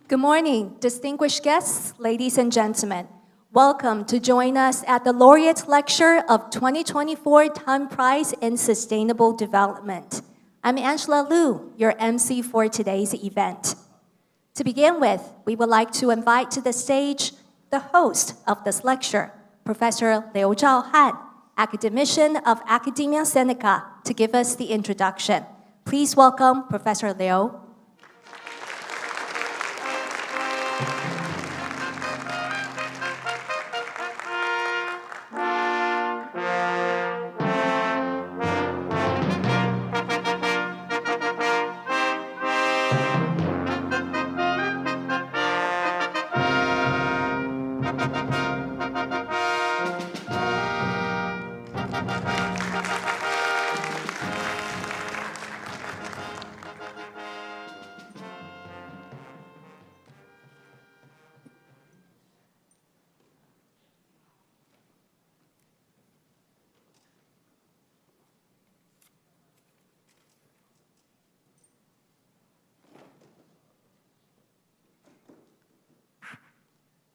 Good morning, distinguished guests, ladies and gentlemen. Welcome to join us at the Laureate Lecture of 2024 Time Prize in Sustainable Development. I'm Angela Liu, your MC for today's event. To begin with, we would like to invite to the stage the host of this lecture, Professor Liu Zhaohan, academician of Academia Sinica, to give us the introduction. Please welcome Professor Liu.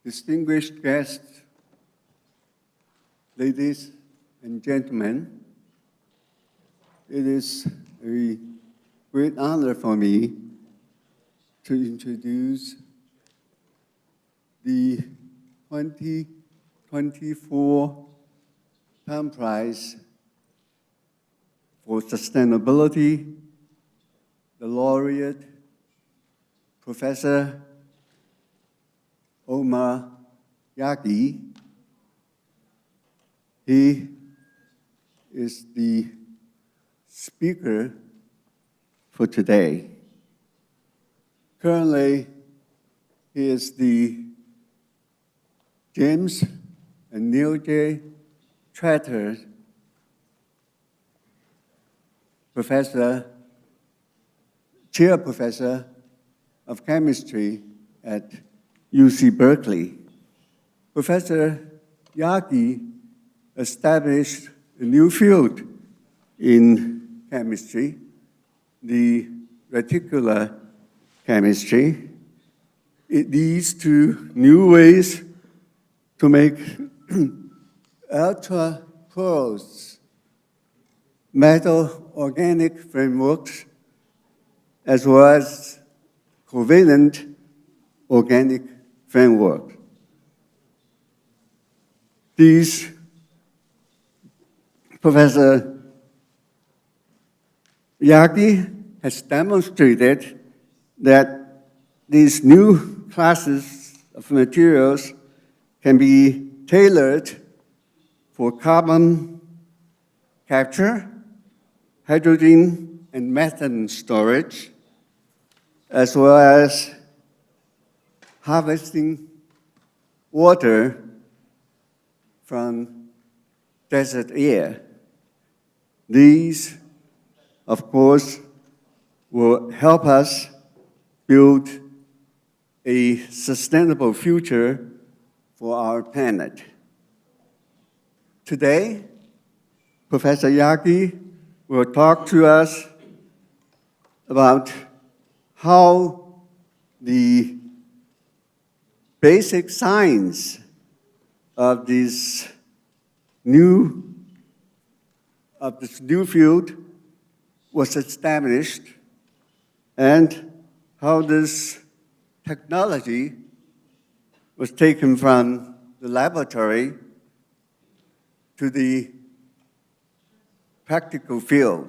Distinguished guests, ladies and gentlemen, it is a great honor for me to introduce the 2024 Time Prize for Sustainability, the laureate, Professor Omar Yaghi. He is the speaker for today. Currently, he is the James and Neil J. Tratter Chair Professor of Chemistry at UC Berkeley. Professor Yaghi established a new field in chemistry, the reticular chemistry. It leads to new ways to make ultraporous metal organic frameworks as well as covalent organic framework. Professor Yaghi has demonstrated that these new classes of materials can be tailored for carbon capture, hydrogen and methane storage, as well as harvesting water from desert air. These, of course, will help us build a sustainable future for our planet. Today, Professor Yaghi will talk to us about how the basic science of this new field was established and how this technology was taken from the laboratory to the practical field.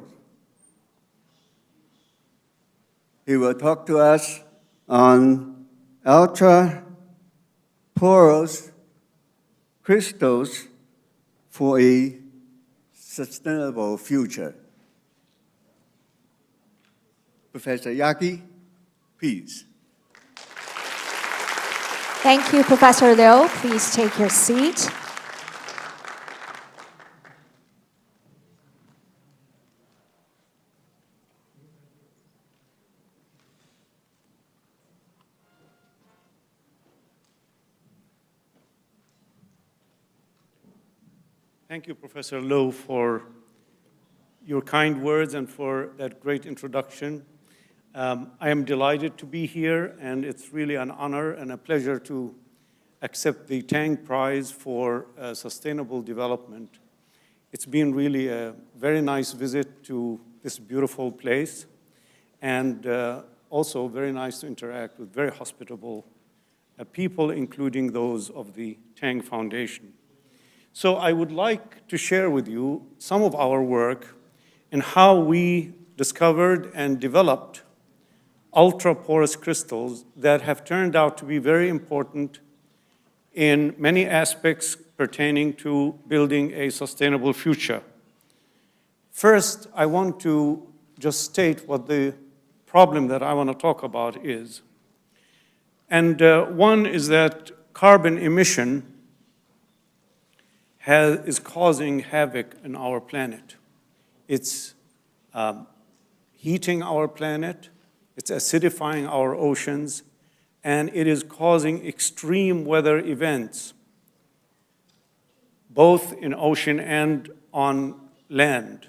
He will talk to us on ultraporous crystals for a sustainable future. Professor Yaghi, please. Thank you, Professor Liu. Please take your seat. Thank you, Professor Liu, for your kind words and for that great introduction. I am delighted to be here, and it's really an honor and a pleasure to accept the Tang Prize for Sustainable Development. It's been really a very nice visit to this beautiful place, and also very nice to interact with very hospitable people, including those of the Tang Foundation. So I would like to share with you some of our work and how we discovered and developed ultra-porous crystals that have turned out to be very important in many aspects pertaining to building a sustainable future. First, I want to just state what the problem that I want to talk about is. And one is that carbon emission is causing havoc in our planet. It's heating our planet, it's acidifying our oceans, and it is causing extreme weather events, both in ocean and on land.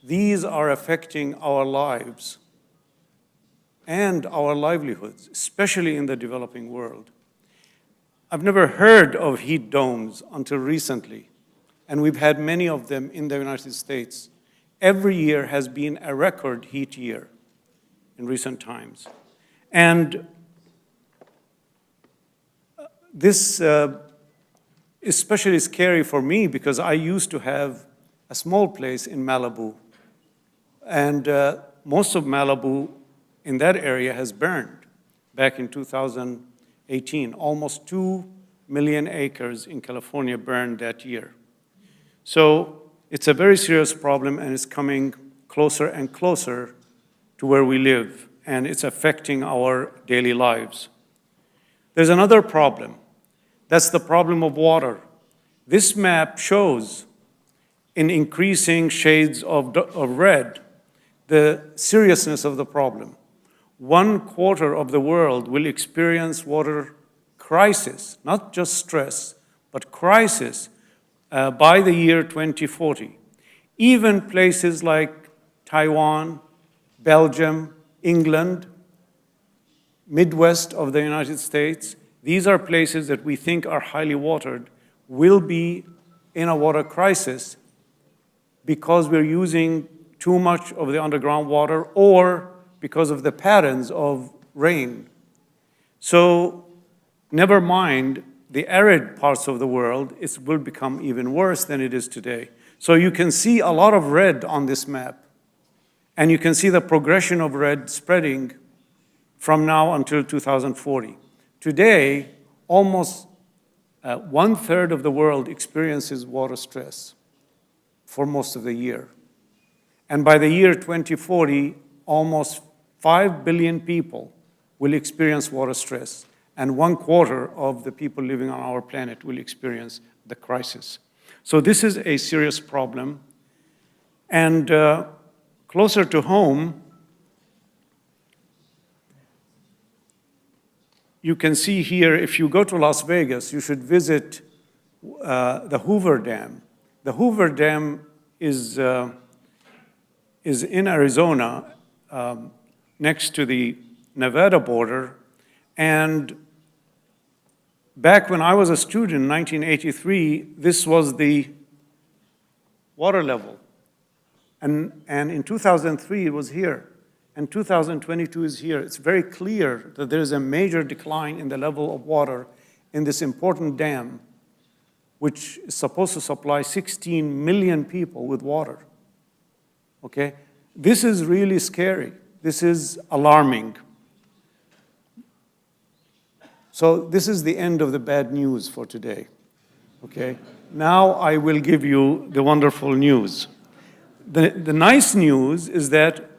These are affecting our lives and our livelihoods, especially in the developing world. I've never heard of heat domes until recently, and we've had many of them in the United States. Every year has been a record heat year in recent times. And this is especially scary for me because I used to have a small place in Malibu, and most of Malibu in that area has burned back in 2018. Almost 2 million acres in California burned that year. So it's a very serious problem, and it's coming closer and closer to where we live, and it's affecting our daily lives. There's another problem. That's the problem of water. This map shows in increasing shades of red the seriousness of the problem. 1/4 of the world will experience water crisis, not just stress, but crisis by the year 2040. Even places like Taiwan, Belgium, England, Midwest of the United States, these are places that we think are highly watered, will be in a water crisis because we're using too much of the underground water or because of the patterns of rain. So never mind the arid parts of the world, it will become even worse than it is today. So you can see a lot of red on this map, and you can see the progression of red spreading from now until 2040. Today, almost 1/3 of the world experiences water stress for most of the year. And by the year 2040, almost 5 billion people will experience water stress, and 1/4 of the people living on our planet will experience the crisis. So this is a serious problem. And closer to home, you can see here, if you go to Las Vegas, you should visit the Hoover Dam. The Hoover Dam is in Arizona, next to the Nevada border. And back when I was a student in 1983, this was the water level. And in 2003, it was here. And 2022 is here. It's very clear that there is a major decline in the level of water in this important dam, which is supposed to supply 16 million people with water. Okay? This is really scary. This is alarming. So this is the end of the bad news for today. Okay? Now I will give you the wonderful news. The nice news is that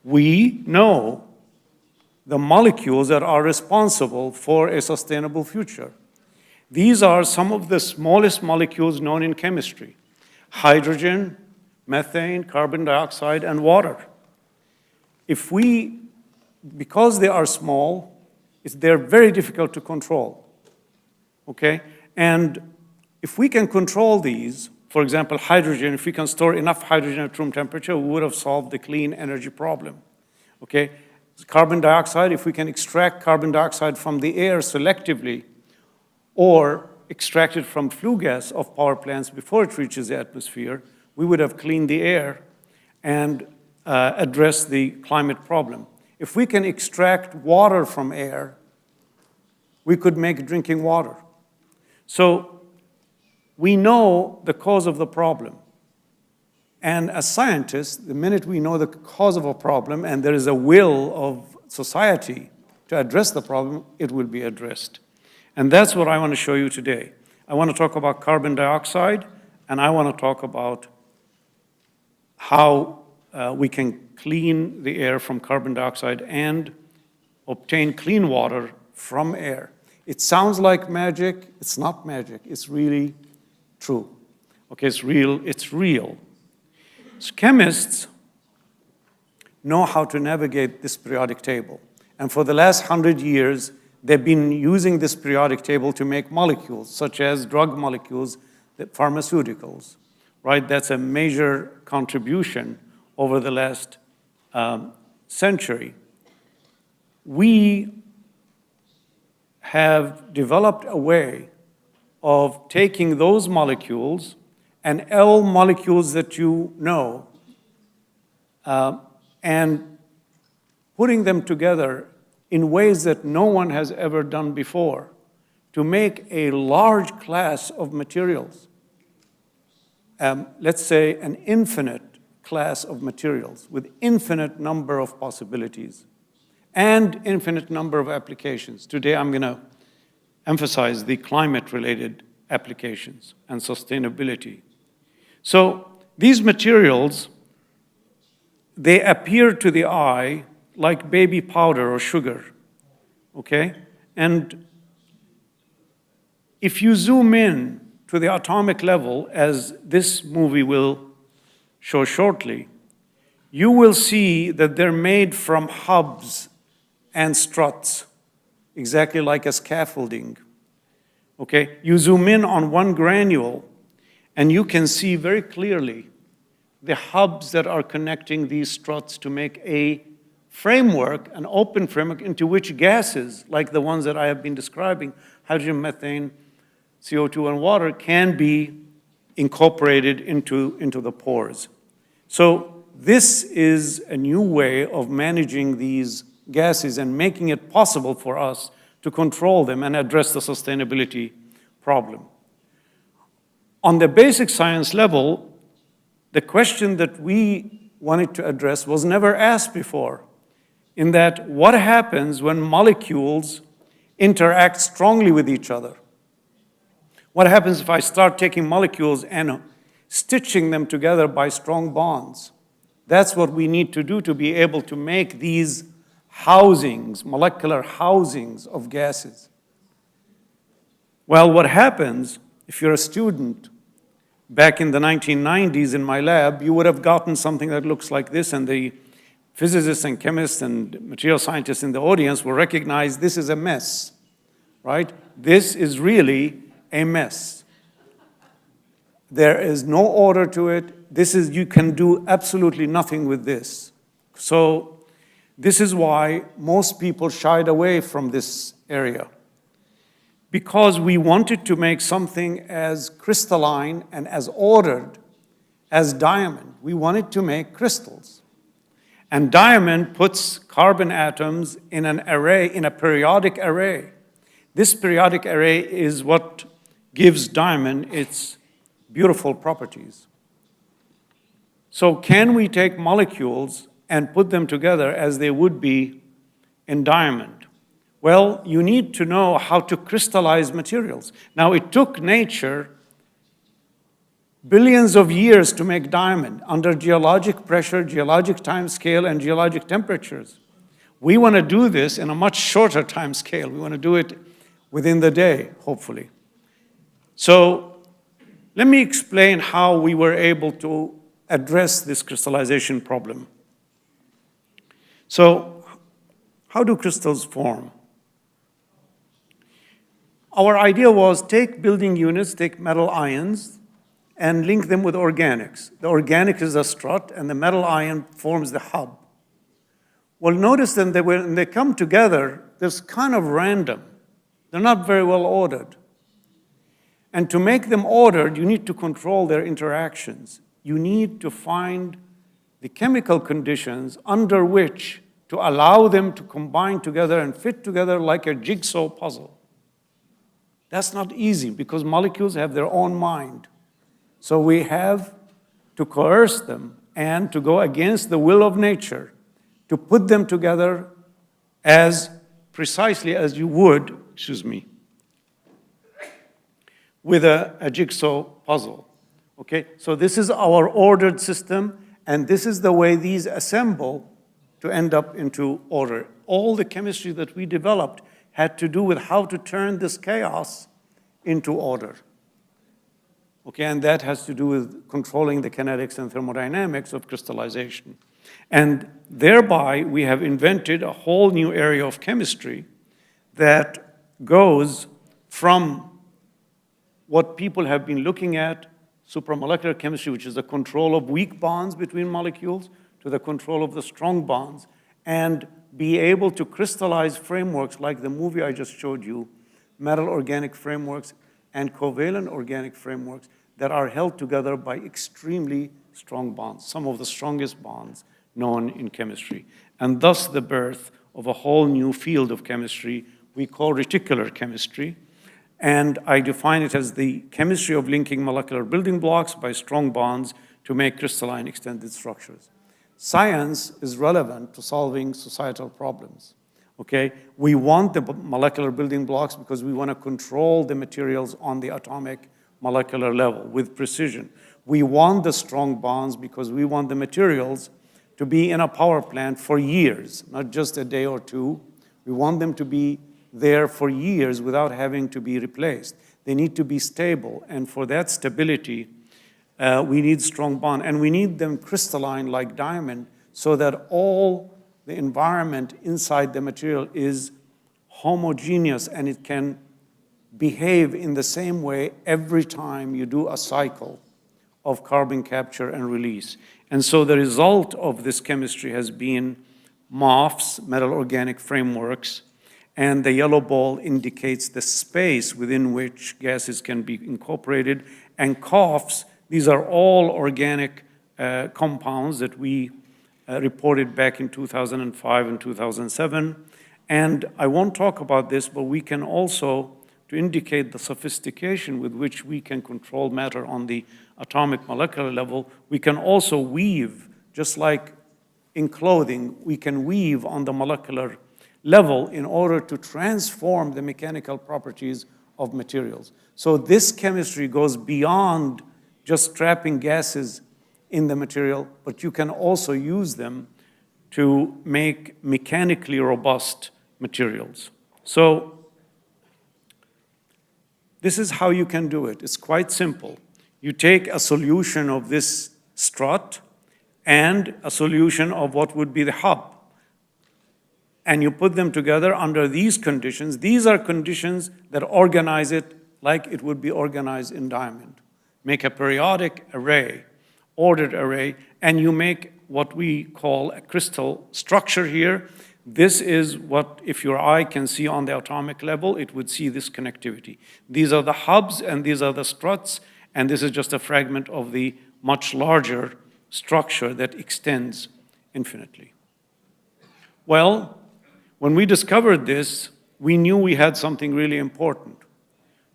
we know the molecules that are responsible for a sustainable future. These are some of the smallest molecules known in chemistry: hydrogen, methane, carbon dioxide, and water. Because they are small, they're very difficult to control, okay? And if we can control these, For example, hydrogen, if we can store enough hydrogen at room temperature, we would have solved the clean energy problem, okay? Carbon dioxide, if we can extract carbon dioxide from the air selectively or extract it from flue gas of power plants before it reaches the atmosphere, we would have cleaned the air and addressed the climate problem. If we can extract water from air, we could make drinking water. So we know the cause of the problem. And as scientists, the minute we know the cause of a problem and there is a will of society to address the problem, it will be addressed. And that's what I want to show you today. I want to talk about carbon dioxide, and I want to talk about how we can clean the air from carbon dioxide and obtain clean water from air. It sounds like magic. It's not magic. It's really true. Okay, it's real. It's real. So chemists know how to navigate this periodic table. And for the last 100 years, they've been using this periodic table to make molecules, such as drug molecules, pharmaceuticals, right? That's a major contribution over the last century. We have developed a way of taking those molecules and all molecules that you know and putting them together in ways that no one has ever done before to make a large class of materials. Let's say an infinite class of materials with infinite number of possibilities and infinite number of applications. Today I'm going to emphasize the climate-related applications and sustainability. So these materials, they appear to the eye like baby powder or sugar, okay? And if you zoom in to the atomic level, as this movie will show shortly, you will see that they're made from hubs and struts, exactly like a scaffolding, okay? You zoom in on one granule, and you can see very clearly the hubs that are connecting these struts to make a framework, an open framework into which gases, like the ones that I have been describing, hydrogen, methane, CO2, and water, can be incorporated into the pores. So this is a new way of managing these gases and making it possible for us to control them and address the sustainability problem. On the basic science level, the question that we wanted to address was never asked before, in that what happens when molecules interact strongly with each other? What happens if I start taking molecules and stitching them together by strong bonds? That's what we need to do to be able to make these housings, molecular housings of gases. Well, what happens if you're a student back in the 1990s in my lab, you would have gotten something that looks like this, and the physicists and chemists and material scientists in the audience will recognize this is a mess, right? This is really a mess. There is no order to it. You can do absolutely nothing with this. So this is why most people shied away from this area, because we wanted to make something as crystalline and as ordered as diamond. We wanted to make crystals. And diamond puts carbon atoms in an array, in a periodic array. This periodic array is what gives diamond its beautiful properties. So can we take molecules and put them together as they would be in diamond? Well, you need to know how to crystallize materials. Now, it took nature billions of years to make diamond under geologic pressure, geologic time scale, and geologic temperatures. We want to do this in a much shorter time scale. We want to do it within the day, hopefully. So let me explain how we were able to address this crystallization problem. So how do crystals form? Our idea was take building units, take metal ions, and link them with organics. The organic is a strut, and the metal ion forms the hub. Well, notice then that when they come together, they're kind of random. They're not very well ordered. And to make them ordered, you need to control their interactions. You need to find the chemical conditions under which to allow them to combine together and fit together like a jigsaw puzzle. That's not easy because molecules have their own mind. So we have to coerce them and to go against the will of nature to put them together as precisely as you would, with a jigsaw puzzle. Okay, so this is our ordered system, and this is the way these assemble to end up into order. All the chemistry that we developed had to do with how to turn this chaos into order. Okay, and that has to do with controlling the kinetics and thermodynamics of crystallization. And thereby, we have invented a whole new area of chemistry that goes from what people have been looking at, supramolecular chemistry, which is the control of weak bonds between molecules, to the control of the strong bonds, and be able to crystallize frameworks like the movie I just showed you, metal organic frameworks and covalent organic frameworks that are held together by extremely strong bonds, some of the strongest bonds known in chemistry. And thus the birth of a whole new field of chemistry we call reticular chemistry. And I define it as the chemistry of linking molecular building blocks by strong bonds to make crystalline extended structures. Science is relevant to solving societal problems, okay? We want the molecular building blocks because we want to control the materials on the atomic molecular level with precision. We want the strong bonds because we want the materials to be in a power plant for years, not just a day or two. We want them to be there for years without having to be replaced. They need to be stable, and for that stability, we need strong bond, and we need them crystalline like diamond so that all the environment inside the material is homogeneous and it can behave in the same way every time you do a cycle of carbon capture and release. And so the result of this chemistry has been MOFs, metal organic frameworks, and the yellow ball indicates the space within which gases can be incorporated, and COFs, these are all organic compounds that we reported back in 2005 and 2007. And I won't talk about this, but we can also, to indicate the sophistication with which we can control matter on the atomic molecular level, we can also weave, just like in clothing, we can weave on the molecular level in order to transform the mechanical properties of materials. So this chemistry goes beyond just trapping gases in the material, but you can also use them to make mechanically robust materials. So this is how you can do it. It's quite simple. You take a solution of this strut and a solution of what would be the hub, and you put them together under these conditions. These are conditions that organize it like it would be organized in diamond. Make a periodic array, ordered array, and you make what we call a crystal structure here. This is what, if your eye can see on the atomic level, it would see this connectivity. These are the hubs and these are the struts, and this is just a fragment of the much larger structure that extends infinitely. Well, when we discovered this, we knew we had something really important.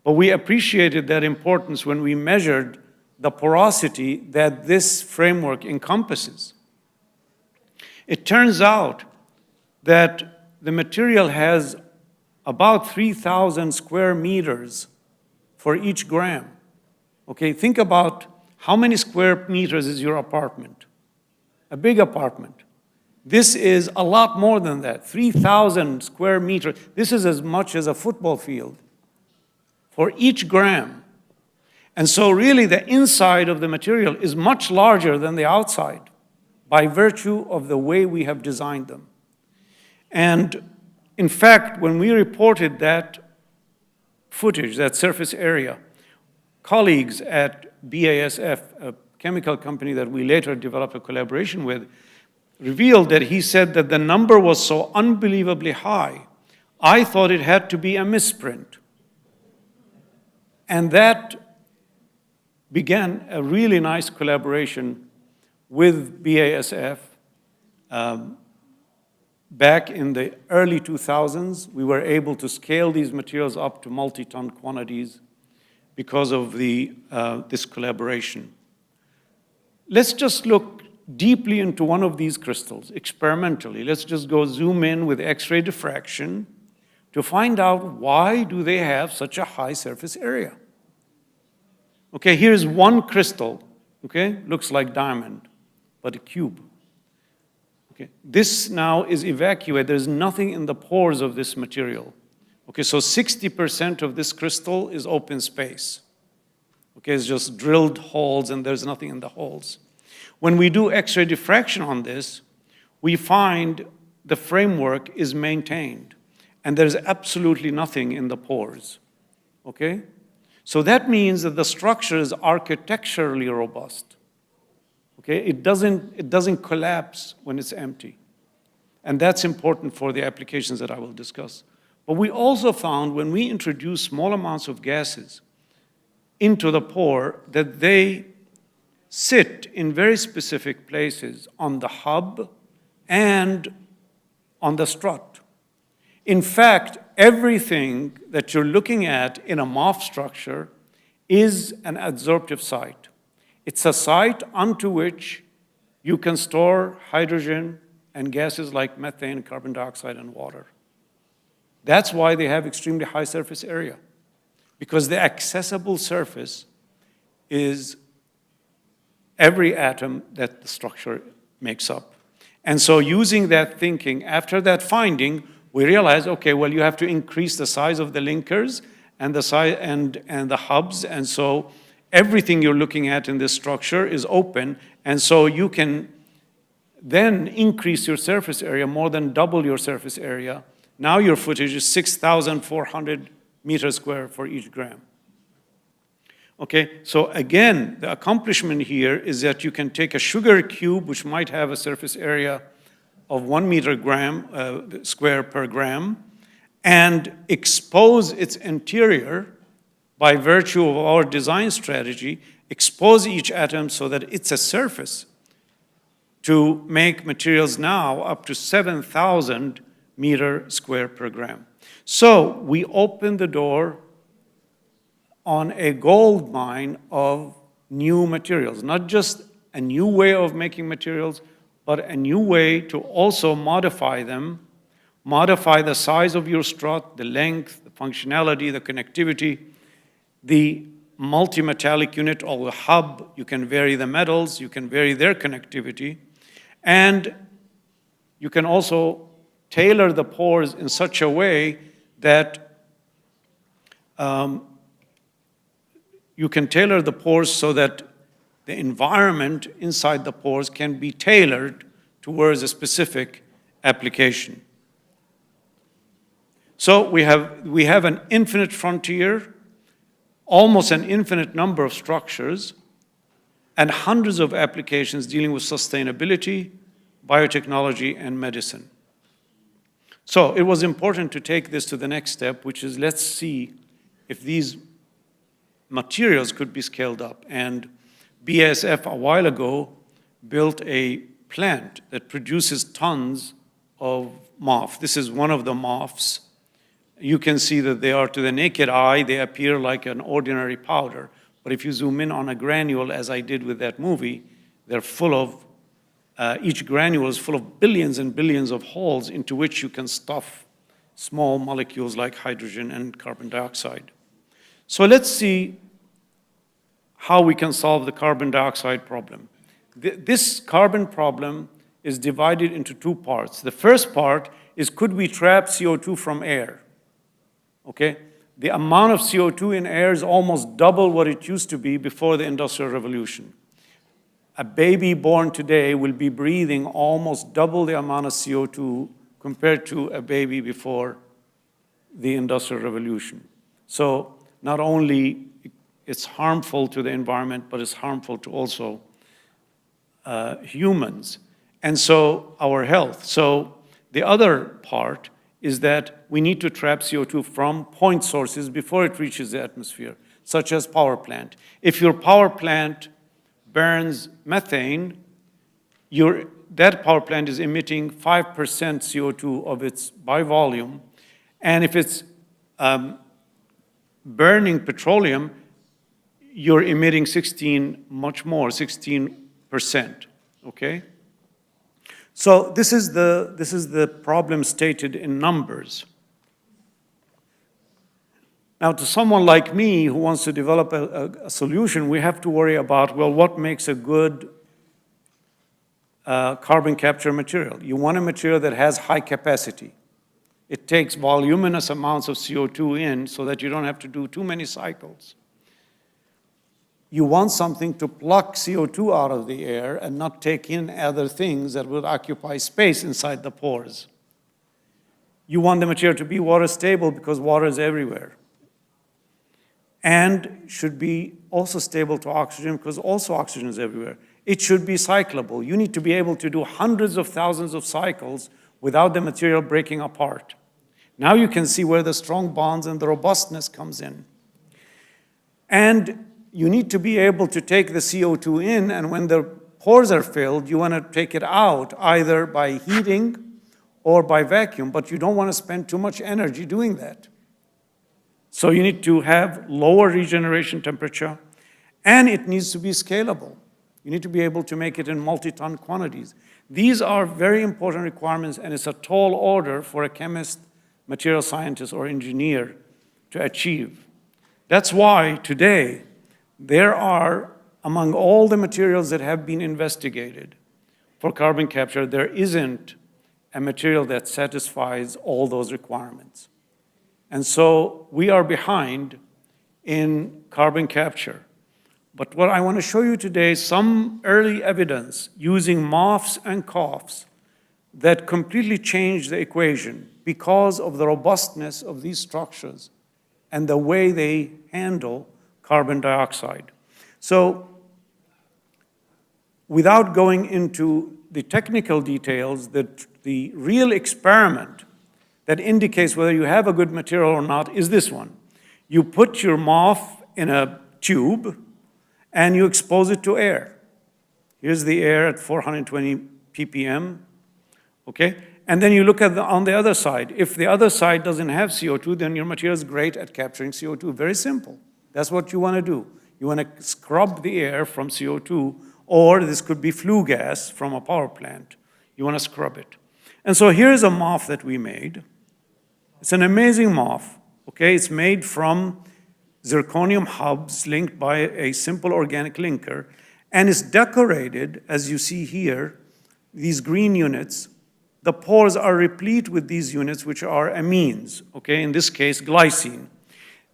But we appreciated that importance when we measured the porosity that this framework encompasses. It turns out that the material has about 3,000 square meters for each gram. Okay, think about how many square meters is your apartment? A big apartment. This is a lot more than that, 3,000 square meters. This is as much as a football field for each gram. And so really the inside of the material is much larger than the outside by virtue of the way we have designed them. And in fact, when we reported that footage, that surface area, colleagues at BASF, a chemical company that we later developed a collaboration with, revealed that he said that the number was so unbelievably high, I thought it had to be a misprint. And that began a really nice collaboration with BASF. Back in the early 2000s, we were able to scale these materials up to multi-ton quantities because of this collaboration. Let's just look deeply into one of these crystals, experimentally. Let's just go zoom in with X-ray diffraction to find out why do they have such a high surface area. Okay, here's one crystal, okay? Looks like diamond, but a cube. Okay, this now is evacuated. There's nothing in the pores of this material. Okay, so 60% of this crystal is open space. Okay, it's just drilled holes and there's nothing in the holes. When we do X-ray diffraction on this, we find the framework is maintained and there's absolutely nothing in the pores. Okay? So that means that the structure is architecturally robust. Okay? It doesn't collapse when it's empty. And that's important for the applications that I will discuss. But we also found when we introduce small amounts of gases into the pore that they sit in very specific places on the hub and on the strut. In fact, everything that you're looking at in a MOF structure is an adsorptive site. It's a site onto which you can store hydrogen and gases like methane, carbon dioxide, and water. That's why they have extremely high surface area, because the accessible surface is every atom that the structure makes up. And so using that thinking, after that finding, we realized, okay, well, you have to increase the size of the linkers and the size and the hubs, and so everything you're looking at in this structure is open, and so you can then increase your surface area, more than double your surface area. Now your footage is 6,400 meters square for each gram. Okay, so again, the accomplishment here is that you can take a sugar cube, which might have a surface area of 1 meter square per gram, and expose its interior by virtue of our design strategy, expose each atom so that it's a surface to make materials now up to 7,000 meter square per gram. So we open the door on a gold mine of new materials, not just a new way of making materials, but a new way to also modify them, modify the size of your strut, the length, the functionality, the connectivity, the multi-metallic unit or the hub. You can vary the metals, you can vary their connectivity, and you can also tailor the pores in such a way that you can tailor the pores so that the environment inside the pores can be tailored towards a specific application. So we have an infinite frontier, almost an infinite number of structures, and hundreds of applications dealing with sustainability, biotechnology, and medicine. So it was important to take this to the next step, which is let's see if these materials could be scaled up. And BASF a while ago built a plant that produces tons of MOF. This is one of the MOFs. You can see that they are, to the naked eye, they appear like an ordinary powder. But if you zoom in on a granule, as I did with that movie, they're full of, each granule is full of billions and billions of holes into which you can stuff small molecules like hydrogen and carbon dioxide. So let's see how we can solve the carbon dioxide problem. This carbon problem is divided into two parts. The first part is, could we trap CO2 from air? Okay? The amount of CO2 in air is almost double what it used to be before the Industrial Revolution. A baby born today will be breathing almost double the amount of CO2 compared to a baby before the Industrial Revolution. So not only it's harmful to the environment, but it's harmful to also humans, and so our health. So the other part is that we need to trap CO2 from point sources before it reaches the atmosphere, such as power plant. If your power plant burns methane, that power plant is emitting 5% CO2 of its by volume, and if it's burning petroleum, you're emitting 16%, okay? So this is the problem stated in numbers. Now, to someone like me who wants to develop a solution, we have to worry about, well, what makes a good carbon capture material? You want a material that has high capacity. It takes voluminous amounts of CO2 in so that you don't have to do too many cycles. You want something to pluck CO2 out of the air and not take in other things that would occupy space inside the pores. You want the material to be water stable because water is everywhere. And should be also stable to oxygen because also oxygen is everywhere. It should be cyclable. You need to be able to do hundreds of thousands of cycles without the material breaking apart. Now you can see where the strong bonds and the robustness comes in. And you need to be able to take the CO2 in, and when the pores are filled, you want to take it out either by heating or by vacuum, but you don't want to spend too much energy doing that. So you need to have lower regeneration temperature, and it needs to be scalable. You need to be able to make it in multi-ton quantities. These are very important requirements, and it's a tall order for a chemist, material scientist, or engineer to achieve. That's why today, there are, among all the materials that have been investigated for carbon capture, there isn't a material that satisfies all those requirements. And so we are behind in carbon capture. But what I want to show you today is some early evidence using MOFs and COFs that completely change the equation because of the robustness of these structures and the way they handle carbon dioxide. So, without going into the technical details, the real experiment that indicates whether you have a good material or not is this one. You put your MOF in a tube and you expose it to air. Here's the air at 420 ppm, okay? And then you look at on the other side. If the other side doesn't have CO2, then your material is great at capturing CO2. Very simple. That's what you want to do. You want to scrub the air from CO2, or this could be flue gas from a power plant. You want to scrub it. And so here's a MOF that we made. It's an amazing MOF, okay? It's made from zirconium hubs linked by a simple organic linker, and it's decorated, as you see here, these green units. The pores are replete with these units, which are amines, okay? In this case, glycine.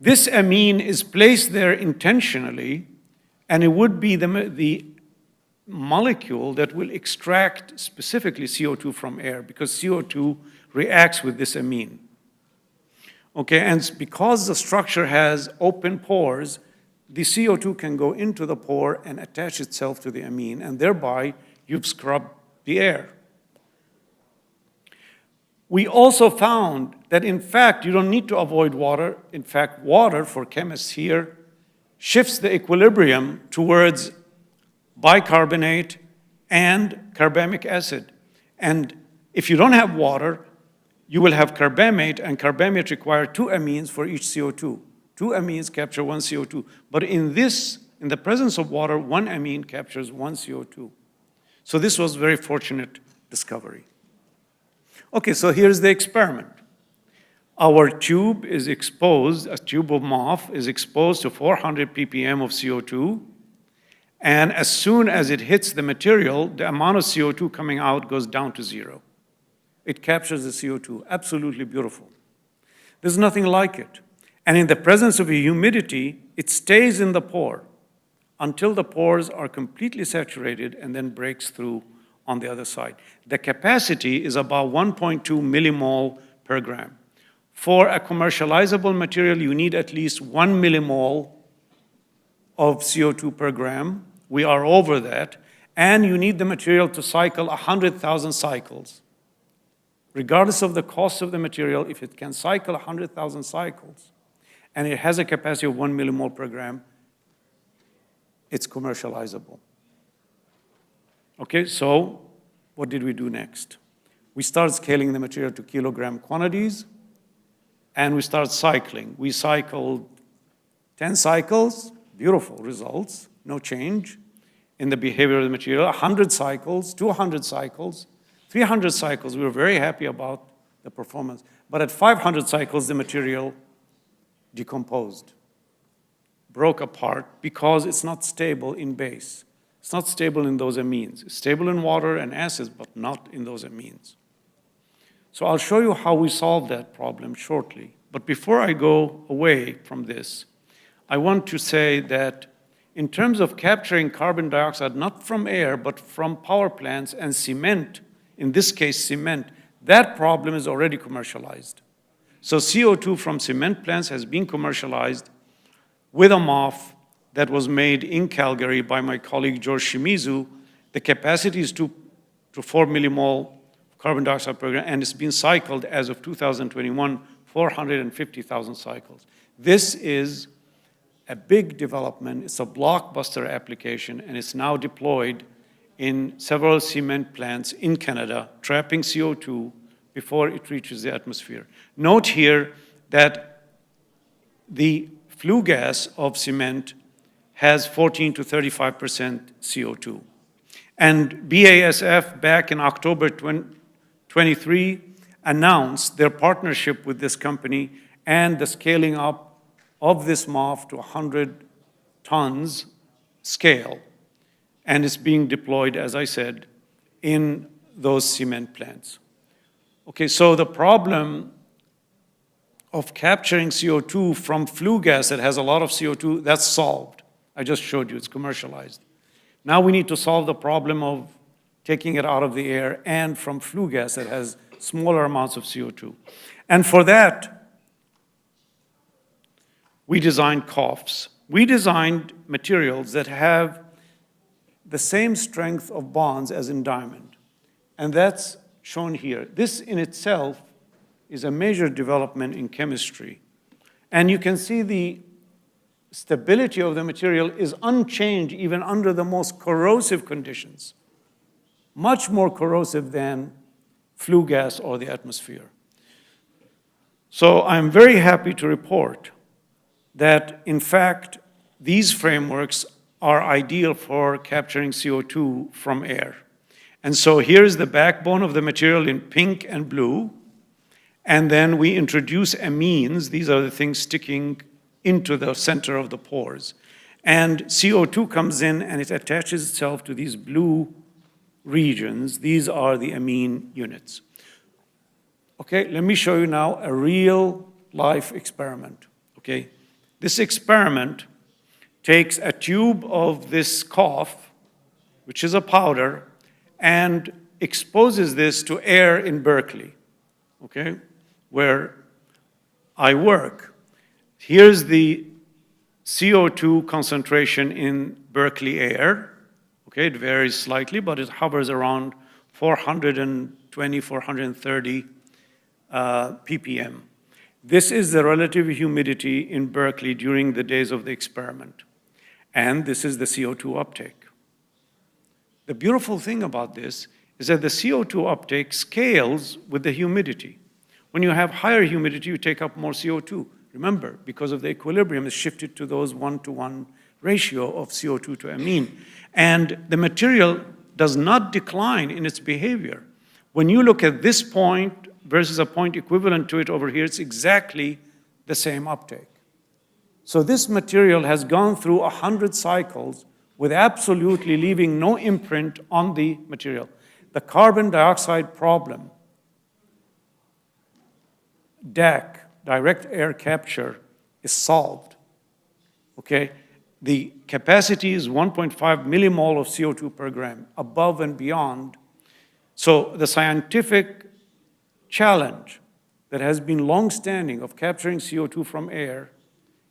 This amine is placed there intentionally, and it would be the molecule that will extract specifically CO2 from air, because CO2 reacts with this amine. Okay, and because the structure has open pores, the CO2 can go into the pore and attach itself to the amine, and thereby you've scrubbed the air. We also found that, in fact, you don't need to avoid water. In fact, water, for chemists here, shifts the equilibrium towards bicarbonate and carbamic acid. And if you don't have water, you will have carbamate, and carbamate require 2 amines for each CO2. 2 amines capture 1 CO2. But in the presence of water, 1 amine captures 1 CO2. So this was a very fortunate discovery. Okay, so here's the experiment. Our tube is exposed, a tube of MOF is exposed to 400 ppm of CO2, and as soon as it hits the material, the amount of CO2 coming out goes down to 0. It captures the CO2, absolutely beautiful. There's nothing like it. And in the presence of a humidity, it stays in the pore until the pores are completely saturated and then breaks through on the other side. The capacity is about 1.2 millimole per gram. For a commercializable material, you need at least 1 millimole of CO2 per gram. We are over that. And you need the material to cycle 100,000 cycles. Regardless of the cost of the material, if it can cycle 100,000 cycles, and it has a capacity of 1 millimole per gram, it's commercializable. Okay, so what did we do next? We started scaling the material to kilogram quantities, and we started cycling. We cycled 10 cycles, beautiful results, no change in the behavior of the material. 100 cycles, 200 cycles, 300 cycles, we were very happy about the performance. But at 500 cycles, the material decomposed, broke apart, because it's not stable in base. It's not stable in those amines. It's stable in water and acids, but not in those amines. So I'll show you how we solve that problem shortly. But before I go away from this, I want to say that in terms of capturing carbon dioxide, not from air, but from power plants and cement, in this case cement, that problem is already commercialized. So CO2 from cement plants has been commercialized with a MOF that was made in Calgary by my colleague George Shimizu. The capacity is 2 to 4 millimole carbon dioxide per gram, and it's been cycled as of 2021, 450,000 cycles. This is a big development. It's a blockbuster application, and it's now deployed in several cement plants in Canada, trapping CO2 before it reaches the atmosphere. Note here that the flue gas of cement has 14 to 35% CO2. And BASF, back in October 23, announced their partnership with this company and the scaling up of this MOF to 100 tons scale. And it's being deployed, as I said, in those cement plants. Okay, so the problem of capturing CO2 from flue gas that has a lot of CO2, that's solved. I just showed you, it's commercialized. Now we need to solve the problem of taking it out of the air and from flue gas that has smaller amounts of CO2. And for that, we designed COFs. We designed materials that have the same strength of bonds as in diamond. And that's shown here. This in itself is a major development in chemistry. And you can see the stability of the material is unchanged even under the most corrosive conditions, much more corrosive than flue gas or the atmosphere. So I'm very happy to report that, in fact, these frameworks are ideal for capturing CO2 from air. And so here's the backbone of the material in pink and blue. And then we introduce amines. These are the things sticking into the center of the pores. And CO2 comes in and it attaches itself to these blue regions. These are the amine units. Okay, let me show you now a real life experiment. Okay, this experiment takes a tube of this COF, which is a powder, and exposes this to air in Berkeley, okay, where I work. Here's the CO2 concentration in Berkeley air. Okay, it varies slightly, but it hovers around 420, 430 ppm. This is the relative humidity in Berkeley during the days of the experiment. And this is the CO2 uptake. The beautiful thing about this is that the CO2 uptake scales with the humidity. When you have higher humidity, you take up more CO2. Remember, because of the equilibrium, it's shifted to those 1-to-1 ratio of CO2 to amine. And the material does not decline in its behavior. When you look at this point versus a point equivalent to it over here, it's exactly the same uptake. So this material has gone through 100 cycles with absolutely leaving no imprint on the material. The carbon dioxide problem, DAC, direct air capture, is solved. Okay? The capacity is 1.5 millimole of CO2 per gram, above and beyond. So the scientific challenge that has been long-standing of capturing CO2 from air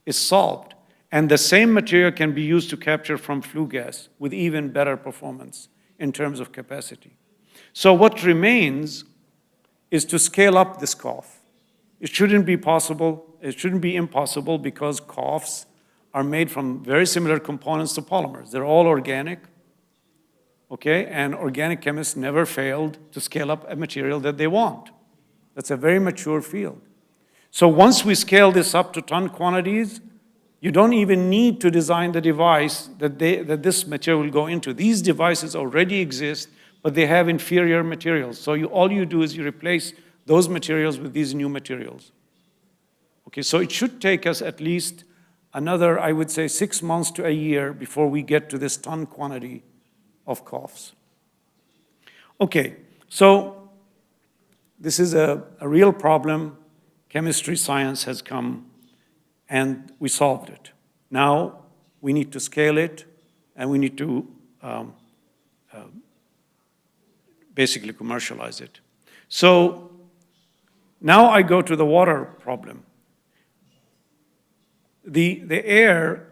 is solved. And the same material can be used to capture from flue gas with even better performance in terms of capacity. So what remains is to scale up this cough. It shouldn't be impossible because coughs are made from very similar components to polymers. They're all organic, okay? And organic chemists never failed to scale up a material that they want. That's a very mature field. So once we scale this up to ton quantities, you don't even need to design the device that this material will go into. These devices already exist, but they have inferior materials. So all you do is you replace those materials with these new materials. Okay, so it should take us at least another, I would say, 6 months to a year before we get to this ton quantity of coughs. Okay, so this is a real problem. Chemistry, science has come, and we solved it. Now we need to scale it, and we need to basically commercialize it. So now I go to the water problem. The air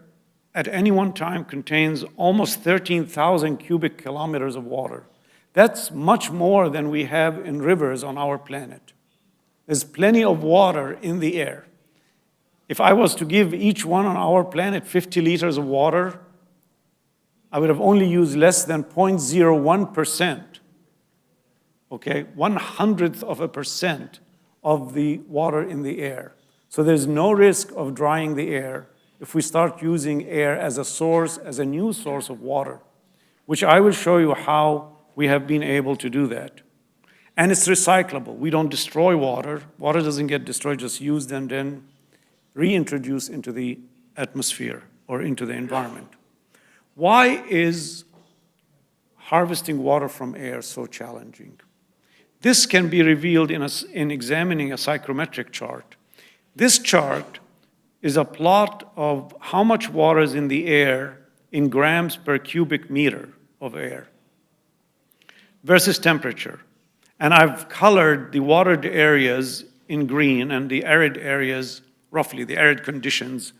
at any one time contains almost 13,000 cubic kilometers of water. That's much more than we have in rivers on our planet. There's plenty of water in the air. If I was to give each one on our planet 50 liters of water, I would have only used less than 0.01%, okay? 1/100% of the water in the air. So there's no risk of drying the air if we start using air as a source, as a new source of water, which I will show you how we have been able to do that. And it's recyclable. We don't destroy water. Water doesn't get destroyed, just used and then reintroduced into the atmosphere or into the environment. Why is harvesting water from air so challenging? This can be revealed in examining a psychrometric chart. This chart is a plot of how much water is in the air in grams per cubic meter of air versus temperature. And I've colored the watered areas in green and the arid areas, roughly the arid conditions,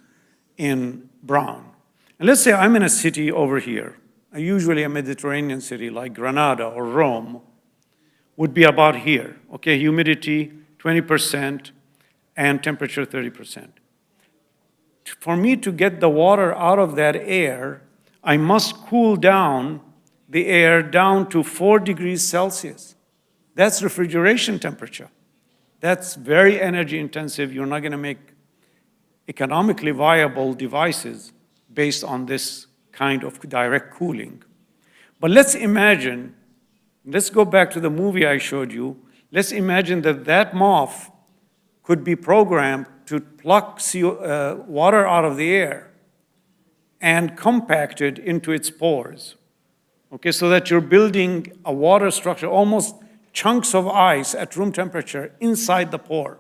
in brown. And let's say I'm in a city over here, usually a Mediterranean city like Granada or Rome, would be about here. Okay, humidity 20% and temperature 30%. For me to get the water out of that air, I must cool down the air down to 4 degrees Celsius. That's refrigeration temperature. That's very energy intensive. You're not going to make economically viable devices based on this kind of direct cooling. But let's go back to the movie I showed you. Let's imagine that moth could be programmed to pluck water out of the air and compact it into its pores. Okay, so that you're building a water structure, almost chunks of ice at room temperature inside the pore.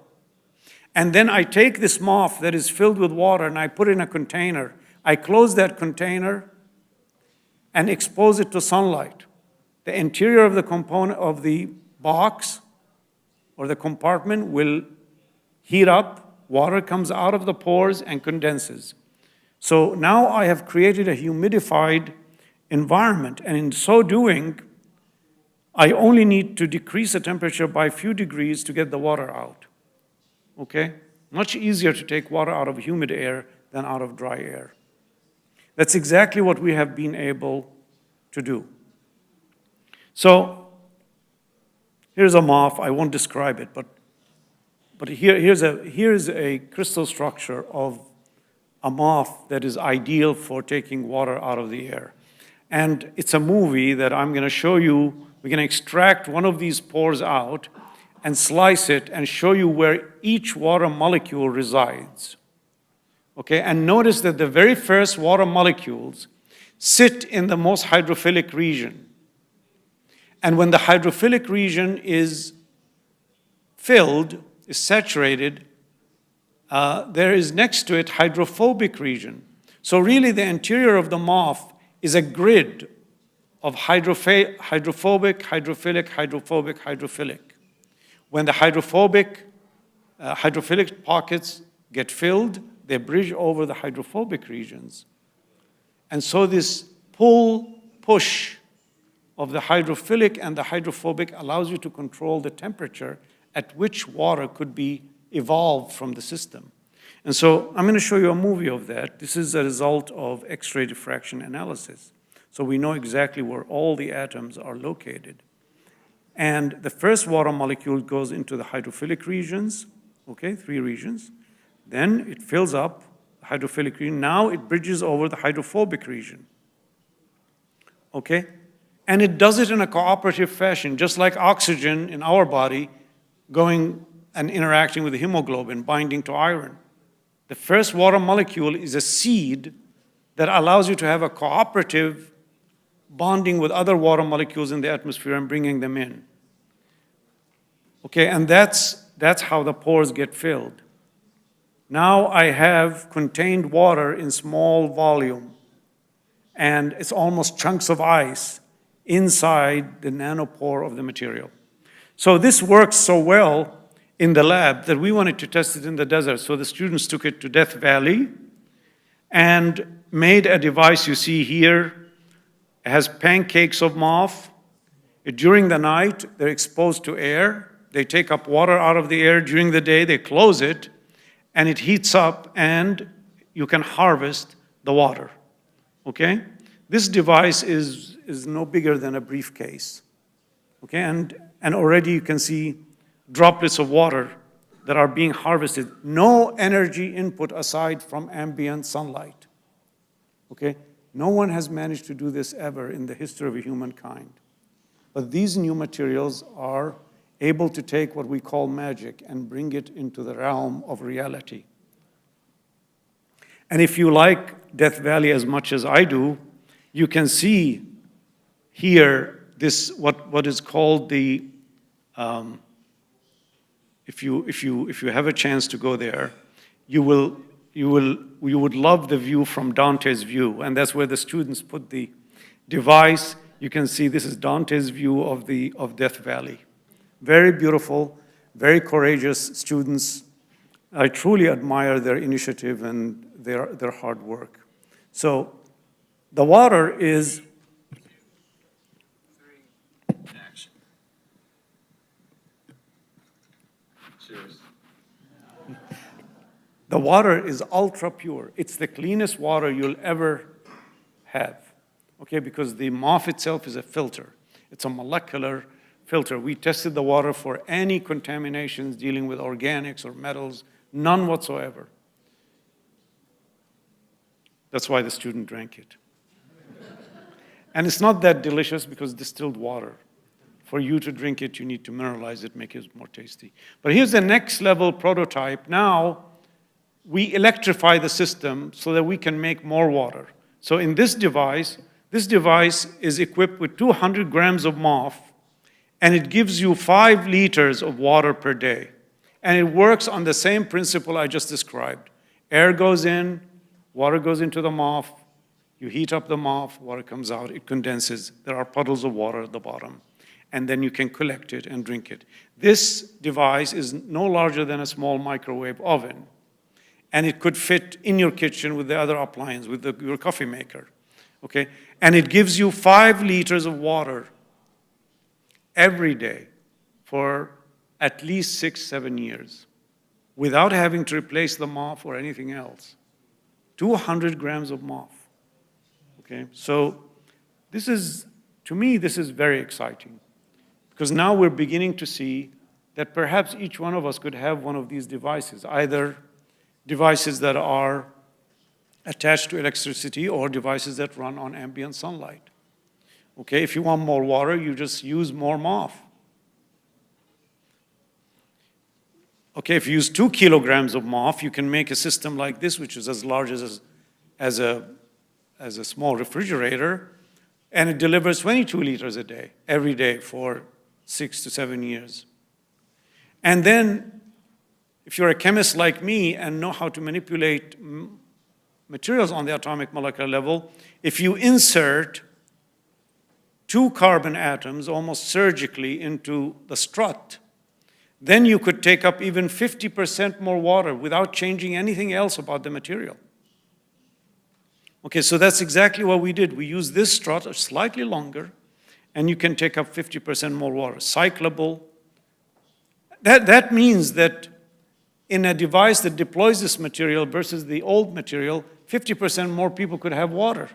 And then I take this moth that is filled with water and I put it in a container. I close that container and expose it to sunlight. The interior of the component of the box or the compartment will heat up, water comes out of the pores and condenses. So now I have created a humidified environment, and in so doing, I only need to decrease the temperature by a few degrees to get the water out. Okay? Much easier to take water out of humid air than out of dry air. That's exactly what we have been able to do. So here's a moth. I won't describe it, but here's a crystal structure of a moth that is ideal for taking water out of the air. And it's a movie that I'm going to show you. We're going to extract one of these pores out and slice it and show you where each water molecule resides. Okay, and notice that the very first water molecules sit in the most hydrophilic region. And when the hydrophilic region is filled, is saturated, there is next to it hydrophobic region. So really the interior of the moth is a grid of hydrophobic, hydrophilic, hydrophobic, hydrophilic. When the hydrophilic pockets get filled, they bridge over the hydrophobic regions. And so this push of the hydrophilic and the hydrophobic allows you to control the temperature at which water could be evolved from the system. And so I'm going to show you a movie of that. This is a result of X-ray diffraction analysis. So we know exactly where all the atoms are located. And the first water molecule goes into the hydrophilic regions, okay, 3 regions. Then it fills up the hydrophilic region. Now it bridges over the hydrophobic region, okay? And it does it in a cooperative fashion, just like oxygen in our body going and interacting with the hemoglobin, binding to iron. The first water molecule is a seed that allows you to have a cooperative bonding with other water molecules in the atmosphere and bringing them in. Okay, and that's how the pores get filled. Now I have contained water in small volume, and it's almost chunks of ice inside the nanopore of the material. So this works so well in the lab that we wanted to test it in the desert. So the students took it to Death Valley and made a device you see here. It has pancakes of moth. During the night, they're exposed to air. They take up water out of the air. During the day, they close it, and it heats up, and you can harvest the water, okay? This device is no bigger than a briefcase, okay? And already you can see droplets of water that are being harvested. No energy input aside from ambient sunlight, okay? No one has managed to do this ever in the history of humankind. But these new materials are able to take what we call magic and bring it into the realm of reality. And if you like Death Valley as much as I do, you can see here this what is called the if you have a chance to go there, you would love the view from Dante's view, and that's where the students put the device. You can see this is Dante's view of Death Valley. Very beautiful, very courageous students. I truly admire their initiative and their hard work. So the water is Action. Cheers. the water is ultra pure. It's the cleanest water you'll ever have, okay? Because the MOF itself is a filter. It's a molecular filter. We tested the water for any contaminations dealing with organics or metals, none whatsoever. That's why the student drank it. And it's not that delicious because distilled water. For you to drink it, you need to mineralize it, make it more tasty. But here's the next level prototype. Now, we electrify the system so that we can make more water. So in this device is equipped with 200 grams of MOF, and it gives you 5 liters of water per day. And it works on the same principle I just described. Air goes in, water goes into the MOF, you heat up the MOF, water comes out, it condenses. There are puddles of water at the bottom. And then you can collect it and drink it. This device is no larger than a small microwave oven. And it could fit in your kitchen with the other appliance, with your coffee maker, okay? And it gives you 5 liters of water every day for at least 6-7 years without having to replace the MOF or anything else. 200 grams of MOF, okay? So this is, to me, this is very exciting because now we're beginning to see that perhaps each one of us could have one of these devices, either devices that are attached to electricity or devices that run on ambient sunlight. Okay, if you want more water, you just use more MOF. Okay, if you use 2 kilograms of MOF, you can make a system like this, which is as large as a small refrigerator, and it delivers 22 liters a day, every day for 6 to 7 years. And then, if you're a chemist like me and know how to manipulate materials on the atomic molecular level, if you insert 2 carbon atoms almost surgically into the strut, then you could take up even 50% more water without changing anything else about the material. Okay, so that's exactly what we did. We used this straw, slightly longer, and you can take up 50% more water. Cyclable. That means that in a device that deploys this material versus the old material, 50% more people could have water.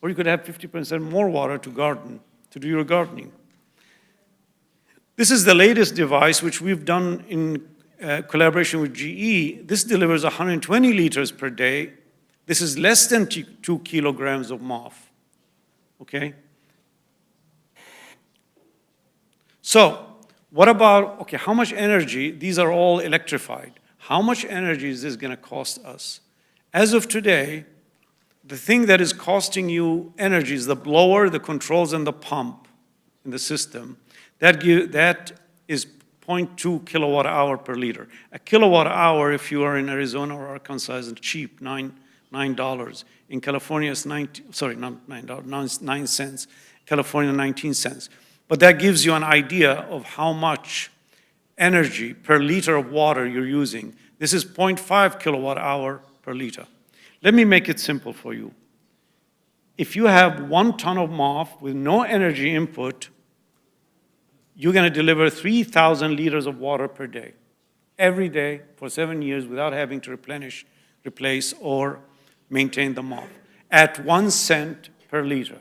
Or you could have 50% more water to garden, to do your gardening. This is the latest device, which we've done in collaboration with GE. This delivers 120 liters per day. This is less than 2 kilograms of MOF, okay? So, what about, okay, how much energy? These are all electrified. How much energy is this gonna cost us? As of today, the thing that is costing you energy is the blower, the controls, and the pump in the system. That is 0.2 kilowatt hour per liter. A kilowatt hour, if you are in Arizona or Arkansas, is cheap, $9. In California, it's 9 cents. California, 19 cents. But that gives you an idea of how much energy per liter of water you're using. This is 0.5 kilowatt hour per liter. Let me make it simple for you. If you have 1 ton of MOF with no energy input, you're going to deliver 3,000 liters of water per day, every day for 7 years without having to replace, or maintain the MOF at 1 cent per liter.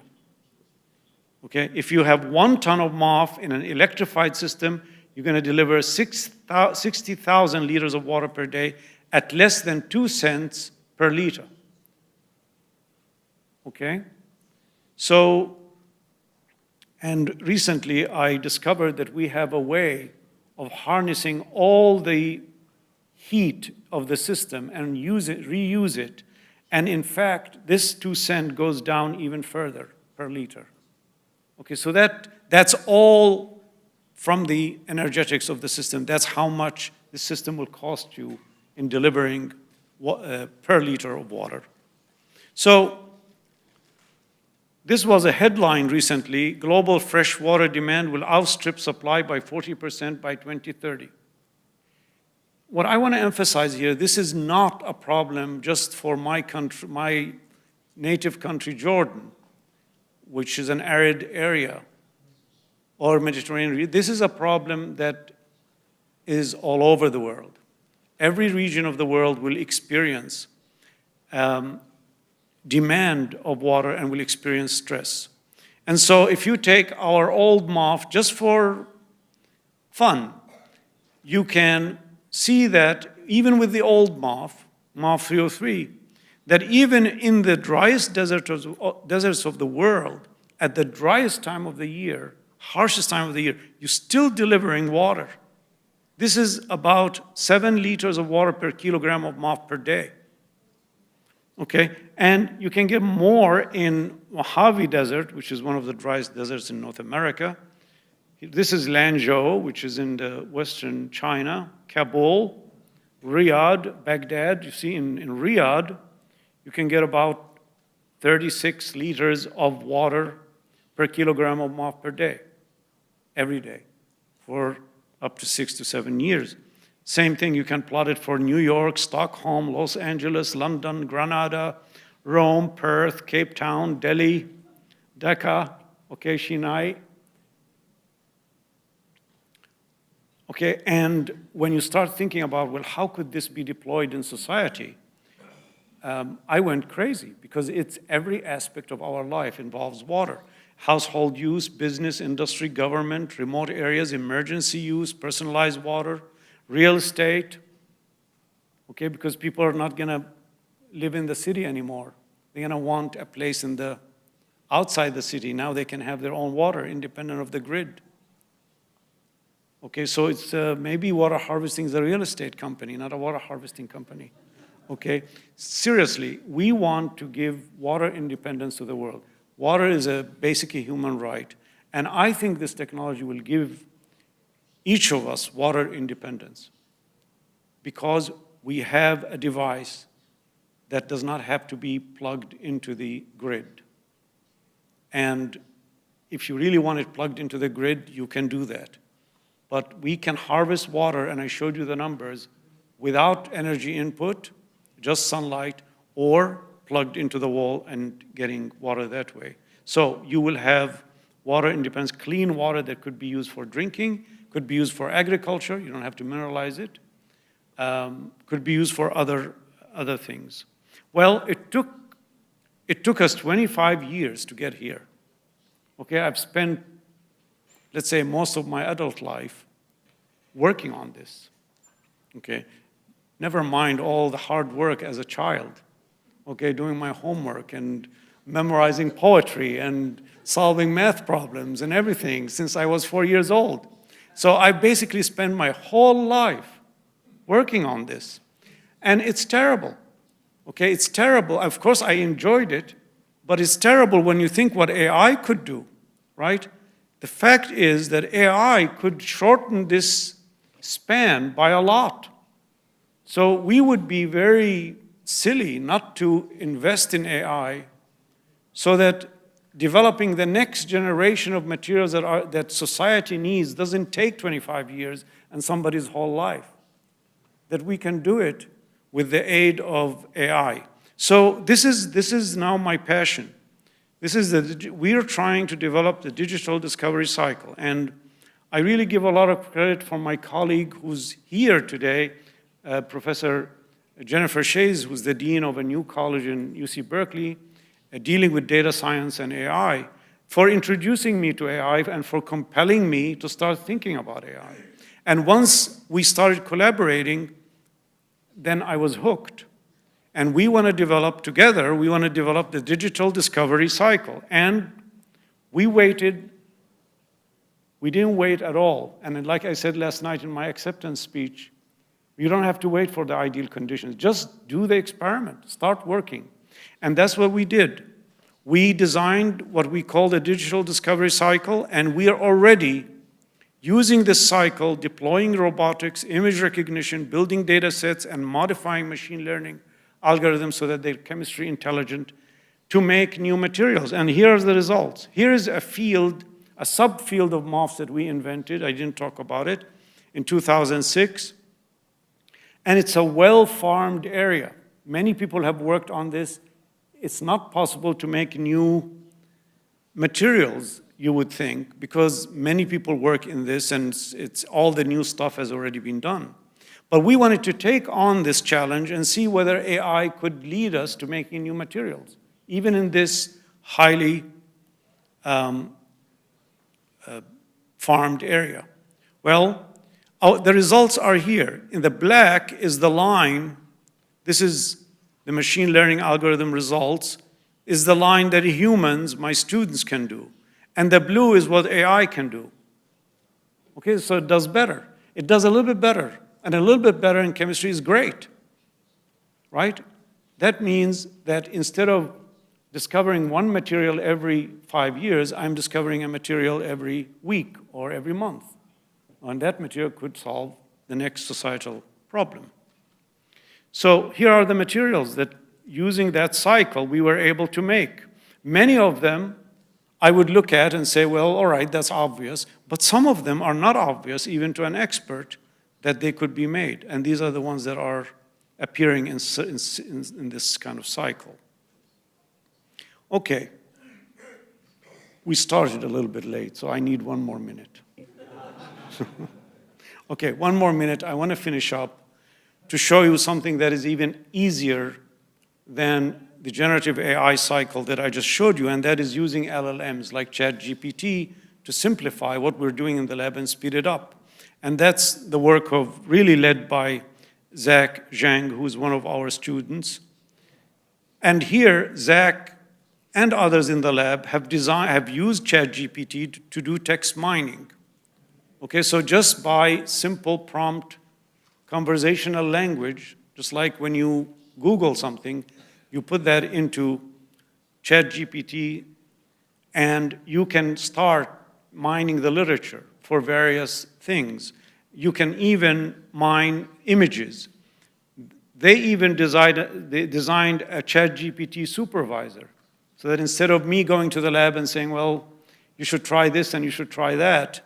Okay? If you have 1 ton of MOF in an electrified system, you're going to deliver 60,000 liters of water per day at less than 2 cents per liter. Okay? So, and recently I discovered that we have a way of harnessing all the heat of the system and reuse it. And in fact, this 2 cent goes down even further per liter. Okay, so that's all from the energetics of the system. That's how much the system will cost you in delivering per liter of water. So this was a headline recently: global fresh water demand will outstrip supply by 40% by 2030. What I want to emphasize here, this is not a problem just for my country, my native country, Jordan, which is an arid area, or Mediterranean region. This is a problem that is all over the world. Every region of the world will experience demand of water and will experience stress. And so if you take our old MOF just for fun, you can see that even with the old MOF 303, that even in the driest deserts of the world, at the driest time of the year, harshest time of the year, you're still delivering water. This is about 7 liters of water per kilogram of MOF per day. Okay, and you can get more in Mojave Desert, which is one of the driest deserts in North America. This is Lanzhou, which is in the western China, Kabul, Riyadh, Baghdad. You see in Riyadh, you can get about 36 liters of water per kilogram of MOF per day, every day, for up to 6 to 7 years. Same thing, you can plot it for New York, Stockholm, Los Angeles, London, Granada, Rome, Perth, Cape Town, Delhi, Dhaka, okay, Chennai. Okay, and when you start thinking about, well, how could this be deployed in society? I went crazy, because it's every aspect of our life involves water. Household use, business, industry, government, remote areas, emergency use, personalized water, real estate, okay, because people are not gonna live in the city anymore. They're gonna want a place outside the city. Now they can have their own water, independent of the grid. Okay, so it's maybe water harvesting is a real estate company, not a water harvesting company. Okay, seriously, we want to give water independence to the world. Water is a basically human right, and I think this technology will give each of us water independence, because we have a device that does not have to be plugged into the grid. And if you really want it plugged into the grid, you can do that. but we can harvest water, and I showed you the numbers, without energy input, just sunlight, or plugged into the wall and getting water that way. So you will have water independence, clean water that could be used for drinking, could be used for agriculture, you don't have to mineralize it, could be used for other things. Well, it took us 25 years to get here. Okay, I've spent, let's say, most of my adult life working on this. Okay, never mind all the hard work as a child. Okay, doing my homework and memorizing poetry and solving math problems and everything since I was 4 years old. So I basically spent my whole life working on this. And it's terrible. Okay, it's terrible. Of course, I enjoyed it, but it's terrible when you think what AI could do, right? The fact is that AI could shorten this span by a lot. So we would be very silly not to invest in AI so that developing the next generation of materials that society needs doesn't take 25 years and somebody's whole life. That we can do it with the aid of AI. So this is now my passion. We are trying to develop the digital discovery cycle. And I really give a lot of credit for my colleague who's here today, Professor Jennifer Shays, who's the dean of a new college in UC Berkeley, dealing with data science and AI, for introducing me to AI and for compelling me to start thinking about AI. And once we started collaborating, then I was hooked. And we want to develop together, we want to develop the digital discovery cycle. And we didn't wait at all. And like I said last night in my acceptance speech, you don't have to wait for the ideal conditions. Just do the experiment, start working. And that's what we did. We designed what we call the digital discovery cycle, and we are already using this cycle, deploying robotics, image recognition, building data sets, and modifying machine learning algorithms so that they're chemistry intelligent to make new materials. And here are the results. Here is a field, a subfield of MOFs that we invented. I didn't talk about it in 2006. And it's a well-farmed area. Many people have worked on this. It's not possible to make new materials, you would think, because many people work in this and it's all the new stuff has already been done. But we wanted to take on this challenge and see whether AI could lead us to making new materials, even in this highly farmed area. Well, the results are here. In the black is the line. This is the machine learning algorithm results, is the line that humans, my students, can do. And the blue is what AI can do. Okay, so it does better. It does a little bit better. And a little bit better in chemistry is great, right? That means that instead of discovering one material every 5 years, I'm discovering a material every week or every month. And that material could solve the next societal problem. So here are the materials that, using that cycle, we were able to make. Many of them I would look at and say, well, all right, that's obvious. But some of them are not obvious, even to an expert, that they could be made. And these are the ones that are appearing in this kind of cycle. Okay. We started a little bit late, so I need 1 more minute. Okay, 1 more minute. I want to finish up to show you something that is even easier than the generative AI cycle that I just showed you, and that is using LLMs like ChatGPT to simplify what we're doing in the lab and speed it up. And that's the work of, really led by Zach Zhang, who's one of our students. And here, Zach and others in the lab have used ChatGPT to do text mining. Okay, so just by simple prompt conversational language, just like when you Google something, you put that into ChatGPT and you can start mining the literature for various things. You can even mine images. They even designed a ChatGPT supervisor so that instead of me going to the lab and saying, well, you should try this and you should try that,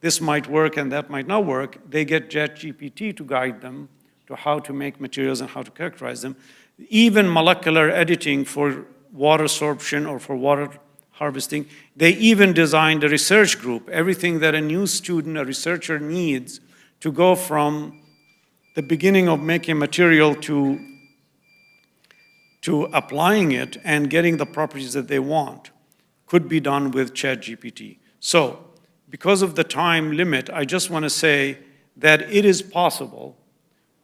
this might work and that might not work, they get ChatGPT to guide them to how to make materials and how to characterize them. Even molecular editing for water sorption or for water harvesting, they even designed a research group, everything that a new student, a researcher needs to go from the beginning of making material to applying it and getting the properties that they want could be done with ChatGPT. So, because of the time limit, I just want to say that it is possible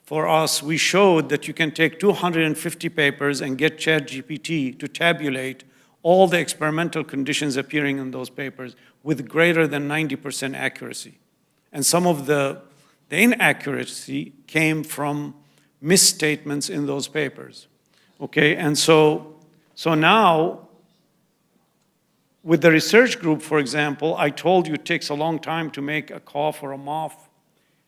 for us. We showed that you can take 250 papers and get ChatGPT to tabulate all the experimental conditions appearing in those papers with greater than 90% accuracy. And some of the inaccuracy came from misstatements in those papers. Okay, and so now, with the research group, for example, I told you it takes a long time to make a cough or a moth.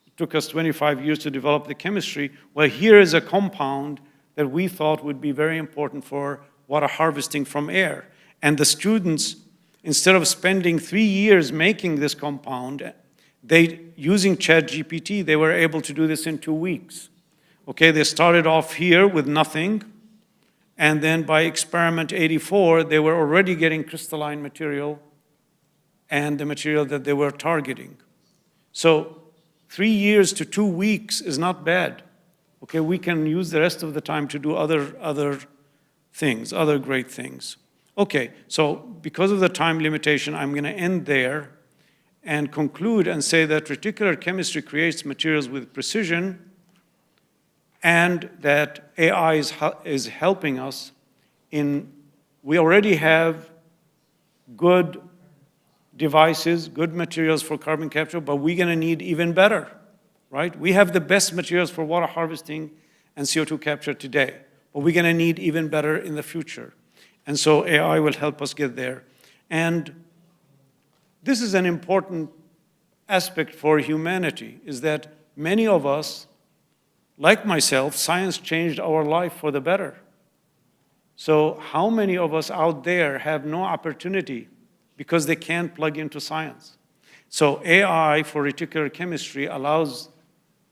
It took us 25 years to develop the chemistry. Well, here is a compound that we thought would be very important for water harvesting from air. And the students, instead of spending 3 years making this compound, using ChatGPT, they were able to do this in 2 weeks. Okay, they started off here with nothing. And then by experiment 84, they were already getting crystalline material and the material that they were targeting. So 3 years to 2 weeks is not bad. Okay, we can use the rest of the time to do other things, other great things. Okay, so because of the time limitation, I'm going to end there and conclude and say that reticular chemistry creates materials with precision, and that AI is helping us we already have good devices, good materials for carbon capture, but we're going to need even better, right? We have the best materials for water harvesting and CO2 capture today, but we're going to need even better in the future. And so AI will help us get there. And this is an important aspect for humanity, is that many of us, like myself, science changed our life for the better. So how many of us out there have no opportunity because they can't plug into science? So AI for reticular chemistry allows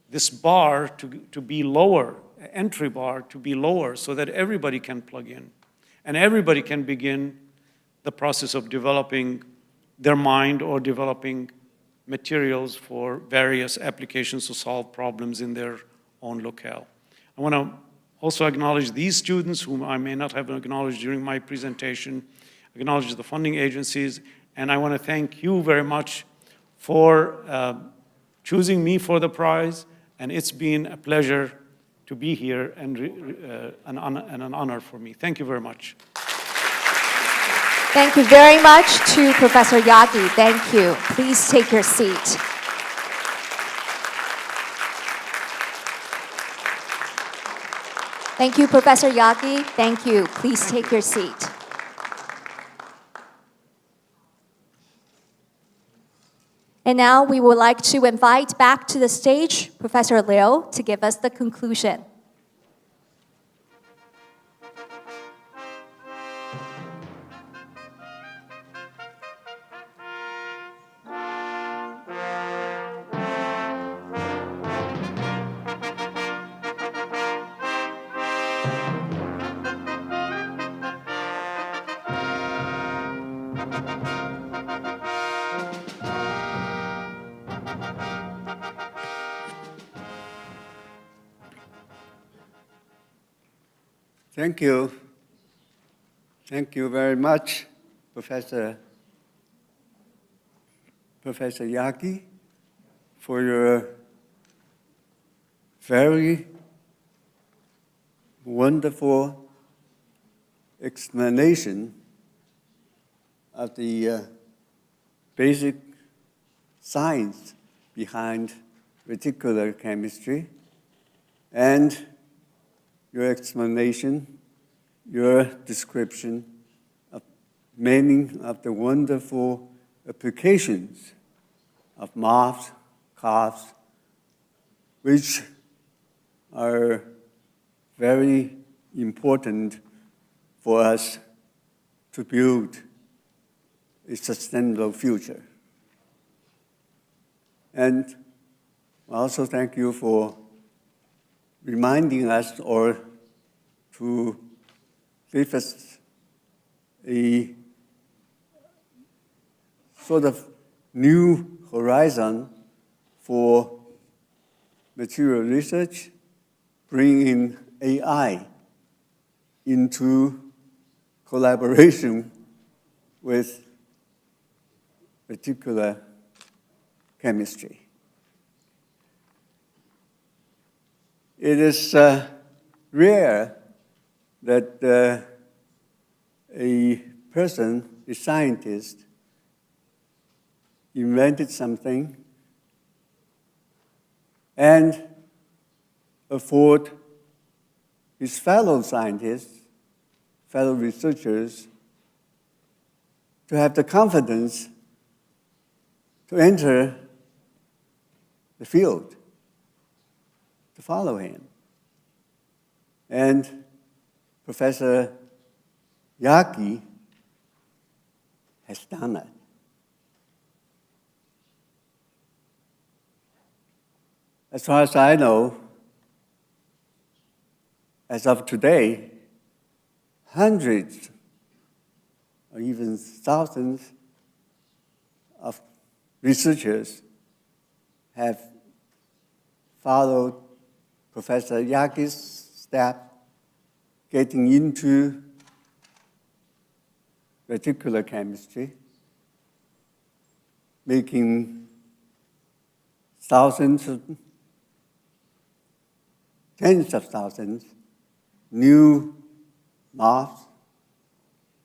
this bar to be lower, entry bar to be lower, so that everybody can plug in. And everybody can begin the process of developing their mind or developing materials for various applications to solve problems in their own locale. I want to also acknowledge these students whom I may not have acknowledged during my presentation, acknowledge the funding agencies, and I want to thank you very much for choosing me for the prize, and it's been a pleasure to be here and an honor for me. Thank you very much. Thank you very much to Professor Yagi. Thank you. Please take your seat. Thank you, Professor Yagi. Thank you. Please take your seat. And now we would like to invite back to the stage Professor Liu to give us the conclusion. Thank you. Thank you very much, Professor Yagi, for your very wonderful explanation of the basic science behind reticular chemistry, and your explanation, your description of many of the wonderful applications of moths, coughs, which are very important for us to build a sustainable future. And also thank you for reminding us or to give us a sort of new horizon for material research, bringing AI into collaboration with particular chemistry. It is rare that a person, a scientist, invented something and afford his fellow scientists, fellow researchers, to have the confidence to enter the field, to follow him. And Professor Yagi has done it. As far as I know, as of today, hundreds or even thousands of researchers have followed Professor Yagi's step, getting into reticular chemistry, making thousands, tens of thousands, new moths,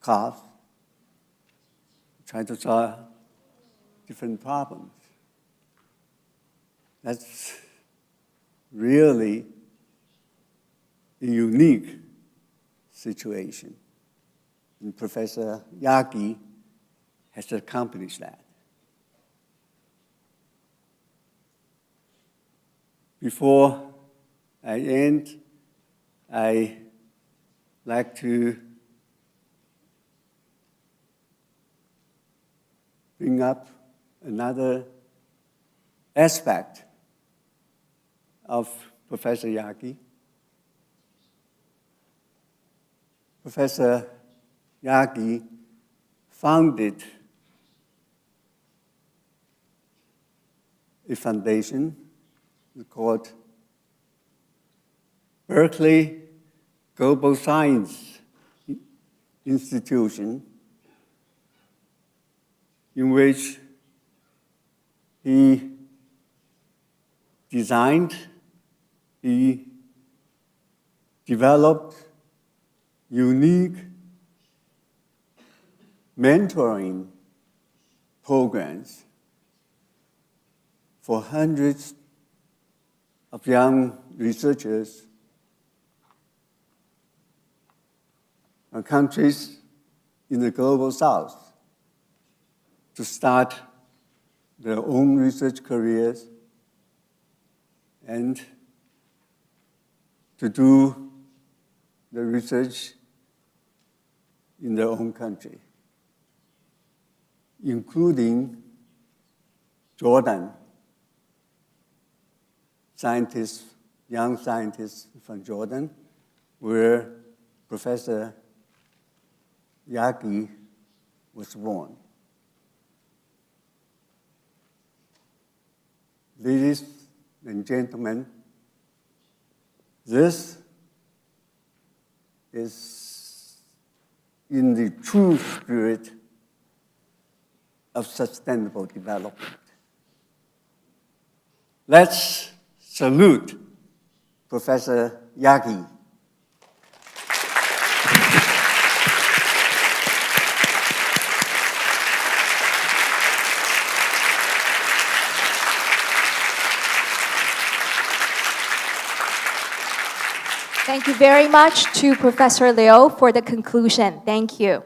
calves, trying to solve different problems. That's really a unique situation. And Professor Yagi has accomplished that. Before I end, I like to bring up another aspect of Professor Yagi. Professor Yagi founded a foundation called Berkeley Global Science Institution, in which he designed, he developed unique mentoring programs for hundreds of young researchers in countries in the global south to start their own research careers and to do the research in their own country, including Jordan. Scientists, young scientists from Jordan, where Professor Yagi was born. Ladies and gentlemen, this is in the true spirit of sustainable development. Let's salute Professor Yagi. Thank you very much to Professor Liu for the conclusion. Thank you.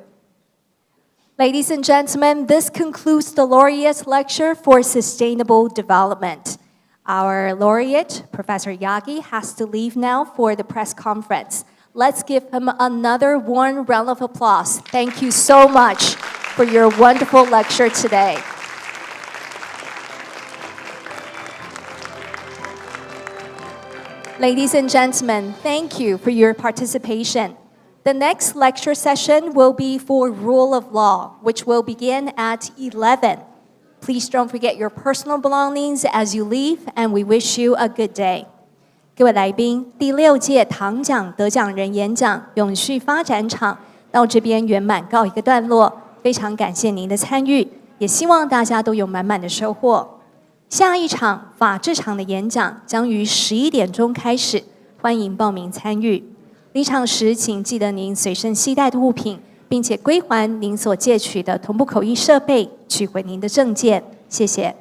Ladies and gentlemen, this concludes the Laureate Lecture for Sustainable Development. Our laureate, Professor Yagi, has to leave now for the press conference. Let's give him another warm round of applause. Thank you so much for your wonderful lecture today. Ladies and gentlemen, thank you for your participation. The next lecture session will be for Rule of Law, which will begin at 11. Please don't forget your personal belongings as you leave, and we wish you a good day. 各位来宾，第6届唐奖得奖人演讲永续发展场到这边圆满告一个段落，非常感谢您的参与，也希望大家都有满满的收获。下一场法治场的演讲将于11点钟开始，欢迎报名参与。离场时，请记得您随身携带的物品，并且归还您所借取的同步口译设备，取回您的证件。谢谢。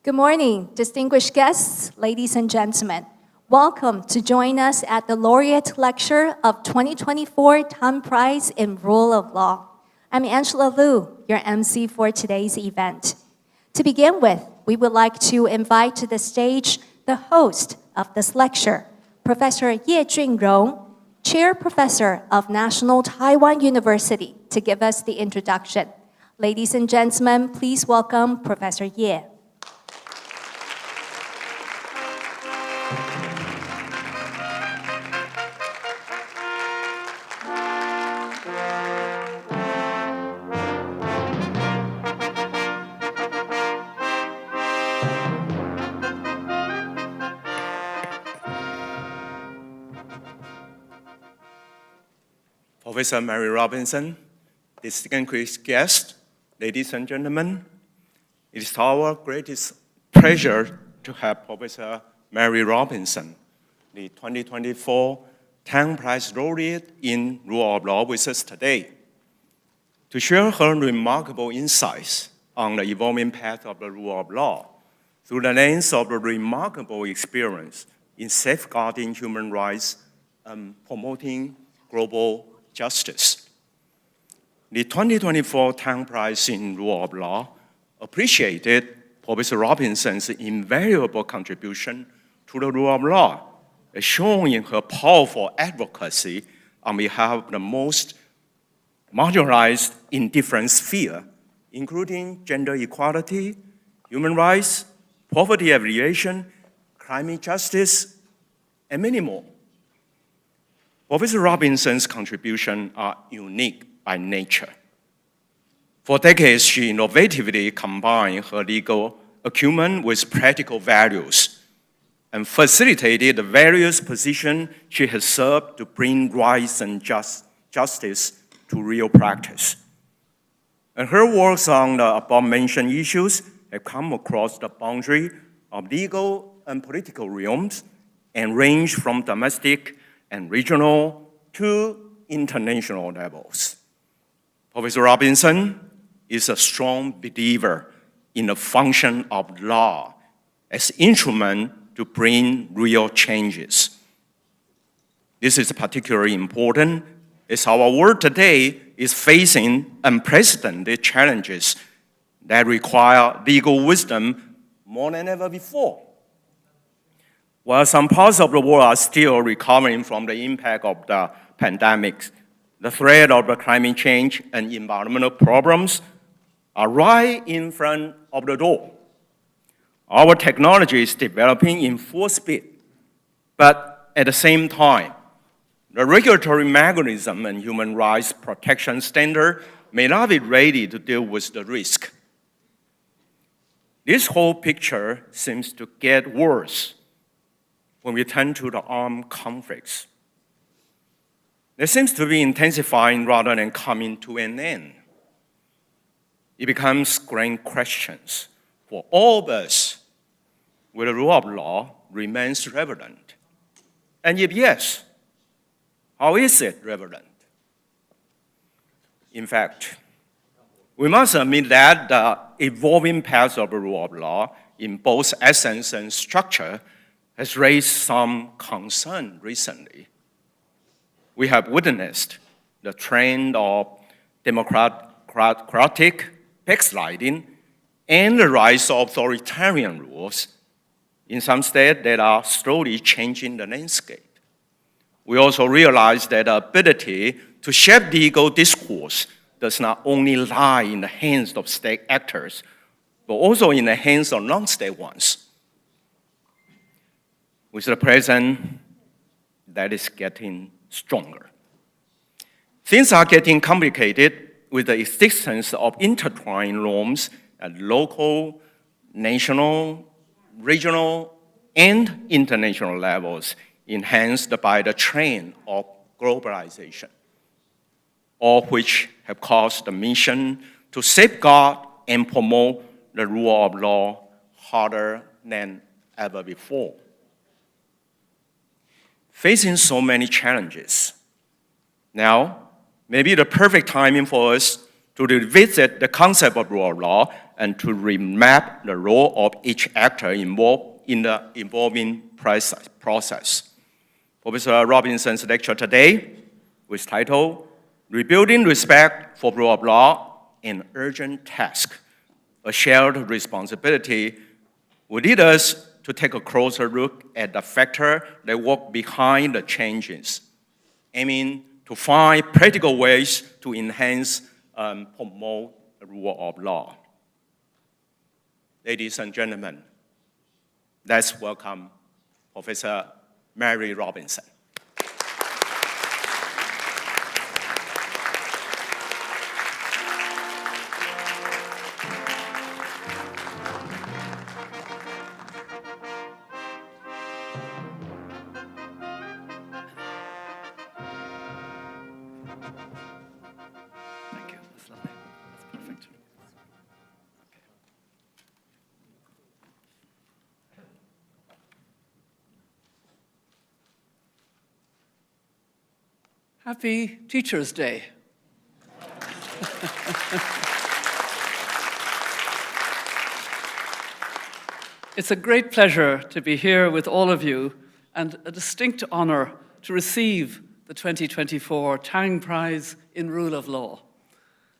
Good morning, distinguished guests, ladies and gentlemen. Welcome to join us at the Laureate Lecture of 2024 Tom Prize in Rule of Law. I'm Angela Liu, your MC for today's event. To begin with, we would like to invite to the stage the host of this lecture, Professor Ye Junrong, Chair Professor of National Taiwan University, to give us the introduction. Ladies and gentlemen, please welcome Professor Ye. Professor Mary Robinson, distinguished guests, ladies and gentlemen, it is our greatest pleasure to have Professor Mary Robinson, the 2024 Tang Prize Laureate in Rule of Law with us today, to share her remarkable insights on the evolving path of the rule of law through the lens of a remarkable experience in safeguarding human rights and promoting global justice. The 2024 Tang Prize in Rule of Law appreciated Professor Robinson's invaluable contribution to the rule of law, as shown in her powerful advocacy on behalf of the most marginalized in different spheres, including gender equality, human rights, poverty alleviation, climate justice, and many more. Professor Robinson's contributions are unique by nature. For decades, she innovatively combined her legal acumen with practical values and facilitated the various positions she has served to bring rights and justice to real practice. And her works on the above-mentioned issues have come across the boundary of legal and political realms and range from domestic and regional to international levels. Professor Robinson is a strong believer in the function of law as instrument to bring real changes. This is particularly important as our world today is facing unprecedented challenges that require legal wisdom more than ever before. While some parts of the world are still recovering from the impact of the pandemic, the threat of the climate change and environmental problems are right in front of the door. Our technology is developing in full speed, but at the same time, the regulatory mechanism and human rights protection standard may not be ready to deal with the risk. This whole picture seems to get worse when we turn to the armed conflicts. There seems to be intensifying rather than coming to an end. It becomes grand questions for all of us whether the rule of law remains relevant. And if yes, how is it relevant? In fact, we must admit that the evolving path of the rule of law in both essence and structure has raised some concern recently. We have witnessed the trend of democratic backsliding and the rise of authoritarian rules in some states that are slowly changing the landscape. We also realize that the ability to shape legal discourse does not only lie in the hands of state actors, but also in the hands of non-state ones. With the present, that is getting stronger. Things are getting complicated with the existence of intertwined norms at local, national, regional, and international levels, enhanced by the trend of globalization, all which have caused the mission to safeguard and promote the rule of law harder than ever before. Facing so many challenges, now may be the perfect timing for us to revisit the concept of rule of law and to remap the role of each actor involved in the evolving process. Professor Robinson's lecture today, with title, Rebuilding Respect for Rule of Law, an Urgent Task, a Shared Responsibility, will lead us to take a closer look at the factors that work behind the changes, aiming to find practical ways to enhance and promote the rule of law. Ladies and gentlemen, let's welcome Professor Mary Robinson. Thank you. That's lovely. That's perfect. Happy Teachers' Day. It's a great pleasure to be here with all of you and a distinct honor to receive the 2024 Tang Prize in Rule of Law.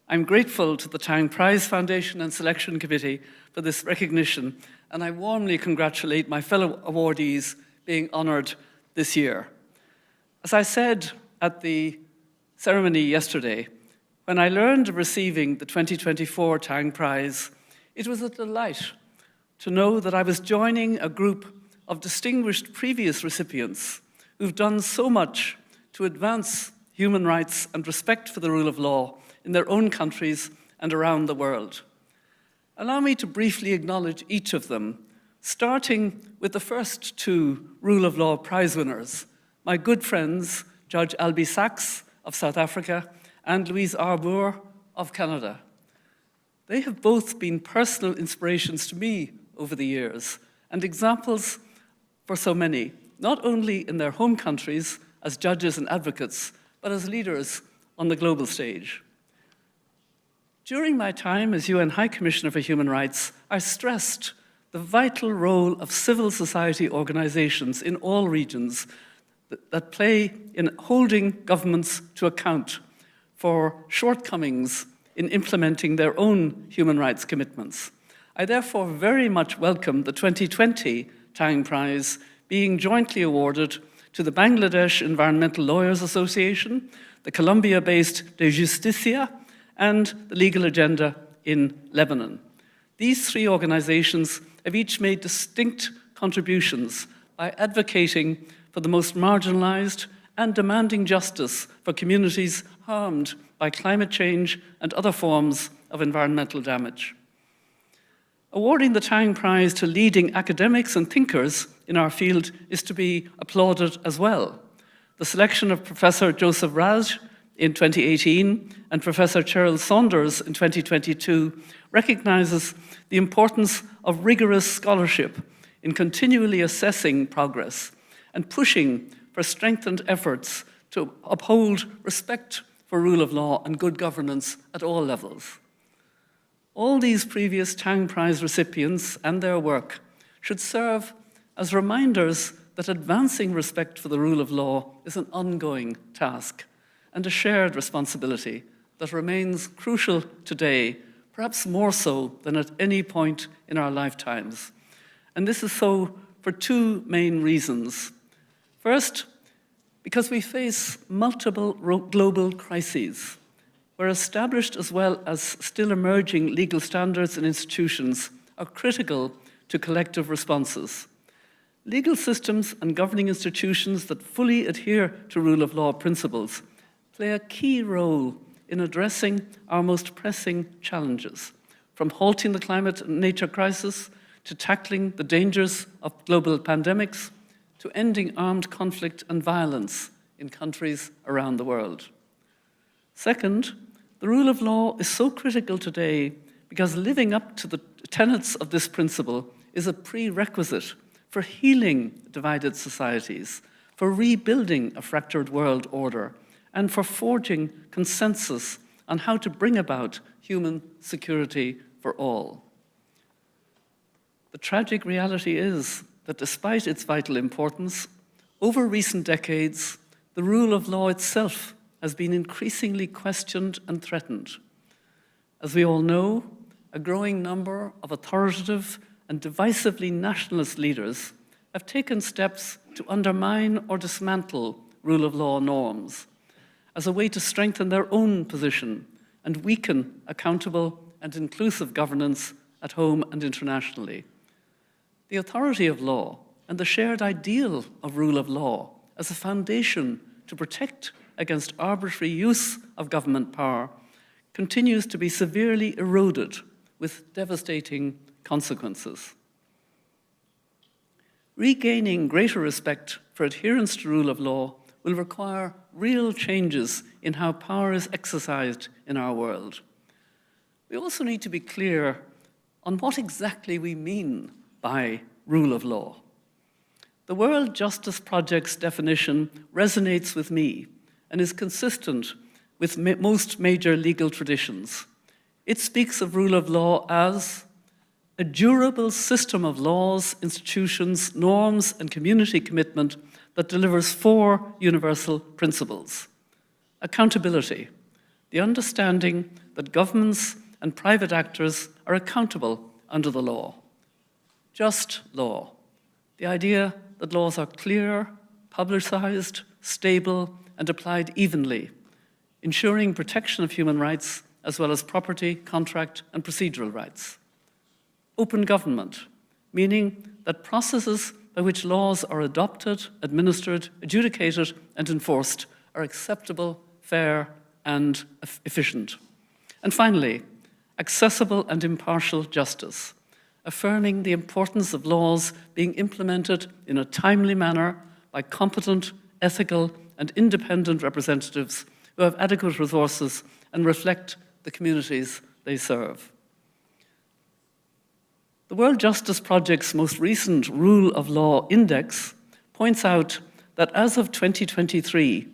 I'm grateful to the Tang Prize Foundation and Selection Committee for this recognition, and I warmly congratulate my fellow awardees being honored this year. As I said at the ceremony yesterday, when I learned of receiving the 2024 Tang Prize, it was a delight to know that I was joining a group of distinguished previous recipients who've done so much to advance human rights and respect for the rule of law in their own countries and around the world. Allow me to briefly acknowledge each of them, starting with the first two Rule of Law Prize winners, my good friends, Judge Albie Sachs of South Africa and Louise Arbour of Canada. They have both been personal inspirations to me over the years and examples for so many, not only in their home countries as judges and advocates, but as leaders on the global stage. During my time as UN High Commissioner for Human Rights, I stressed the vital role of civil society organizations in all regions that play in holding governments to account for shortcomings in implementing their own human rights commitments. I therefore very much welcome the 2020 Tang Prize being jointly awarded to the Bangladesh Environmental Lawyers Association, the Colombia-based De Justicia, and the Legal Agenda in Lebanon. These three organizations have each made distinct contributions by advocating for the most marginalized and demanding justice for communities harmed by climate change and other forms of environmental damage. Awarding the Tang Prize to leading academics and thinkers in our field is to be applauded as well. The selection of Professor Joseph Raj in 2018 and Professor Cheryl Saunders in 2022 recognizes the importance of rigorous scholarship in continually assessing progress and pushing for strengthened efforts to uphold respect for rule of law and good governance at all levels. All these previous Tang Prize recipients and their work should serve as reminders that advancing respect for the rule of law is an ongoing task and a shared responsibility that remains crucial today, perhaps more so than at any point in our lifetimes. And this is so for two main reasons. First, because we face multiple global crises, where established as well as still emerging legal standards and institutions are critical to collective responses. Legal systems and governing institutions that fully adhere to rule of law principles play a key role in addressing our most pressing challenges, from halting the climate and nature crisis to tackling the dangers of global pandemics to ending armed conflict and violence in countries around the world. Second, the rule of law is so critical today because living up to the tenets of this principle is a prerequisite for healing divided societies, for rebuilding a fractured world order, and for forging consensus on how to bring about human security for all. The tragic reality is that despite its vital importance, over recent decades, the rule of law itself has been increasingly questioned and threatened. As we all know, a growing number of authoritative and divisively nationalist leaders have taken steps to undermine or dismantle rule of law norms as a way to strengthen their own position and weaken accountable and inclusive governance at home and internationally. The authority of law and the shared ideal of rule of law as a foundation to protect against arbitrary use of government power continues to be severely eroded with devastating consequences. Regaining greater respect for adherence to rule of law will require real changes in how power is exercised in our world. We also need to be clear on what exactly we mean by rule of law. The World Justice Project's definition resonates with me and is consistent with most major legal traditions. It speaks of rule of law as a durable system of laws, institutions, norms, and community commitment that delivers 4 universal principles. Accountability, the understanding that governments and private actors are accountable under the law. Just law, the idea that laws are clear, publicized, stable, and applied evenly, ensuring protection of human rights as well as property, contract, and procedural rights. Open government, meaning that processes by which laws are adopted, administered, adjudicated, and enforced are acceptable, fair, and efficient. And finally, accessible and impartial justice, affirming the importance of laws being implemented in a timely manner by competent, ethical, and independent representatives who have adequate resources and reflect the communities they serve. The World Justice Project's most recent Rule of Law Index points out that as of 2023,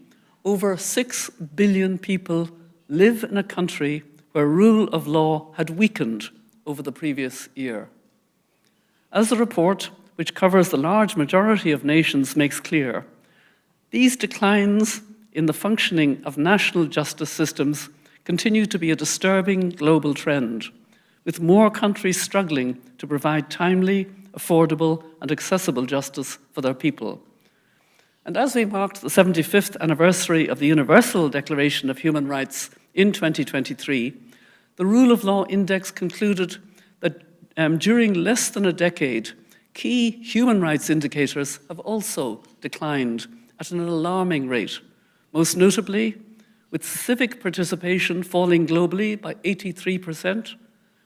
over 6 billion people live in a country where rule of law had weakened over the previous year. As the report, which covers the large majority of nations, makes clear, these declines in the functioning of national justice systems continue to be a disturbing global trend, with more countries struggling to provide timely, affordable, and accessible justice for their people. And as we marked the 75th anniversary of the Universal Declaration of Human Rights in 2023, the Rule of Law Index concluded that during less than a decade, key human rights indicators have also declined at an alarming rate, most notably with civic participation falling globally by 83%,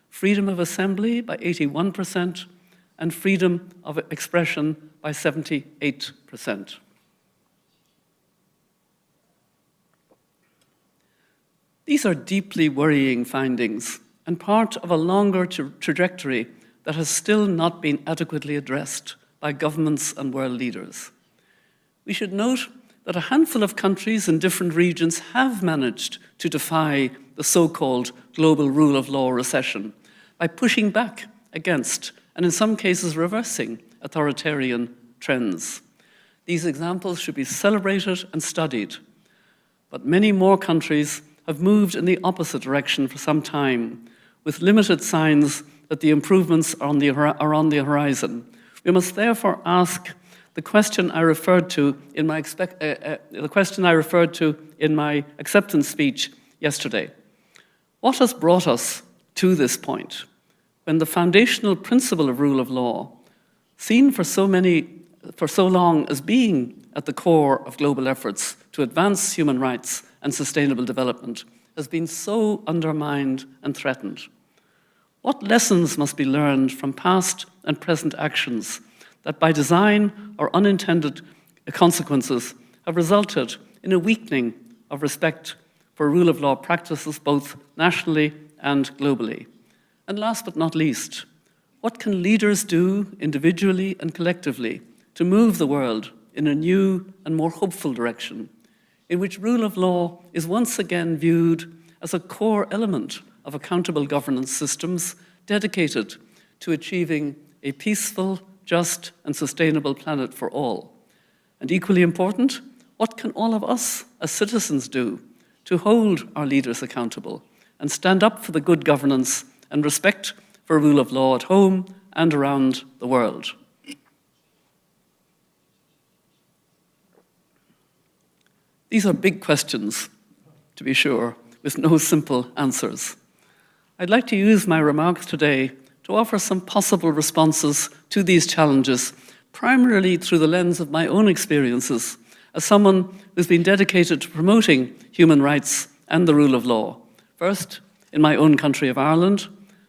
freedom of assembly by 81%, and freedom of expression by 78%. These are deeply worrying findings and part of a longer trajectory that has still not been adequately addressed by governments and world leaders. We should note that a handful of countries in different regions have managed to defy the so-called global rule of law recession by pushing back against, and in some cases reversing, authoritarian trends. These examples should be celebrated and studied, but many more countries have moved in the opposite direction for some time, with limited signs that the improvements are on the horizon. We must therefore ask the question I referred to in my acceptance speech yesterday. What has brought us to this point, when the foundational principle of rule of law, seen for so long as being at the core of global efforts to advance human rights and sustainable development, has been so undermined and threatened? What lessons must be learned from past and present actions that by design or unintended consequences have resulted in a weakening of respect for rule of law practices both nationally and globally? And last but not least, what can leaders do individually and collectively to move the world in a new and more hopeful direction, in which rule of law is once again viewed as a core element of accountable governance systems dedicated to achieving a peaceful, just, and sustainable planet for all. And equally important, what can all of us as citizens do to hold our leaders accountable and stand up for the good governance and respect for rule of law at home and around the world? These are big questions, to be sure, with no simple answers. I'd like to use my remarks today to offer some possible responses to these challenges, primarily through the lens of my own experiences as someone who's been dedicated to promoting human rights and the rule of law, first in my own country of Ireland,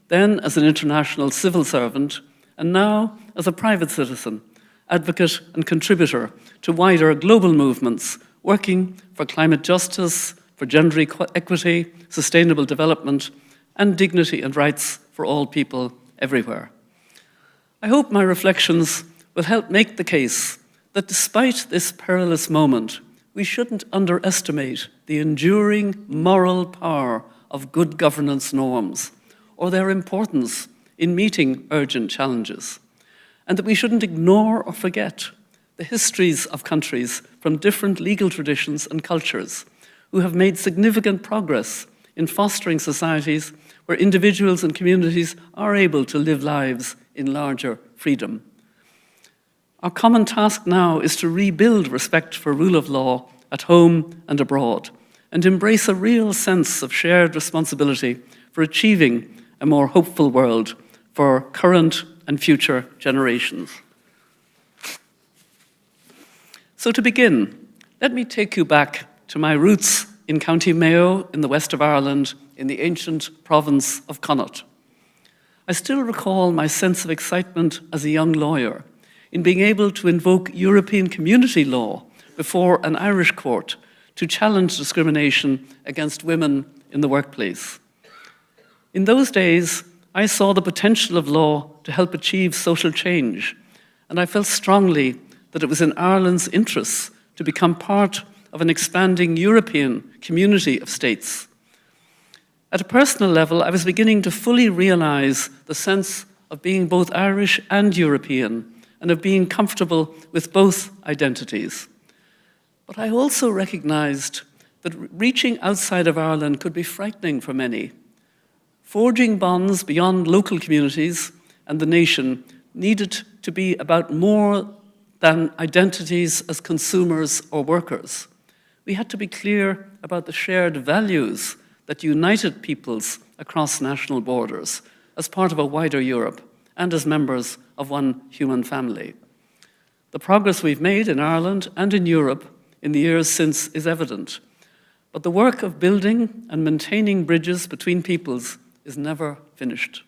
then as an international civil servant, and now as a private citizen, advocate and contributor to wider global movements working for climate justice, for gender equity, sustainable development, and dignity and rights for all people everywhere. I hope my reflections will help make the case that despite this perilous moment, we shouldn't underestimate the enduring moral power of good governance norms or their importance in meeting urgent challenges, and that we shouldn't ignore or forget the histories of countries from different legal traditions and cultures who have made significant progress in fostering societies where individuals and communities are able to live lives in larger freedom. Our common task now is to rebuild respect for rule of law at home and abroad, and embrace a real sense of shared responsibility for achieving a more hopeful world for current and future generations. So to begin, let me take you back to my roots in County Mayo in the west of Ireland in the ancient province of Connaught. I still recall my sense of excitement as a young lawyer in being able to invoke European community law before an Irish court to challenge discrimination against women in the workplace. In those days, I saw the potential of law to help achieve social change, and I felt strongly that it was in Ireland's interests to become part of an expanding European community of states. At a personal level, I was beginning to fully realize the sense of being both Irish and European, and of being comfortable with both identities. But I also recognized that reaching outside of Ireland could be frightening for many. Forging bonds beyond local communities and the nation needed to be about more than identities as consumers or workers. We had to be clear about the shared values that united peoples across national borders as part of a wider Europe and as members of one human family. The progress we've made in Ireland and in Europe in the years since is evident, but the work of building and maintaining bridges between peoples is never finished.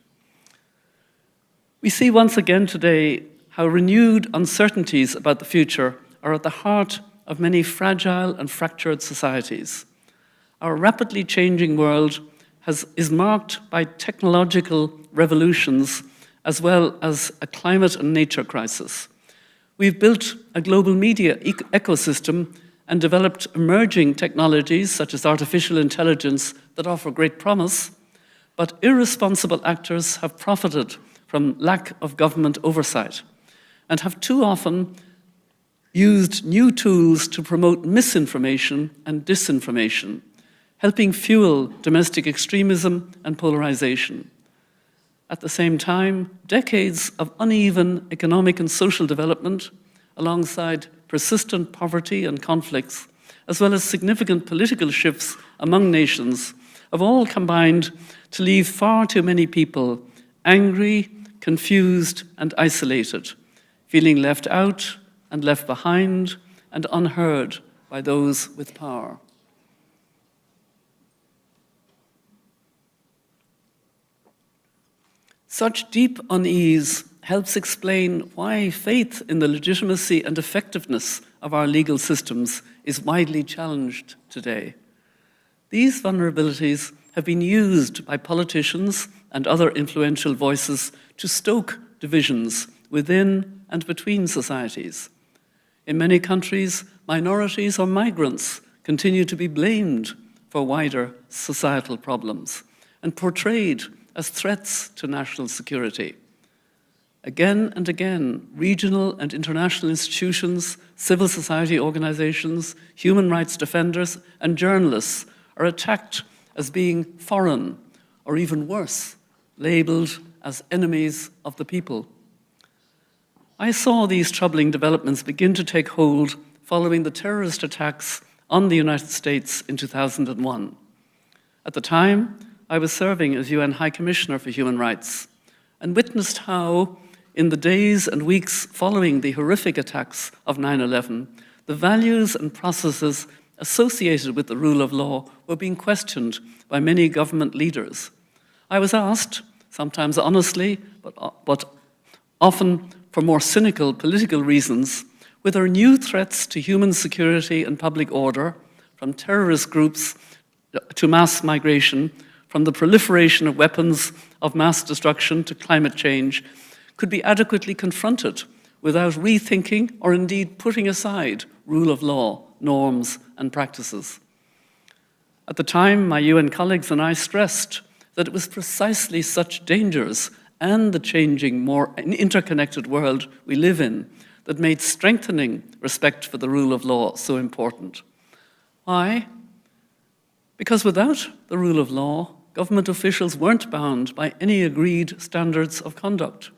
We see once again today how renewed uncertainties about the future are at the heart of many fragile and fractured societies. Our rapidly changing world is marked by technological revolutions as well as a climate and nature crisis. We've built a global media ecosystem and developed emerging technologies such as artificial intelligence that offer great promise, but irresponsible actors have profited from lack of government oversight and have too often used new tools to promote misinformation and disinformation, helping fuel domestic extremism and polarization. At the same time, decades of uneven economic and social development, alongside persistent poverty and conflicts, as well as significant political shifts among nations, have all combined to leave far too many people angry, confused, and isolated, feeling left out and left behind and unheard by those with power. Such deep unease helps explain why faith in the legitimacy and effectiveness of our legal systems is widely challenged today. These vulnerabilities have been used by politicians and other influential voices to stoke divisions within and between societies. In many countries, minorities or migrants continue to be blamed for wider societal problems and portrayed as threats to national security. Again and again, regional and international institutions, civil society organizations, human rights defenders, and journalists are attacked as being foreign, or even worse, labeled as enemies of the people. I saw these troubling developments begin to take hold following the terrorist attacks on the United States in 2001. At the time, I was serving as UN High Commissioner for Human Rights and witnessed how, in the days and weeks following the horrific attacks of 9/11, the values and processes associated with the rule of law were being questioned by many government leaders. I was asked, sometimes honestly, but often for more cynical political reasons, whether new threats to human security and public order, from terrorist groups to mass migration, from the proliferation of weapons of mass destruction to climate change, could be adequately confronted without rethinking or indeed putting aside rule of law, norms, and practices. At the time, my UN colleagues and I stressed that it was precisely such dangers and the changing, more interconnected world we live in that made strengthening respect for the rule of law so important. Why? Because without the rule of law, government officials weren't bound by any agreed standards of conduct.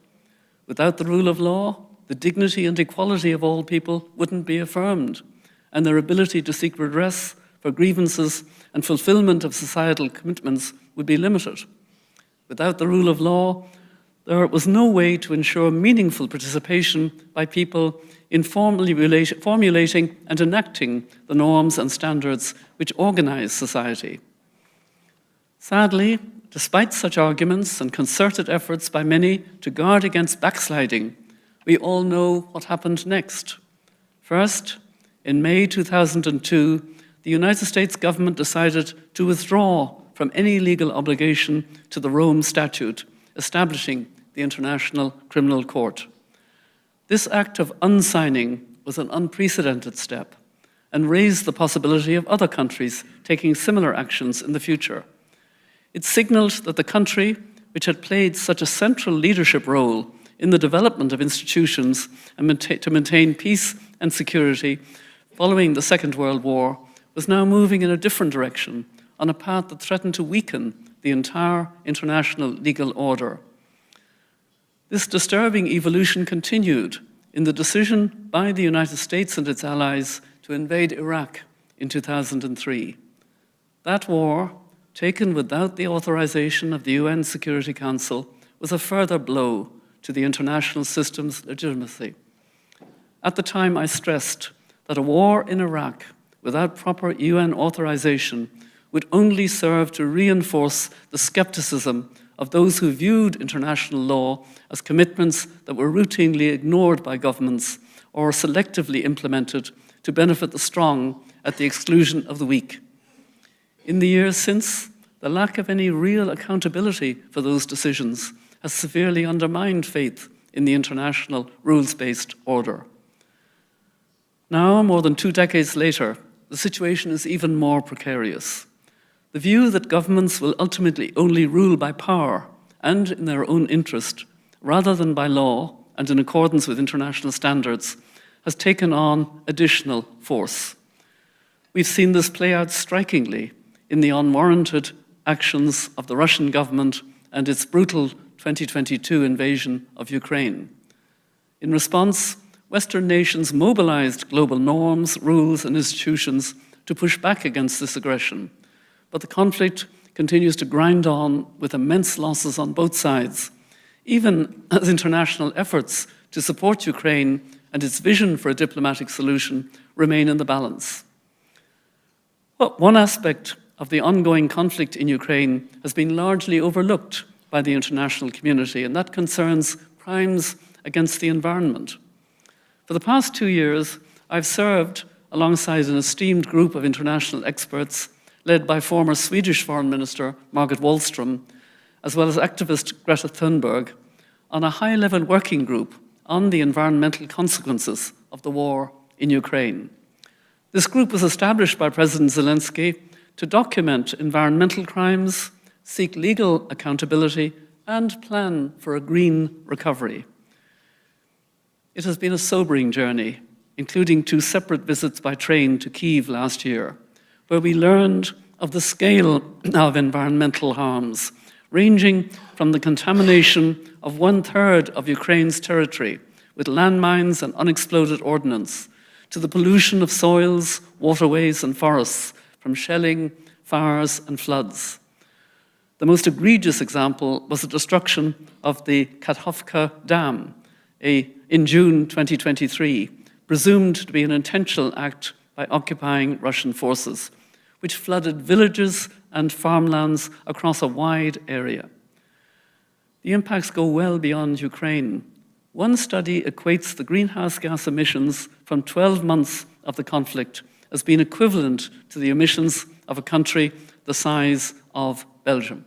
Without the rule of law, the dignity and equality of all people wouldn't be affirmed, and their ability to seek redress for grievances and fulfillment of societal commitments would be limited. Without the rule of law, there was no way to ensure meaningful participation by people in formulating and enacting the norms and standards which organize society. Sadly, despite such arguments and concerted efforts by many to guard against backsliding, we all know what happened next. First, in May 2002, the United States government decided to withdraw from any legal obligation to the Rome Statute, establishing the International Criminal Court. This act of unsigning was an unprecedented step and raised the possibility of other countries taking similar actions in the future. It signaled that the country, which had played such a central leadership role in the development of institutions and to maintain peace and security following the Second World War, was now moving in a different direction, on a path that threatened to weaken the entire international legal order. This disturbing evolution continued in the decision by the United States and its allies to invade Iraq in 2003. That war, taken without the authorization of the UN Security Council, was a further blow to the international system's legitimacy. At the time, I stressed that a war in Iraq without proper UN authorization would only serve to reinforce the skepticism of those who viewed international law as commitments that were routinely ignored by governments or selectively implemented to benefit the strong at the exclusion of the weak. In the years since, the lack of any real accountability for those decisions has severely undermined faith in the international rules-based order. Now, more than 2 decades later, the situation is even more precarious. The view that governments will ultimately only rule by power and in their own interest, rather than by law and in accordance with international standards, has taken on additional force. We've seen this play out strikingly in the unwarranted actions of the Russian government and its brutal 2022 invasion of Ukraine. In response, Western nations mobilized global norms, rules, and institutions to push back against this aggression. But the conflict continues to grind on with immense losses on both sides, even as international efforts to support Ukraine and its vision for a diplomatic solution remain in the balance. Well, one aspect of the ongoing conflict in Ukraine has been largely overlooked by the international community, and that concerns crimes against the environment. For the past 2 years, I've served alongside an esteemed group of international experts led by former Swedish Foreign Minister Margot Wallström, as well as activist Greta Thunberg, on a high-level working group on the environmental consequences of the war in Ukraine. This group was established by President Zelensky to document environmental crimes, seek legal accountability, and plan for a green recovery. It has been a sobering journey, including 2 separate visits by train to Kyiv last year, where we learned of the scale of environmental harms, ranging from the contamination of 1/3 of Ukraine's territory with landmines and unexploded ordnance, to the pollution of soils, waterways, and forests from shelling, fires, and floods. The most egregious example was the destruction of the Kathovka Dam in June 2023, presumed to be an intentional act by occupying Russian forces, which flooded villages and farmlands across a wide area. The impacts go well beyond Ukraine. One study equates the greenhouse gas emissions from 12 months of the conflict as being equivalent to the emissions of a country the size of Belgium.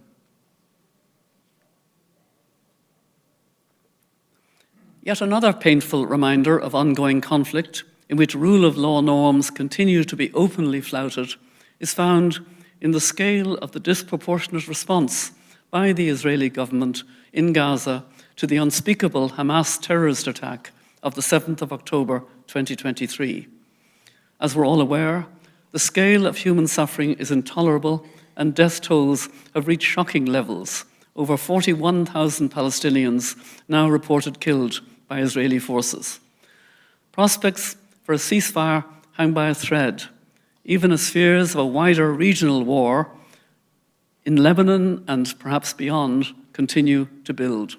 Yet another painful reminder of ongoing conflict, in which rule of law norms continue to be openly flouted, is found in the scale of the disproportionate response by the Israeli government in Gaza to the unspeakable Hamas terrorist attack of the 7th of October 2023. As we're all aware, the scale of human suffering is intolerable, and death tolls have reached shocking levels. Over 41,000 Palestinians now reported killed by Israeli forces. Prospects for a ceasefire hang by a thread, even as fears of a wider regional war in Lebanon and perhaps beyond continue to build.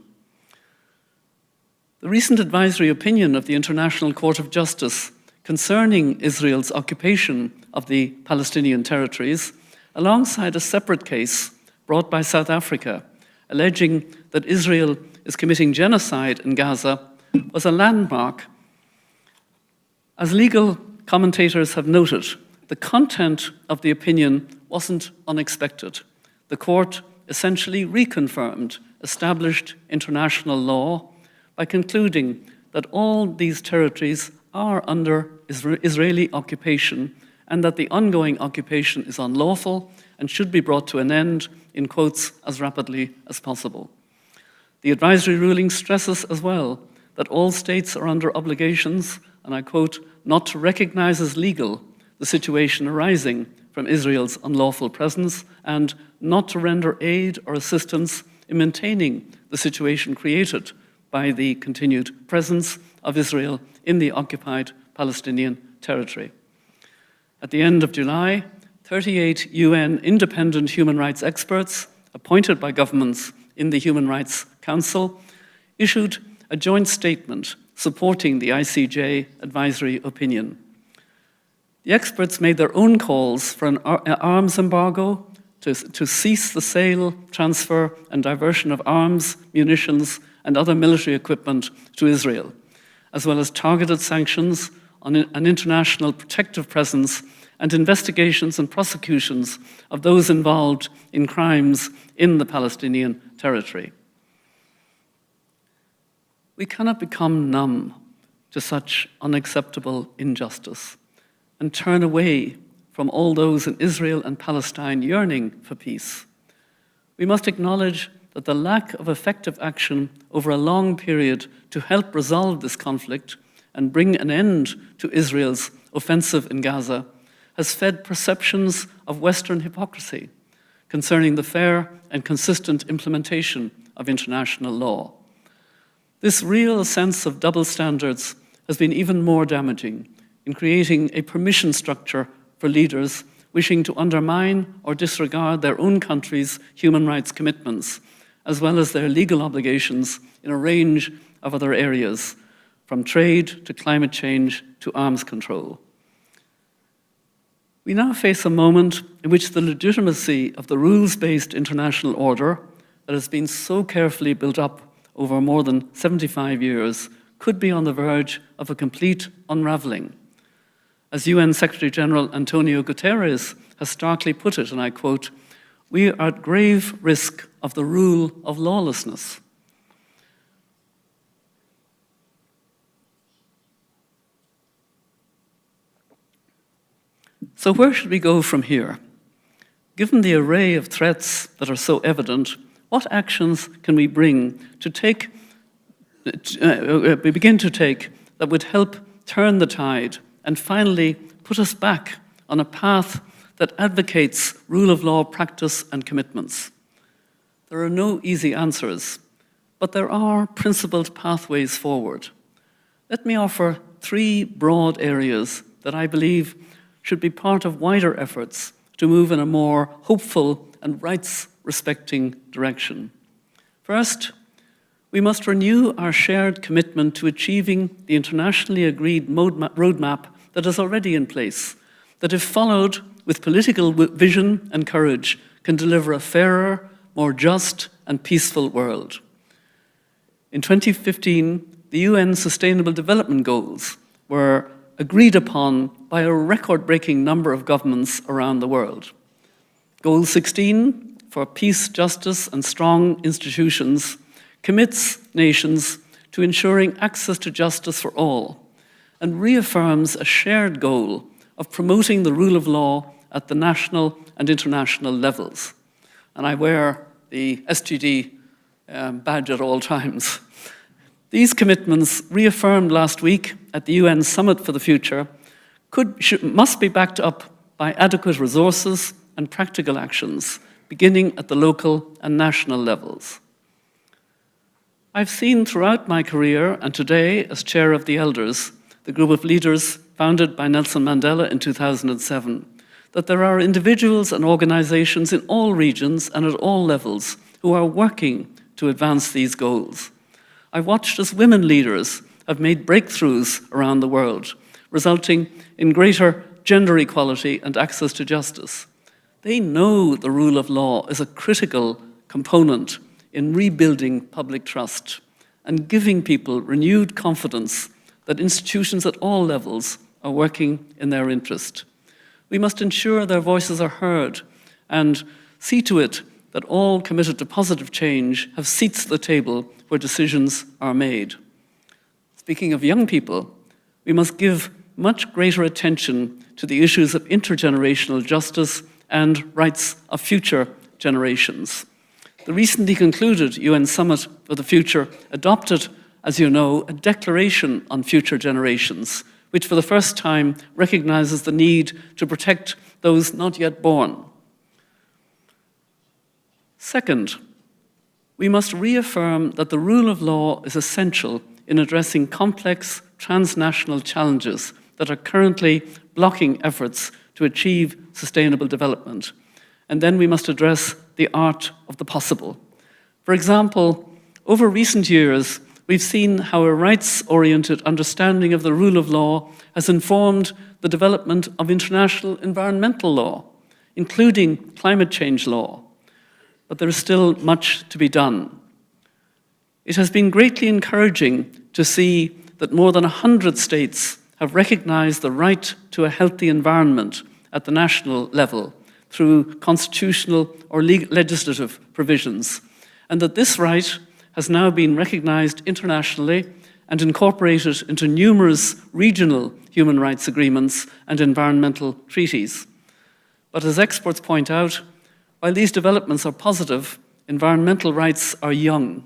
The recent advisory opinion of the International Court of Justice concerning Israel's occupation of the Palestinian territories, alongside a separate case brought by South Africa, alleging that Israel is committing genocide in Gaza, was a landmark. As legal commentators have noted, the content of the opinion wasn't unexpected. The court essentially reconfirmed established international law by concluding that all these territories are under Israeli occupation and that the ongoing occupation is unlawful and should be brought to an end, in quotes, as rapidly as possible. The advisory ruling stresses as well that all states are under obligations, and I quote, not to recognize as legal the situation arising from Israel's unlawful presence and not to render aid or assistance in maintaining the situation created by the continued presence of Israel in the occupied Palestinian territory. At the end of July, 38 UN independent human rights experts appointed by governments in the Human Rights Council issued a joint statement supporting the ICJ advisory opinion. The experts made their own calls for an arms embargo to cease the sale, transfer, and diversion of arms, munitions, and other military equipment to Israel, as well as targeted sanctions on an international protective presence and investigations and prosecutions of those involved in crimes in the Palestinian territory. We cannot become numb to such unacceptable injustice and turn away from all those in Israel and Palestine yearning for peace. We must acknowledge that the lack of effective action over a long period to help resolve this conflict and bring an end to Israel's offensive in Gaza has fed perceptions of Western hypocrisy concerning the fair and consistent implementation of international law. This real sense of double standards has been even more damaging in creating a permission structure for leaders wishing to undermine or disregard their own country's human rights commitments, as well as their legal obligations in a range of other areas, from trade to climate change to arms control. We now face a moment in which the legitimacy of the rules-based international order that has been so carefully built up over more than 75 years could be on the verge of a complete unraveling. As UN Secretary-General Antonio Guterres has starkly put it, and I quote, "We are at grave risk of the rule of lawlessness." So where should we go from here? Given the array of threats that are so evident, what actions can we begin to take that would help turn the tide and finally put us back on a path that advocates rule of law practice and commitments? There are no easy answers, but there are principled pathways forward. Let me offer 3 broad areas that I believe should be part of wider efforts to move in a more hopeful and rights-respecting direction. First, we must renew our shared commitment to achieving the internationally agreed roadmap that is already in place, that if followed with political vision and courage, can deliver a fairer, more just and peaceful world. In 2015, the UN Sustainable Development Goals were agreed upon by a record-breaking number of governments around the world. Goal 16, for peace, justice, and strong institutions, commits nations to ensuring access to justice for all and reaffirms a shared goal of promoting the rule of law at the national and international levels. And I wear the STD badge at all times. These commitments, reaffirmed last week at the UN Summit for the Future, must be backed up by adequate resources and practical actions, beginning at the local and national levels. I've seen throughout my career, and today as chair of the Elders, the group of leaders founded by Nelson Mandela in 2007, that there are individuals and organizations in all regions and at all levels who are working to advance these goals. I've watched as women leaders have made breakthroughs around the world, resulting in greater gender equality and access to justice. They know the rule of law is a critical component in rebuilding public trust and giving people renewed confidence that institutions at all levels are working in their interest. We must ensure their voices are heard and see to it that all committed to positive change have seats at the table where decisions are made. Speaking of young people, we must give much greater attention to the issues of intergenerational justice and rights of future generations. The recently concluded UN Summit for the Future adopted, as you know, a declaration on future generations, which for the first time recognizes the need to protect those not yet born. Second, we must reaffirm that the rule of law is essential in addressing complex transnational challenges that are currently blocking efforts to achieve sustainable development. And then we must address the art of the possible. For example, over recent years, we've seen how a rights-oriented understanding of the rule of law has informed the development of international environmental law, including climate change law. But there is still much to be done. It has been greatly encouraging to see that more than 100 states have recognized the right to a healthy environment at the national level through constitutional or legislative provisions, and that this right has now been recognized internationally and incorporated into numerous regional human rights agreements and environmental treaties. But as experts point out, while these developments are positive, environmental rights are young.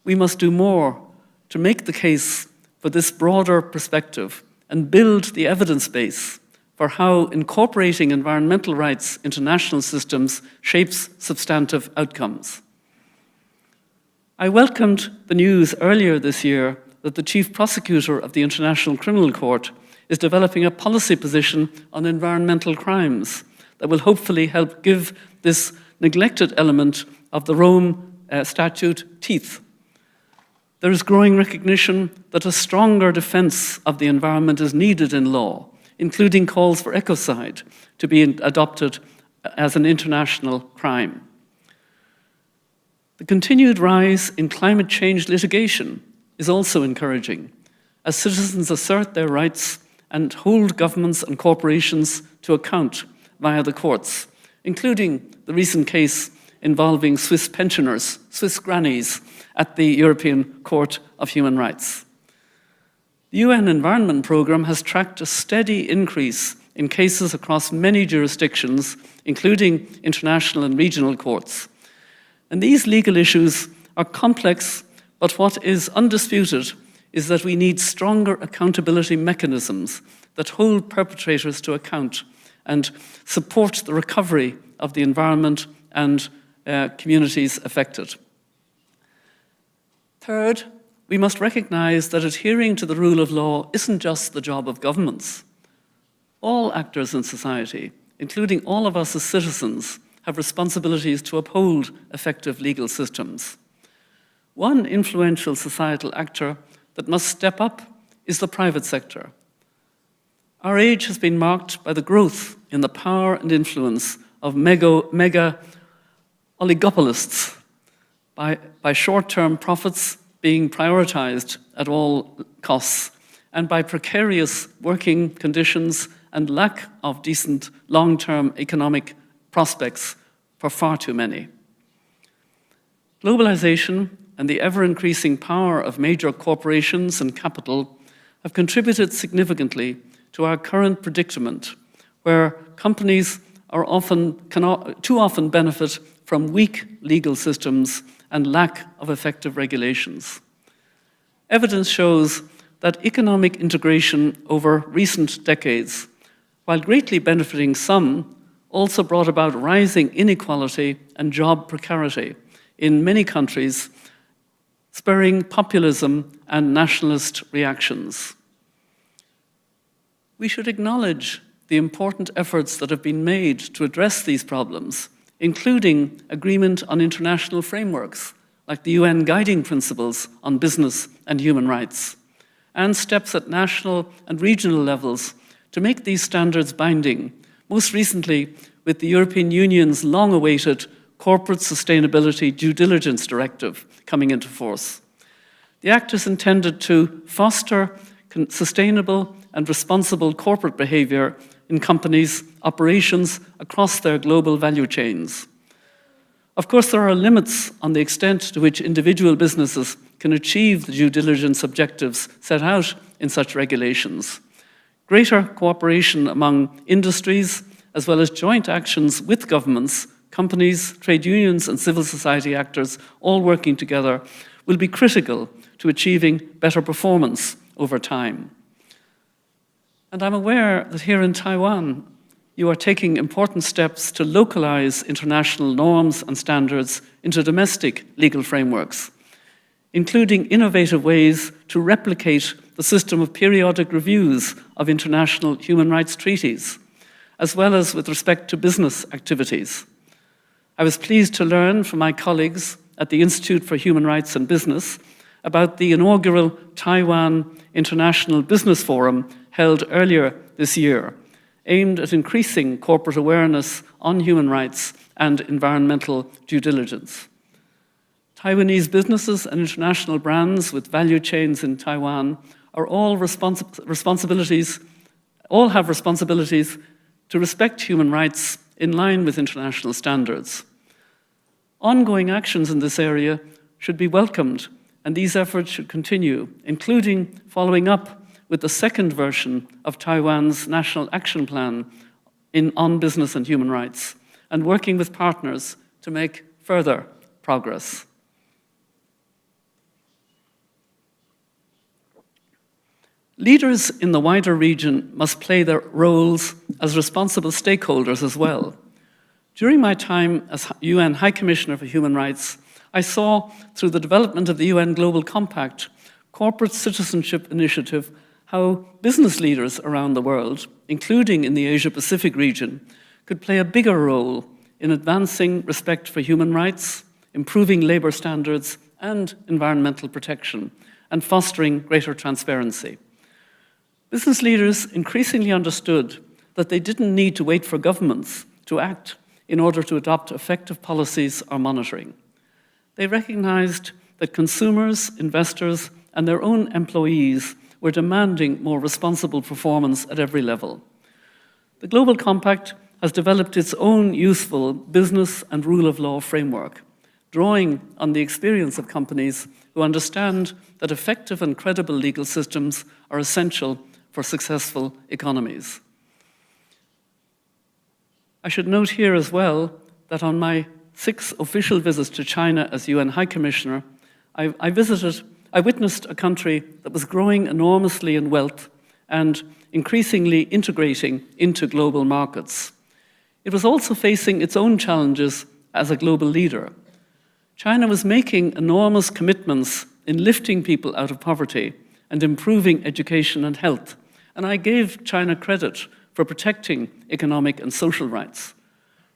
We must do more to make the case for this broader perspective and build the evidence base for how incorporating environmental rights into national systems shapes substantive outcomes. I welcomed the news earlier this year that the Chief Prosecutor of the International Criminal Court is developing a policy position on environmental crimes that will hopefully help give this neglected element of the Rome Statute teeth. There is growing recognition that a stronger defense of the environment is needed in law, including calls for ecocide to be adopted as an international crime. The continued rise in climate change litigation is also encouraging, as citizens assert their rights and hold governments and corporations to account via the courts, including the recent case involving Swiss pensioners, Swiss grannies, at the European Court of Human Rights. The UN Environment Programme has tracked a steady increase in cases across many jurisdictions, including international and regional courts. And these legal issues are complex, but what is undisputed is that we need stronger accountability mechanisms that hold perpetrators to account and support the recovery of the environment and communities affected. Third, we must recognize that adhering to the rule of law isn't just the job of governments. All actors in society, including all of us as citizens, have responsibilities to uphold effective legal systems. One influential societal actor that must step up is the private sector. Our age has been marked by the growth in the power and influence of mega oligopolists, by short-term profits being prioritized at all costs, and by precarious working conditions and lack of decent long-term economic prospects for far too many. Globalization and the ever-increasing power of major corporations and capital have contributed significantly to our current predicament, where companies too often benefit from weak legal systems and lack of effective regulations. Evidence shows that economic integration over recent decades, while greatly benefiting some, also brought about rising inequality and job precarity in many countries, spurring populism and nationalist reactions. We should acknowledge the important efforts that have been made to address these problems, including agreement on international frameworks, like the UN Guiding Principles on Business and Human Rights, and steps at national and regional levels to make these standards binding, most recently with the European Union's long-awaited Corporate Sustainability Due Diligence Directive coming into force. The Act is intended to foster sustainable and responsible corporate behavior in companies' operations across their global value chains. Of course, there are limits on the extent to which individual businesses can achieve the due diligence objectives set out in such regulations. Greater cooperation among industries, as well as joint actions with governments, companies, trade unions, and civil society actors all working together, will be critical to achieving better performance over time. And I'm aware that here in Taiwan, you are taking important steps to localize international norms and standards into domestic legal frameworks, including innovative ways to replicate the system of periodic reviews of international human rights treaties, as well as with respect to business activities. I was pleased to learn from my colleagues at the Institute for Human Rights and Business about the inaugural Taiwan International Business Forum held earlier this year, aimed at increasing corporate awareness on human rights and environmental due diligence. Taiwanese businesses and international brands with value chains in Taiwan are all have responsibilities to respect human rights in line with international standards. Ongoing actions in this area should be welcomed, and these efforts should continue, including following up with the second version of Taiwan's National Action Plan on business and human rights, and working with partners to make further progress. Leaders in the wider region must play their roles as responsible stakeholders as well. During my time as UN High Commissioner for Human Rights, I saw, through the development of the UN Global Compact, Corporate Citizenship Initiative, how business leaders around the world, including in the Asia-Pacific region, could play a bigger role in advancing respect for human rights, improving labor standards and environmental protection, and fostering greater transparency. Business leaders increasingly understood that they didn't need to wait for governments to act in order to adopt effective policies or monitoring. They recognized that consumers, investors, and their own employees were demanding more responsible performance at every level. The Global Compact has developed its own useful business and rule of law framework, drawing on the experience of companies who understand that effective and credible legal systems are essential for successful economies. I should note here as well that on my 6 official visits to China as UN High Commissioner, I witnessed a country that was growing enormously in wealth and increasingly integrating into global markets. It was also facing its own challenges as a global leader. China was making enormous commitments in lifting people out of poverty and improving education and health, and I gave China credit for protecting economic and social rights.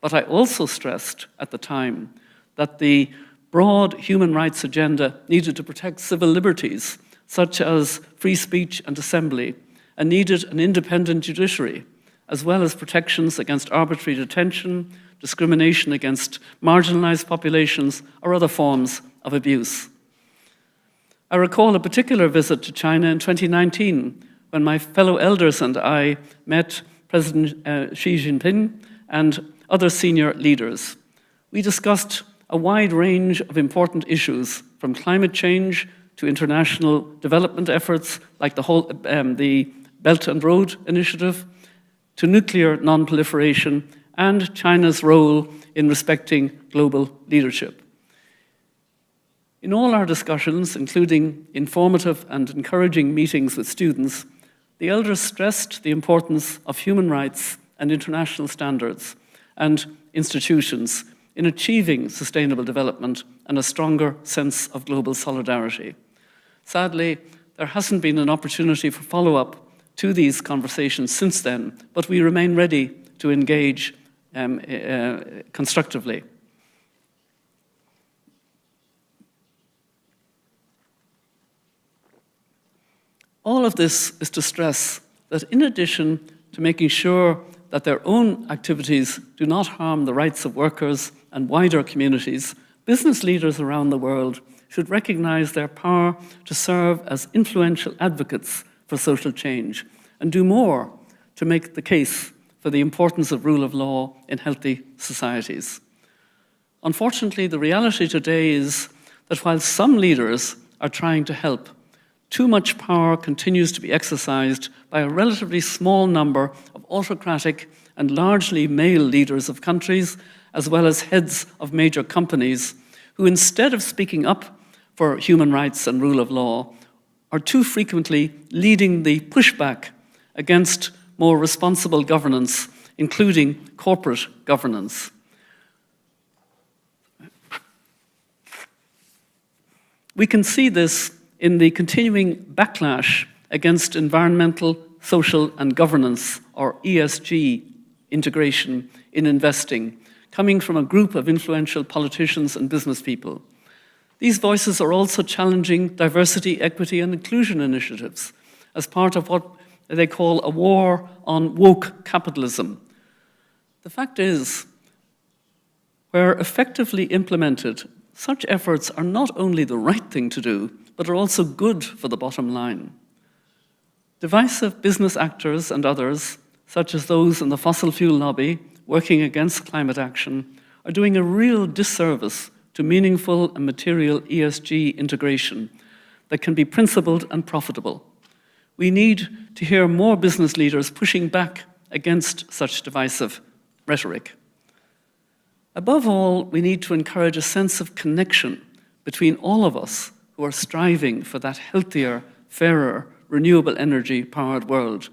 But I also stressed at the time that the broad human rights agenda needed to protect civil liberties, such as free speech and assembly, and needed an independent judiciary, as well as protections against arbitrary detention, discrimination against marginalized populations, or other forms of abuse. I recall a particular visit to China in 2019, when my fellow elders and I met President Xi Jinping and other senior leaders. We discussed a wide range of important issues, from climate change to international development efforts like the Belt and Road Initiative, to nuclear non-proliferation and China's role in respecting global leadership. In all our discussions, including informative and encouraging meetings with students, the elders stressed the importance of human rights and international standards and institutions in achieving sustainable development and a stronger sense of global solidarity. Sadly, there hasn't been an opportunity for follow-up to these conversations since then, but we remain ready to engage constructively. All of this is to stress that in addition to making sure that their own activities do not harm the rights of workers and wider communities, business leaders around the world should recognize their power to serve as influential advocates for social change and do more to make the case for the importance of rule of law in healthy societies. Unfortunately, the reality today is that while some leaders are trying to help, too much power continues to be exercised by a relatively small number of autocratic and largely male leaders of countries, as well as heads of major companies, who instead of speaking up for human rights and rule of law, are too frequently leading the pushback against more responsible governance, including corporate governance. We can see this in the continuing backlash against environmental, social, and governance, or ESG, integration in investing, coming from a group of influential politicians and business people. These voices are also challenging diversity, equity, and inclusion initiatives as part of what they call a war on woke capitalism. The fact is, where effectively implemented, such efforts are not only the right thing to do, but are also good for the bottom line. Divisive business actors and others, such as those in the fossil fuel lobby working against climate action, are doing a real disservice to meaningful and material ESG integration that can be principled and profitable. We need to hear more business leaders pushing back against such divisive rhetoric. Above all, we need to encourage a sense of connection between all of us who are striving for that healthier, fairer, renewable energy-powered world.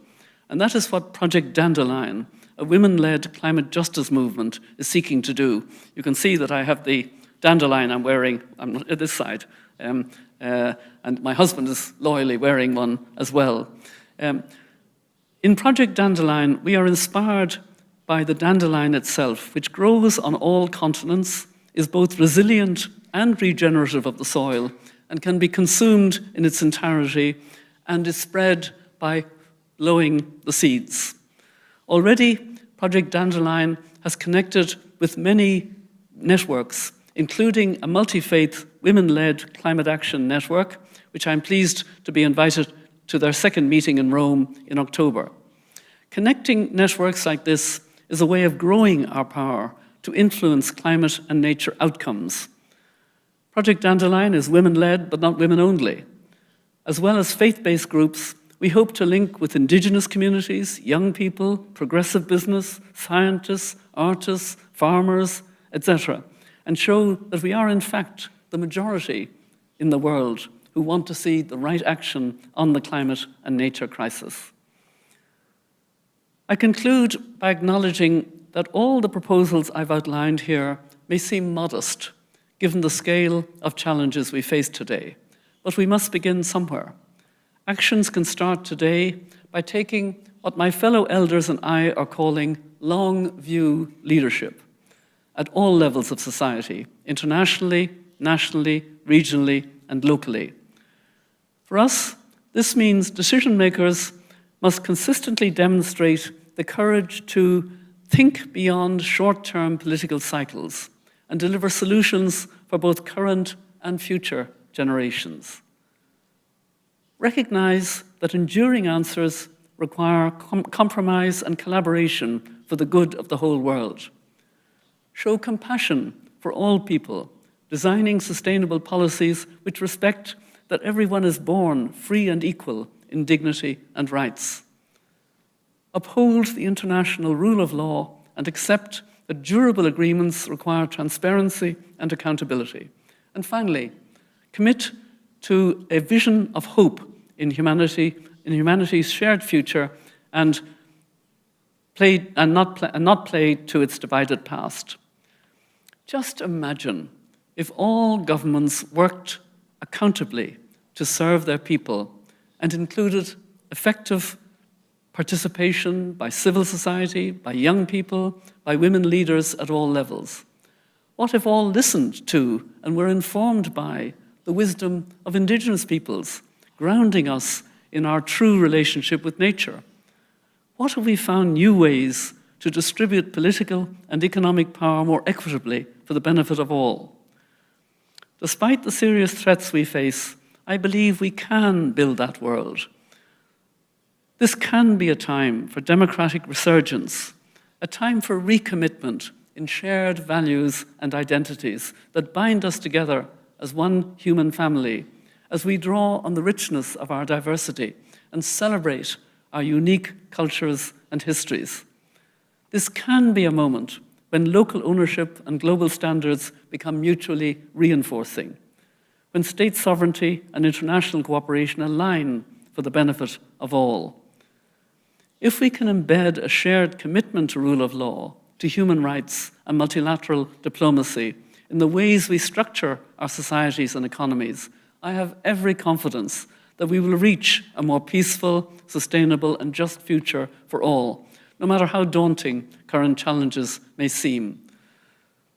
And that is what Project Dandelion, a women-led climate justice movement, is seeking to do. You can see that I have the dandelion I'm wearing. I'm not at this side. And my husband is loyally wearing one as well. In Project Dandelion, we are inspired by the dandelion itself, which grows on all continents, is both resilient and regenerative of the soil, and can be consumed in its entirety, and is spread by blowing the seeds. Already, Project Dandelion has connected with many networks, including a multi-faith, women-led climate action network, which I'm pleased to be invited to their second meeting in Rome in October. Connecting networks like this is a way of growing our power to influence climate and nature outcomes. Project Dandelion is women-led, but not women only. As well as faith-based groups, We hope to link with indigenous communities, young people, progressive business, scientists, artists, farmers, etc., and show that we are in fact the majority in the world who want to see the right action on the climate and nature crisis. I conclude by acknowledging that all the proposals I've outlined here may seem modest, given the scale of challenges we face today. But we must begin somewhere. Actions can start today by taking what my fellow elders and I are calling long-view leadership at all levels of society, internationally, nationally, regionally, and locally. For us, this means decision makers must consistently demonstrate the courage to think beyond short-term political cycles and deliver solutions for both current and future generations. Recognize that enduring answers require compromise and collaboration for the good of the whole world. Show compassion for all people, designing sustainable policies which respect that everyone is born free and equal in dignity and rights. Uphold the international rule of law and accept that durable agreements require transparency and accountability. And finally, commit to a vision of hope in humanity's shared future, and not play to its divided past. Just imagine if all governments worked accountably to serve their people and included effective participation by civil society, by young people, by women leaders at all levels. What if all listened to and were informed by the wisdom of indigenous peoples, grounding us in our true relationship with nature? What if we found new ways to distribute political and economic power more equitably for the benefit of all? Despite the serious threats we face, I believe we can build that world. This can be a time for democratic resurgence, a time for recommitment in shared values and identities that bind us together as one human family, as we draw on the richness of our diversity and celebrate our unique cultures and histories. This can be a moment when local ownership and global standards become mutually reinforcing, when state sovereignty and international cooperation align for the benefit of all. If we can embed a shared commitment to rule of law, to human rights and multilateral diplomacy in the ways we structure our societies and economies, I have every confidence that we will reach a more peaceful, sustainable, and just future for all, no matter how daunting current challenges may seem.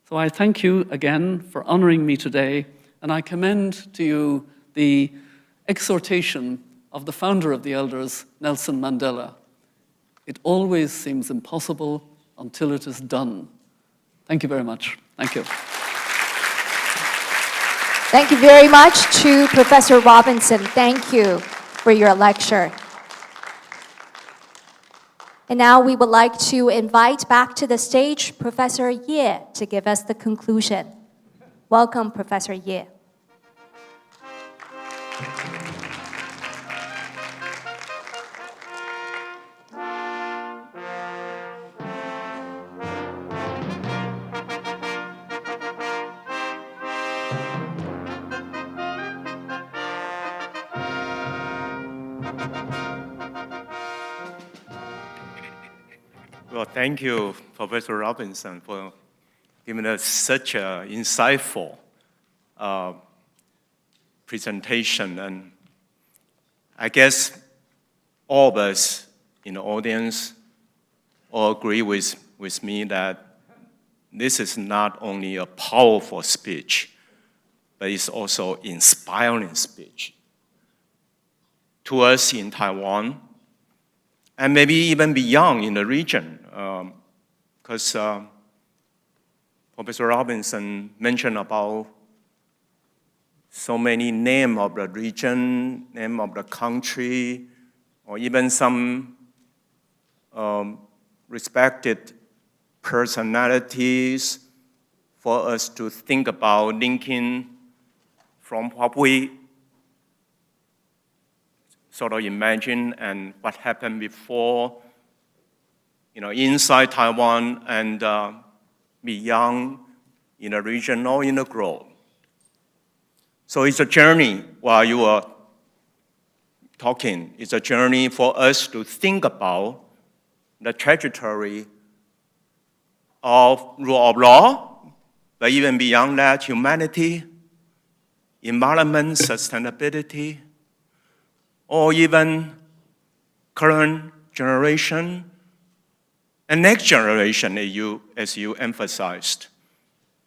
So I thank you again for honoring me today, and I commend to you the exhortation of the founder of the Elders, Nelson Mandela. It always seems impossible until it is done. Thank you very much. Thank you. Thank you very much to Professor Robinson. Thank you for your lecture. And now we would like to invite back to the stage Professor Ye to give us the conclusion. Welcome, Professor Ye. Well, thank you, Professor Robinson, for giving us such an insightful presentation. And I guess all of us in the audience all agree with me that this is not only a powerful speech, but it's also inspiring speech to us in Taiwan, and maybe even beyond in the region, because Professor Robinson mentioned about so many names of the region, name of the country, or even some respected personalities for us to think about linking from what we sort of imagine and what happened before, inside Taiwan and beyond in the region or in the globe. So it's a journey while you are talking. It's a journey for us to think about the trajectory of rule of law, but even beyond that, humanity, environment, sustainability, or even current generation and next generation, as you emphasized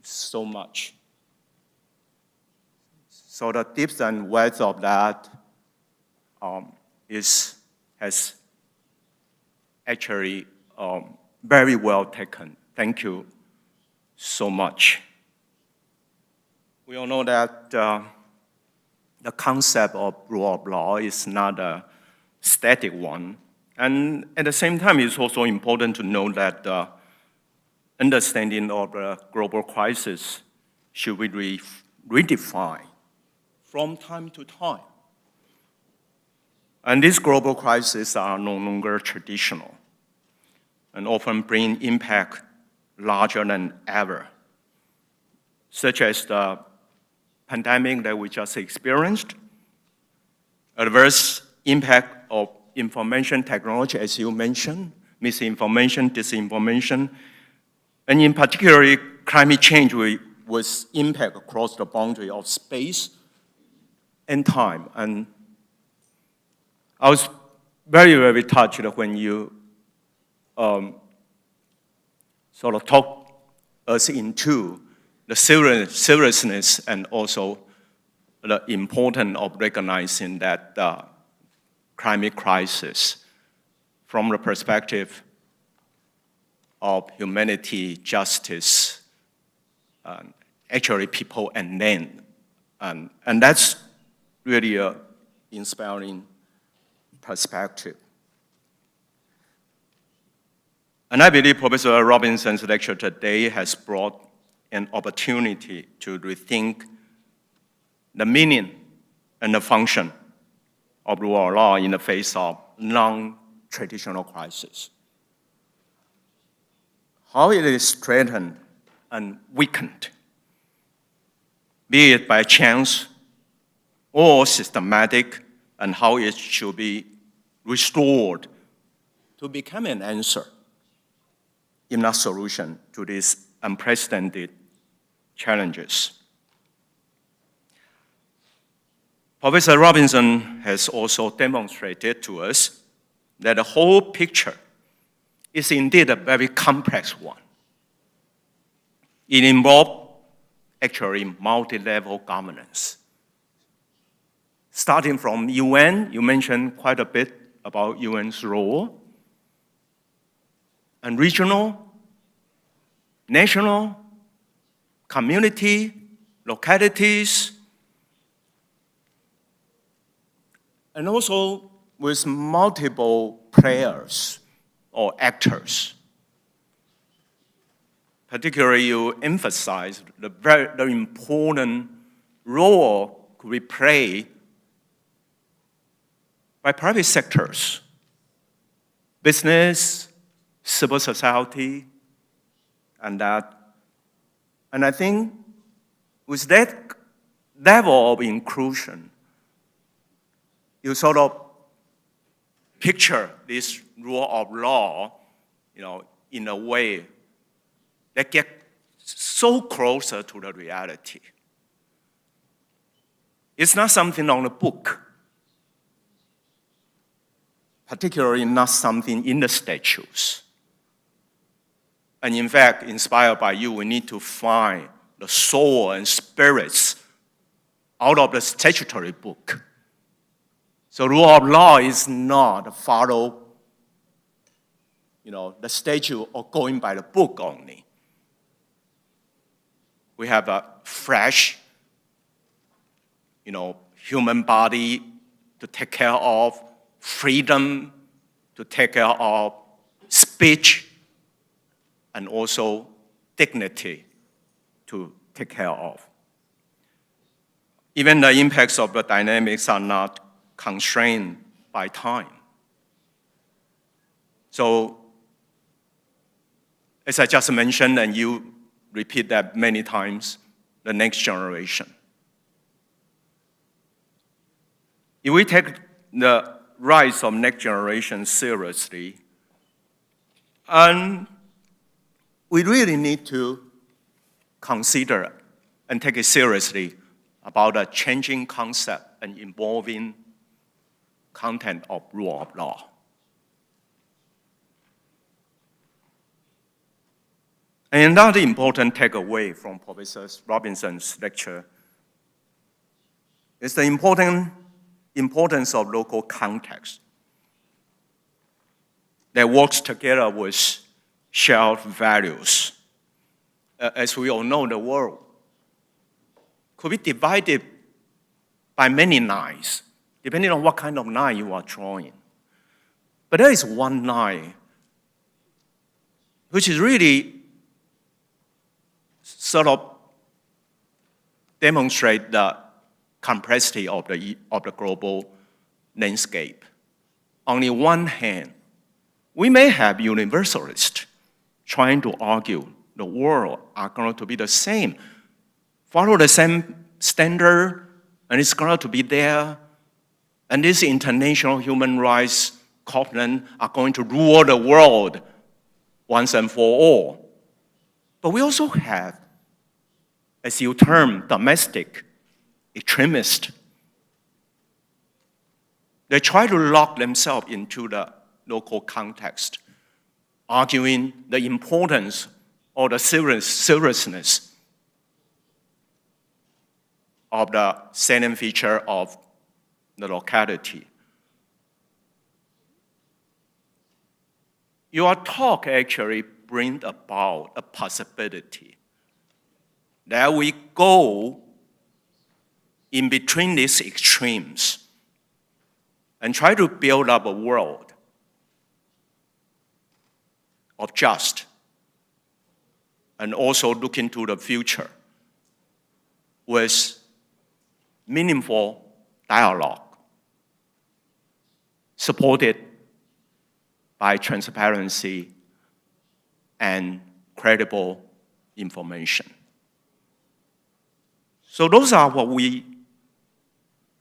so much. So the depth and width of that has actually very well taken. Thank you so much. We all know that the concept of rule of law is not a static one. And at the same time, it's also important to know that the understanding of the global crisis should be redefined from time to time. And these global crises are no longer traditional and often bring impact larger than ever, such as the pandemic that we just experienced, adverse impact of information technology, as you mentioned, misinformation, disinformation, and in particular, climate change with impact across the boundary of space and time. And I was very, very touched when you sort of talked us into the seriousness and also the importance of recognizing that climate crisis from the perspective of humanity, justice, actually people and land. And that's really an inspiring perspective. And I believe Professor Robinson's lecture today has brought an opportunity to rethink the meaning and the function of rule of law in the face of non-traditional crisis. How it is strengthened and weakened, be it by chance or systematic, and how it should be restored to become an answer, if not solution, to these unprecedented challenges. Professor Robinson has also demonstrated to us that the whole picture is indeed a very complex one. It involves actually multi-level governance. Starting from UN, you mentioned quite a bit about UN's role, and regional, national, community, localities, and also with multiple players or actors. Particularly, you emphasize the very important role could be played by private sectors, business, civil society, and that. And I think with that level of inclusion, you sort of picture this rule of law, in a way that gets so closer to the reality. It's not something on the book, particularly not something in the statutes. And in fact, inspired by you, we need to find the soul and spirits out of the statutory book. So rule of law is not follow, the statute or going by the book only. We have a fresh, human body to take care of, freedom to take care of, speech, and also dignity to take care of. Even the impacts of the dynamics are not constrained by time. So, as I just mentioned, and you repeat that many times, the next generation. If we take the rise of next generation seriously, and we really need to consider and take it seriously about a changing concept and evolving content of rule of law. And another important takeaway from Professor Robinson's lecture is the importance of local context that works together with shared values. As we all know, the world could be divided by many lines, depending on what kind of line you are drawing. But there is one line which is really sort of demonstrate the complexity of the global landscape. On the one hand, we may have universalists trying to argue the world are going to be the same, follow the same standard, and it's going to be there, and these international human rights covenants are going to rule the world once and for all. But we also have, as you term, domestic extremists. They try to lock themselves into the local context, arguing the importance or the seriousness of the salient feature of the locality. Your talk actually brings about a possibility that we go in between these extremes and try to build up a world of just and also look into the future with meaningful dialogue supported by transparency and credible information. So those are what we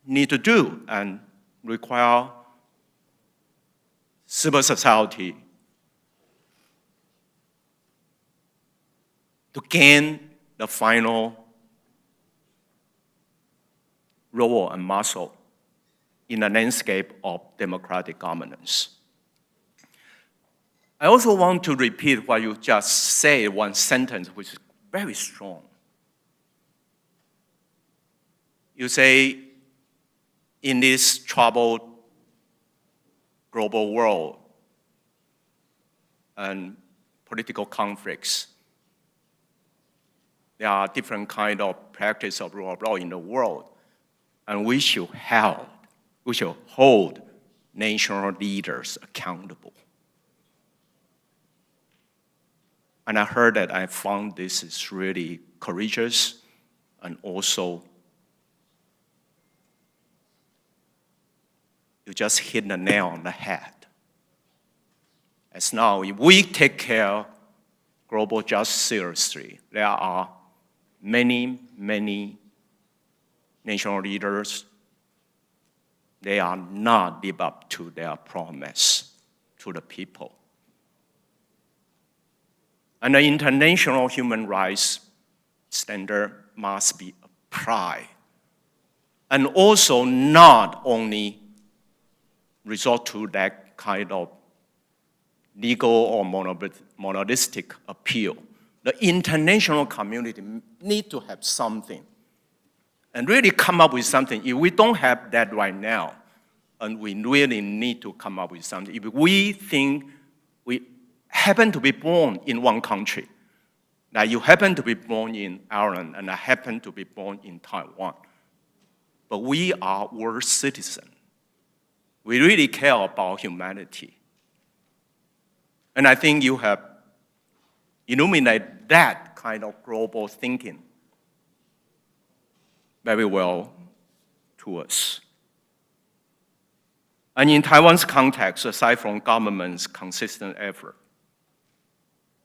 need to do and require civil society to gain the final role and muscle in the landscape of democratic governance. I also want to repeat what you just said, one sentence which is very strong. You say, in this troubled global world and political conflicts, there are different kinds of practice of rule of law in the world, and we should hold national leaders accountable. And I heard that, I found this is really courageous and also you just hit the nail on the head. As now, if we take care of global justice seriously, there are many, many national leaders, they are not live up to their promise to the people. And the international human rights standard must be applied. And also not only resort to that kind of legal or monolithic appeal. The international community need to have something and really come up with something. If we don't have that right now, and we really need to come up with something, if we think we happen to be born in one country, that you happen to be born in Ireland and I happen to be born in Taiwan, but we are world citizens. We really care about humanity. And I think you have illuminated that kind of global thinking very well to us. And in Taiwan's context, aside from government's consistent effort,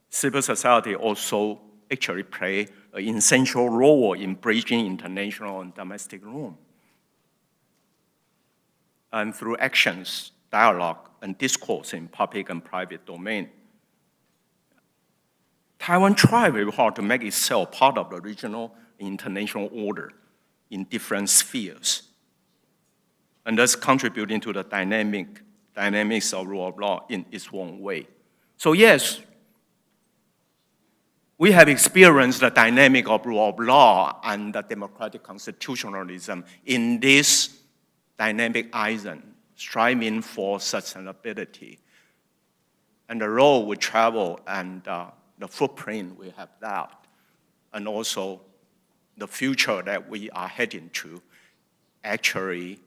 civil society also actually play an essential role in bridging international and domestic norms. And through actions, dialogue, and discourse in public and private domain, Taiwan tried very hard to make itself part of the regional and international order in different spheres, and thus contributing to the dynamics of rule of law in its own way. So yes, we have experienced the dynamic of rule of law and the democratic constitutionalism in this dynamic island, striving for sustainability. And the road we travel and the footprint we have left, and also the future that we are heading to, actually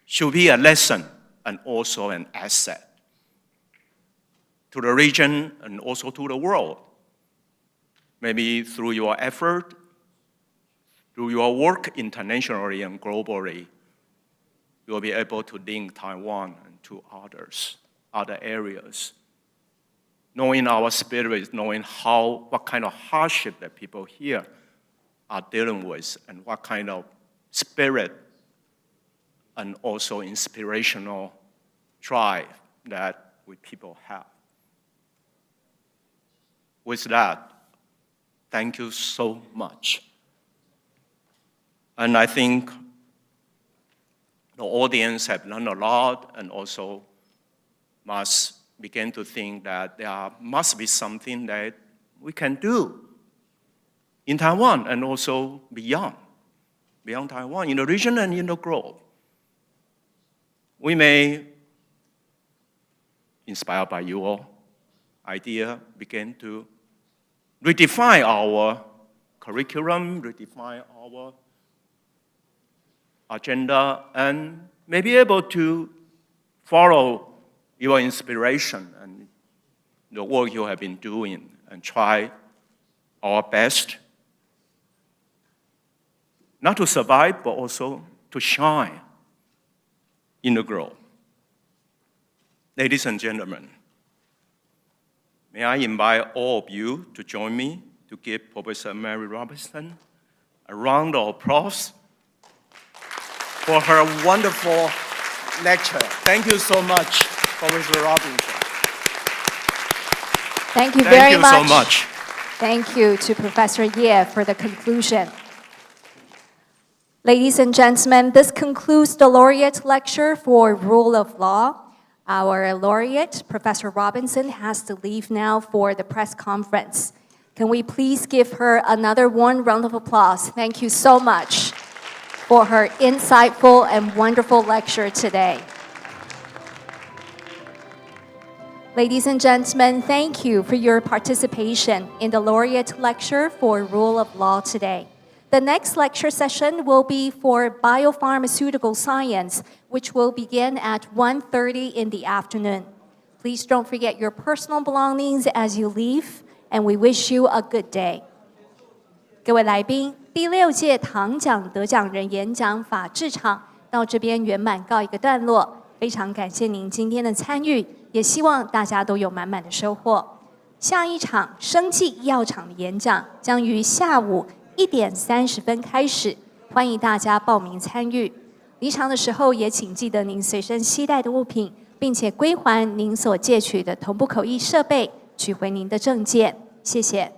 should be a lesson and also an asset to the region and also to the world. Maybe through your effort, through your work internationally and globally, you will be able to link Taiwan to other areas. Knowing our spirit, knowing what kind of hardship that people here are dealing with, and what kind of spirit and also inspirational drive that we people have. With that, thank you so much. And I think the audience have learned a lot and also must begin to think that there must be something that we can do in Taiwan and also beyond Taiwan, in the region and in the globe. We may, inspired by your idea, begin to redefine our curriculum, redefine our agenda, and may be able to follow your inspiration and the work you have been doing and try our best, not to survive, but also to shine in the globe. Ladies and gentlemen, may I invite all of you to join me to give Professor Mary Robinson a round of applause for her wonderful lecture. Thank you so much, Professor Robinson. Thank you very much. Thank you so much. Thank you to Professor Ye for the conclusion. Ladies and gentlemen, this concludes the Laureate Lecture for Rule of Law. Our laureate, Professor Robinson, has to leave now for the press conference. Can we please give her another one round of applause? Thank you so much for her insightful and wonderful lecture today. Ladies and gentlemen, thank you for your participation in the Laureate Lecture for Rule of Law today. The next lecture session will be for biopharmaceutical science, which will begin at 1:30 in the afternoon. Please don't forget your personal belongings as you leave, and we wish you a good day. 各位来宾，第6届唐奖得奖人演讲法制场到这边圆满告一个段落。非常感谢您今天的参与，也希望大家都有满满的收获。下一场生技医药厂的演讲将于下午1点30分开始，欢迎大家报名参与。离场的时候也请记得您随身携带的物品，并且归还您所借取的同步口译设备，取回您的证件。谢谢。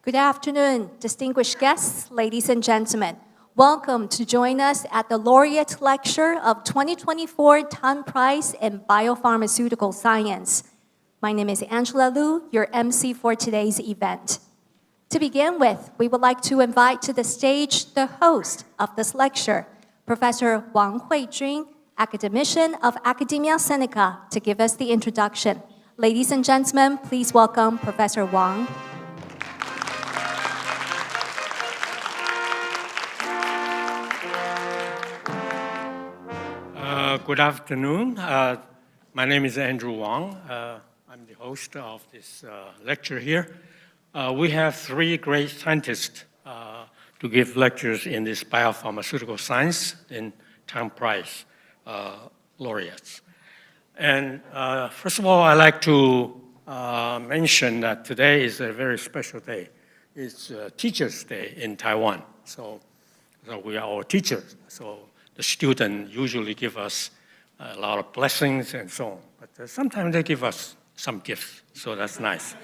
Good afternoon, distinguished guests, ladies and gentlemen. Welcome to join us at the Laureate Lecture of 2024 Tan Prize in Biopharmaceutical Science. My name is Angela Liu, your MC for today's event. To begin with, we would like to invite to the stage the host of this lecture, Professor Wang Huijun, academician of Academia Sinica, to give us the introduction. Ladies and gentlemen, please welcome Professor Wang. Good afternoon. My name is Andrew Wang. I'm the host of this lecture here. We have three great scientists to give lectures in this biopharmaceutical science in Tan Prize laureates. And first of all, I'd like to mention that today is a very special day. It's Teachers' Day in Taiwan. So we are all teachers. So the students usually give us a lot of blessings and so on. But sometimes they give us some gifts, so that's nice.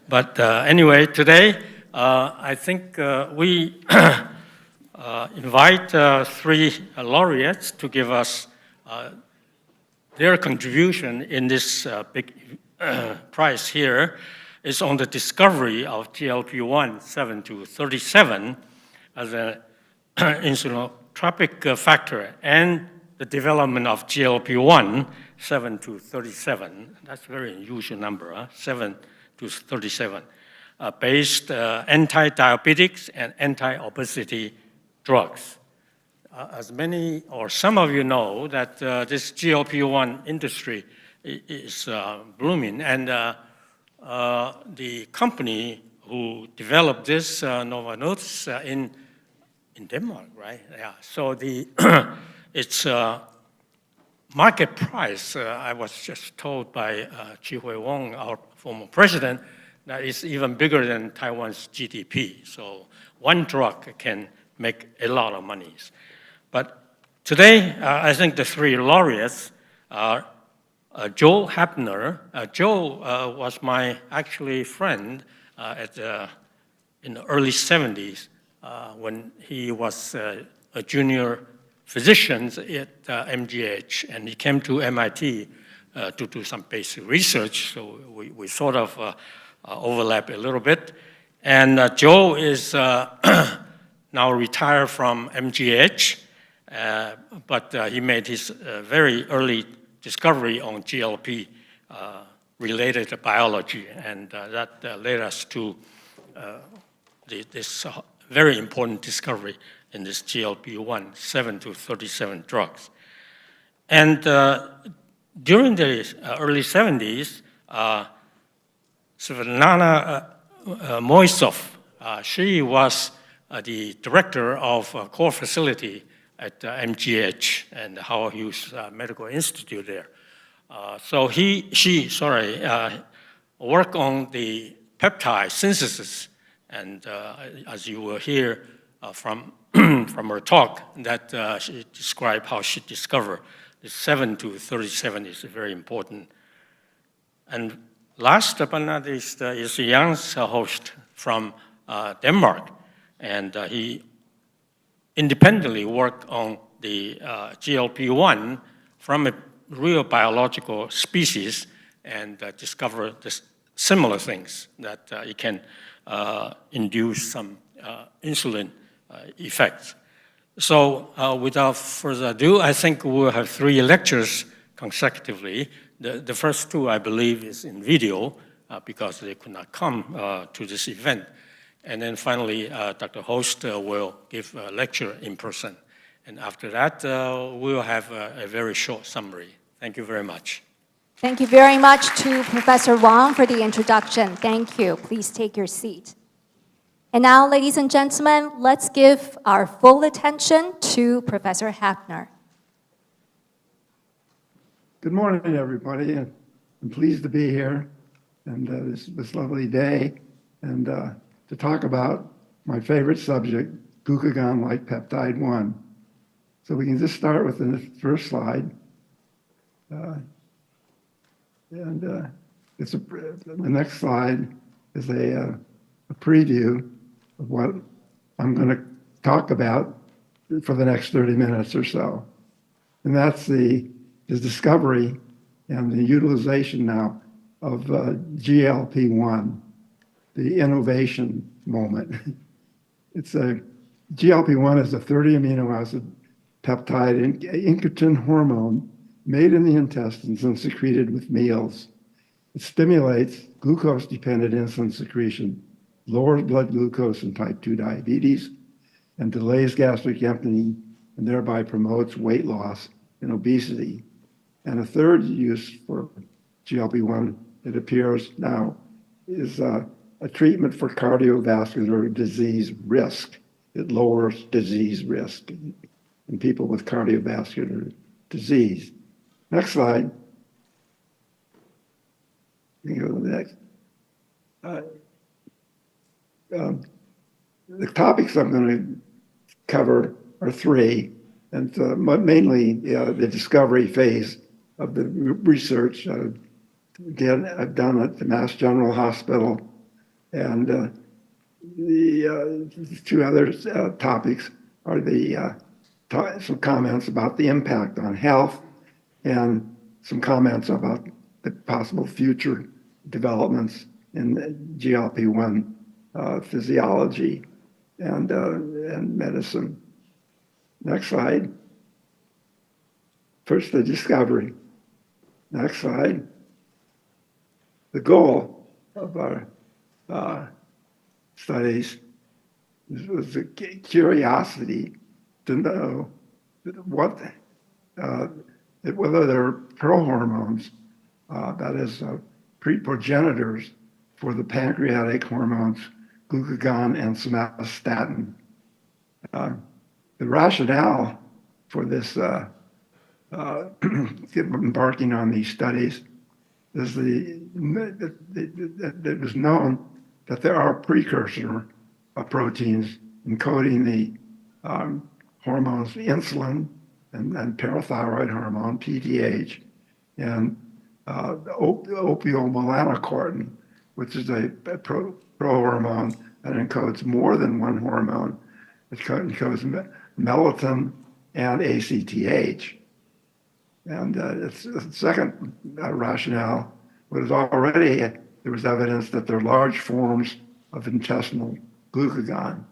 But anyway, today, I think we invite three laureates to give us their contribution in this big prize here. Is on the discovery of GLP-1 7 to 37 as an insulinotropic factor and the development of GLP-1 7 to 37. That's a very unusual number, 7 to 37, based anti-diabetics and anti-obesity drugs. As many or some of you know that this GLP-1 industry is blooming, and the company who developed this, Novo Nordisk, in Denmark, right? Yeah. So its market price, I was just told by Chi Hui Wong, our former president, that it's even bigger than Taiwan's GDP. So one drug can make a lot of money. But today, I think the three laureates are Joe Hapner. Joe was my actually friend in the early 70s when he was a junior physician at MGH, and he came to MIT to do some basic research, so we sort of overlap a little bit. And Joe is now retired from MGH, but he made his very early discovery on GLP related biology, and that led us to this very important discovery in this GLP-1 7 to 37 drugs. And during the early 70s, Svetlana Moisov, she was the director of a core facility at MGH and Howard Hughes Medical Institute there. So she worked on the peptide synthesis, and as you will hear from her talk, that she described how she discovered the 7 to 37 is very important. And last but not least is Jan's host from Denmark, and he independently worked on the GLP-1 from a real biological species and discovered similar things, that it can induce some insulin effects. So without further ado, I think we'll have three lectures consecutively. The first two, I believe, is in video because they could not come to this event. And then finally, Dr. Host will give a lecture in person. And after that, we'll have a very short summary. Thank you very much. Thank you very much to Professor Wang for the introduction. Thank you. Please take your seat. And now, ladies and gentlemen, let's give our full attention to Professor Hapner. Good morning, everybody. I'm pleased to be here. and this lovely day, and to talk about my favorite subject, glucagon-like peptide 1. So we can just start with the first slide. The next slide is a preview of what I'm going to talk about for the next 30 minutes or so. And that's the discovery and the utilization now of GLP-1, the innovation moment. It's GLP-1 is a 30 amino acid peptide incretin hormone made in the intestines and secreted with meals. It stimulates glucose-dependent insulin secretion, lowers blood glucose in type 2 diabetes, and delays gastric emptying, and thereby promotes weight loss and obesity. And a third use for GLP-1, it appears now, is a treatment for cardiovascular disease risk. It lowers disease risk in people with cardiovascular disease. Next slide. You can go to the next. The topics I'm going to cover are three, and mainly the discovery phase of the research. Again, I've done at the Mass General Hospital, and the two other topics are some comments about the impact on health and some comments about the possible future developments in GLP-1 physiology and medicine. Next slide. First, the discovery. Next slide. The goal of our studies was the curiosity to know whether there are prohormones, that is, progenitors for the pancreatic hormones glucagon and somatostatin. The rationale for this embarking on these studies is that it was known that there are precursor proteins encoding the hormones insulin and parathyroid hormone, PTH, and opiomelanocortin, which is a prohormone that encodes more than one hormone. It encodes melatonin and ACTH. And it's the second rationale was already there was evidence that there are large forms of intestinal glucagon,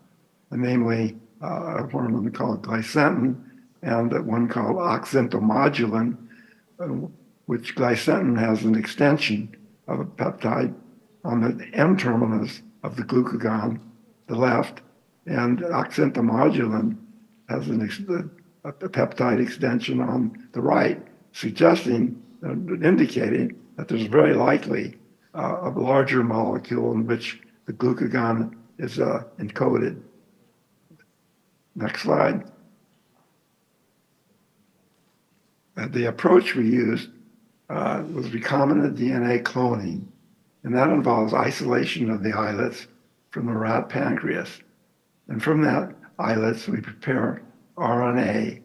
namely a hormone called glycinin and one called oxyntomodulin, which glycinin has an extension of a peptide on the N-terminus of the glucagon, the left, and oxyntomodulin has a peptide extension on the right, suggesting, indicating that there's very likely a larger molecule in which the glucagon is encoded. Next slide. The approach we used was recombinant DNA cloning, and that involves isolation of the islets from the rat pancreas. And from that islets, we prepare RNA,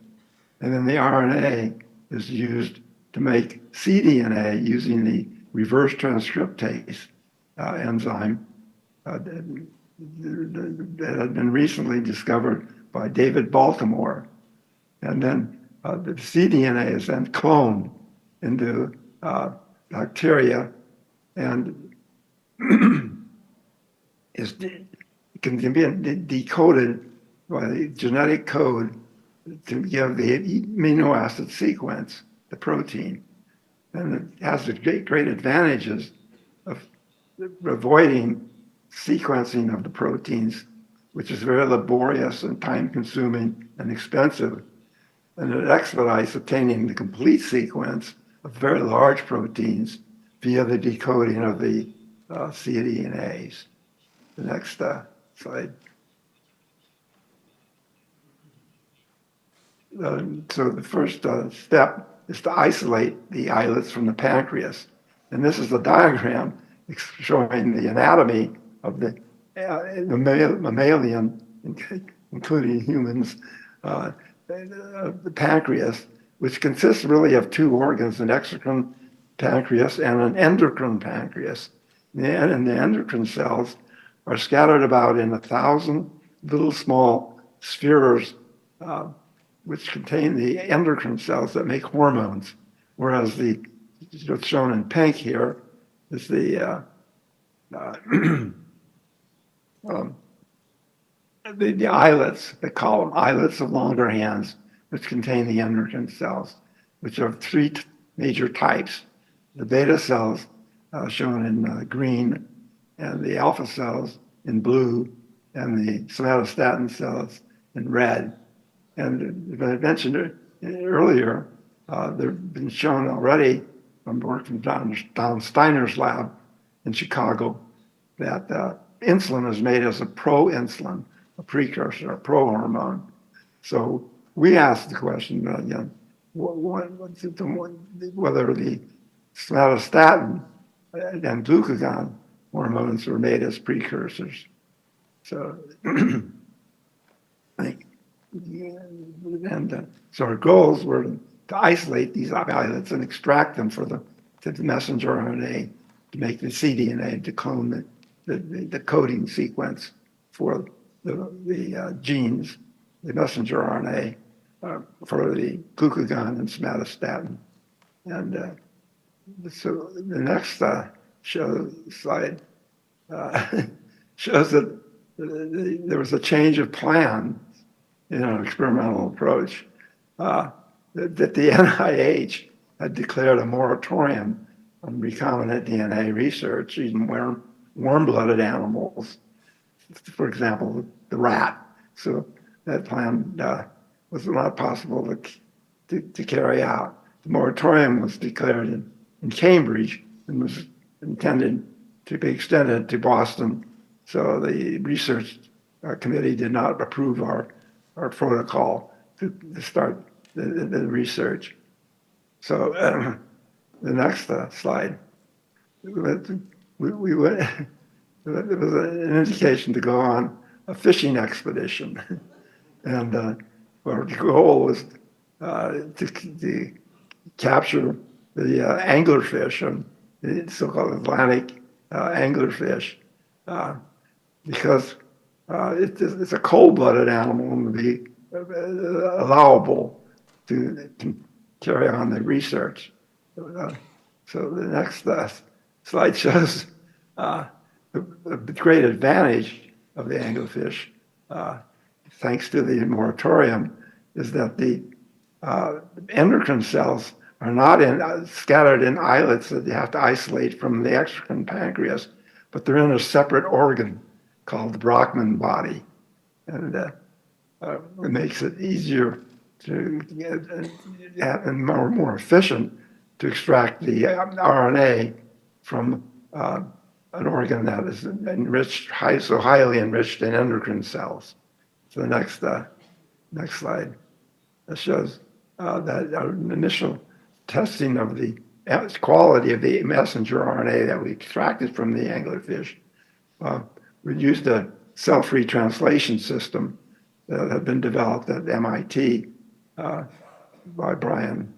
and then the RNA is used to make cDNA using the reverse transcriptase enzyme that had been recently discovered by David Baltimore. And then the cDNA is then cloned into bacteria and can be decoded by the genetic code to give the amino acid sequence, the protein. And it has the great advantages of avoiding sequencing of the proteins, which is very laborious and time-consuming and expensive. And it expedites obtaining the complete sequence of very large proteins via the decoding of the cDNAs. The next slide. So the first step is to isolate the islets from the pancreas. And this is the diagram showing the anatomy of the mammalian, including humans, the pancreas, which consists really of two organs, an exocrine pancreas and an endocrine pancreas. And the endocrine cells are scattered about in 1,000 little small spheres, which contain the endocrine cells that make hormones, whereas what's shown in pink here is the islets. They call them islets of Langerhans, which contain the endocrine cells, which are three major types. The beta cells shown in green, and the alpha cells in blue, and the somatostatin cells in red. And as I mentioned earlier, they've been shown already from work from Don Steiner's lab in Chicago that insulin is made as a pro-insulin, a precursor, a pro-hormone. So we asked the question again, whether the somatostatin and glucagon hormones were made as precursors. So, so our goals were to isolate these islets and extract them to the messenger RNA to make the cDNA, to clone the coding sequence for the genes, the messenger RNA for the glucagon and somatostatin. And so the next slide shows that there was a change of plan in our experimental approach, that the NIH had declared a moratorium on recombinant DNA research, even warm-blooded animals, for example, the rat. So that plan was not possible to carry out. The moratorium was declared in Cambridge and was intended to be extended to Boston. So the research committee did not approve our protocol to start the research. So the next slide, we went, it was an indication to go on a fishing expedition. And our goal was to capture the anglerfish, the so-called Atlantic anglerfish, because it's a cold-blooded animal and would be allowable to carry on the research. So the next slide shows the great advantage of the anglerfish, thanks to the moratorium, is that the endocrine cells are not scattered in islets that you have to isolate from the exocrine pancreas, but they're in a separate organ called the Brockman body. And it makes it easier to and more efficient to extract the RNA from an organ that is enriched, so highly enriched in endocrine cells. So the next slide shows that our initial testing of the quality of the messenger RNA that we extracted from the anglerfish. We used a cell-free translation system that had been developed at MIT by Brian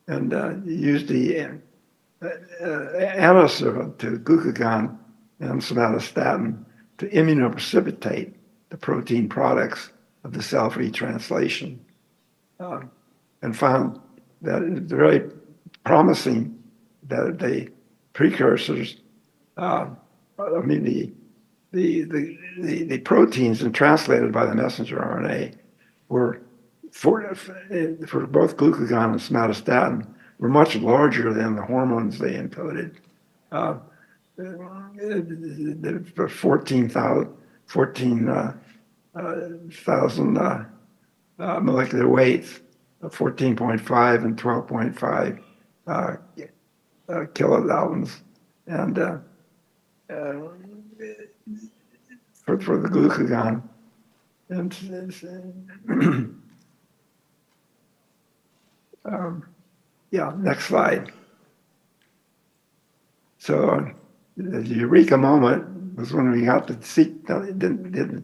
and used the antiserum to glucagon and somatostatin to immunoprecipitate the protein products of the cell-free translation, and found that it's very promising that the precursors, the proteins and translated by the messenger RNA were, for both glucagon and somatostatin, were much larger than the hormones they encoded. For 14,000 molecular weights of 14.5 and 12.5 kilodaltons, and for the glucagon. And Next slide. So the eureka moment was when we got did the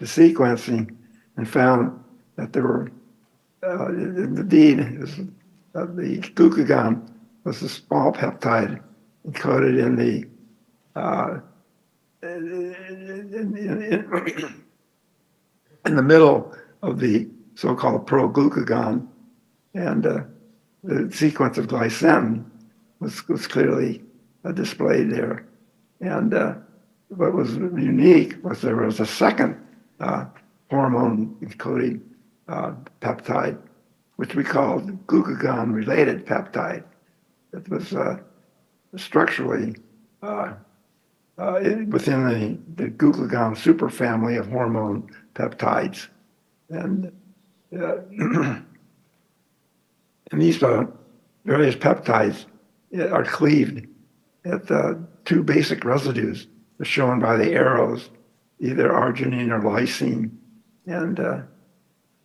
sequencing and found that there were, indeed, the glucagon was a small peptide encoded in the middle of the so-called proglucagon, and the sequence of glycine was clearly displayed there. And what was unique was there was a second hormone encoding peptide, which we called glucagon-related peptide. It was structurally within the glucagon superfamily of hormone peptides. And and these various peptides are cleaved at two basic residues, as shown by the arrows, either arginine or lysine, and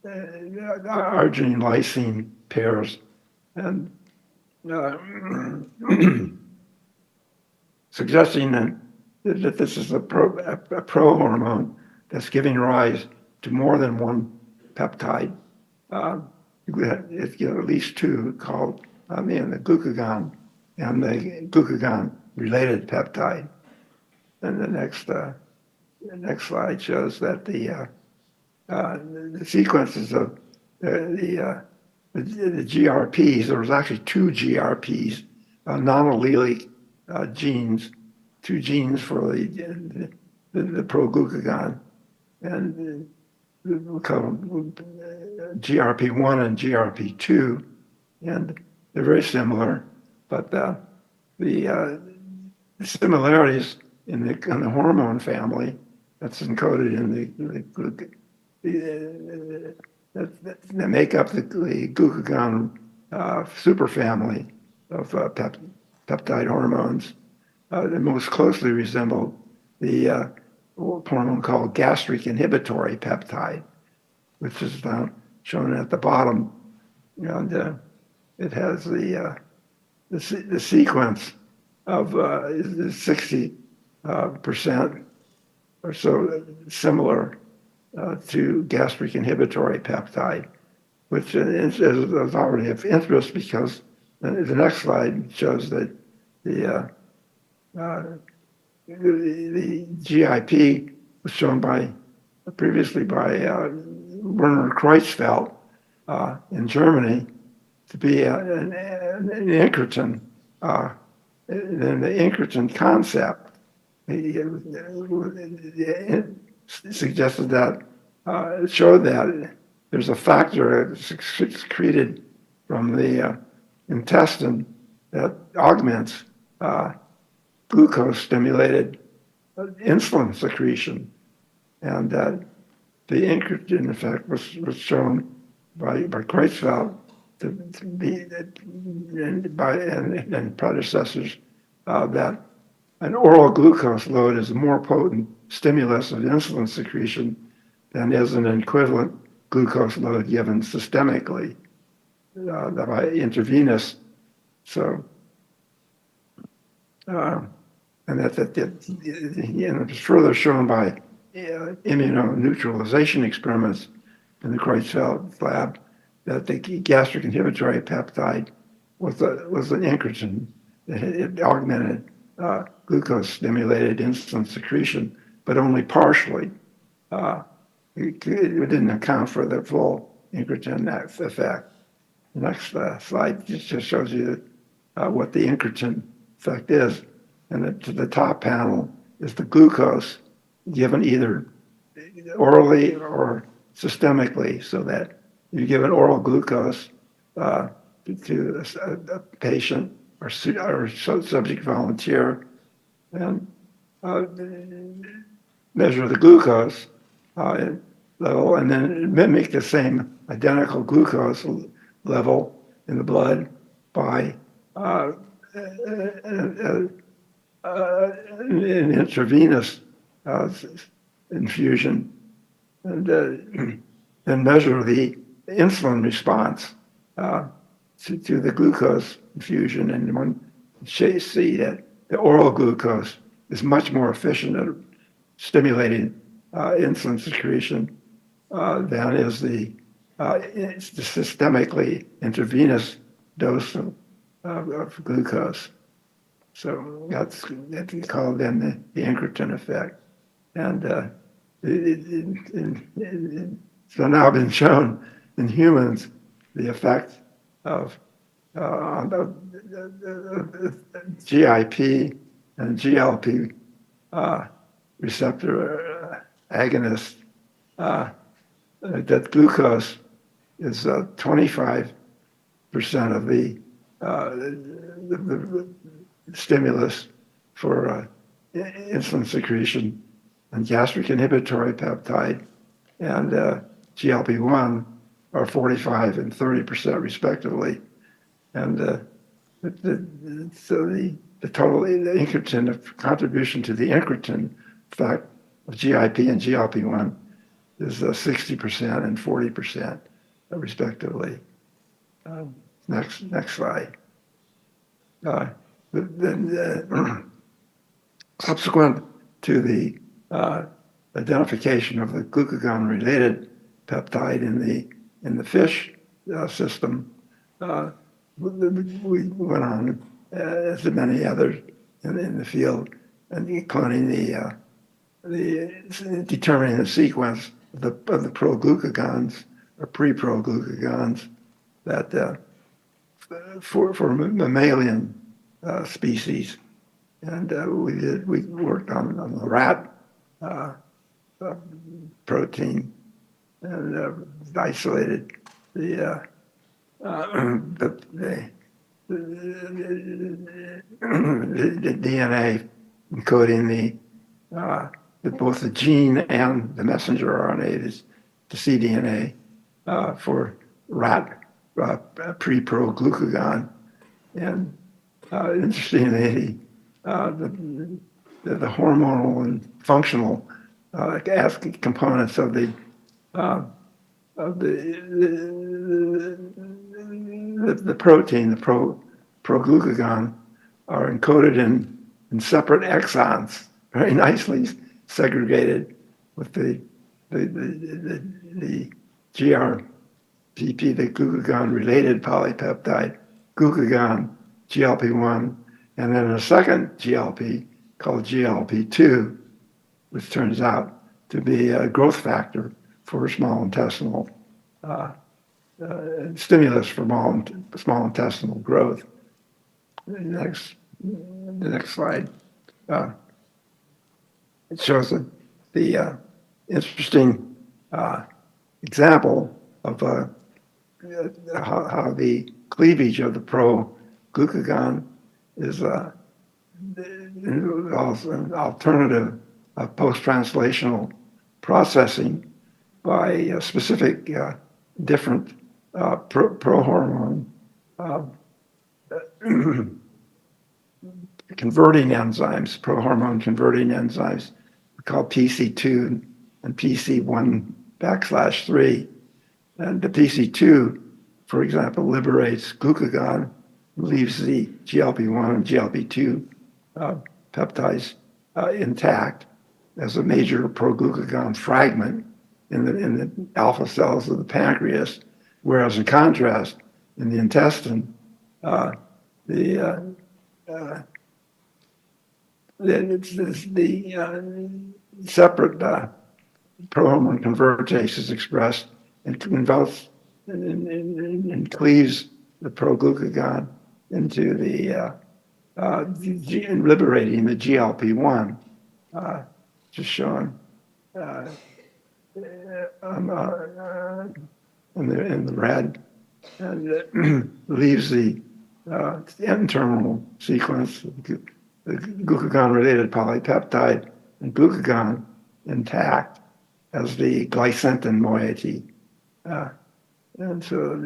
arginine-lysine pairs, and suggesting that this is a prohormone that's giving rise to more than one peptide. It's at least two called the glucagon and the glucagon-related peptide. And the next slide shows that the sequences of the GRPs. There was actually two GRPs, non-allelic genes, two genes for the proglucagon, and we call them GRP1 and GRP2, and they're very similar, but the similarities in the hormone family that's encoded in that make up the glucagon superfamily of peptide hormones. They most closely resemble the hormone called gastric inhibitory peptide, which is shown at the bottom. And it has the sequence of 60% or so similar to gastric inhibitory peptide, which is already of interest because the next slide shows that the GIP was shown previously by Werner Creutzfeldt in Germany to be an incretin. Then the incretin concept suggested that it showed that there's a factor secreted from the intestine that augments glucose-stimulated insulin secretion, and that the incretin effect was shown by Creutzfeldt to be and predecessors that an oral glucose load is a more potent stimulus of insulin secretion than is an equivalent glucose load given systemically by intravenous. So, and that it's further shown by immunoneutralization experiments in the Creutzfeldt lab that the gastric inhibitory peptide was an incretin. It augmented glucose-stimulated insulin secretion, but only partially. It didn't account for the full incretin effect. The next slide just shows you what the incretin effect is. And the top panel is the glucose given either orally or systemically, so that you give an oral glucose to a patient or subject volunteer and measure the glucose level, and then mimic the same identical glucose level in the blood by an intravenous infusion, and then measure the insulin response to the glucose infusion, and one see that the oral glucose is much more efficient at stimulating insulin secretion than is the systemically intravenous dose of glucose. So that's called then the incretin effect. And it's now been shown in humans the effect of GIP and GLP receptor agonist, that glucose is 25% of the stimulus for insulin secretion, and gastric inhibitory peptide and GLP-1 are 45 and 30% respectively. And so the total incretin of contribution to the incretin effect of GIP and GLP-1 is 60% and 40% respectively. Next slide. Subsequent to the identification of the glucagon-related peptide in the fish system, we went on, as many others in the field, and including determining the sequence of the proglucagons or pre-proglucagons that for mammalian species, and we worked on the rat protein and isolated the DNA encoding both the gene and the messenger RNA, the cDNA, for rat pre-proglucagon. And interestingly, the hormonal and functional components of the protein, the proglucagon, are encoded in separate exons, very nicely segregated, with the GRPP, the glucagon-related polypeptide, glucagon, GLP-1, and then a second GLP called GLP-2, which turns out to be a growth factor for small intestinal stimulus for small intestinal growth. The next slide. It shows the interesting example of how the cleavage of the proglucagon is involves an alternative post-translational processing by specific different prohormone converting enzymes, prohormone converting enzymes called PC2 and PC1/3. And the PC2, for example, liberates glucagon, leaves the GLP-1 and GLP-2 peptides intact as a major proglucagon fragment in the alpha cells of the pancreas, whereas in contrast, in the intestine, the separate prohormone convertase is expressed and envelops and cleaves the proglucagon into the liberating the GLP-1, just shown in the red, and leaves the N-terminal sequence, the glucagon-related polypeptide and glucagon intact as the glycentin moiety. And so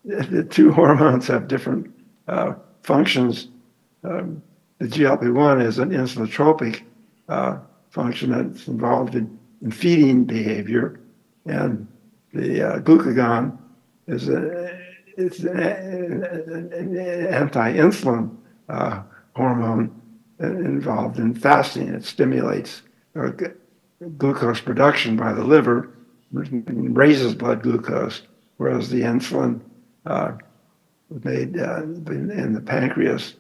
the two hormones have different functions. The GLP-1 is an insulinotropic function that's involved in feeding behavior, and the glucagon is it's an anti-insulin hormone involved in fasting. It stimulates glucose production by the liver, raises blood glucose, whereas the insulin made in the pancreas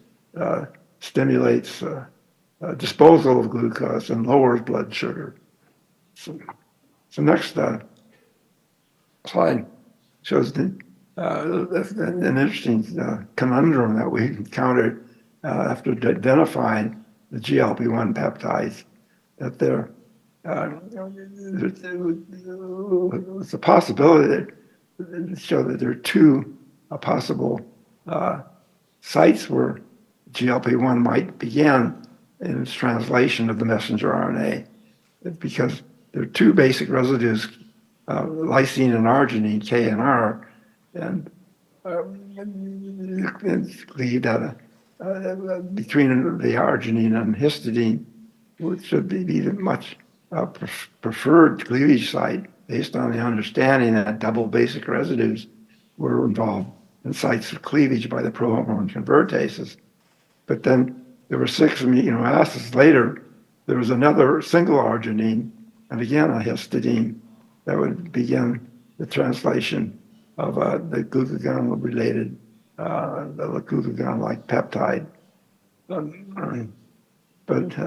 stimulates disposal of glucose and lowers blood sugar. So next slide shows an interesting conundrum that we encountered after identifying the GLP-1 peptides, that there's a possibility to show that there are two possible sites where GLP-1 might begin in its translation of the messenger RNA, because there are two basic residues, lysine and arginine, K and R, and it's cleaved at between the arginine and histidine, which should be the much preferred cleavage site based on the understanding that double basic residues were involved in sites of cleavage by the prohormone convertases. But then there were 6 amino acids later. There was another single arginine and again a histidine that would begin the translation of the glucagon-related, the glucagon-like peptide. But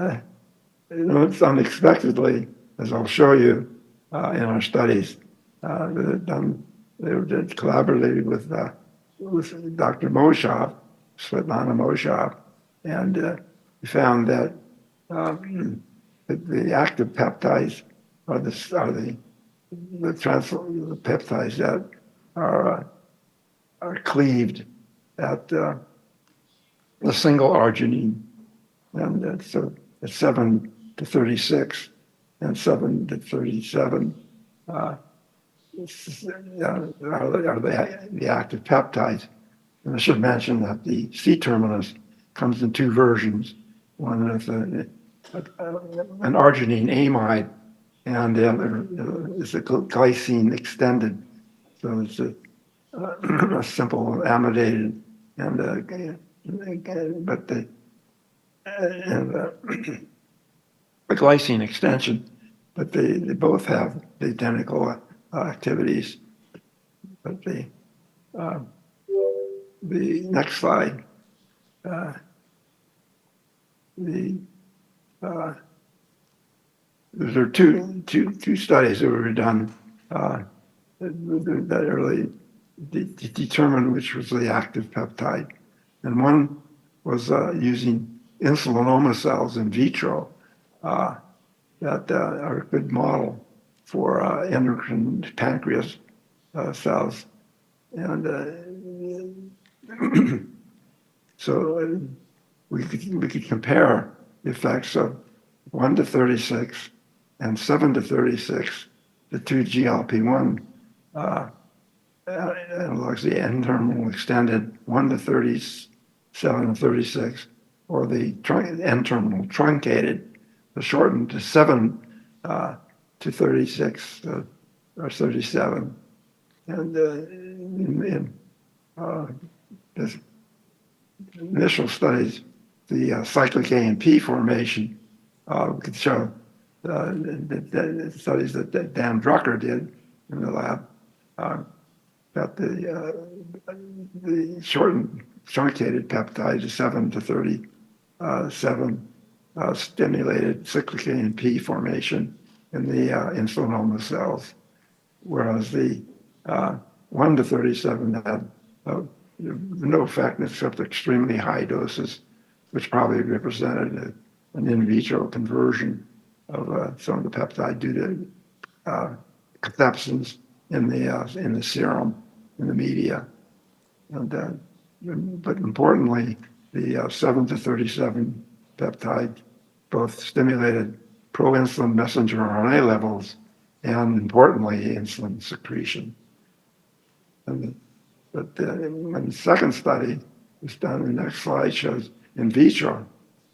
it's unexpectedly, as I'll show you in our studies, they collaborated with Dr. Moshav, Svetlana Moshav, and we found that the active peptides are the peptides that are cleaved at the single arginine, and so at 7 to 36 and 7 to 37 are the active peptides. And I should mention that the C-terminus comes in 2 versions. One is an arginine amide, and the other is a glycine extended. So it's a simple amidated and a glycine extension, but they both have the identical activities. But the next slide, there are two studies that were done that really determined which was the active peptide, and one was using insulinoma cells in vitro that are a good model for endocrine pancreas cells, and so we could compare the effects of 1 to 36 and 7 to 36, the 2 GLP-1 analogs, the N-terminal extended 1 to 37 and 36, or the N-terminal truncated, the shortened to 7 to 36 or 37. And in this initial studies, the cyclic AMP formation, we could show the studies that Dan Drucker did in the lab, that the shortened truncated peptide is 7 to 37 stimulated cyclic AMP formation in the insulinoma cells, whereas the 1 to 37 had no effect except extremely high doses, which probably represented an in vitro conversion of some of the peptide due to cathepsins in the serum, in the media. And but importantly, the 7 to 37 peptide both stimulated proinsulin messenger RNA levels and, importantly, insulin secretion. But the second study was done, the next slide shows in vitro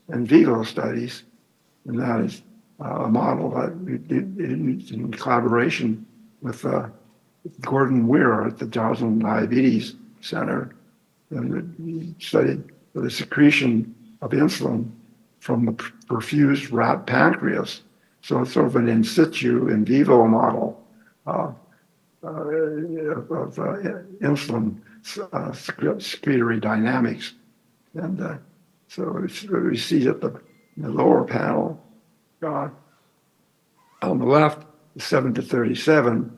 and vivo studies, and that is a model that we did in collaboration with Gordon Weir at the Joslin Diabetes Center, and we studied the secretion of insulin from the perfused rat pancreas. So it's sort of an in situ, in vivo model of insulin secretory dynamics. And so we see at the lower panel, on the left, the 7 to 37,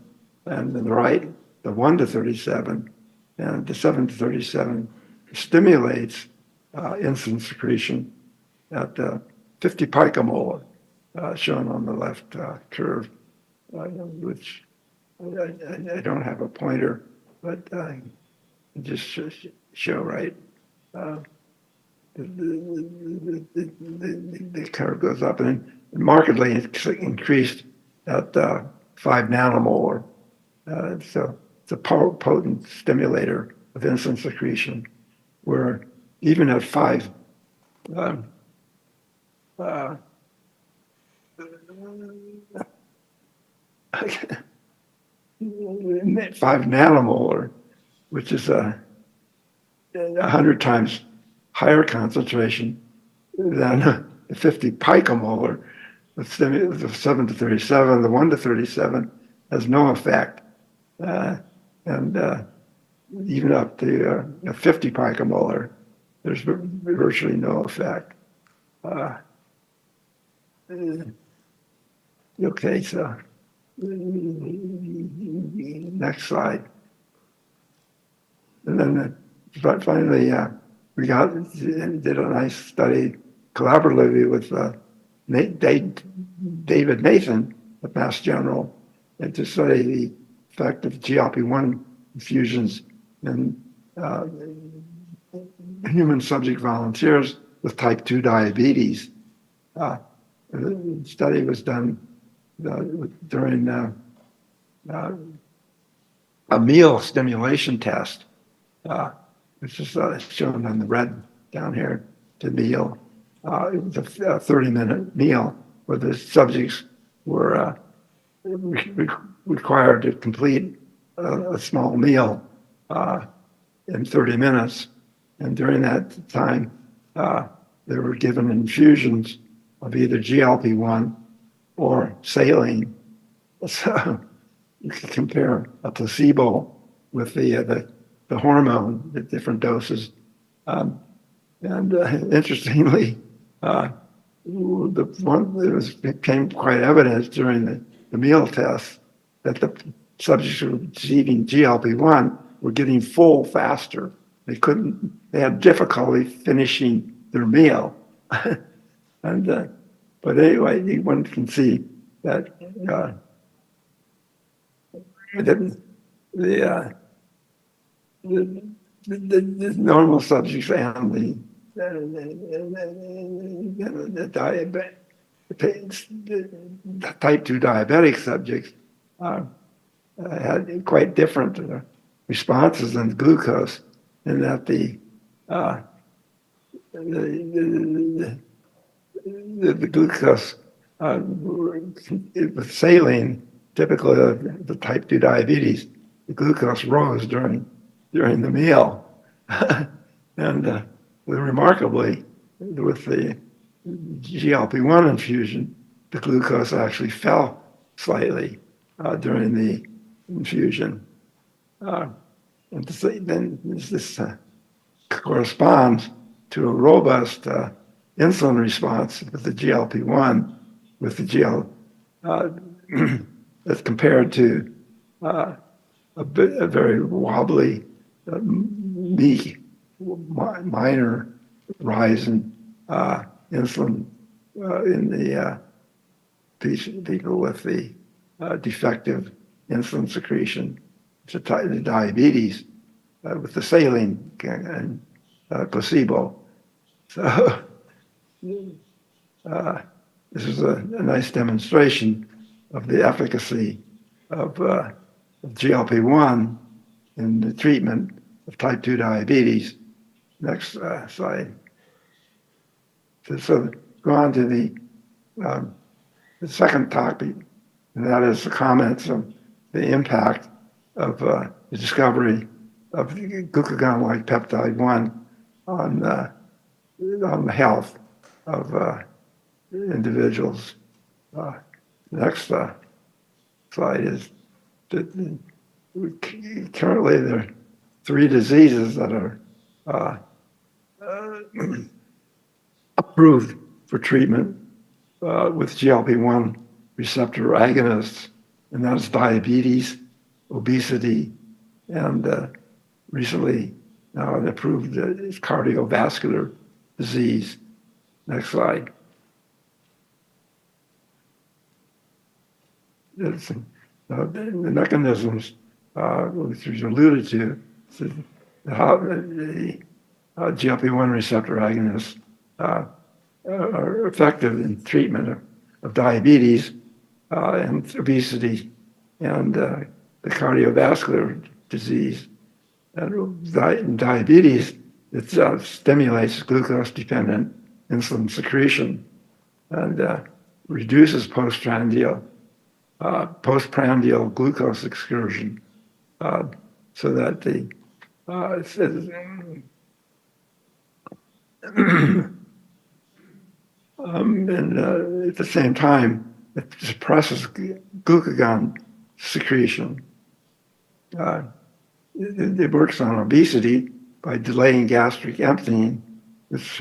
and on the right, the 1 to 37. And the 7 to 37 stimulates insulin secretion at 50 picomolar, shown on the left curve, which I don't have a pointer, but just show right. The curve goes up and markedly increased at 5 nanomolar. So it's a potent stimulator of insulin secretion, where even at 5 nanomolar, which is 100 times higher concentration than 50 picomolar. The 7 to 37, the 1 to 37 has no effect. And even up to 50 picomolar, there's virtually no effect. Okay, so next slide. And then finally, we did a nice study collaboratively with David Nathan at Mass General, and to study the effect of GLP-1 infusions in human subject volunteers with type 2 diabetes. The study was done during a meal stimulation test, which is shown on the red down here, the meal. It was a 30-minute meal where the subjects were required to complete a small meal in 30 minutes. And during that time, they were given infusions of either GLP-1 or saline. So you can compare a placebo with the hormone at different doses. And interestingly, it became quite evident during the meal test that the subjects who were receiving GLP-1 were getting full faster. They had difficulty finishing their meal. But anyway, one can see that the normal subjects and the type 2 diabetic subjects had quite different responses in glucose, in that the glucose with saline, typical of the type 2 diabetes, the glucose rose during the meal. And remarkably, with the GLP-1 infusion, the glucose actually fell slightly during the infusion. And then this corresponds to a robust insulin response with the GLP-1, as compared to a very wobbly, meek, minor rise in insulin in the people with the defective insulin secretion, the diabetes, with the saline and placebo. So this is a nice demonstration of the efficacy of GLP-1 in the treatment of type 2 diabetes. Next slide. So go on to the second topic, and that is the comments of the impact of the discovery of glucagon-like peptide 1 on the health of individuals. Next slide is that currently there are 3 diseases that are approved for treatment with GLP-1 receptor agonists, and that's diabetes, obesity, and recently now approved is cardiovascular disease. Next slide. The mechanisms which was alluded to, how the GLP-1 receptor agonists are effective in treatment of diabetes and obesity and the cardiovascular disease. And diabetes, it stimulates glucose-dependent insulin secretion and reduces postprandial glucose excursion, so that the and at the same time, it suppresses glucagon secretion. It works on obesity by delaying gastric emptying, which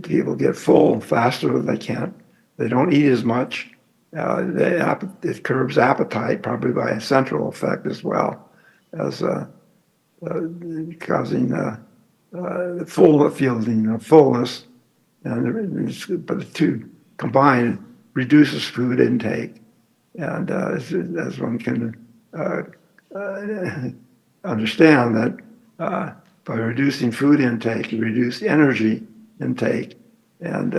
people get full faster than they can. They don't eat as much. It curbs appetite, probably by a central effect as well as causing feeling of fullness. But the two combined reduces food intake, and as one can understand that by reducing food intake, you reduce energy intake, and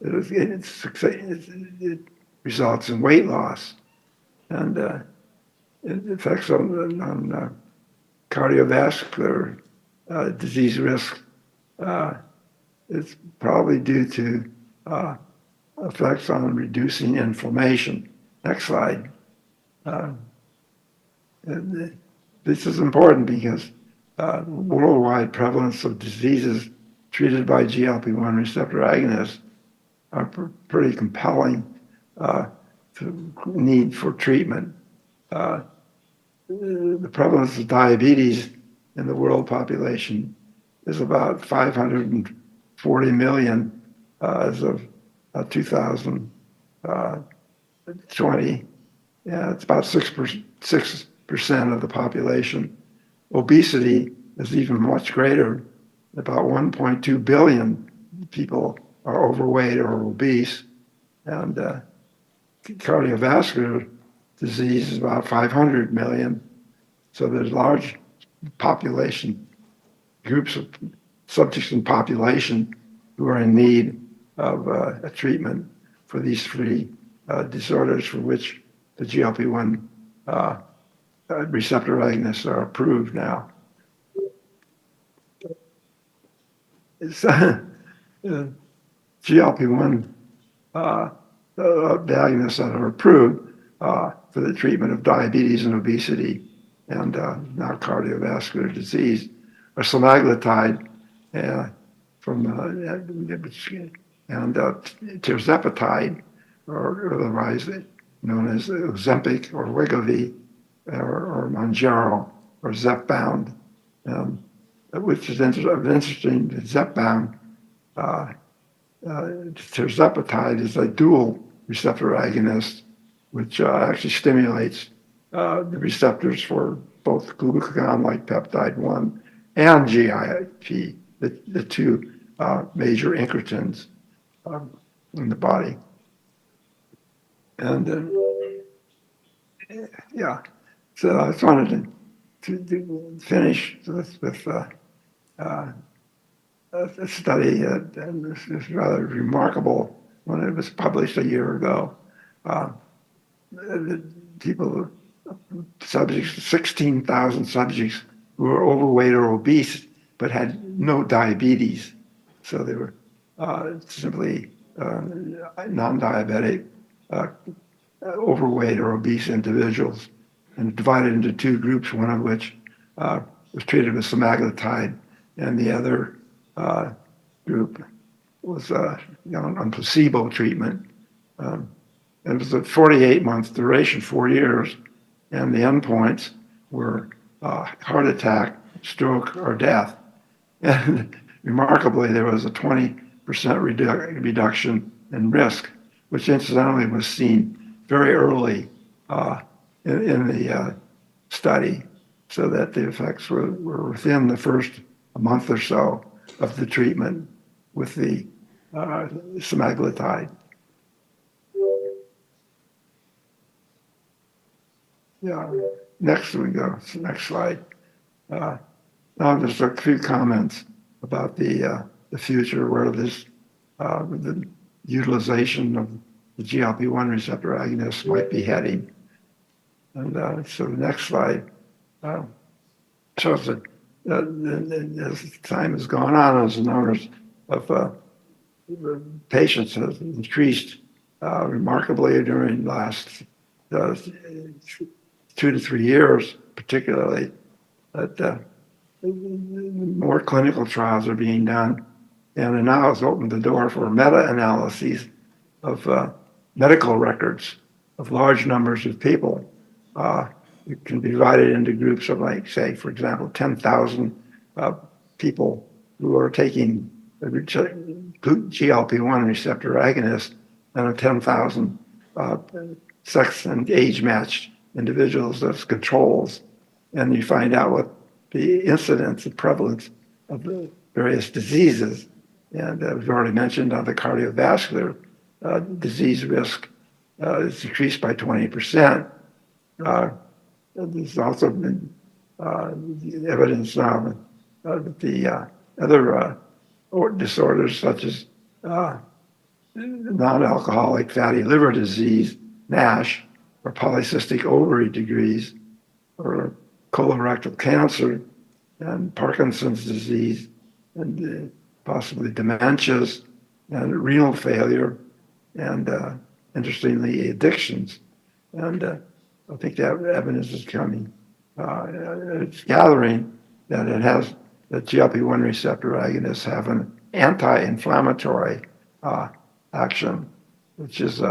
it results in weight loss, and it affects on cardiovascular disease risk. It's probably due to effects on reducing inflammation. Next slide. This is important because worldwide prevalence of diseases treated by GLP-1 receptor agonists are pretty compelling need for treatment. The prevalence of diabetes in the world population is about 540 million as of 2020. Yeah, it's about 6% of the population. Obesity is even much greater. About 1.2 billion people are overweight or obese, and cardiovascular disease is about 500 million. So there's large population, groups of subjects in population who are in need of a treatment for these 3 disorders for which the GLP-1 receptor agonists are approved now. It's GLP-1 the agonists that are approved for the treatment of diabetes and obesity and now cardiovascular disease are semaglutide from and tirzepatide, or otherwise known as Ozempic or Wegovy, or Mounjaro or Zepbound, which is interesting. Zepbound, tirzepatide is a dual receptor agonist, which actually stimulates the receptors for both glucagon-like peptide 1 and GIP, the 2 major incretins in the body. And so I just wanted to finish with a study and this is rather remarkable when it was published a year ago. Subjects, 16,000 subjects who were overweight or obese but had no diabetes. So they were simply non-diabetic overweight or obese individuals, and divided into two groups, one of which was treated with semaglutide, and the other group was on placebo treatment. It was a 48-month duration, 4 years, and the endpoints were heart attack, stroke, or death. And remarkably, there was a 20% reduction in risk, which incidentally was seen very early in the study, so that the effects were within the first month or so of the treatment with the semaglutide. Yeah, next we go. Next slide. Now just a few comments about the future, where this the utilization of the GLP-1 receptor agonists might be heading. And so the next slide shows that as time has gone on, as the numbers of patients has increased remarkably during the last 2 to 3 years, particularly, that more clinical trials are being done, and it now has opened the door for meta-analyses of medical records of large numbers of people. It can be divided into groups of, like, say, for example, 10,000 people who are taking GLP-1 receptor agonists, and 10,000 sex and age-matched individuals as controls, and you find out what the incidence and prevalence of the various diseases. And we've already mentioned on the cardiovascular disease risk is decreased by 20%. There's also been evidence now that the other disorders, such as non-alcoholic fatty liver disease, NASH, or polycystic ovary disease, or colorectal cancer, and Parkinson's disease, and possibly dementias, and renal failure, and interestingly, addictions. And I think that evidence is coming. It's gathering that that GLP-1 receptor agonists have an anti-inflammatory action, which is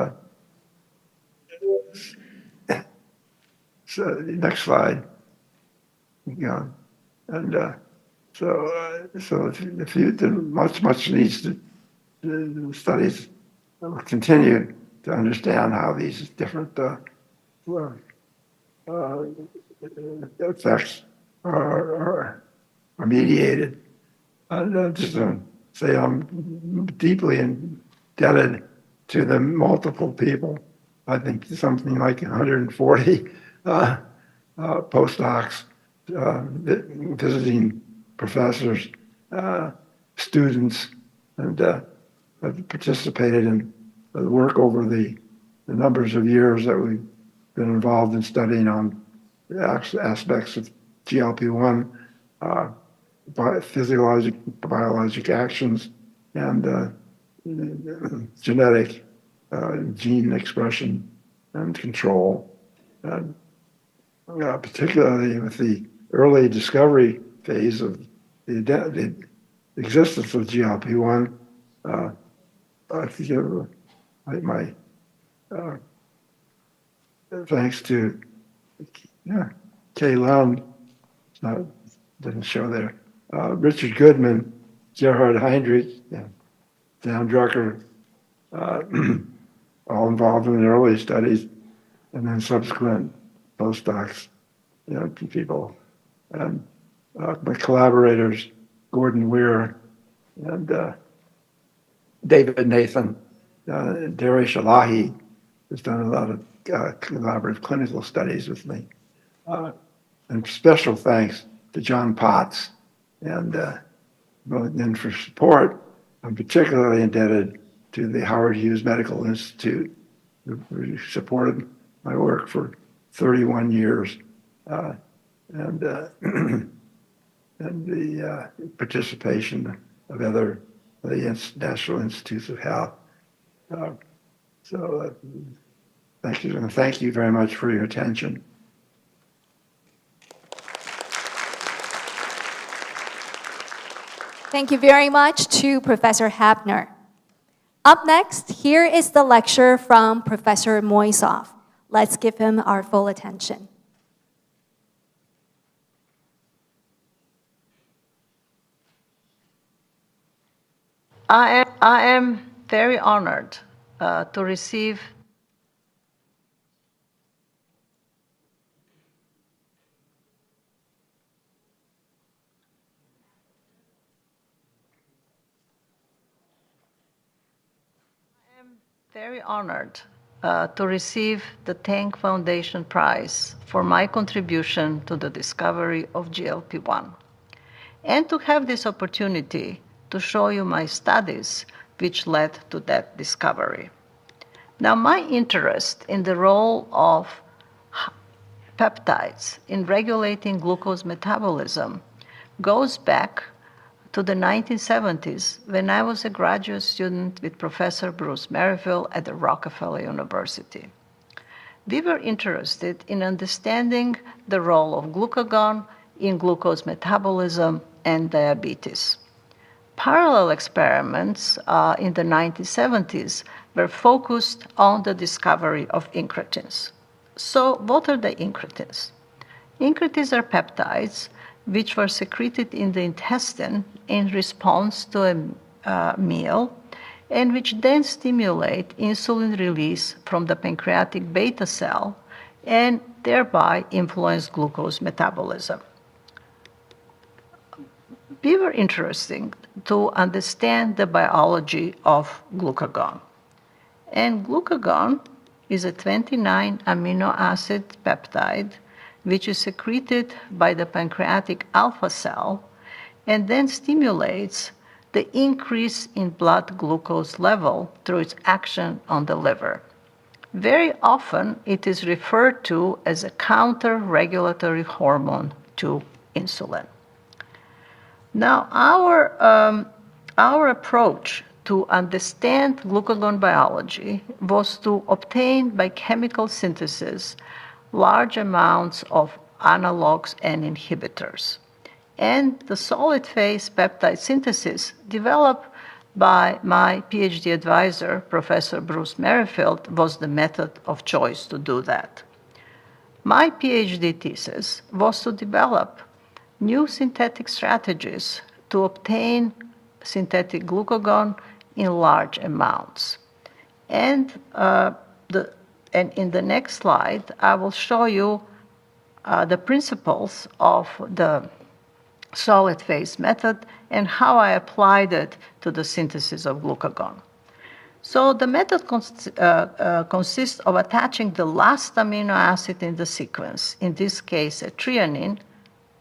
so next slide. Yeah, and so much needs to the studies will continue to understand how these different effects are mediated. Just to say, I'm deeply indebted to the multiple people. I think something like 140 postdocs, visiting professors, students, and have participated in the work over the numbers of years that we've been involved in studying on the aspects of GLP-1, physiologic, biologic actions, and genetic gene expression and control. And particularly with the early discovery phase of the existence of GLP-1, I think my thanks to Kay Lund, didn't show there, Richard Goodman, Gerhard Heinrich, Dan Drucker, all involved in the early studies, and then subsequent postdocs, people, and my collaborators, Gordon Weir and David Nathan, Darish Elahi, has done a lot of collaborative clinical studies with me. And special thanks to John Potts, and then for support, I'm particularly indebted to the Howard Hughes Medical Institute, who supported my work for 31 years, and the participation of other the National Institutes of Health. So Thank you, and thank you very much for your attention. Thank you very much to Professor Hapner. Up next, here is the lecture from Professor Moisov. Let's give him our full attention. I am very honored to receive the Tang Foundation Prize for my contribution to the discovery of GLP-1, and to have this opportunity to show you my studies which led to that discovery. Now, my interest in the role of peptides in regulating glucose metabolism goes back to the 1970s when I was a graduate student with Professor Bruce Merrifield at the Rockefeller University. We were interested in understanding the role of glucagon in glucose metabolism and diabetes. Parallel experiments in the 1970s were focused on the discovery of incretins. So what are the incretins? Incretins are peptides which were secreted in the intestine in response to a meal, and which then stimulate insulin release from the pancreatic beta cell and thereby influence glucose metabolism. We were interested to understand the biology of glucagon. And glucagon is a 29 amino acid peptide which is secreted by the pancreatic alpha cell and then stimulates the increase in blood glucose level through its action on the liver. Very often, it is referred to as a counter-regulatory hormone to insulin. Now, our approach to understand glucagon biology was to obtain by chemical synthesis large amounts of analogs and inhibitors. And the solid phase peptide synthesis developed by my PhD advisor, Professor Bruce Merrifield, was the method of choice to do that. My PhD thesis was to develop new synthetic strategies to obtain synthetic glucagon in large amounts. And in the next slide, I will show you the principles of the solid phase method and how I applied it to the synthesis of glucagon. So the method consists of attaching the last amino acid in the sequence, in this case a threonine,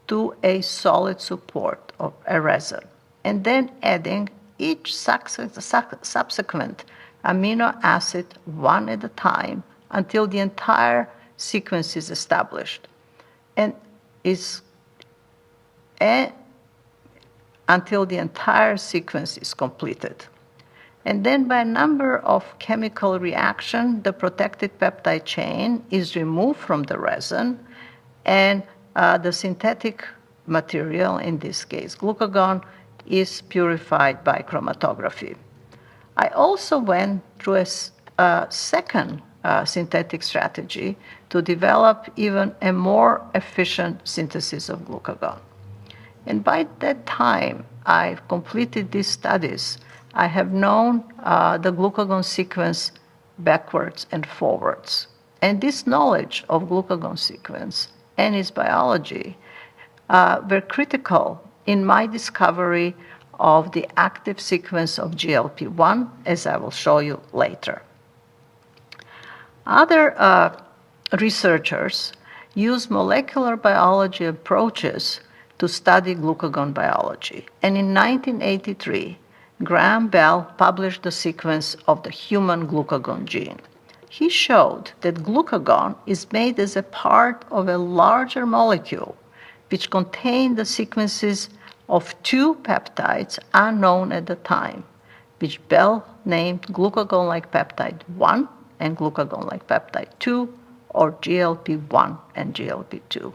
to a solid support of a resin, and then adding each subsequent amino acid one at a time until the entire sequence is established until the entire sequence is completed. And then by a number of chemical reactions, the protected peptide chain is removed from the resin, and the synthetic material, in this case glucagon, is purified by chromatography. I also went through a second synthetic strategy to develop even a more efficient synthesis of glucagon. And by that time, I've completed these studies. I have known the glucagon sequence backwards and forwards. And this knowledge of glucagon sequence and its biology were critical in my discovery of the active sequence of GLP-1, as I will show you later. Other researchers use molecular biology approaches to study glucagon biology. And in 1983, Graham Bell published the sequence of the human glucagon gene. He showed that glucagon is made as a part of a larger molecule which contain the sequences of two peptides unknown at the time, which Bell named glucagon-like peptide 1 and glucagon-like peptide 2, or GLP-1 and GLP-2.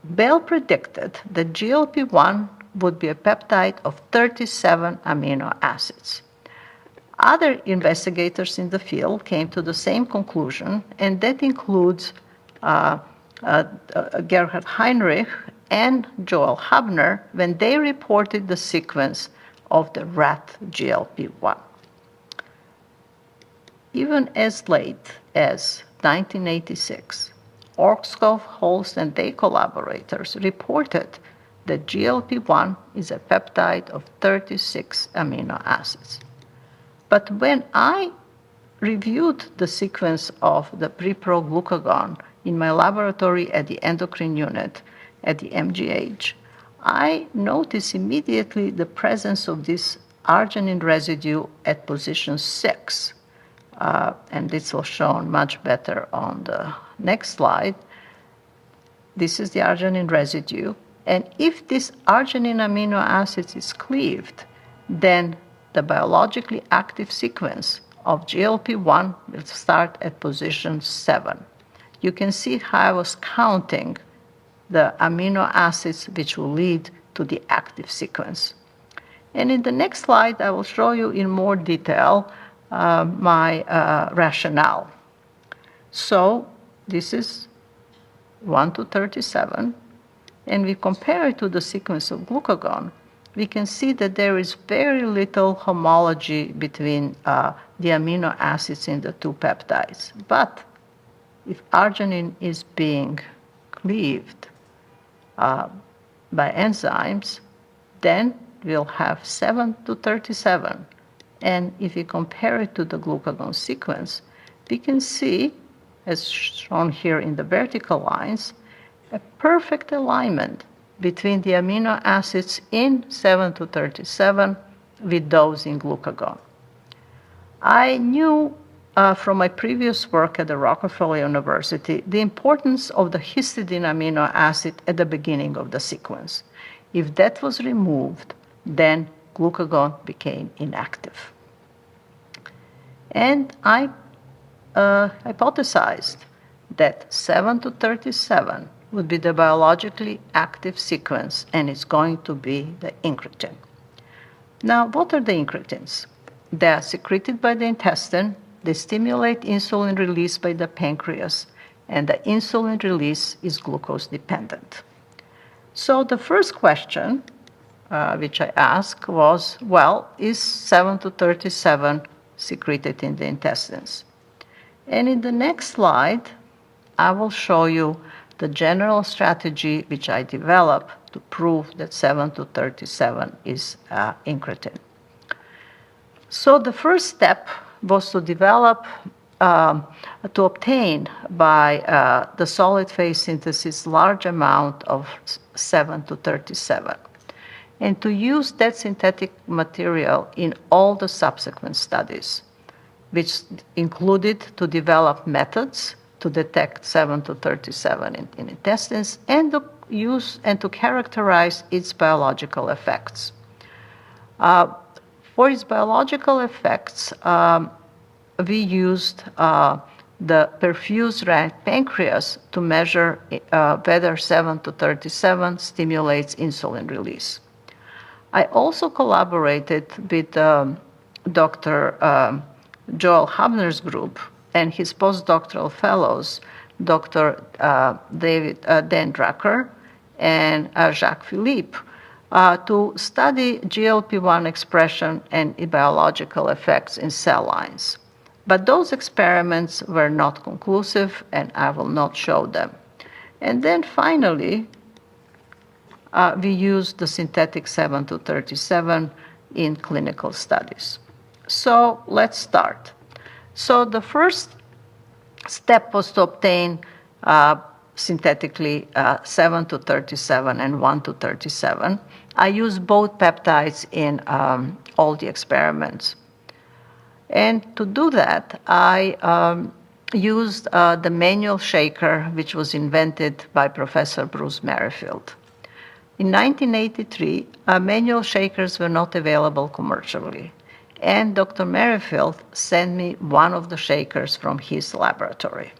Bell predicted that GLP-1 would be a peptide of 37 amino acids. Other investigators in the field came to the same conclusion, and that includes Gerhard Heinrich and Joel Hubner when they reported the sequence of the rat GLP-1. Even as late as 1986, Orskov, Holst, and their collaborators reported that GLP-1 is a peptide of 36 amino acids. But when I reviewed the sequence of the pre-pro glucagon in my laboratory at the endocrine unit at the MGH, I noticed immediately the presence of this arginine residue at position 6. And this was shown much better on the next slide. This is the arginine residue. And if this arginine amino acid is cleaved, then the biologically active sequence of GLP-1 will start at position 7. You can see how I was counting the amino acids which will lead to the active sequence. And in the next slide, I will show you in more detail my rationale. So this is 1 to 37, and we compare it to the sequence of glucagon. We can see that there is very little homology between the amino acids in the two peptides. But if arginine is being cleaved by enzymes, then we'll have 7 to 37. And if we compare it to the glucagon sequence, we can see, as shown here in the vertical lines, a perfect alignment between the amino acids in 7 to 37 with those in glucagon. I knew from my previous work at the Rockefeller University the importance of the histidine amino acid at the beginning of the sequence. If that was removed, then glucagon became inactive. And I hypothesized that 7 to 37 would be the biologically active sequence, and it's going to be the incretin. Now, what are the incretins? They are secreted by the intestine, they stimulate insulin release by the pancreas, and the insulin release is glucose dependent. So the first question which I asked was, well, is 7 to 37 secreted in the intestines? And in the next slide, I will show you the general strategy which I developed to prove that 7 to 37 is incretin. So the first step was to develop, to obtain by the solid phase synthesis large amount of 7 to 37, and to use that synthetic material in all the subsequent studies, which included to develop methods to detect 7 to 37 in intestines, and to use and to characterize its biological effects. For its biological effects, we used the perfused rat pancreas to measure whether 7 to 37 stimulates insulin release. I also collaborated with Dr. Joel Hubner's group and his postdoctoral fellows, Dr. Dan Drucker and Jacques Philippe, to study GLP-1 expression and biological effects in cell lines. But those experiments were not conclusive, and I will not show them. And then finally, we used the synthetic 7 to 37 in clinical studies. So let's start. So the first step was to obtain synthetically 7 to 37 and 1 to 37. I used both peptides in all the experiments. And to do that, I used the manual shaker, which was invented by Professor Bruce Merrifield. In 1983, manual shakers were not available commercially. And Dr. Merrifield sent me one of the shakers from his laboratory.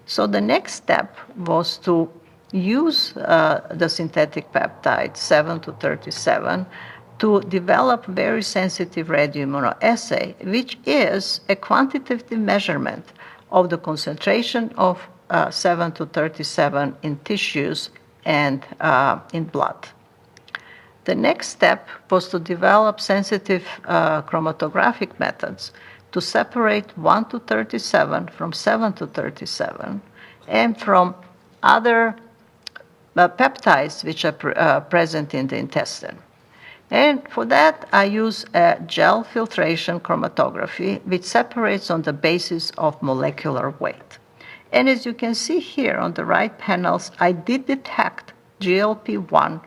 So the next step was to use the synthetic peptide 7-37 to develop very sensitive radioimmunoassay, which is a quantitative measurement of the concentration of 7-37 in tissues and in blood. The next step was to develop sensitive chromatographic methods to separate 1-37 from 7-37 and from other peptides which are present in the intestine. And for that, I use a gel filtration chromatography, which separates on the basis of molecular weight. And as you can see here on the right panels, I did detect GLP-1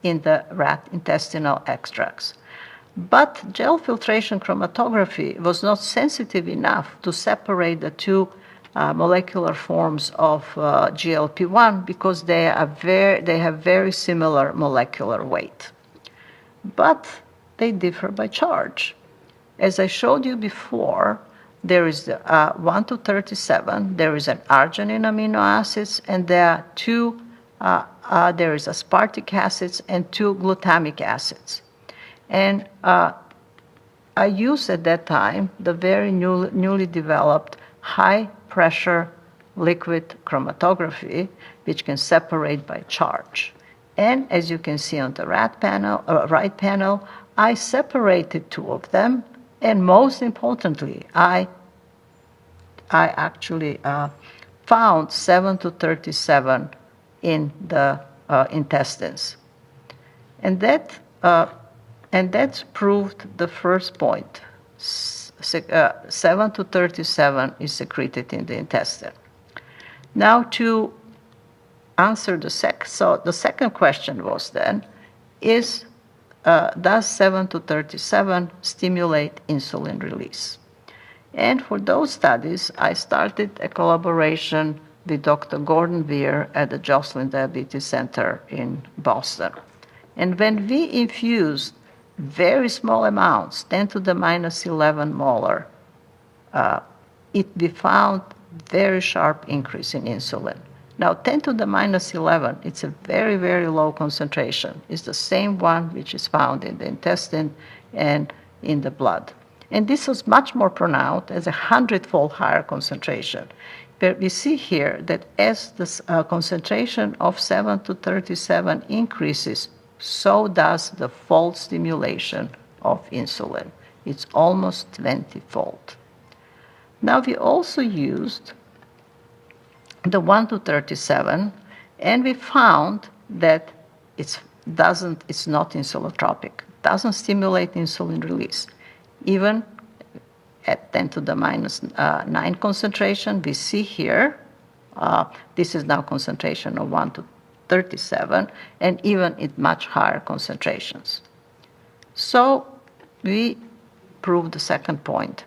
in the rat intestinal extracts. But gel filtration chromatography was not sensitive enough to separate the two molecular forms of GLP-1 because they have very similar molecular weight. But they differ by charge. As I showed you before, there is 1-37, there is an arginine amino acids, and there are there is aspartic acids and 2 glutamic acids. And I used at that time the very newly developed high-pressure liquid chromatography, which can separate by charge. And as you can see on the right panel, I separated 2 of them, and most importantly, I actually found 7-37 in the intestines. And that proved the first point. 7-37 is secreted in the intestine. Now to answer the second question was then, does 7-37 stimulate insulin release? And for those studies, I started a collaboration with Dr. Gordon Weir at the Joslin Diabetes Center in Boston. And when we infused very small amounts, 10⁻11 molar, we found very sharp increase in insulin. Now, 10⁻11, it's a very, very low concentration. It's the same one which is found in the intestine and in the blood. And this was much more pronounced as a 100-fold higher concentration. But we see here that as the concentration of 7-37 increases, so does the fold stimulation of insulin. It's almost 20-fold. Now, we also used the 1-37, and we found that it's not insulotropic, doesn't stimulate insulin release. Even at 10⁻9 concentration, we see here, this is now concentration of 1-37, and even at much higher concentrations. So we proved the second point,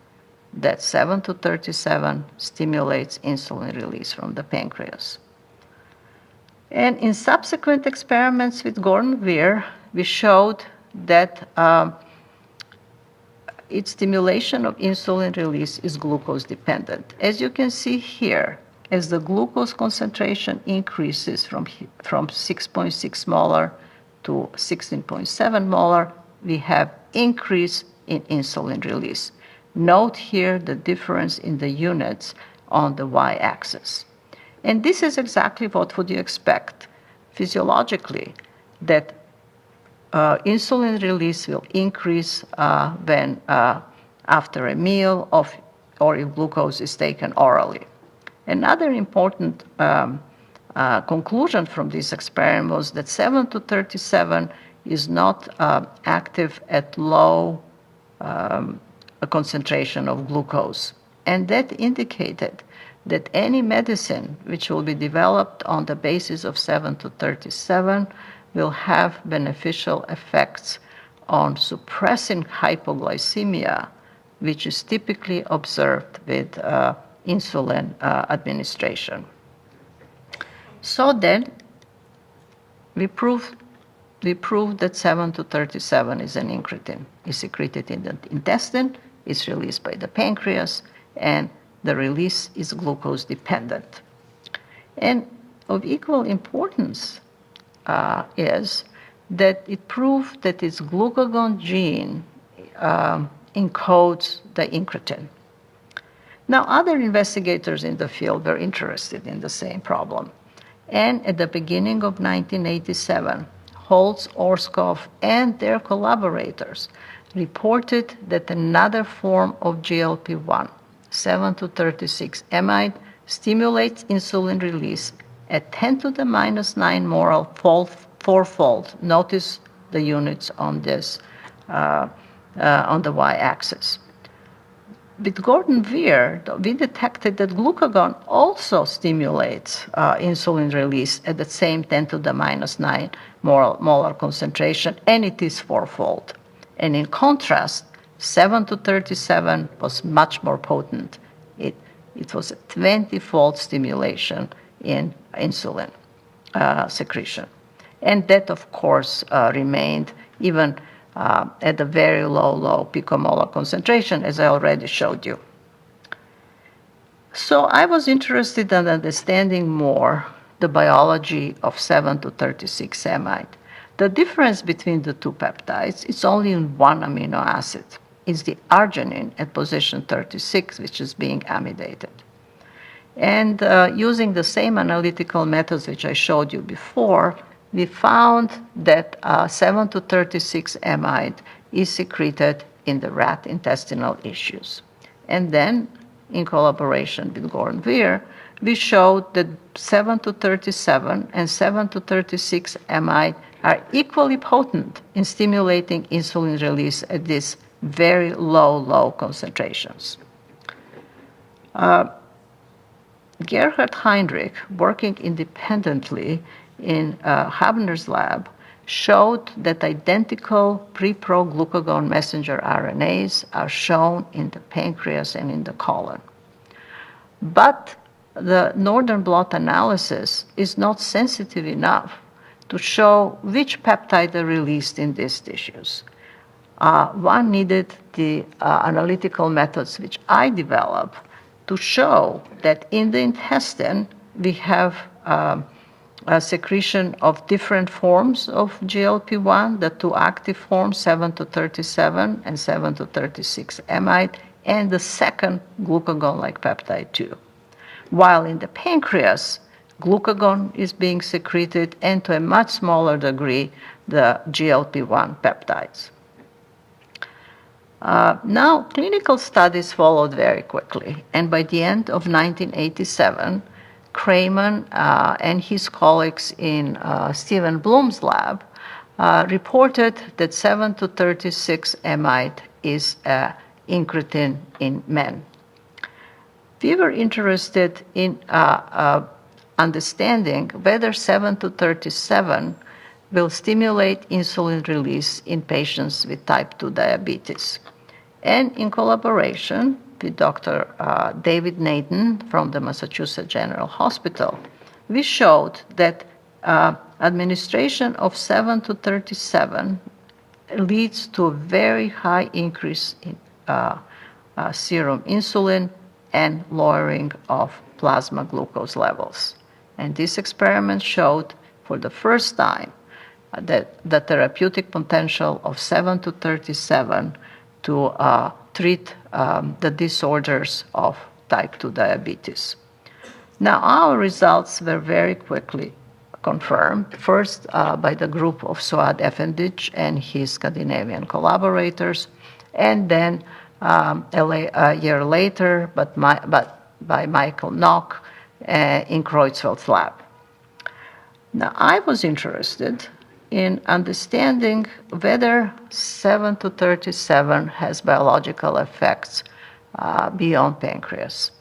that 7-37 stimulates insulin release from the pancreas. And in subsequent experiments with Gordon Weir, we showed that its stimulation of insulin release is glucose dependent. As you can see here, as the glucose concentration increases from 6.6 molar to 16.7 molar, we have increase in insulin release. Note here the difference in the units on the y-axis. And this is exactly what would you expect physiologically, that insulin release will increase when after a meal or if glucose is taken orally. Another important conclusion from this experiment was that 7-37 is not active at low concentration of glucose. And that indicated that any medicine which will be developed on the basis of 7-37 will have beneficial effects on suppressing hypoglycemia, which is typically observed with insulin administration. So then, we proved we proved that 7 to 37 is an incretin. It's secreted in the intestine, it's released by the pancreas, and the release is glucose dependent. And of equal importance is that it proved that its glucagon gene encodes the incretin. Now, other investigators in the field were interested in the same problem. And at the beginning of 1987, Holtz, Orskov, and their collaborators reported that another form of GLP-1, 7 to 36 amide, stimulates insulin release at 10 to the minus 9 molar fourfold. Notice the units on this, on the y-axis. With Gordon-Weir, we detected that glucagon also stimulates insulin release at the same 10 to the minus 9 molar concentration, and it is fourfold. And in contrast, 7 to 37 was much more potent. It was a 20-fold stimulation in insulin secretion. And that, of course, remained even at a very low picomolar concentration, as I already showed you. So I was interested in understanding more the biology of 7 to 36 amide. The difference between the two peptides is only in one amino acid. It's the arginine at position 36, which is being amidated. And using the same analytical methods which I showed you before, we found that 7 to 36 amide is secreted in the rat intestinal tissues. And then, in collaboration with Gordon-Weir, we showed that 7 to 37 and 7 to 36 amide are equally potent in stimulating insulin release at these very low concentrations. Gerhard Heinrich, working independently in Habner's lab, showed that identical pre-pro-glucagon messenger RNAs are shown in the pancreas and in the colon. But the northern blot analysis is not sensitive enough to show which peptide are released in these tissues. One needed the analytical methods which I developed to show that in the intestine we have a secretion of different forms of GLP-1, the two active forms, 7 to 37 and 7 to 36 amide, and the second glucagon-like peptide 2. While in the pancreas, glucagon is being secreted, and to a much smaller degree, the GLP-1 peptides. Now, clinical studies followed very quickly, and by the end of 1987, Kramer and his colleagues in Stephen Bloom's lab reported that 7 to 36 amide is incretin in men. We were interested in understanding whether 7 to 37 will stimulate insulin release in patients with type 2 diabetes. And in collaboration with Dr. David Nathan from the Massachusetts General Hospital, we showed that administration of 7 to 37 leads to a very high increase in serum insulin and lowering of plasma glucose levels. And this experiment showed for the first time that the therapeutic potential of 7 to 37 to treat the disorders of type 2 diabetes. Now, our results were very quickly confirmed, first by the group of Suad Efendic and his Scandinavian collaborators, and then a year later, but by Michael Nock in Creutzfeldt's lab. Now, I was interested in understanding whether 7 to 37 has biological effects beyond pancreas.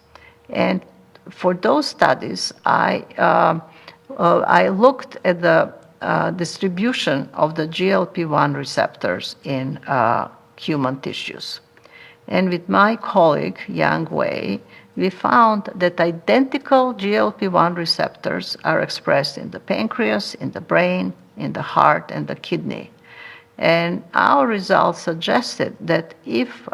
And for those studies, I looked at the distribution of the GLP-1 receptors in human tissues. And with my colleague, Yang Wei, we found that identical GLP-1 receptors are expressed in the pancreas, in the brain, in the heart, and the kidney. And our results suggested that if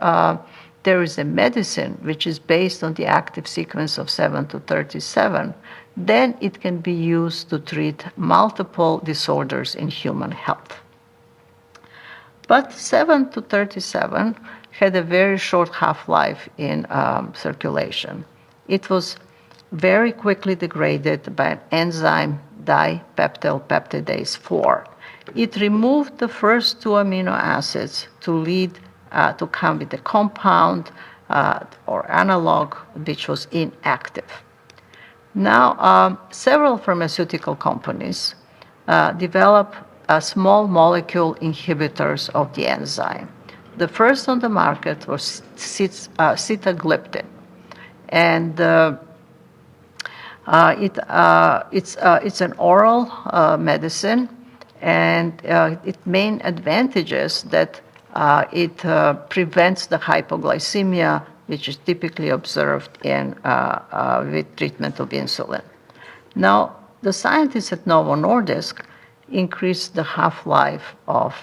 there is a medicine which is based on the active sequence of 7 to 37, then it can be used to treat multiple disorders in human health. But 7 to 37 had a very short half-life in circulation. It was very quickly degraded by an enzyme dipeptyl peptidase 4. It removed the first two amino acids to come with a compound or analog which was inactive. Now, several pharmaceutical companies develop small molecule inhibitors of the enzyme. The first on the market was sitagliptin, and it's an oral medicine, and its main advantage is that it prevents the hypoglycemia, which is typically observed with treatment of insulin. Now, the scientists at Novo Nordisk increased the half-life of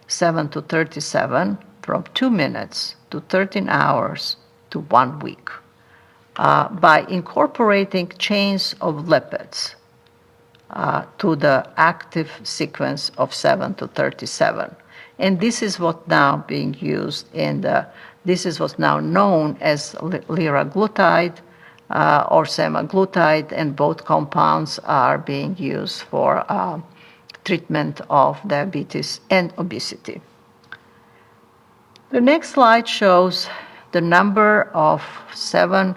7 to 37 from 2 minutes to 13 hours to 1 week by incorporating chains of lipids to the active sequence of 7 to 37. And this is what's now being used this is what's now known as liraglutide or semaglutide, and both compounds are being used for treatment of diabetes and obesity. The next slide shows the number of 7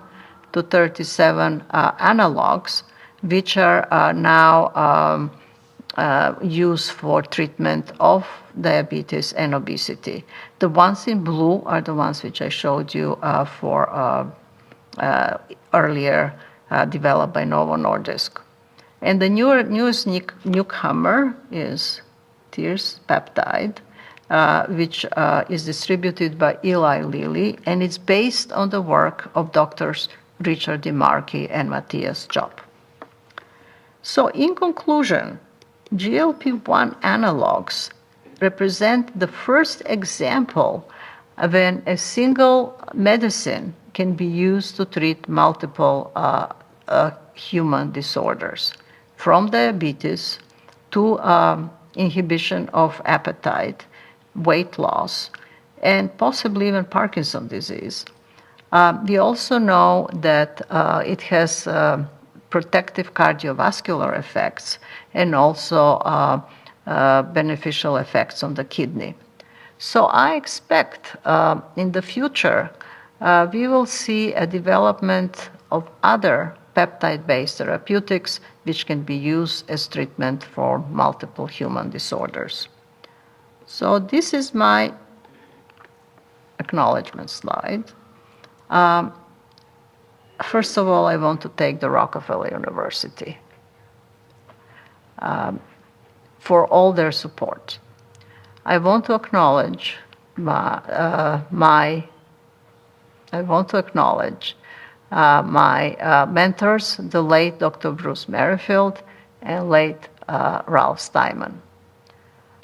to 37 analogs which are now used for treatment of diabetes and obesity. The ones in blue are the ones which I showed you earlier, developed by Novo Nordisk. And the newest newcomer is tirzepatide, which is distributed by Eli Lilly, and it's based on the work of doctors Richard DiMarchi and Matthias Jopp. So in conclusion, GLP-1 analogs represent the first example of when a single medicine can be used to treat multiple human disorders, from diabetes to inhibition of appetite, weight loss, and possibly even Parkinson's disease. We also know that it has protective cardiovascular effects and also beneficial effects on the kidney. So I expect in the future we will see a development of other peptide-based therapeutics which can be used as treatment for multiple human disorders. So this is my acknowledgement slide. First of all, I want to thank the Rockefeller University for all their support. I want to acknowledge my mentors, the late Dr. Bruce Merrifield and late Ralph Steinman.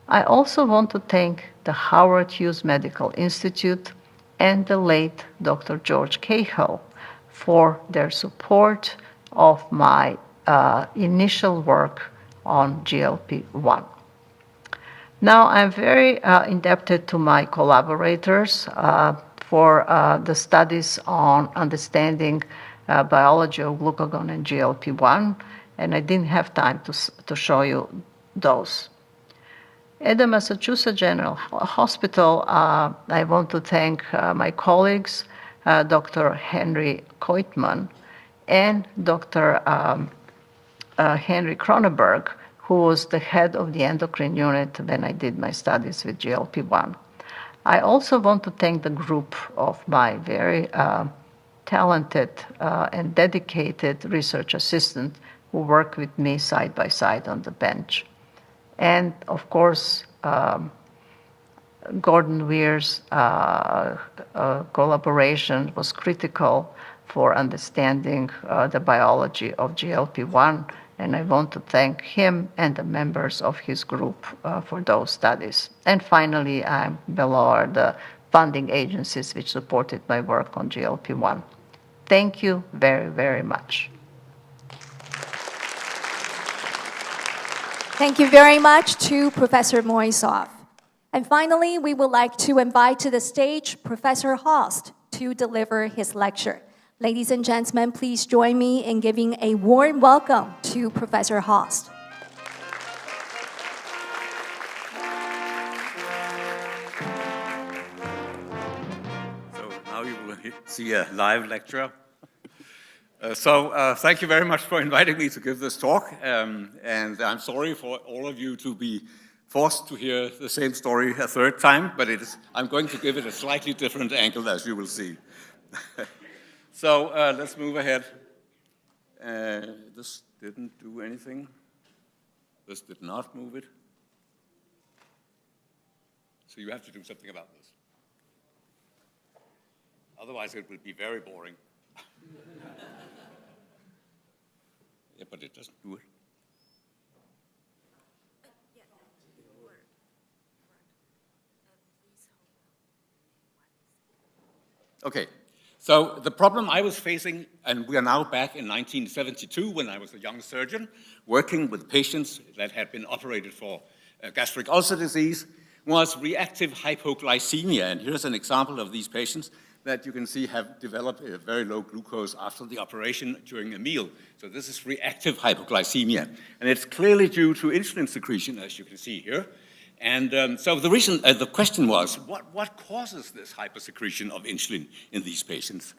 I also want to thank the Howard Hughes Medical Institute and the late Dr. George Cahill for their support of my initial work on GLP-1. Now, I'm very indebted to my collaborators for the studies on understanding biology of glucagon and GLP-1, and I didn't have time to show you those. At the Massachusetts General Hospital, I want to thank my colleagues, Dr. Henry Koitman and Dr. Henry Cronenberg, who was the head of the endocrine unit when I did my studies with GLP-1. I also want to thank the group of my very talented and dedicated research assistants who work with me side by side on the bench. And of course, Gordon Weir's collaboration was critical for understanding the biology of GLP-1, and I want to thank him and the members of his group for those studies. And finally, below are the funding agencies which supported my work on GLP-1. Thank you very, very much. Thank you very much to Professor Moisov. And finally, we would like to invite to the stage Professor Host to deliver his lecture. Ladies and gentlemen, please join me in giving a warm welcome to Professor Host. So now you will see a live lecture. Thank you very much for inviting me to give this talk. And I'm sorry for all of you to be forced to hear the same story a third time, but I'm going to give it a slightly different angle, as you will see. So let's move ahead. This didn't do anything. This did not move it. So you have to do something about this. Otherwise, it will be very boring. Yeah, but it doesn't do it. Okay. So the problem I was facing, and we are now back in 1972 when I was a young surgeon working with patients that had been operated for gastric ulcer disease, was reactive hypoglycemia. And here's an example of these patients that you can see have developed a very low glucose after the operation during a meal. So this is reactive hypoglycemia. And it's clearly due to insulin secretion, as you can see here. And so the question was, what causes this hypersecretion of insulin in these patients?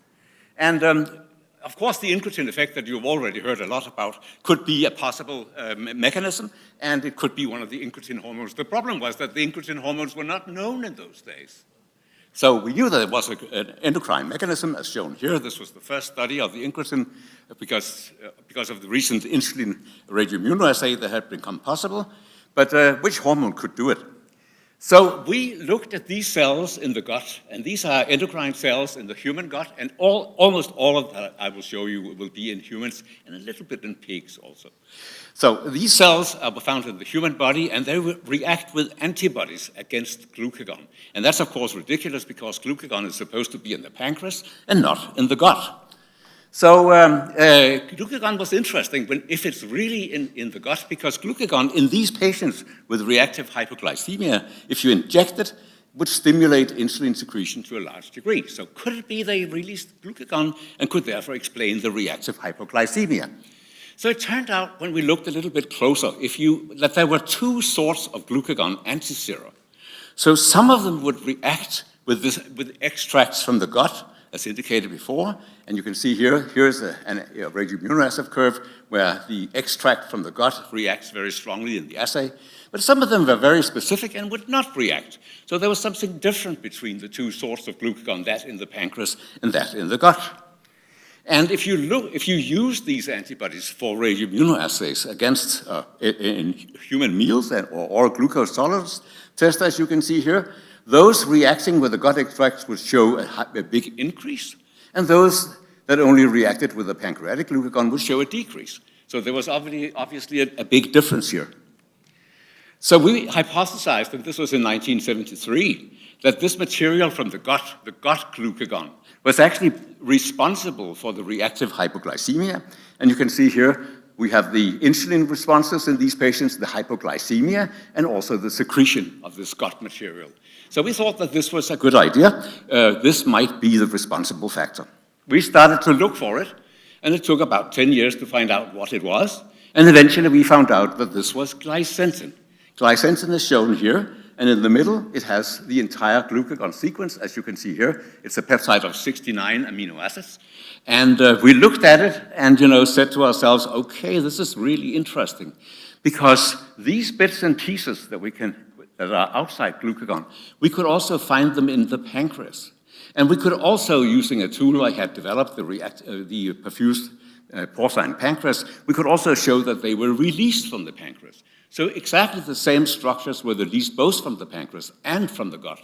And of course, the incretin effect that you've already heard a lot about could be a possible mechanism, and it could be one of the incretin hormones. The problem was that the incretin hormones were not known in those days. So we knew that it was an endocrine mechanism, as shown here. This was the first study of the incretin because of the recent insulin radioimmunoassay that had become possible. But which hormone could do it? So we looked at these cells in the gut, and these are endocrine cells in the human gut, and almost all of that I will show you will be in humans and a little bit in pigs also. So these cells are found in the human body, and they react with antibodies against glucagon. And that's, of course, ridiculous because glucagon is supposed to be in the pancreas and not in the gut. So glucagon was interesting if it's really in the gut, because glucagon in these patients with reactive hypoglycemia, if you inject it, would stimulate insulin secretion to a large degree. So could it be they released glucagon and could therefore explain the reactive hypoglycemia? So it turned out when we looked a little bit closer, that there were two sorts of glucagon antisera. So some of them would react with extracts from the gut, as indicated before, and you can see here's a radioimmunoassay curve where the extract from the gut reacts very strongly in the assay, but some of them were very specific and would not react. So there was something different between the two sorts of glucagon, that in the pancreas and that in the gut. And if you use these antibodies for radioimmunoassays against in human meals or glucose tolerance tests, as you can see here, those reacting with the gut extracts would show a big increase, and those that only reacted with the pancreatic glucagon would show a decrease. So there was obviously a big difference here. So we hypothesized, and this was in 1973, that this material from the gut glucagon, was actually responsible for the reactive hypoglycemia. And you can see here, we have the insulin responses in these patients, the hypoglycemia, and also the secretion of this gut material. So we thought that this was a good idea. This might be the responsible factor. We started to look for it, and it took about 10 years to find out what it was. And eventually we found out that this was glycensine. Glycensine is shown here, and in the middle it has the entire glucagon sequence, as you can see here. It's a peptide of 69 amino acids. And we looked at it and said to ourselves, okay, this is really interesting, because these bits and pieces that are outside glucagon, we could also find them in the pancreas. And we could also, using a tool I had developed, the perfused porcine pancreas, we could also show that they were released from the pancreas. So exactly the same structures were released both from the pancreas and from the gut.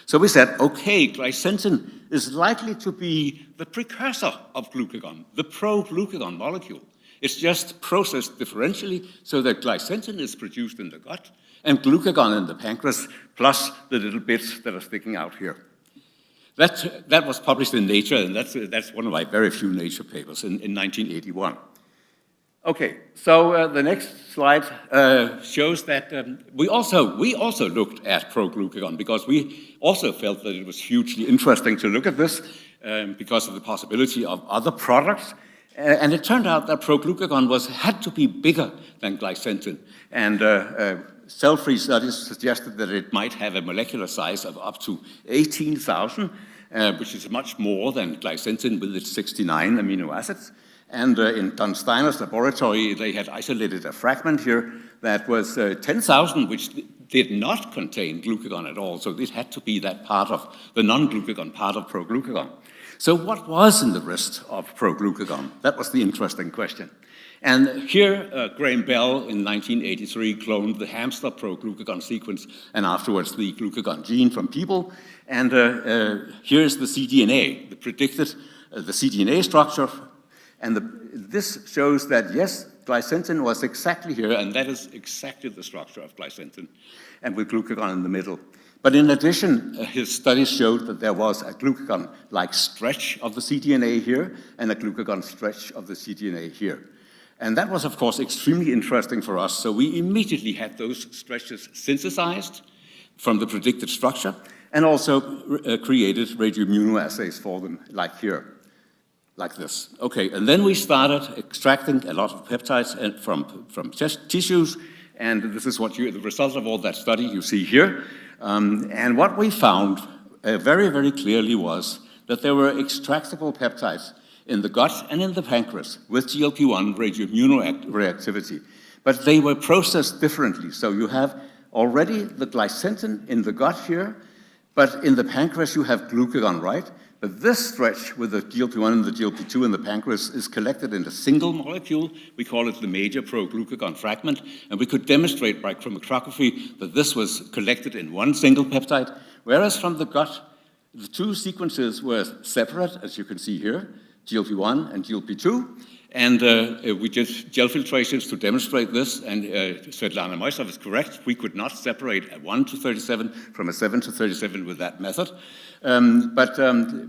So we said, okay, glycentrin is likely to be the precursor of glucagon, the pro-glucagon molecule. It's just processed differentially so that glycentrin is produced in the gut and glucagon in the pancreas, plus the little bits that are sticking out here. That was published in Nature, and that's one of my very few Nature papers in 1981. Okay, so the next slide shows that we also looked at pro-glucagon because we also felt that it was hugely interesting to look at this because of the possibility of other products. And it turned out that pro-glucagon had to be bigger than glycentrin. And cell-free studies suggested that it might have a molecular size of up to 18,000, which is much more than glycentrin with its 69 amino acids. And in Don Steiner's laboratory, they had isolated a fragment here that was 10,000, which did not contain glucagon at all. So it had to be that part of the non-glucagon part of pro-glucagon. So what was in the rest of pro-glucagon? That was the interesting question. And here, Graham Bell in 1983 cloned the hamster pro-glucagon sequence and afterwards the glucagon gene from people. And here's the cDNA, the predicted, the cDNA structure. And this shows that, yes, glycentrin was exactly here, and that is exactly the structure of glycentrin, and with glucagon in the middle. But in addition, his studies showed that there was a glucagon-like stretch of the cDNA here and a glucagon stretch of the cDNA here. And that was, of course, extremely interesting for us. So we immediately had those stretches synthesized from the predicted structure and also created radioimmunoassays for them, like here, like this. Okay, and then we started extracting a lot of peptides from tissues, and this is what the result of all that study you see here. And what we found very, very clearly was that there were extractable peptides in the gut and in the pancreas with GLP-1 radioimmunoreactivity, but they were processed differently. So you have already the glycentrin in the gut here, but in the pancreas you have glucagon, right? But this stretch with the GLP-1 and the GLP-2 in the pancreas is collected in a single molecule. We call it the major pro-glucagon fragment, and we could demonstrate by chromatography that this was collected in one single peptide, whereas from the gut, the two sequences were separate, as you can see here, GLP-1 and GLP-2, and we did gel filtrations to demonstrate this, and Svetlana Moisov is correct. We could not separate a 1 to 37 from a 7 to 37 with that method. But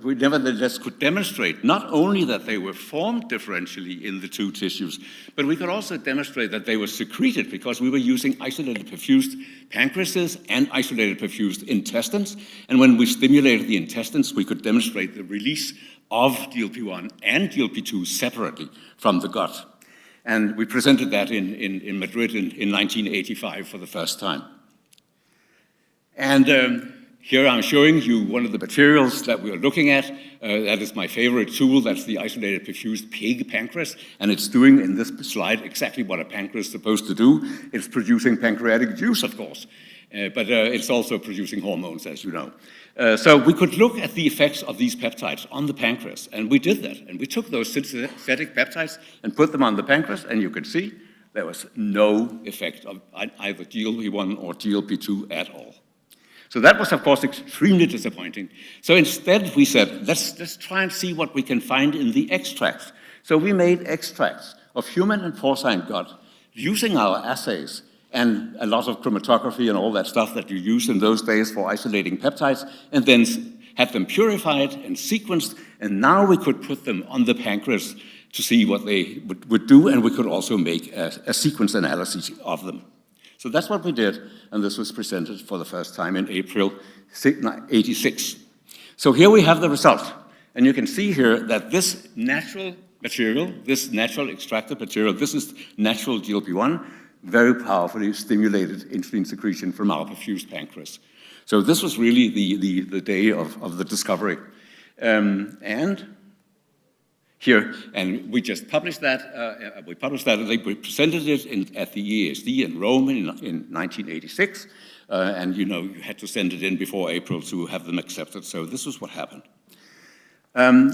we nevertheless could demonstrate not only that they were formed differentially in the two tissues, but we could also demonstrate that they were secreted because we were using isolated perfused pancreases and isolated perfused intestines. And when we stimulated the intestines, we could demonstrate the release of GLP-1 and GLP-2 separately from the gut. And we presented that in Madrid in 1985 for the first time. And here I'm showing you one of the materials that we are looking at. That is my favorite tool. That's the isolated perfused pig pancreas. And it's doing in this slide exactly what a pancreas is supposed to do. It's producing pancreatic juice, of course. But it's also producing hormones, as you know. So we could look at the effects of these peptides on the pancreas. And we did that. And we took those synthetic peptides and put them on the pancreas. And you can see there was no effect of either GLP-1 or GLP-2 at all. So that was, of course, extremely disappointing. So instead, we said, let's try and see what we can find in the extracts. So we made extracts of human and porcine gut using our assays and a lot of chromatography and all that stuff that you used in those days for isolating peptides, and then had them purified and sequenced, and now we could put them on the pancreas to see what they would do, and we could also make a sequence analysis of them. So that's what we did, and this was presented for the first time in April 86. So here we have the result, and you can see here that this natural material, this natural extracted material, this is natural GLP-1, very powerfully stimulated insulin secretion from our perfused pancreas. So this was really the day of the discovery. And here, and we just published that, we presented it at the EASD in Rome in 1986, and you know, you had to send it in before April to have them accepted, so this is what happened.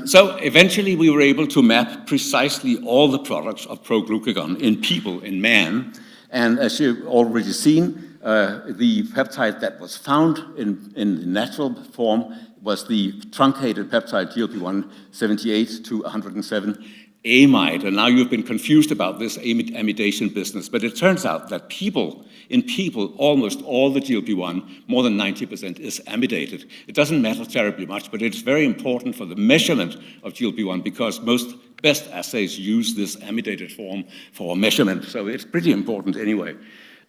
So eventually we were able to map precisely all the products of pro-glucagon in people, in man, and as you've already seen, the peptide that was found in the natural form was the truncated peptide GLP-1 78 to 107 amide. And now you've been confused about this amidation business, but it turns out that in people, almost all the GLP-1, more than 90%, is amidated. It doesn't matter terribly much, but it's very important for the measurement of GLP-1 because most best assays use this amidated form for measurement, so it's pretty important anyway.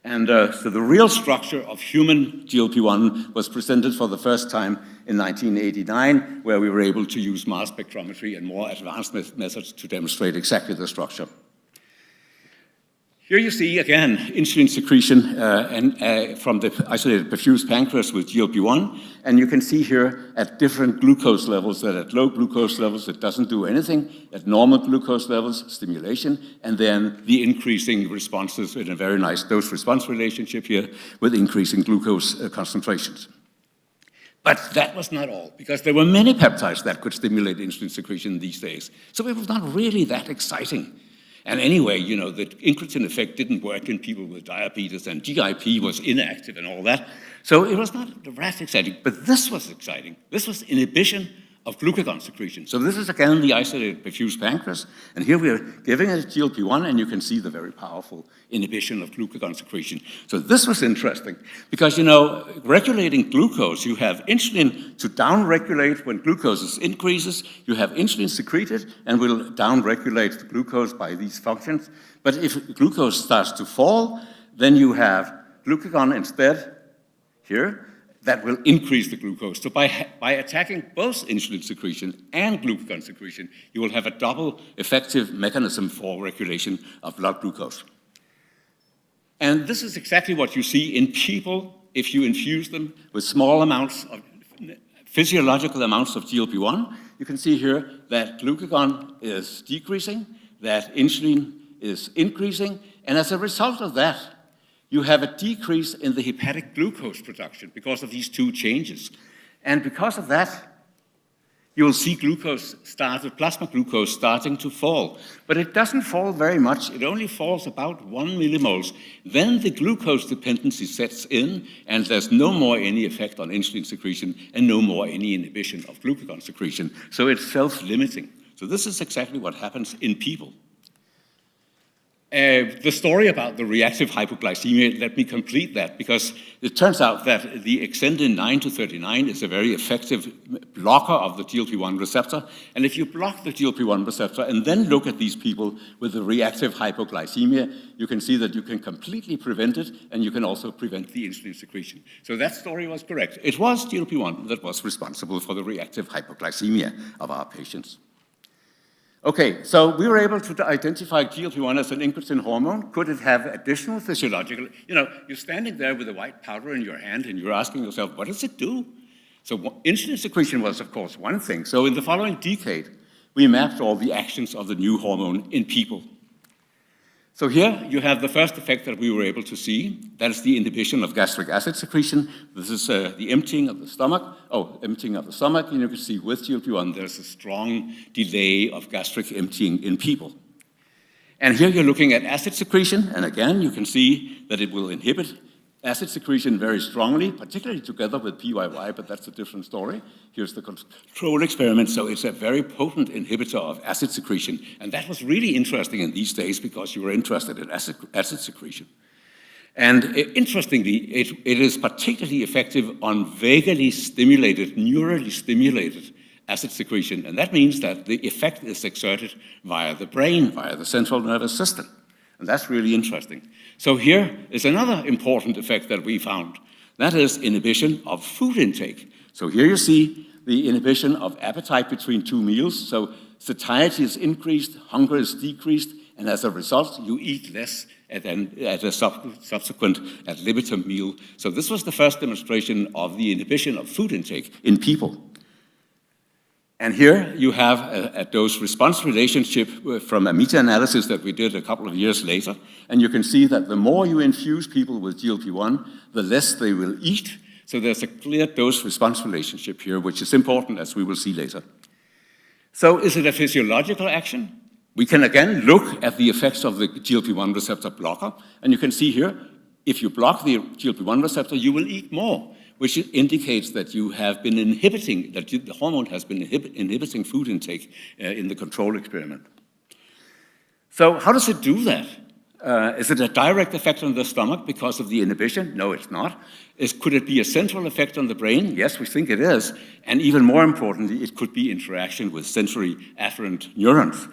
And so the real structure of human GLP-1 was presented for the first time in 1989, where we were able to use mass spectrometry and more advanced methods to demonstrate exactly the structure. Here you see, again, insulin secretion from the isolated perfused pancreas with GLP-1, and you can see here at different glucose levels that at low glucose levels it doesn't do anything, at normal glucose levels, stimulation, and then the increasing responses in a very nice dose-response relationship here with increasing glucose concentrations. But that was not all, because there were many peptides that could stimulate insulin secretion these days, so it was not really that exciting. And anyway, you know, the incretin effect didn't work in people with diabetes, and GIP was inactive and all that. So it was not that exciting, but this was exciting. This was inhibition of glucagon secretion. So this is again the isolated perfused pancreas, and here we are giving it GLP-1, and you can see the very powerful inhibition of glucagon secretion. So this was interesting, because, you know, regulating glucose, you have insulin to downregulate when glucose increases, you have insulin secreted, and will downregulate the glucose by these functions. But if glucose starts to fall, then you have glucagon instead here, that will increase the glucose. So by attacking both insulin secretion and glucagon secretion, you will have a double effective mechanism for regulation of blood glucose. And this is exactly what you see in people if you infuse them with small amounts of physiological amounts of GLP-1. You can see here that glucagon is decreasing, that insulin is increasing, and as a result of that, you have a decrease in the hepatic glucose production because of these two changes. And because of that, you will see plasma glucose starting to fall. But it doesn't fall very much. It only falls about 1 millimoles. Then the glucose dependency sets in, and there's no more any effect on insulin secretion and no more any inhibition of glucagon secretion. So it's self-limiting. So this is exactly what happens in people. The story about the reactive hypoglycemia, let me complete that, because it turns out that the exendin 9 to 39 is a very effective blocker of the GLP-1 receptor. And if you block the GLP-1 receptor and then look at these people with the reactive hypoglycemia, you can see that you can completely prevent it, and you can also prevent the insulin secretion. So that story was correct. It was GLP-1 that was responsible for the reactive hypoglycemia of our patients. Okay, so we were able to identify GLP-1 as an incretin hormone. Could it have additional physiological, you know, you're standing there with a white powder in your hand and you're asking yourself, what does it do? So insulin secretion was, of course, one thing. So in the following decade, we mapped all the actions of the new hormone in people. So here you have the first effect that we were able to see. That is the inhibition of gastric acid secretion. This is the emptying of the stomach. And you can see with GLP-1, there's a strong delay of gastric emptying in people. And here you're looking at acid secretion. And again, you can see that it will inhibit acid secretion very strongly, particularly together with PYY, but that's a different story. Here's the control experiment. So it's a very potent inhibitor of acid secretion. And that was really interesting in these days because you were interested in acid secretion. And interestingly, it is particularly effective on vagally stimulated, neurally stimulated acid secretion. And that means that the effect is exerted via the brain, via the central nervous system. And that's really interesting. So here is another important effect that we found. That is inhibition of food intake. So here you see the inhibition of appetite between two meals. So satiety is increased, hunger is decreased, and as a result, you eat less at a subsequent ad libitum meal. So this was the first demonstration of the inhibition of food intake in people. And here you have a dose-response relationship from a meta-analysis that we did a couple of years later. And you can see that the more you infuse people with GLP-1, the less they will eat. So there's a clear dose-response relationship here, which is important, as we will see later. So is it a physiological action? We can again look at the effects of the GLP-1 receptor blocker. And you can see here, if you block the GLP-1 receptor, you will eat more, which indicates that you have been inhibiting, that the hormone has been inhibiting food intake in the control experiment. So how does it do that? Is it a direct effect on the stomach because of the inhibition? No, it's not. Could it be a central effect on the brain? Yes, we think it is. And even more importantly, it could be interaction with sensory afferent neurons.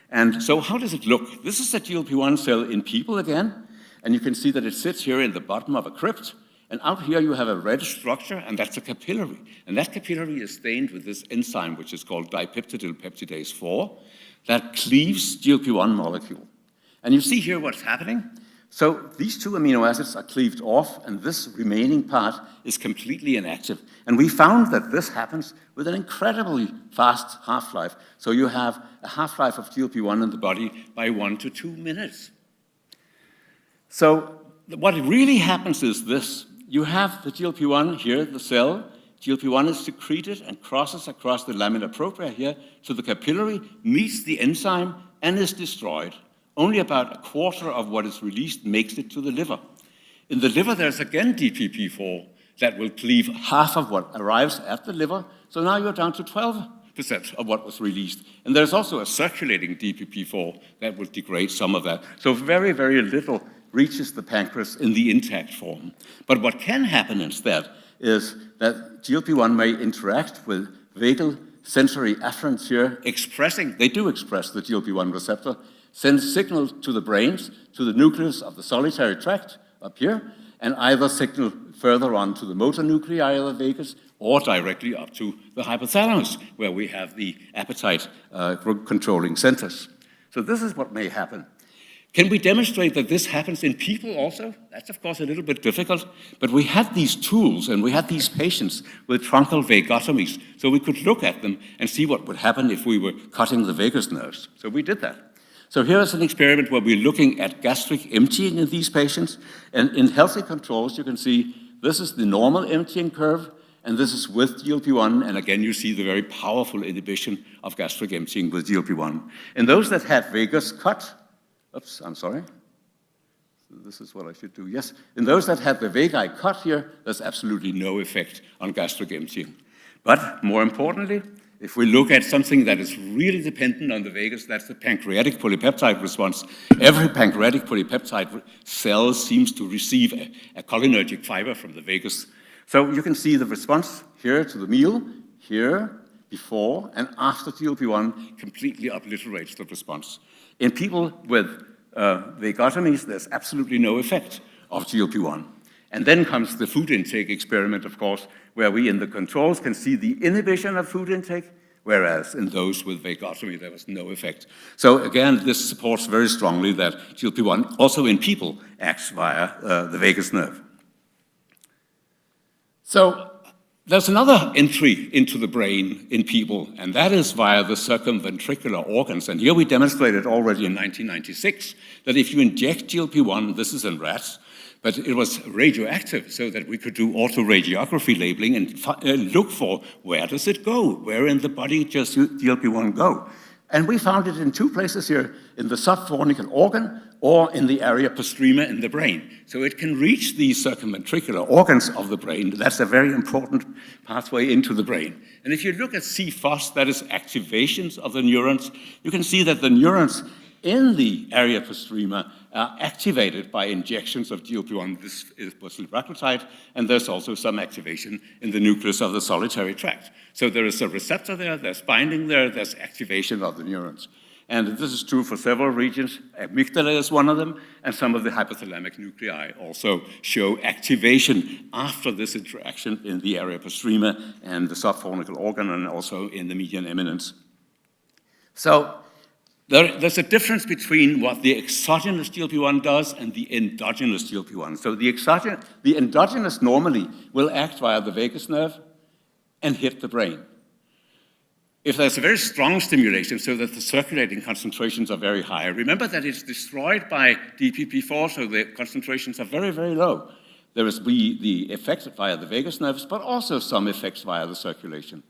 And so how does it look? This is a GLP-1 cell in people again. And you can see that it sits here in the bottom of a crypt. And out here you have a red structure, and that's a capillary. And that capillary is stained with this enzyme, which is called dipeptidyl peptidase 4, that cleaves GLP-1 molecule. And you see here what's happening. So these two amino acids are cleaved off, and this remaining part is completely inactive. And we found that this happens with an incredibly fast half-life. So you have a half-life of GLP-1 in the body by 1 to 2 minutes. So what really happens is this. You have the GLP-1 here, the cell. GLP-1 is secreted and crosses across the lamina propria here to the capillary, meets the enzyme, and is destroyed. Only about a quarter of what is released makes it to the liver. In the liver, there's again DPP-4 that will cleave half of what arrives at the liver. So now you're down to 12% of what was released. And there's also a circulating DPP-4 that will degrade some of that. So very, very little reaches the pancreas in the intact form. But what can happen instead is that GLP-1 may interact with vagal sensory afferents here, they do express the GLP-1 receptor, send signals to the brains, to the nucleus of the solitary tract up here, and either signal further on to the motor nuclei of the vagus or directly up to the hypothalamus, where we have the appetite controlling centers. So this is what may happen. Can we demonstrate that this happens in people also? That's, of course, a little bit difficult, but we had these tools and we had these patients with truncal vagotomies, so we could look at them and see what would happen if we were cutting the vagus nerves. So we did that. So here is an experiment where we're looking at gastric emptying in these patients, and in healthy controls, you can see this is the normal emptying curve, and this is with GLP-1, and again, you see the very powerful inhibition of gastric emptying with GLP-1. In those that had vagus cut, oops, I'm sorry. This is what I should do, yes. In those that had the vagi cut here, there's absolutely no effect on gastric emptying. But more importantly, if we look at something that is really dependent on the vagus, that's the pancreatic polypeptide response. Every pancreatic polypeptide cell seems to receive a cholinergic fiber from the vagus. So you can see the response here to the meal, here, before, and after GLP-1 completely obliterates the response. In people with vagotomies, there's absolutely no effect of GLP-1. And then comes the food intake experiment, of course, where we in the controls can see the inhibition of food intake, whereas in those with vagotomy, there was no effect. So again, this supports very strongly that GLP-1 also in people acts via the vagus nerve. So there's another entry into the brain in people, and that is via the circumventricular organs. And here we demonstrated already in 1996 that if you inject GLP-1, this is in rats, but it was radioactive so that we could do autoradiography labeling and look for where does it go? Where in the body does GLP-1 go? And we found it in two places here, in the subfornical organ or in the area postrema in the brain. So it can reach the circumventricular organs of the brain. That's a very important pathway into the brain. And if you look at CFOS, that is activations of the neurons, you can see that the neurons in the area postrema are activated by injections of GLP-1. This was liraglutide, and there's also some activation in the nucleus of the solitary tract. So there is a receptor there, there's binding there, there's activation of the neurons. And this is true for several regions. Amygdala is one of them, and some of the hypothalamic nuclei also show activation after this interaction in the area postrema and the subfornical organ, and also in the median eminence. So there's a difference between what the exogenous GLP-1 does and the endogenous GLP-1. So the endogenous normally will act via the vagus nerve and hit the brain. If there's a very strong stimulation so that the circulating concentrations are very high, remember that it's destroyed by DPP-4, so the concentrations are very, very low. There is the effects via the vagus nerves, but also some effects via the circulation.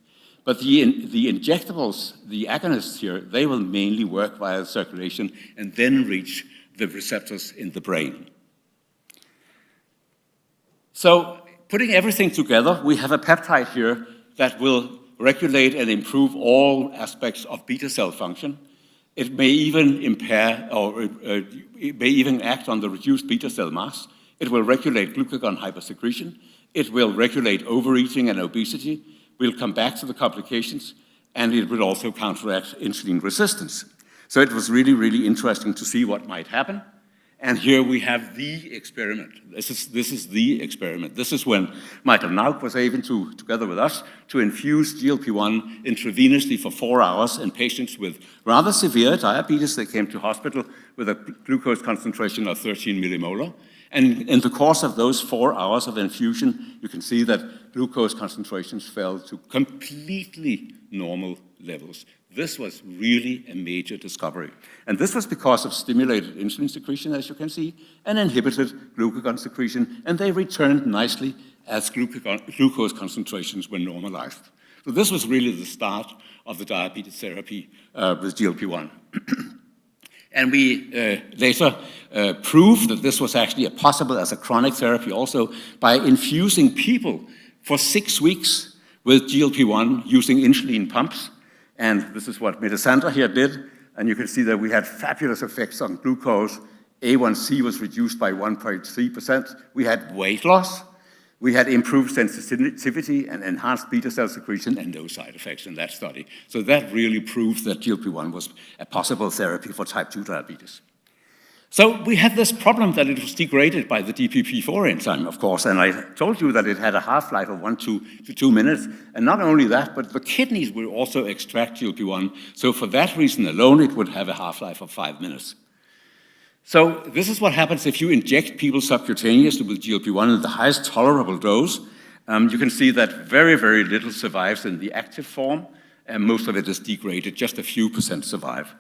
But the injectables, the agonists here, they will mainly work via the circulation and then reach the receptors in the brain. So putting everything together, we have a peptide here that will regulate and improve all aspects of beta cell function. It may even impair or it may even act on the reduced beta cell mass. It will regulate glucagon hypersecretion. It will regulate overeating and obesity. We'll come back to the complications, and it will also counteract insulin resistance. So it was really, really interesting to see what might happen. And here we have the experiment. This is the experiment. This is when Michael Nauk was able to, together with us, to infuse GLP-1 intravenously for 4 hours in patients with rather severe diabetes. They came to hospital with a glucose concentration of 13 millimolar. And in the course of those 4 hours of infusion, you can see that glucose concentrations fell to completely normal levels. This was really a major discovery. And this was because of stimulated insulin secretion, as you can see, and inhibited glucagon secretion, and they returned nicely as glucose concentrations were normalized. So this was really the start of the diabetes therapy with GLP-1. And we later proved that this was actually possible as a chronic therapy also by infusing people for 6 weeks with GLP-1 using insulin pumps. And this is what Metasandra here did. And you can see that we had fabulous effects on glucose. A1C was reduced by 1.3%. We had weight loss. We had improved sensitivity and enhanced beta cell secretion and no side effects in that study. So that really proves that GLP-1 was a possible therapy for type 2 diabetes. So we had this problem that it was degraded by the DPP-4 enzyme, of course, and I told you that it had a half-life of 1 to 2 minutes. And not only that, but the kidneys will also extract GLP-1. So for that reason alone, it would have a half-life of 5 minutes. So this is what happens if you inject people subcutaneously with GLP-1 at the highest tolerable dose. You can see that very, very little survives in the active form, and most of it is degraded, just a few percent survive.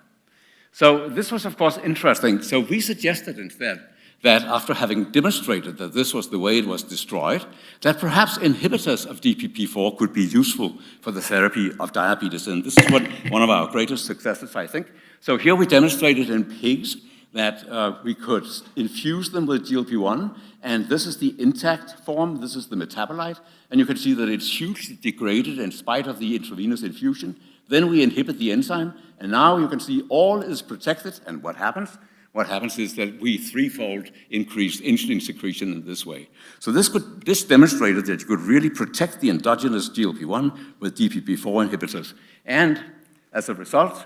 So this was, of course, interesting. So we suggested instead that after having demonstrated that this was the way it was destroyed, that perhaps inhibitors of DPP-4 could be useful for the therapy of diabetes. And this is one of our greatest successes, I think. So here we demonstrated in pigs that we could infuse them with GLP-1, and this is the intact form, this is the metabolite, and you can see that it's hugely degraded in spite of the intravenous infusion. Then we inhibit the enzyme, and now you can see all is protected, and what happens? What happens is that we threefold increase insulin secretion in this way. So this demonstrated that you could really protect the endogenous GLP-1 with DPP-4 inhibitors. And as a result,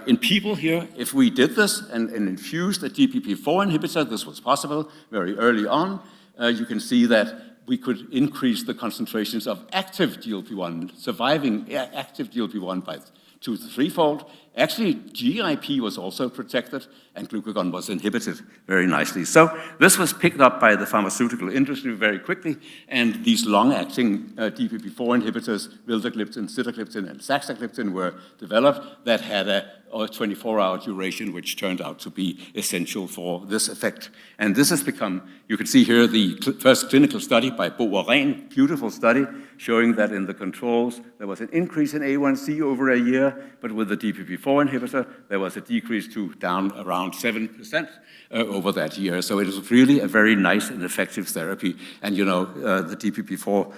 in people here, if we did this and infused a DPP-4 inhibitor, this was possible very early on, you can see that we could increase the concentrations of active GLP-1, surviving active GLP-1 by 2 to 3-fold. Actually, GIP was also protected, and glucagon was inhibited very nicely. So this was picked up by the pharmaceutical industry very quickly, and these long-acting DPP-4 inhibitors, vildagliptin, sitagliptin, and saxagliptin, were developed that had a 24-hour duration, which turned out to be essential for this effect. And this has become, you can see here the first clinical study by Beauwarren, beautiful study, showing that in the controls, there was an increase in A1C over a year, but with the DPP-4 inhibitor, there was a decrease to down around 7% over that year. So it is really a very nice and effective therapy. And you know, the DPP-4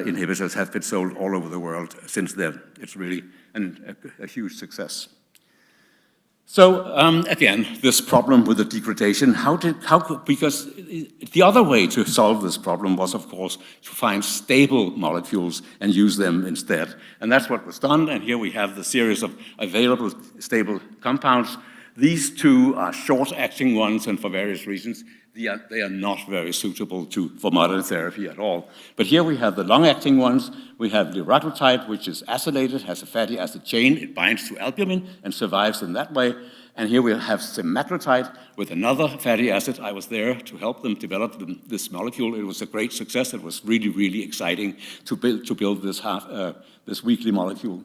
inhibitors have been sold all over the world since then. It's really a huge success. So again, this problem with the degradation, because the other way to solve this problem was, of course, to find stable molecules and use them instead. And that's what was done. And here we have the series of available stable compounds. These two are short-acting ones, and for various reasons, they are not very suitable for modern therapy at all. But here we have the long-acting ones. We have liraglutide, which is acylated, has a fatty acid chain. It binds to albumin and survives in that way. And here we have semaglutide with another fatty acid. I was there to help them develop this molecule. It was a great success. It was really, really exciting to build this weekly molecule.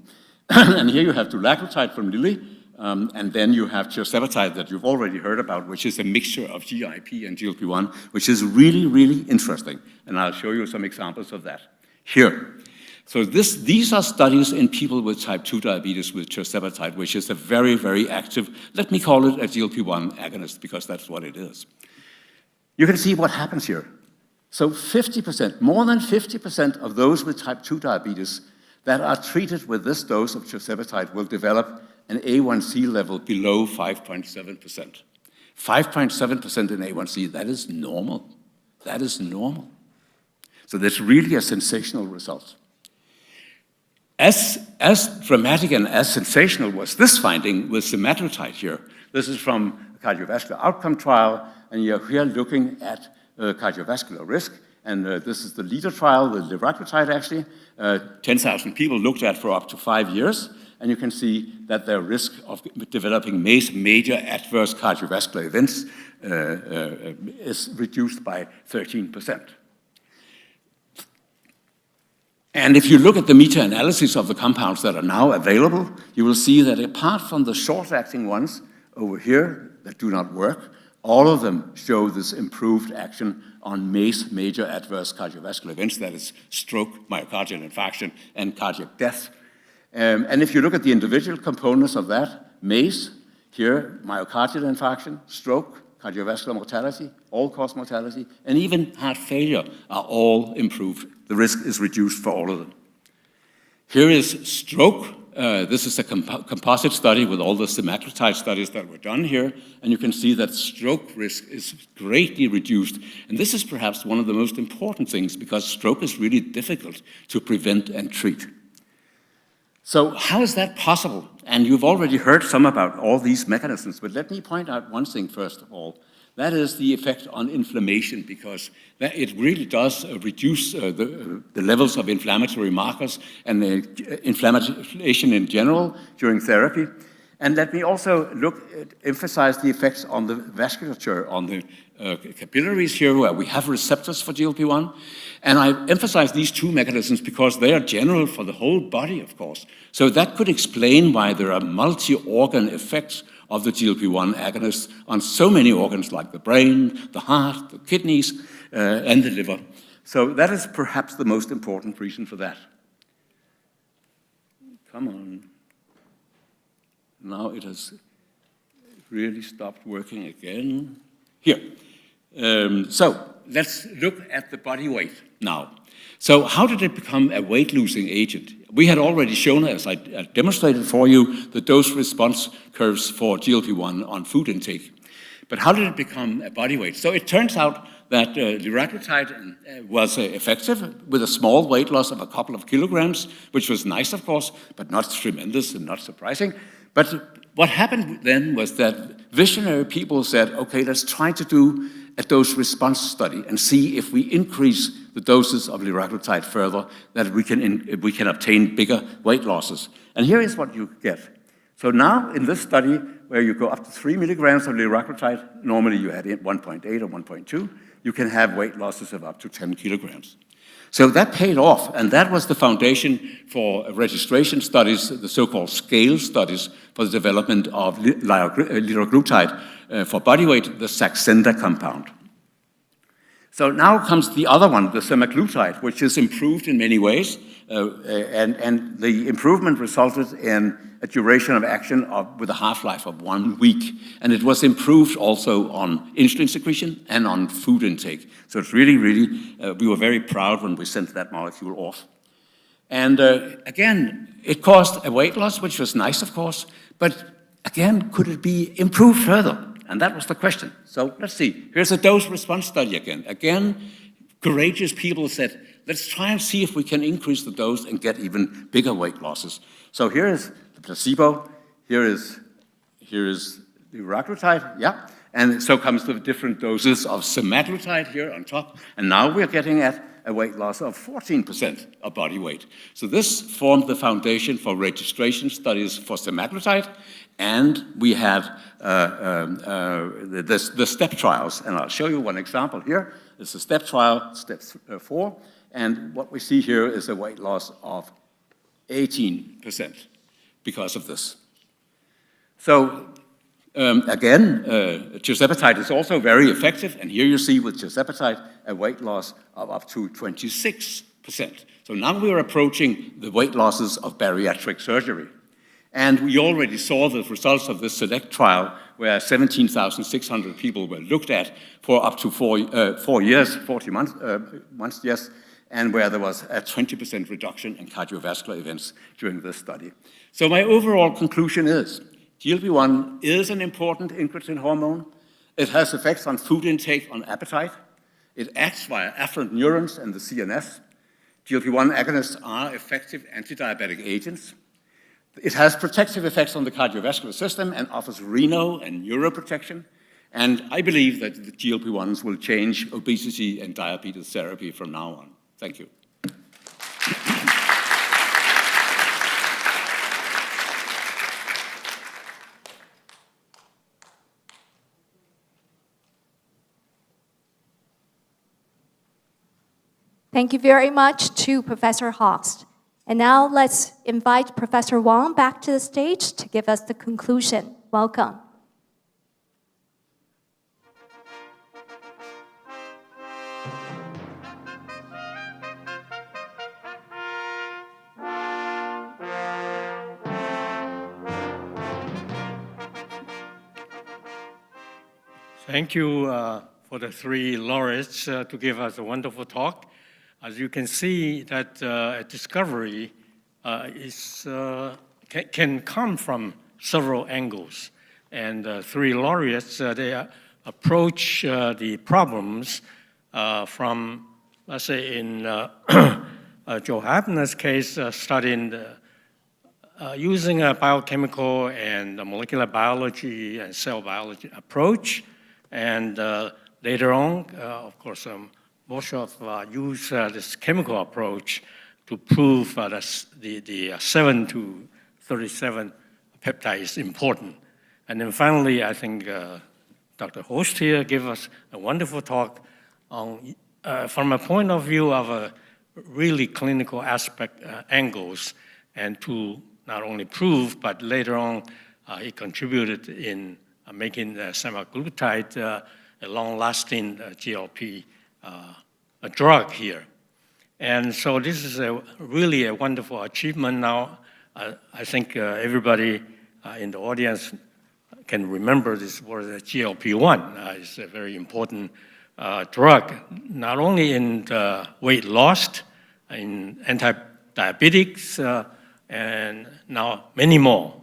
And here you have dulaglutide from Lilly. And then you have tirzepatide that you've already heard about, which is a mixture of GIP and GLP-1, which is really, really interesting. And I'll show you some examples of that here. So these are studies in people with type 2 diabetes with tirzepatide, which is a very, very active, let me call it a GLP-1 agonist, because that's what it is. You can see what happens here. So 50%, more than 50% of those with type 2 diabetes that are treated with this dose of tirzepatide will develop an A1C level below 5.7%. 5.7% in A1C, that is normal. That is normal. So that's really a sensational result. As dramatic and as sensational was this finding with semaglutide here. This is from a cardiovascular outcome trial, and you're here looking at cardiovascular risk. And this is the LEADER trial, the liraglutide actually. 10,000 people looked at for up to 5 years. And you can see that their risk of developing major adverse cardiovascular events is reduced by 13%. And if you look at the meta-analysis of the compounds that are now available, you will see that apart from the short-acting ones over here that do not work, all of them show this improved action on MACE, major adverse cardiovascular events, that is stroke, myocardial infarction, and cardiac death. And if you look at the individual components of that, MACE, here, myocardial infarction, stroke, cardiovascular mortality, all-cause mortality, and even heart failure are all improved. The risk is reduced for all of them. Here is stroke. This is a composite study with all the semaglutide studies that were done here, and you can see that stroke risk is greatly reduced. And this is perhaps one of the most important things because stroke is really difficult to prevent and treat. So how is that possible? And you've already heard some about all these mechanisms, but let me point out one thing first of all. That is the effect on inflammation, because it really does reduce the levels of inflammatory markers and the inflammation in general during therapy. And let me also emphasize the effects on the vasculature, on the capillaries here, where we have receptors for GLP-1. And I emphasize these two mechanisms because they are general for the whole body, of course. So that could explain why there are multi-organ effects of the GLP-1 agonists on so many organs like the brain, the heart, the kidneys, and the liver. So that is perhaps the most important reason for that. Come on. Now it has really stopped working again. Here. So let's look at the body weight now. So how did it become a weight-losing agent? We had already shown, as I demonstrated for you, the dose-response curves for GLP-1 on food intake. But how did it become a body weight? So it turns out that liraglutide was effective with a small weight loss of a couple of kilograms, which was nice, of course, but not tremendous and not surprising. But what happened then was that visionary people said, okay, let's try to do a dose-response study and see if we increase the doses of liraglutide further, that we can obtain bigger weight losses. And here is what you get. So now in this study, where you go up to 3 milligrams of liraglutide, normally you had 1.8 or 1.2, you can have weight losses of up to 10 kilograms. So that paid off, and that was the foundation for registration studies, the so-called scale studies for the development of liraglutide for body weight, the Saxenda compound. So now comes the other one, the semaglutide, which is improved in many ways, and the improvement resulted in a duration of action with a half-life of 1 week. And it was improved also on insulin secretion and on food intake. So it's really, we were very proud when we sent that molecule off. And again, it caused a weight loss, which was nice, of course, but again, could it be improved further? And that was the question. So let's see. Here's a dose-response study again. Again, courageous people said, let's try and see if we can increase the dose and get even bigger weight losses. So here is the placebo. Here is liraglutide, yeah. And so comes the different doses of semaglutide here on top. And now we're getting at a weight loss of 14% of body weight. So this formed the foundation for registration studies for semaglutide. And we have the STEP trials. And I'll show you one example here. It's a STEP trial, step 4. And what we see here is a weight loss of 18% because of this. So again, tirzepatide is also very effective. And here you see with tirzepatide a weight loss of up to 26%. So now we're approaching the weight losses of bariatric surgery. And we already saw the results of this SELECT trial, where 17,600 people were looked at for up to 4 years, 40 months, yes, and where there was a 20% reduction in cardiovascular events during this study. So my overall conclusion is, GLP-1 is an important incretin hormone. It has effects on food intake, on appetite. It acts via afferent neurons and the CNS. GLP-1 agonists are effective anti-diabetic agents. It has protective effects on the cardiovascular system and offers renal and neuroprotection. And I believe that the GLP-1s will change obesity and diabetes therapy from now on. Thank you. Thank you very much to Professor Haas. And now let's invite Professor Wang back to the stage to give us the conclusion. Welcome. Thank you for the three laureates to give us a wonderful talk. As you can see, that a discovery can come from several angles. And three laureates, they approach the problems from, let's say, in Joe Hapner's case, studying using a biochemical and molecular biology and cell biology approach. And later on, of course, most of use this chemical approach to prove the 7 to 37 peptide is important. And then finally, I think Dr. Host here gave us a wonderful talk on, from a point of view of a really clinical aspect angles, and to not only prove, but later on, he contributed in making the semaglutide a long-lasting GLP a drug here. And so this is really a wonderful achievement now. I think everybody in the audience can remember this was a GLP-1. It's a very important drug, not only in weight loss, in anti-diabetics, and now many more.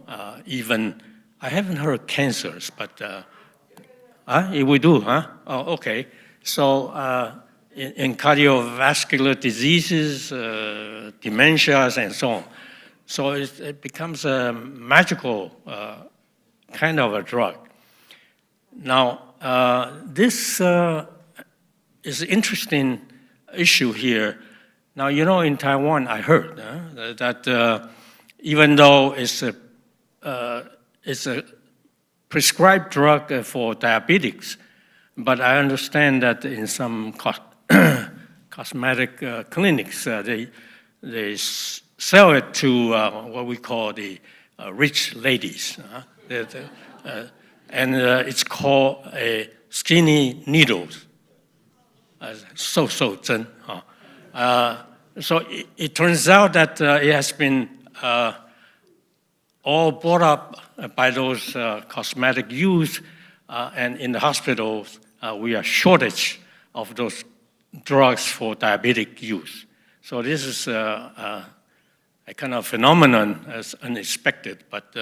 Even, I haven't heard cancers, but we do, huh? Oh, okay. So in cardiovascular diseases, dementias, and so on. So it becomes a magical kind of a drug. Now, this is an interesting issue here. Now, you know, in Taiwan, I heard that even though it's a prescribed drug for diabetics, but I understand that in some cosmetic clinics, they sell it to what we call the rich ladies. And it's called a skinny needles. So it turns out that it has been all brought up by those cosmetic use, and in the hospitals, we are shortage of those drugs for diabetic use. So this is a kind of phenomenon as unexpected, but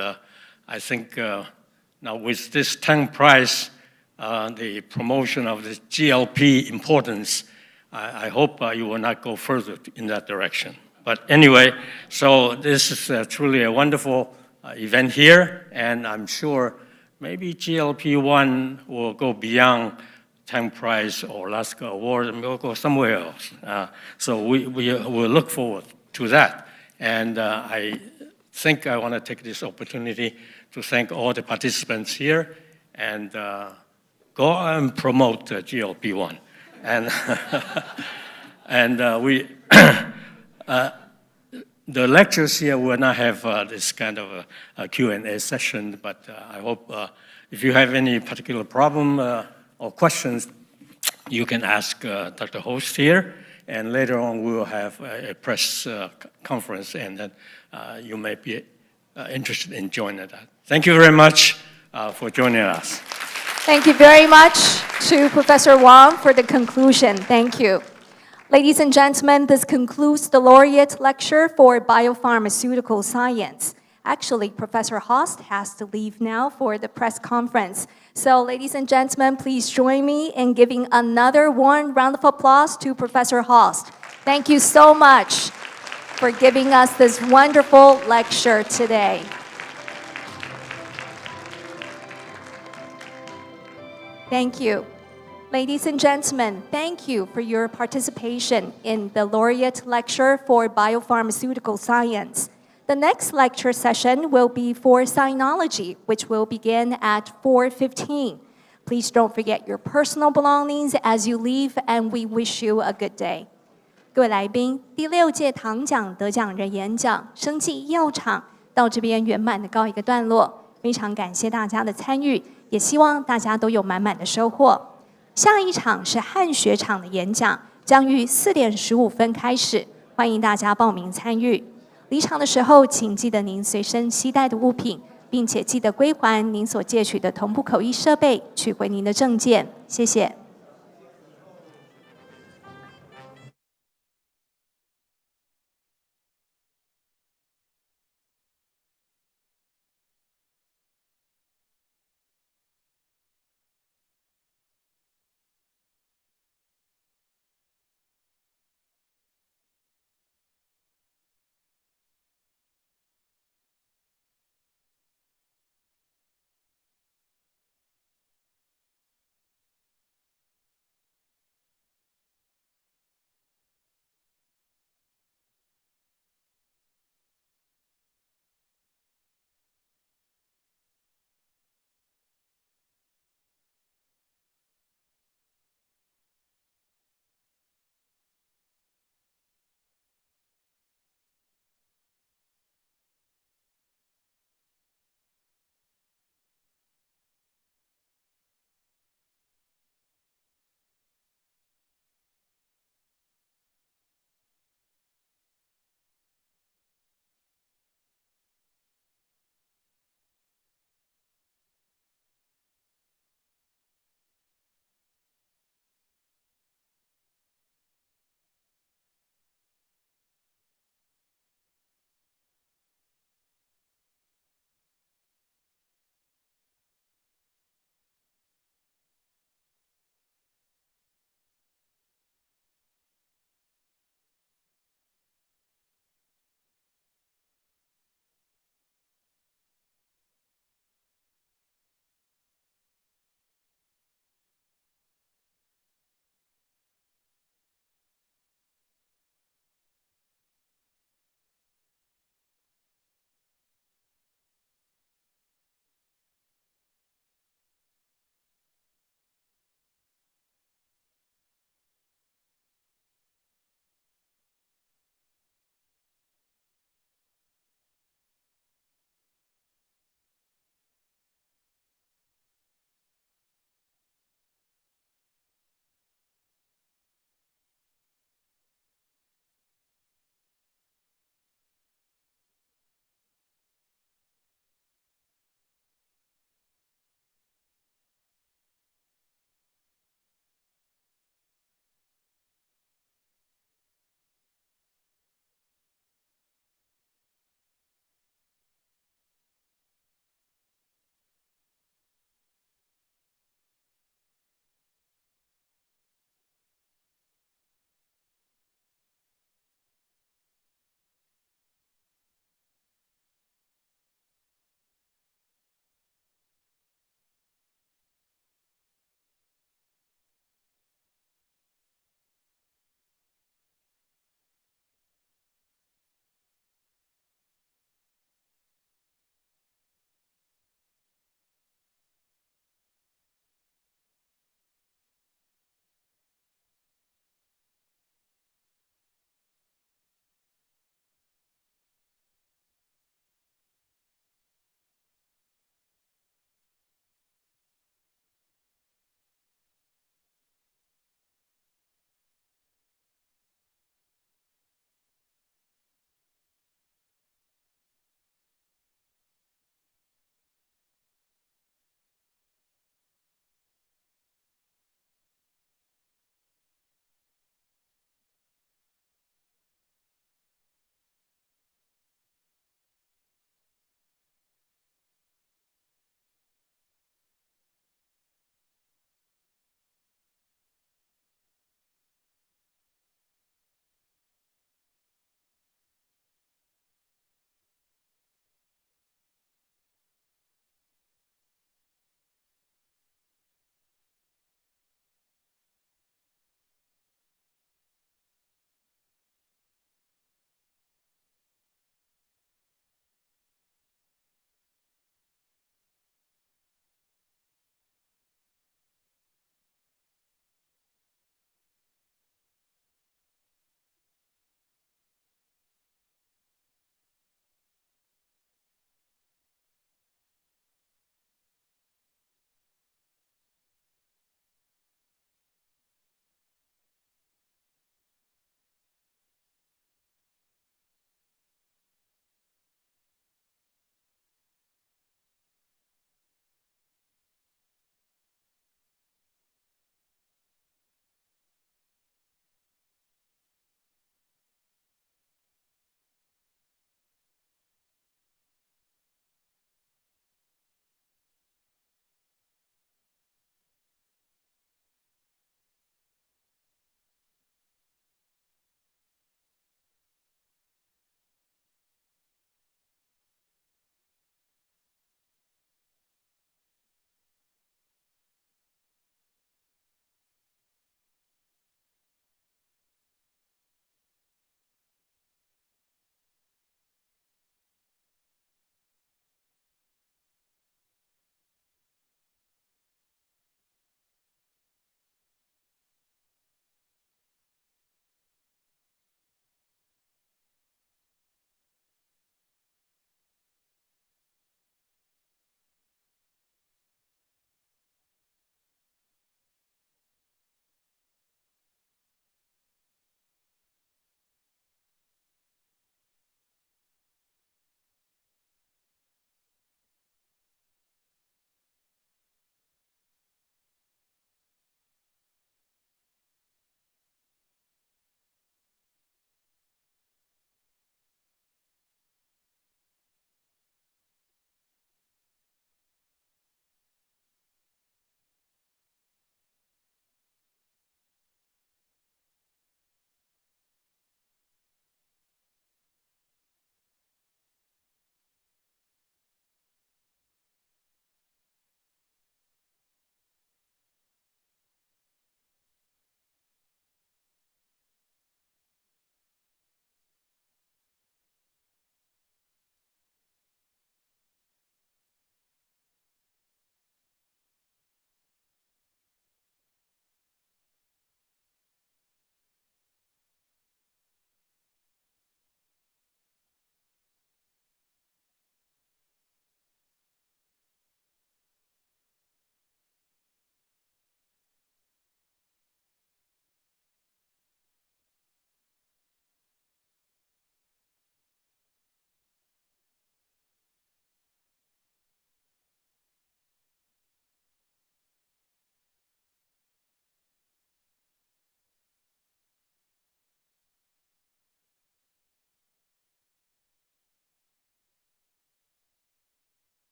I think now with this Tang Prize, the promotion of the GLP importance, I hope you will not go further in that direction. But anyway, so this is truly a wonderful event here, and I'm sure maybe GLP-1 will go beyond Tang Prize or Lasker Award, and we'll go somewhere else. So we will look forward to that. And I think I want to take this opportunity to thank all the participants here, and go and promote GLP-1. And, and we, the lectures here will not have this kind of a Q&A session, but I hope if you have any particular problem or questions, you can ask Dr. Host here, and later on we will have a press conference, and then you may be interested in joining that. Thank you very much for joining us. Thank you very much to Professor Wang for the conclusion. Thank you. Ladies and gentlemen, this concludes the Laureate Lecture for Biopharmaceutical Science. Actually, Professor Host has to leave now for the press conference. So, ladies and gentlemen, please join me in giving another warm round of applause to Professor Host. Thank you so much for giving us this wonderful lecture today. Thank you. Ladies and gentlemen, thank you for your participation in the Laureate Lecture for Biopharmaceutical Science. The next lecture session will be for Sinology, which will begin at 4:15. Please don't forget your personal belongings as you leave, and we wish you a good day. 各位来宾，第6届唐奖得奖人演讲生技医药厂到这边圆满的告一个段落，非常感谢大家的参与，也希望大家都有满满的收获。下一场是汉学场的演讲，将于4点15分开始，欢迎大家报名参与。离场的时候，请记得您随身携带的物品，并且记得归还您所借取的同步口译设备，取回您的证件。谢谢。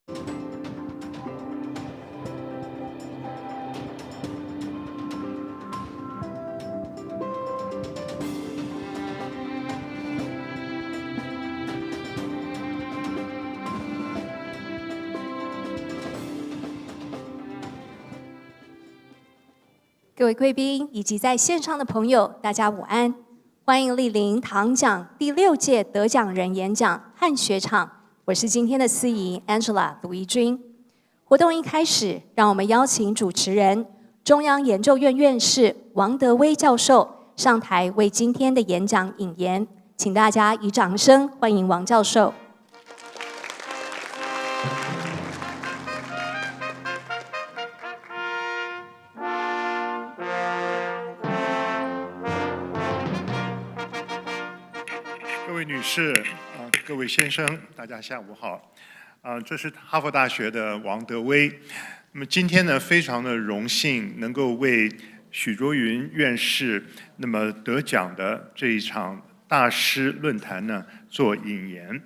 各位贵宾以及在线上的朋友，大家午安！欢迎莅临唐奖第6届得奖人演讲汉学场，我是今天的司仪 Angela 卢怡君。活动一开始，让我们邀请主持人中央研究院院士王德威教授上台为今天的演讲引言，请大家以掌声欢迎王教授。各位女士各位先生，大家下午好。这是哈佛大学的王德威。那么今天呢，非常的荣幸能够为许卓云院士那么得奖的这一场大师论坛呢做引言。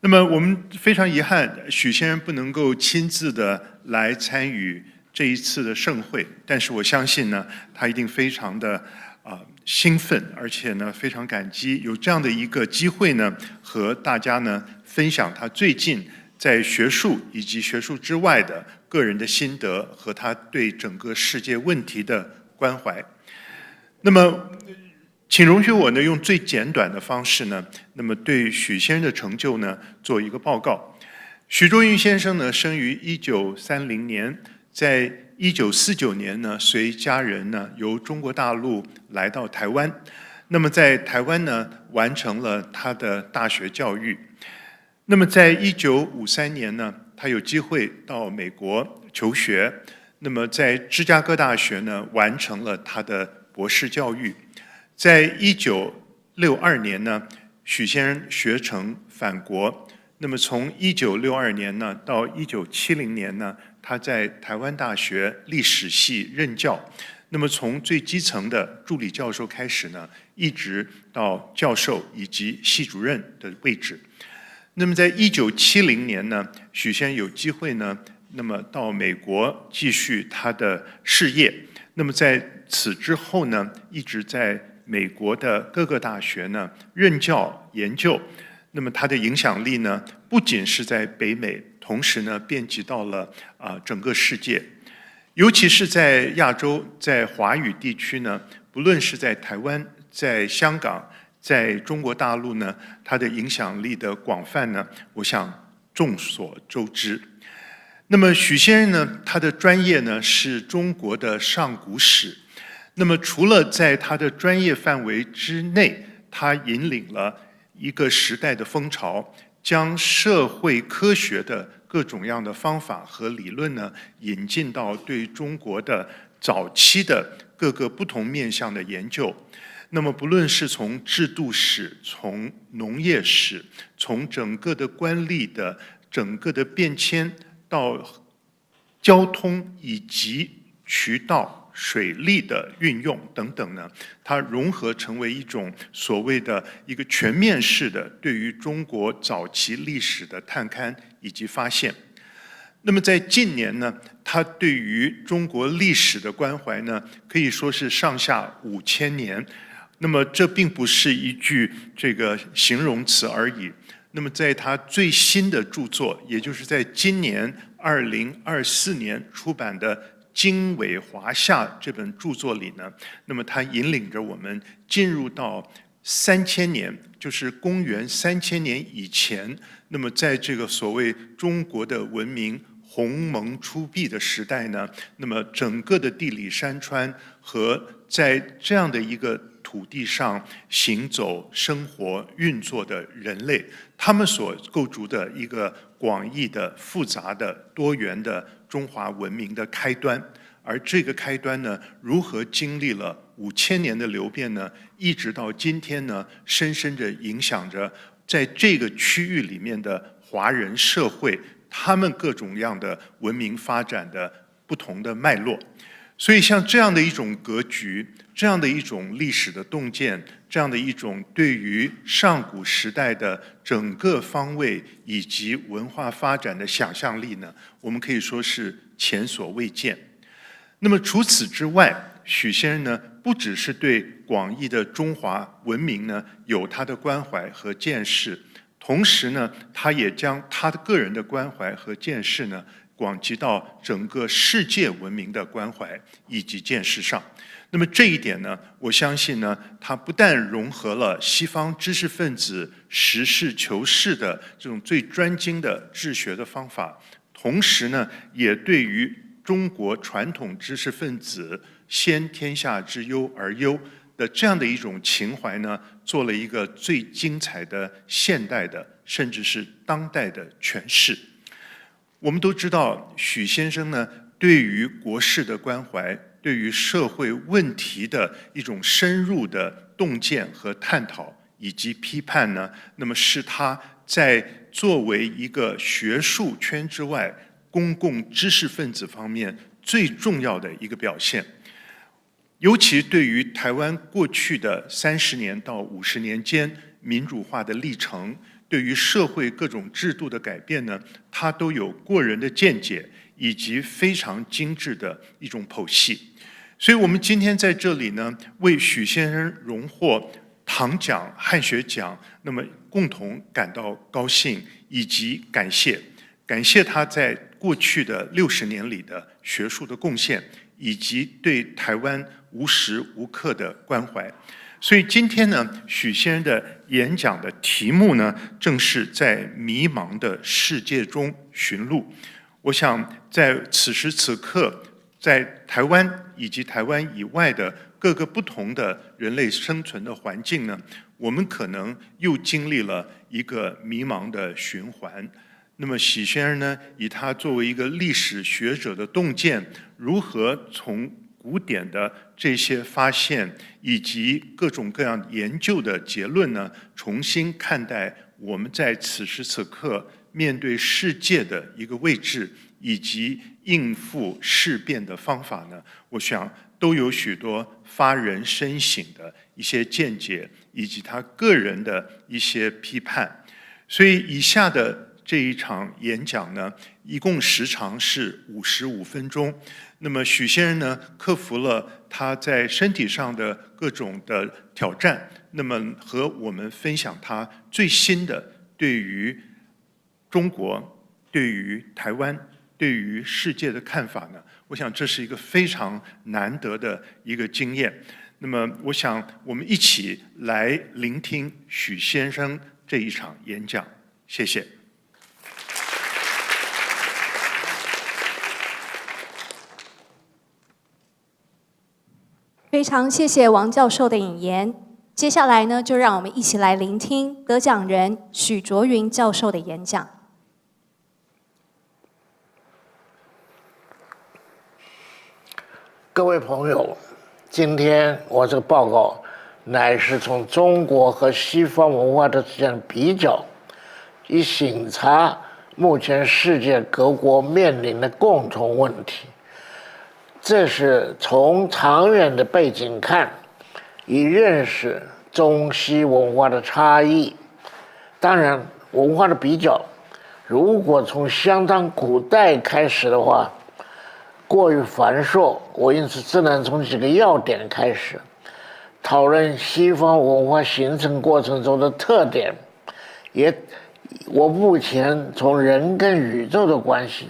那么我们非常遗憾，许先生不能够亲自的来参与这一次的盛会，但是我相信呢，他一定非常的兴奋，而且呢非常感激有这样的一个机会呢，和大家呢分享他最近在学术以及学术之外的个人的心得和他对整个世界问题的关怀。那么，请容许我呢用最简短的方式呢，那么对许先生的成就呢做一个报告。许卓云先生呢生于1930年，在1949年呢，随家人呢由中国大陆来到台湾，那么在台湾呢完成了他的大学教育。那么在1953年呢，他有机会到美国求学，那么在芝加哥大学呢完成了他的博士教育。在1962年呢，许先生学成返国，那么从1962年呢到1970年呢，他在台湾大学历史系任教，那么从最基层的助理教授开始呢，一直到教授以及系主任的位置。那么在1970年呢，许先生有机会呢，那么到美国继续他的事业。那么在此之后呢，一直在美国的各个大学呢任教研究。那么他的影响力呢，不仅是在北美，同时呢，遍及到了整个世界，尤其是在亚洲，在华语地区呢，不论是在台湾、在香港、在中国大陆呢，它的影响力的广泛呢，我想众所周知。那么许先生呢，他的专业呢是中国的上古史。那么除了在他的专业范围之内，他引领了一个时代的风潮，将社会科学的各种样的方法和理论呢，引进到对中国的早期的各个不同面向的研究。那么不论是从制度史、从农业史、从整个的官吏的整个的变迁，到交通以及渠道、水利的运用等等呢，它融合成为一种所谓的一个全面式的对于中国早期历史的探勘以及发现。那么在近年呢，他对于中国历史的关怀呢，可以说是上下5000年。那么这并不是一句这个形容词而已。那么在他最新的著作，也就是在今年2024年出版的《经纬华夏》这本著作里呢，那么他引领着我们进入到3000年，就是公元3000年以前，那么在这个所谓中国的文明鸿蒙初辟的时代呢，那么整个的地理山川和在这样的一个土地上行走、生活、运作的人类，他们所构筑的一个广义的、复杂的、多元的中华文明的开端。而这个开端呢，如何经历了5000年的流变呢，一直到今天呢，深深地影响着在这个区域里面的华人社会，他们各种样的文明发展的不同的脉络。所以像这样的一种格局，这样的一种历史的洞见，这样的一种对于上古时代的整个方位以及文化发展的想象力呢，我们可以说是前所未见。那么除此之外，许先生呢，不只是对广义的中华文明呢有他的关怀和见识，同时呢，他也将他的个人的关怀和见识呢，广及到整个世界文明的关怀以及见识上。那么这一点呢，我相信呢，它不但融合了西方知识分子实事求是的这种最专精的治学的方法，同时呢，也对于中国传统知识分子先天下之忧而忧的这样的一种情怀呢，做了一个最精彩的现代的，甚至是当代的诠释。我们都知道，许先生呢，对于国事的关怀，对于社会问题的一种深入的洞见和探讨以及批判呢，那么是他在作为一个学术圈之外公共知识分子方面最重要的一个表现。尤其对于台湾过去的30年到50年间民主化的历程，对于社会各种制度的改变呢，他都有过人的见解以及非常精致的一种剖析。所以我们今天在这里呢，为许先生荣获唐奖、汉学奖，那么共同感到高兴以及感谢他在过去的60年里的学术的贡献，以及对台湾无时无刻的关怀。所以今天呢，许先生的演讲的题目呢，正是在迷茫的世界中寻路。我想在此时此刻，在台湾以及台湾以外的各个不同的人类生存的环境呢，我们可能又经历了一个迷茫的循环。那么许先生呢，以他作为一个历史学者的洞见，如何从古典的这些发现以及各种各样研究的结论呢，重新看待我们在此时此刻面对世界的一个位置，以及应付事变的方法呢，我想都有许多发人深省的一些见解，以及他个人的一些批判。所以以下的这一场演讲呢，一共时长是55分钟。那么许先生呢，克服了他在身体上的各种的挑战，那么和我们分享他最新的对于中国、对于台湾、对于世界的看法呢，我想这是一个非常难得的一个经验。那么我想我们一起来聆听许先生这一场演讲。谢谢。非常谢谢王教授的引言。接下来呢，就让我们一起来聆听得奖人许卓云教授的演讲。各位朋友，今天我这个报告乃是从中国和西方文化的之间的比较，以省察目前世界各国面临的共同问题。这是从长远的背景看，以认识中西文化的差异。当然，文化的比较，如果从相当古代开始的话，过于繁琐，我因此只能从几个要点开始，讨论西方文化形成过程中的特点，我目前从人跟宇宙的关系，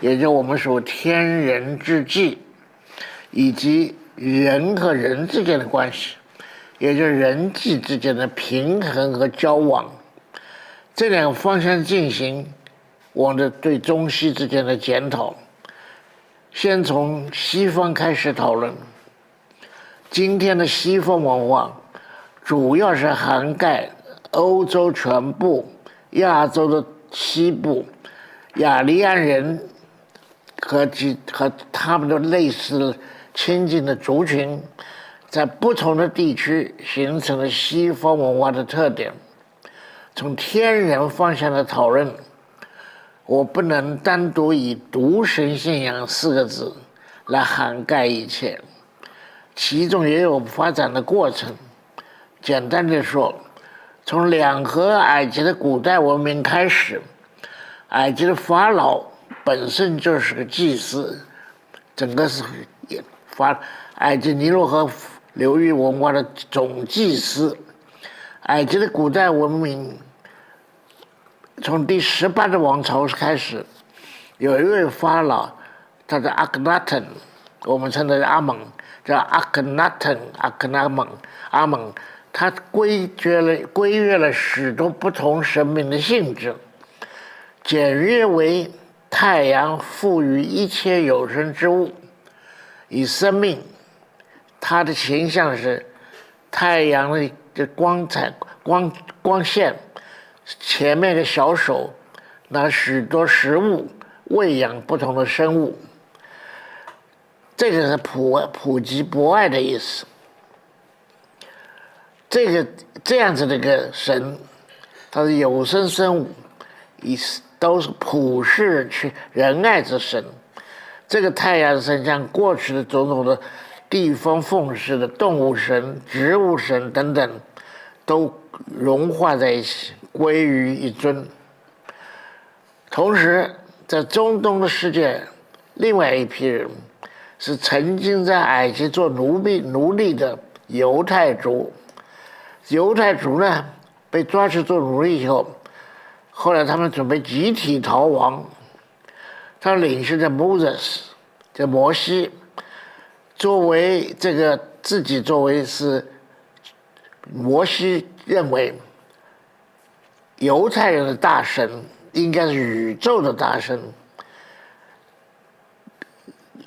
也就是我们说天人之际，以及人和人之间的关系，也就是人际之间的平衡和交往，这两个方向进行我们对中西之间的检讨。先从西方开始讨论。今天的西方文化主要是涵盖欧洲全部、亚洲的西部、雅利安人和他们的类似亲近的族群，在不同的地区形成了西方文化的特点。从天人方向的讨论，我不能单独以独神信仰4个字来涵盖一切，其中也有发展的过程。简单的说，从两河埃及的古代文明开始，埃及的法老本身就是个祭司，整个是埃及尼罗河流域文化的总祭司。埃及的古代文明从第18的王朝开始，有一位法老，他叫阿克纳顿，我们称他是阿蒙，叫阿克纳顿、阿蒙，他规约了许多不同生命的性质，简约为太阳赋予一切有生之物以生命。他的形象是太阳的光线，前面的小手拿许多食物喂养不同的生物，这个是普及博爱的意思。这样子的一个神，他是有生生物，都是普世去仁爱之神。这个太阳神像过去的种种的地方奉祀的动物神、植物神等等，都融化在一起，归于一尊。同时，在中东的世界，另外一批人是曾经在埃及做奴隶的犹太族。犹太族呢，被抓去做奴隶以后，后来他们准备集体逃亡。他的领袖叫 Moses， 叫摩西，作为是摩西认为犹太人的大神应该是宇宙的大神，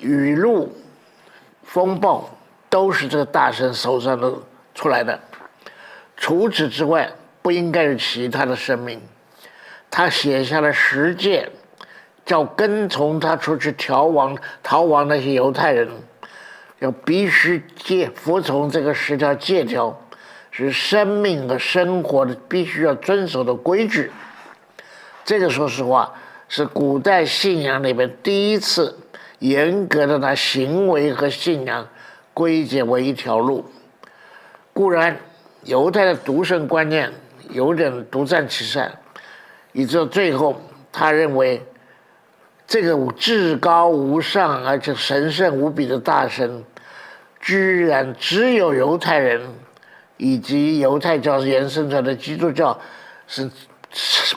雨露、风暴都是这个大神手上的出来的。除此之外，不应该有其他的生命。他写下了10诫，叫跟从他出去逃亡那些犹太人，要必须服从这个10条诫条，是生命和生活的必须要遵守的规矩。这个说实话是古代信仰里面第一次严格的拿行为和信仰归结为一条路。固然犹太的独圣观念有点独善其身，以致最后他认为这个至高无上而且神圣无比的大神，居然只有犹太人以及犹太教延伸出来的基督教是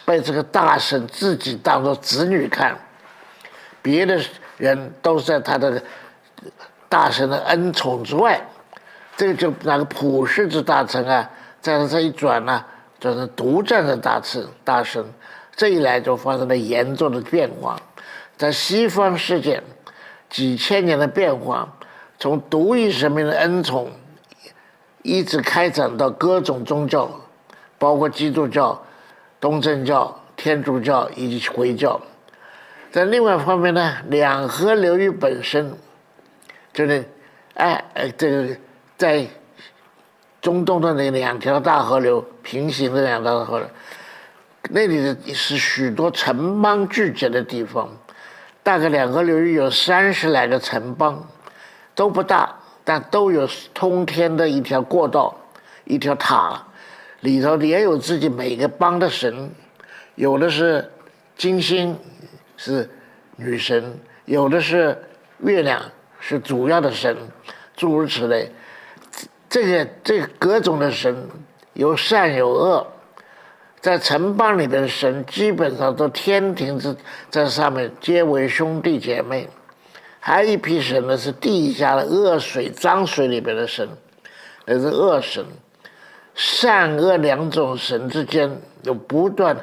被这个大神自己当作子女看，别的人都在他的大神的恩宠之外。这个就那个普世之大臣啊，在这一转呢，转成独占的大神，这一来就发生了严重的变化。在西方世界几千年的变化，从独一神明的恩宠，一直开展到各种宗教，包括基督教、东正教、天主教以及回教。在另外一方面呢，两河流域本身就是这个在中东的那2条大河流平行的2条大河流，那里是许多城邦聚集的地方，大概两河流域有30来个城邦，都不大，但都有通天的一条过道，一条塔，里头也有自己每个邦的神，有的是金星是女神，有的是月亮是主要的神，诸如此类。这个各种的神有善有恶，在城邦里边的神基本上都天庭在上面皆为兄弟姐妹。还有一批神呢是地下的恶水脏水里边的神，那是恶神。善恶2种神之间有不断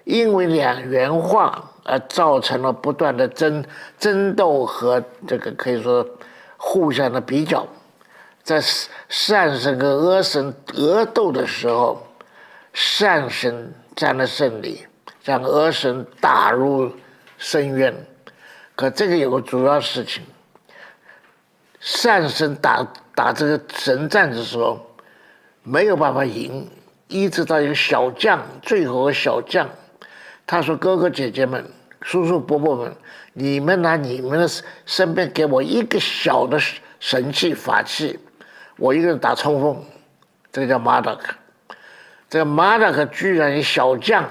因为2元化而造成了不断的争斗和这个可以说互相的比较。在善神跟恶神恶斗的时候，善神占了胜利，让恶神打入深渊。可这个有个主要事情，善神打这个神战的时候没有办法赢，一直到一个小将，最后的小将，他说：“哥哥姐姐们，叔叔伯伯们，你们拿你们的身边给我一个小的神器法器，我一个人打冲锋，这个叫马达克。这个马达克居然一小将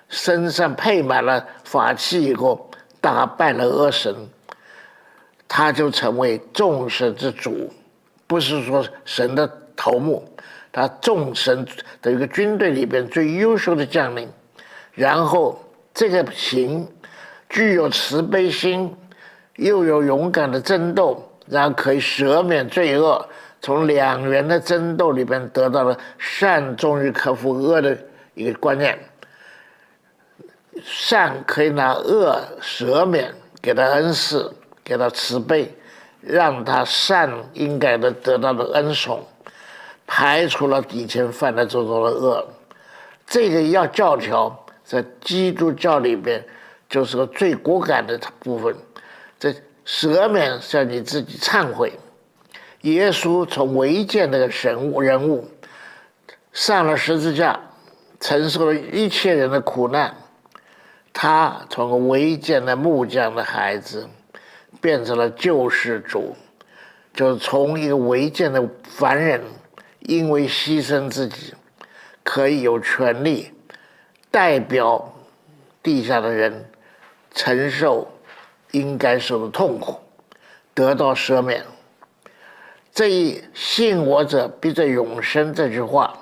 身上配满了法器以后，打败了恶神，他就成为众神之主，不是说神的头目，他众神的一个军队里边最优秀的将领。然后这个行具有慈悲心，又有勇敢的争斗，然后可以赦免罪恶，从两元的争斗里边得到了善终于克服恶的一个观念。善可以拿恶赦免，给他恩赐，给他慈悲，让他善应该的得到的恩宠，排除了以前犯的种种的恶。这个要教条在基督教里边就是个最果敢的部分。这赦免向你自己忏悔。耶稣从违建的人物上了十字架，承受了一切人的苦难。他从违建的木匠的孩子变成了救世主，就是从一个违建的凡人，因为牺牲自己，可以有权利代表地下的人承受应该受的痛苦，得到赦免。这一信我者必在永生这句话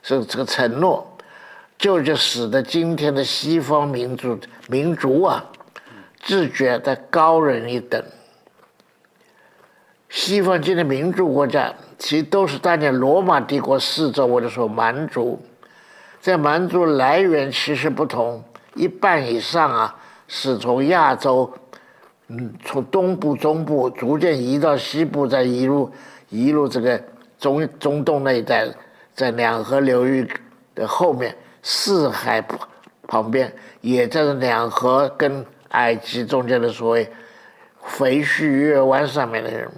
是这个承诺，就使得今天的西方民族啊，自觉在高人一等。西方今天民主国家其实都是当年罗马帝国四周围的所蛮族，这蛮族来源其实不同，一半以上啊是从亚洲，从东部、中部逐渐移到西部，再移入这个中东那一带，在两河流域的后面，四海旁边，也在两河跟埃及中间的所谓肥畜月湾上面的人，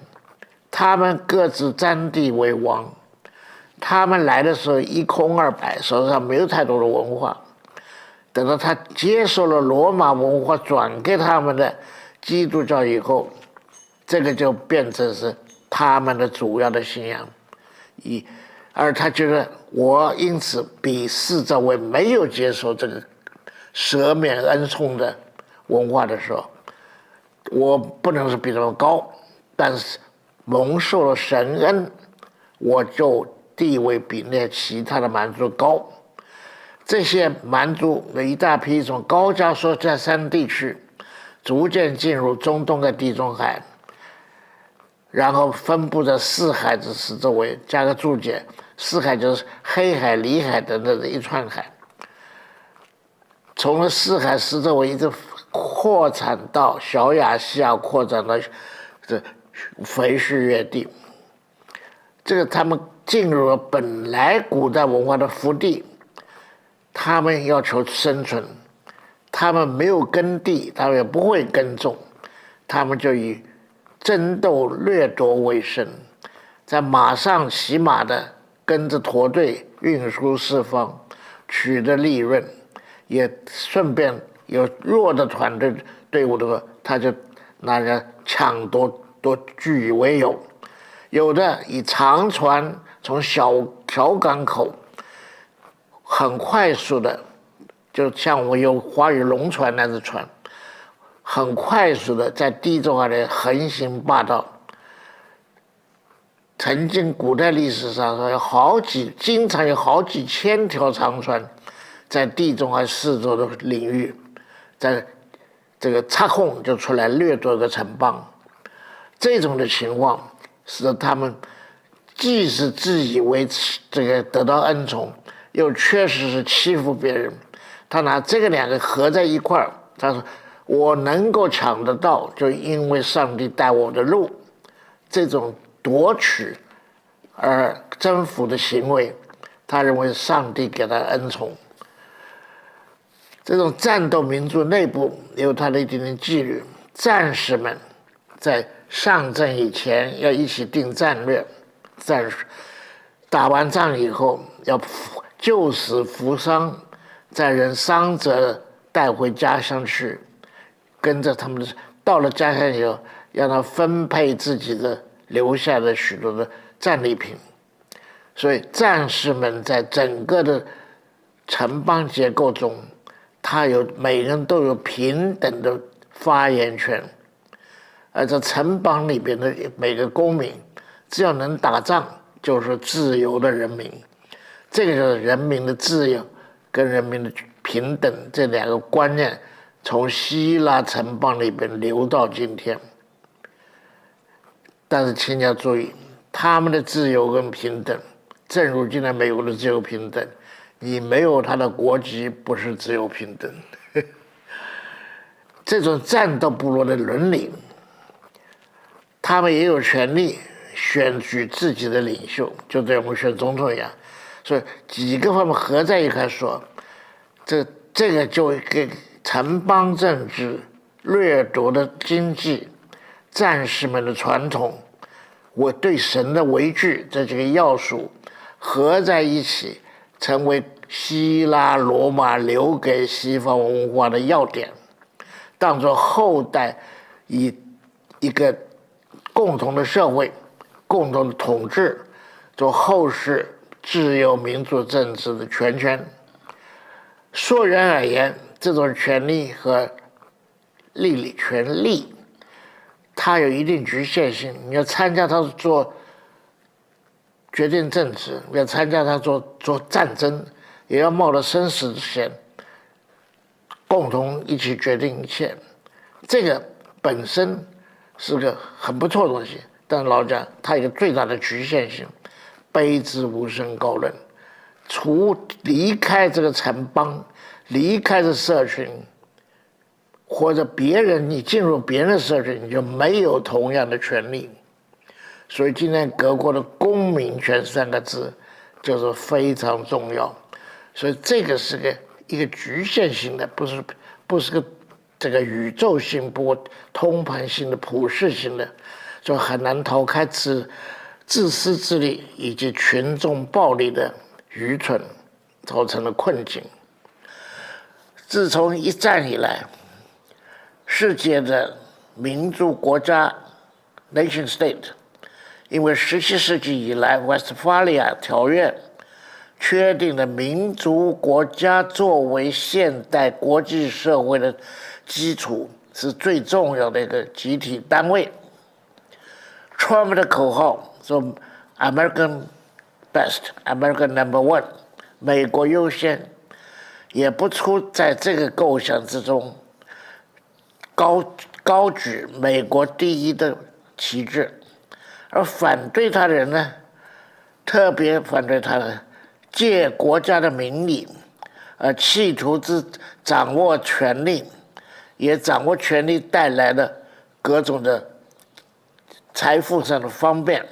他们各自占地为王。他们来的时候一空二白，手上没有太多的文化。等到他接受了罗马文化转给他们的基督教以后，这个就变成是他们的主要的信仰。而他觉得我因此比四周围没有接受这个赦免恩宠的文化的时候，我不能是比他们高，但是蒙受了神恩，我就地位比那其他的蛮族高。这些蛮族的一大批从高加索山地区逐渐进入中东的地中海，然后分布在四海之四周围，加个注解，四海就是黑海、里海等等的一串海，从了四海四周围一直扩展到小亚细亚，扩展到这肥畜月地。这个他们进入了本来古代文化的福地，他们要求生存，他们没有耕地，他们也不会耕种，他们就以争斗掠夺为生，在马上骑马的跟着驼队运输四方，取得利润，也顺便有弱的团队伍的话，他就拿着抢夺据以为有。有的以长船从小港口很快速的，就像我有华语龙船那只船，很快速的在地中海里横行霸道。曾经古代历史上经常有好几千条长船在地中海四周的领域，在这个插空就出来掠夺一个城邦。这种的情况使得他们既是自以为这个得到恩宠，又确实是欺负别人。他拿这个两个合在一块儿，他说我能够抢得到，就因为上帝带我的路。这种夺取而征服的行为，他认为上帝给他恩宠。这种战斗民族内部有他的一定的纪律，战士们在上阵以前要一起定战略，战术打完仗以后要救死扶伤，再人伤者带回家乡去，跟着他们的，到了家乡以后，让他分配自己的留下的许多的战利品。所以战士们在整个的城邦结构中，每个人都有平等的发言权。而在城邦里边的每个公民，只要能打仗，就是自由的人民。这个就是人民的自由跟人民的平等这两个观念，从希腊城邦里边流到今天。但是请你要注意，他们的自由跟平等，正如今天美国的自由平等，你没有他的国籍，不是自由平等。这种战斗部落的伦理，他们也有权利选举自己的领袖，就对我们选总统一样。所以几个方面合在一块说，这个就给城邦政治、掠夺的经济、战士们的传统，我对神的畏惧这几个要素合在一起，成为希腊罗马留给西方文化的要点，当作后代以一个共同的社会、共同的统治做后世自由民主政治的权。说远而言，这种权利和权利，它有一定局限性。你要参加它做决定政治，要参加它做战争，也要冒着生死之险，共同一起决定一切。这个本身是个很不错的东西，但老讲它有一个最大的局限性，卑职无声高论。除离开这个城邦，离开这社群，或者你进入别人的社群，你就没有同样的权利。所以今天各国的公民权3个字就是非常重要。所以这个是一个局限性的，不是个这个宇宙性、不通盘性的、普世性的，就很难逃开自私自利以及群众暴力的愚蠢造成的困境。自从一战以来，世界的民族国家 nation state 因为17世纪以来威斯法利亚条约确定了民族国家作为现代国际社会的基础，是最重要的一个集体单位。Trump 的口号说 American Best, American No.1， 美国优先，也不出在这个构想之中高举美国第一的旗帜。而反对他的人呢，特别反对他的借国家的名义，企图掌握权力，也掌握权力带来的各种的财富上的方便。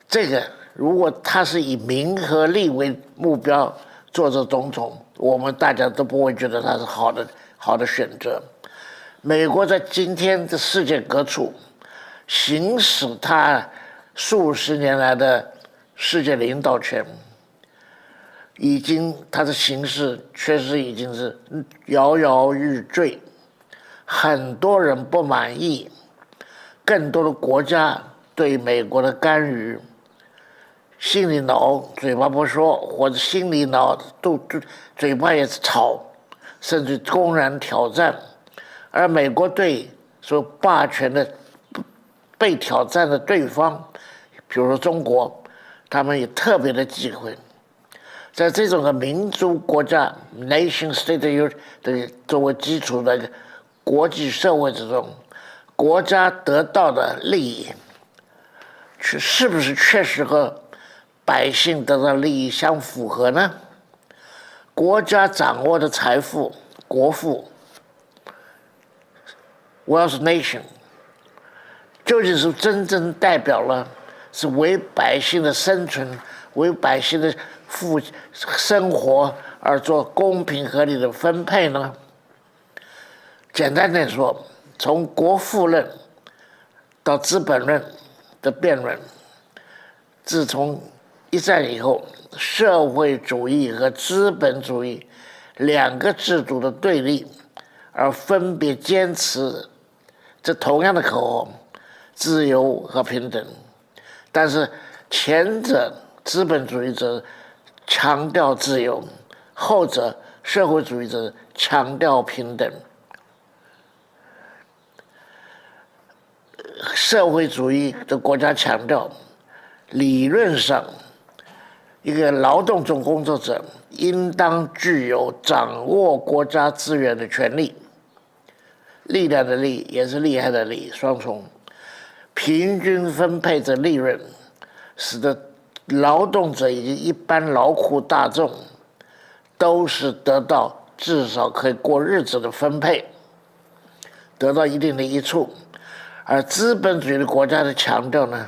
这个如果他是以名和利为目标做这总统，我们大家都不会觉得他是好的选择。美国在今天的世界各处行使他数十年来的世界领导权，他的形势确实已经是摇摇欲坠，很多人不满意，更多的国家对美国的干预，心里恼嘴巴不说，或者心里恼嘴巴也吵，甚至公然挑战。而美国对所霸权的被挑战的对方，比如说中国，他们也特别的忌讳。在这种的民族国家 nation state 的作为基础的国际社会之中，国家得到的利益是不是确实和百姓得到利益相符合呢？国家掌握的财富、国富 wealth nation 究竟是真正代表了是为百姓的生存、为百姓的生活而做公平合理的分配呢？简单点说，从国富论到资本论的辩论，自从一战以后，社会主义和资本主义2个制度的对立，而分别坚持这同样的口号：自由和平等。但是前者资本主义者强调自由，后者社会主义者强调平等。社会主义的国家强调，理论上，一个劳动中工作者应当具有掌握国家资源的权利，力量的力也是厉害的力，双重，平均分配着利润，使得劳动者以及一般劳苦大众都是得到至少可以过日子的分配，得到一定的益处。而资本主义的国家的强调呢，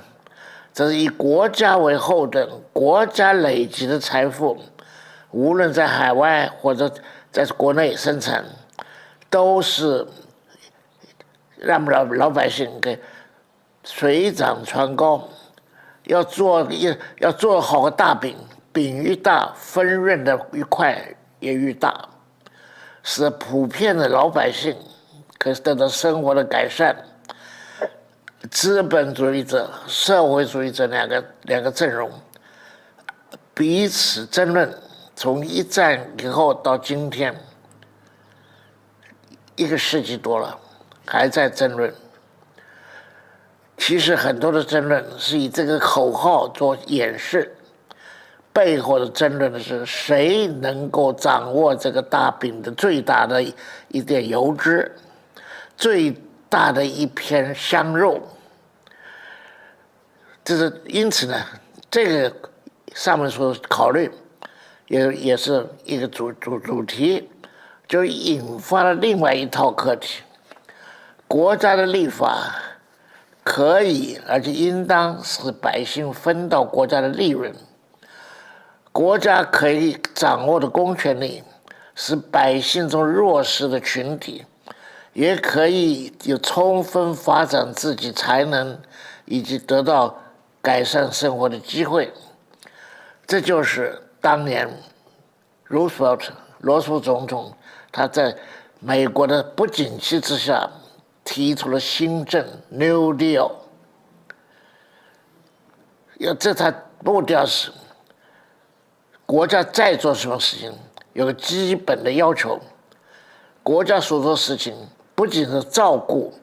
这是以国家为后等，国家累积的财富，无论在海外或者在国内生产，都是让老百姓给水涨船高。要做好个大饼，饼愈大，分润的愈快也愈大，使普遍的老百姓可以得到生活的改善。资本主义者、社会主义者两个阵容彼此争论，从一战以后到今天1个世纪多了，还在争论。其实很多的争论是以这个口号做掩饰，背后的争论的是谁能够掌握这个大饼的最大的一点油脂，最大的一片香肉。因此呢，这个上面所考虑也是一个主题，就引发了另外一套课题。国家的立法可以而且应当使百姓分到国家的利润，国家可以掌握的公权力使百姓中弱势的群体也可以有充分发展自己才能以及得到改善生活的机会。这就是当年罗斯福总统他在美国的不景气之下提出了新政 New Deal。他目标是国家再做什么事情有个基本的要求，国家所做事情不仅是照顾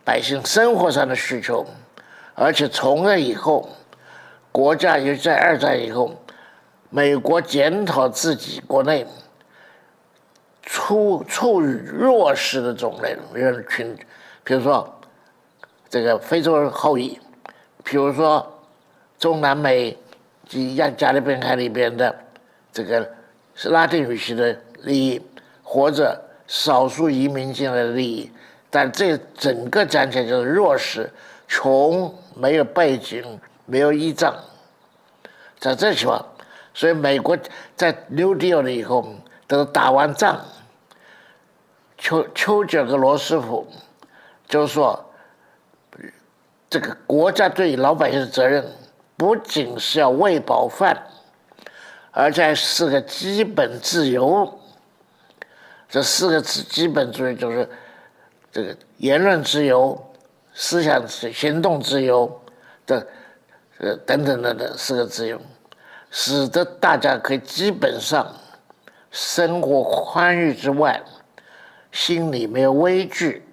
百姓生活上的需求，而且从那以后，国家也在2战以后，美国检讨自己国内处于弱势的种类人群，比如说这个非洲后裔，比如说中南美及加勒比海里边的这个是拉丁语系的利益，或者少数移民进来的利益，但这整个讲起来就是弱势、穷、没有背景、没有依仗，在这情况，所以美国在New Deal了以后，等打完仗，丘吉尔和罗斯福就是说，这个国家对老百姓的责任不仅是要喂饱饭，而且是个基本自由。这4个基本自由就是这个言论自由、思想行动自由的等等的4个自由，使得大家可以基本上生活宽裕之外，心里没有畏惧。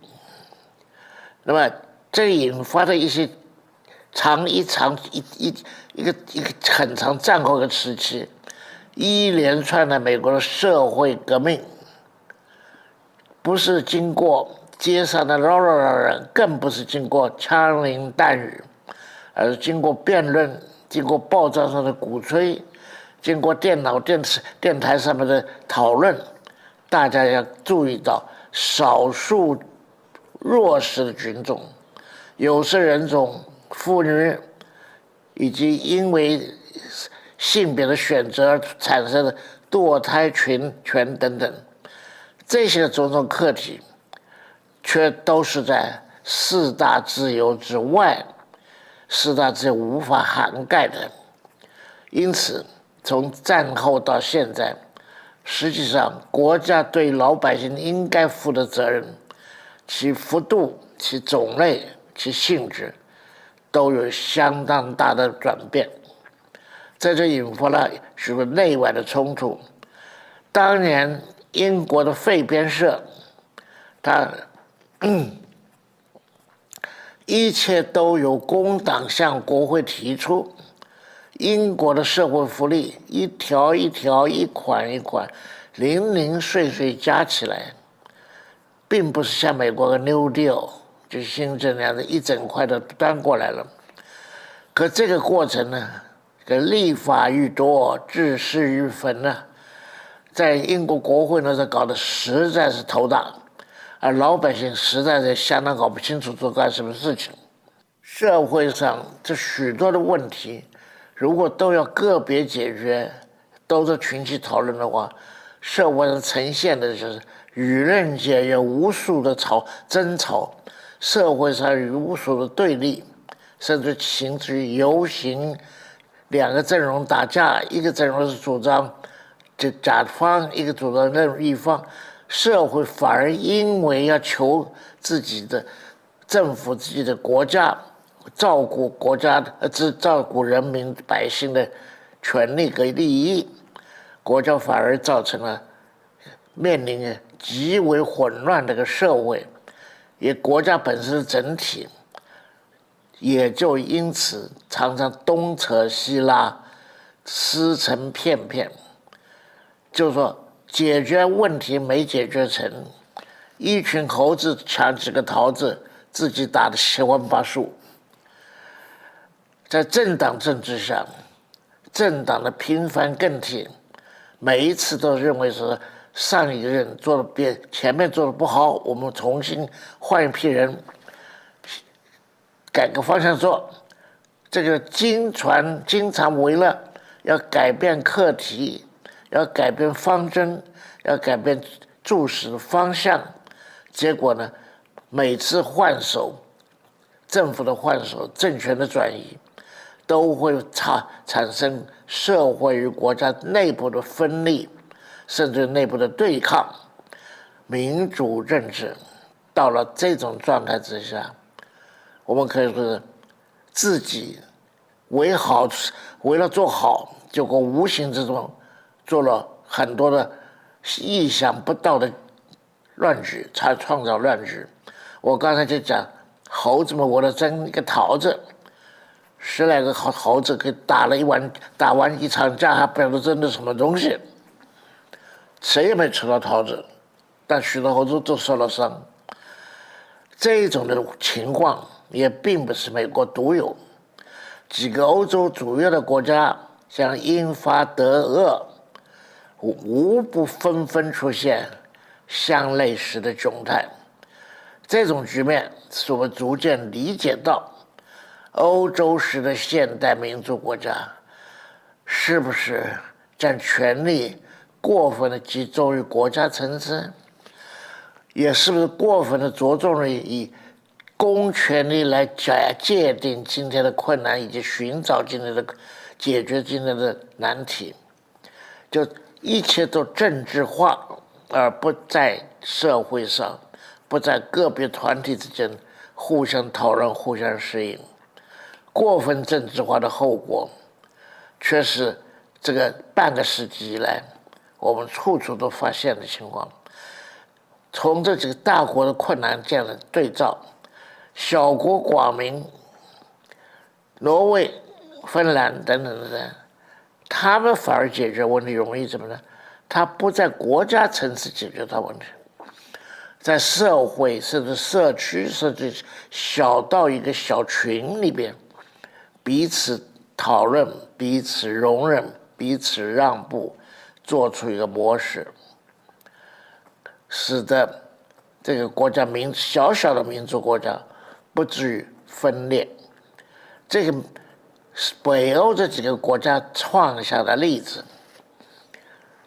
那么这引发的一些一个很长战后的时期，一连串的美国的社会革命，不是经过街上的嚷嚷人，更不是经过枪林弹雨，而是经过辩论，经过报章上的鼓吹，经过电台上面的讨论。大家要注意到少数弱势的群众，有色人种、妇女，以及因为性别的选择而产生的堕胎权等等，这些种种课题却都是在4大自由之外，4大自由无法涵盖的。因此从战后到现在实际上，国家对老百姓应该负的责任，其幅度、其种类、其性质，都有相当大的转变。这就引发了许多内外的冲突。当年英国的废编社，它一切都由工党向国会提出。英国的社会福利一条一条、一款一款、零零碎碎加起来，并不是像美国的 New Deal 就新政那样的一整块的端过来了。可这个过程呢，立法愈多，治事愈纷呢，在英国国会呢，这搞得实在是头大，而老百姓实在是相当搞不清楚做干什么事情。社会上这许多的问题，如果都要个别解决，都是群起讨论的话，社会上呈现的就是舆论界有无数的争吵，社会上有无数的对立，甚至形成于游行，两个阵营打架，一个阵营是主张这甲方，一个主张任乙方，社会反而因为要求自己的政府、自己的国家照顾国家照顾人民百姓的权利和利益，国家反而造成了面临极为混乱的一个社会，也国家本身的整体也就因此常常东扯西拉，撕成片片。就是说，解决问题没解决成，一群猴子抢几个桃子，自己打得七荤八素。在政党政治上，政党的频繁更替，每一次都认为是上一个人做的比前面做的不好，我们重新换一批人，改个方向做。这个经常为了要改变课题，要改变方针，要改变注视的方向，结果呢，每次换手，政府的换手，政权的转移，都会产生社会与国家内部的分裂，甚至内部的对抗。民主政治到了这种状态之下，我们可以说是自己为了做好，结果无形之中做了很多的意想不到的乱局，才创造乱局。我刚才就讲，猴子们为了争一个桃子，10来个猴子给打完一场架，还不晓得争的什么东西，谁也没吃到桃子，但许多猴子都受了伤。这种的情况也并不是美国独有，几个欧洲主要的国家，像英法德俄，无不纷纷出现相类似的窘态。这种局面使我们逐渐理解到，欧洲式的现代民主国家是不是将权力过分的集中于国家层次，也是不是过分的着重于以公权力来界定今天的困难，以及寻找今天的解决今天的难题，就一切都政治化，而不在社会上，不在个别团体之间互相讨论、互相适应。过分政治化的后果，却是这个半个世纪以来我们处处都发现的情况。从这几个大国的困难这样的对照，小国寡民，挪威、芬兰等等的，他们反而解决问题容易，怎么呢？他不在国家层次解决他问题，在社会甚至社区，甚至小到一个小群里边，彼此讨论、彼此容忍、彼此让步，做出一个模式，使得这个国家小小的民族国家不至于分裂。这个北欧这几个国家创下的例子，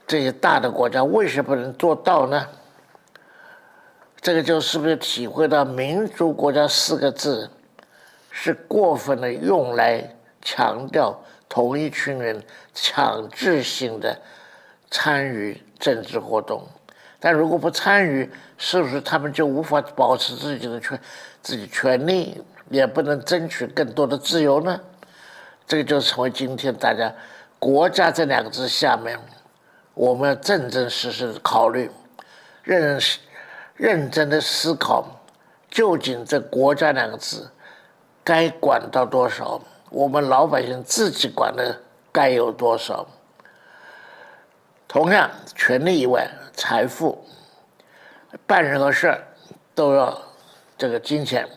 这些大的国家为什么不能做到呢？这个就是不是体会到民主国家4个字是过分的用来强调同一群人强制性的参与政治活动。但如果不参与，是不是他们就无法保持自己权利，也不能争取更多的自由呢？这个就成为今天大家国家这两个字下面，我们要真真实实的考虑，认真的思考，究竟这国家两个字该管到多少，我们老百姓自己管的该有多少。同样，权利以外，财富，办任何事儿都要这个金钱，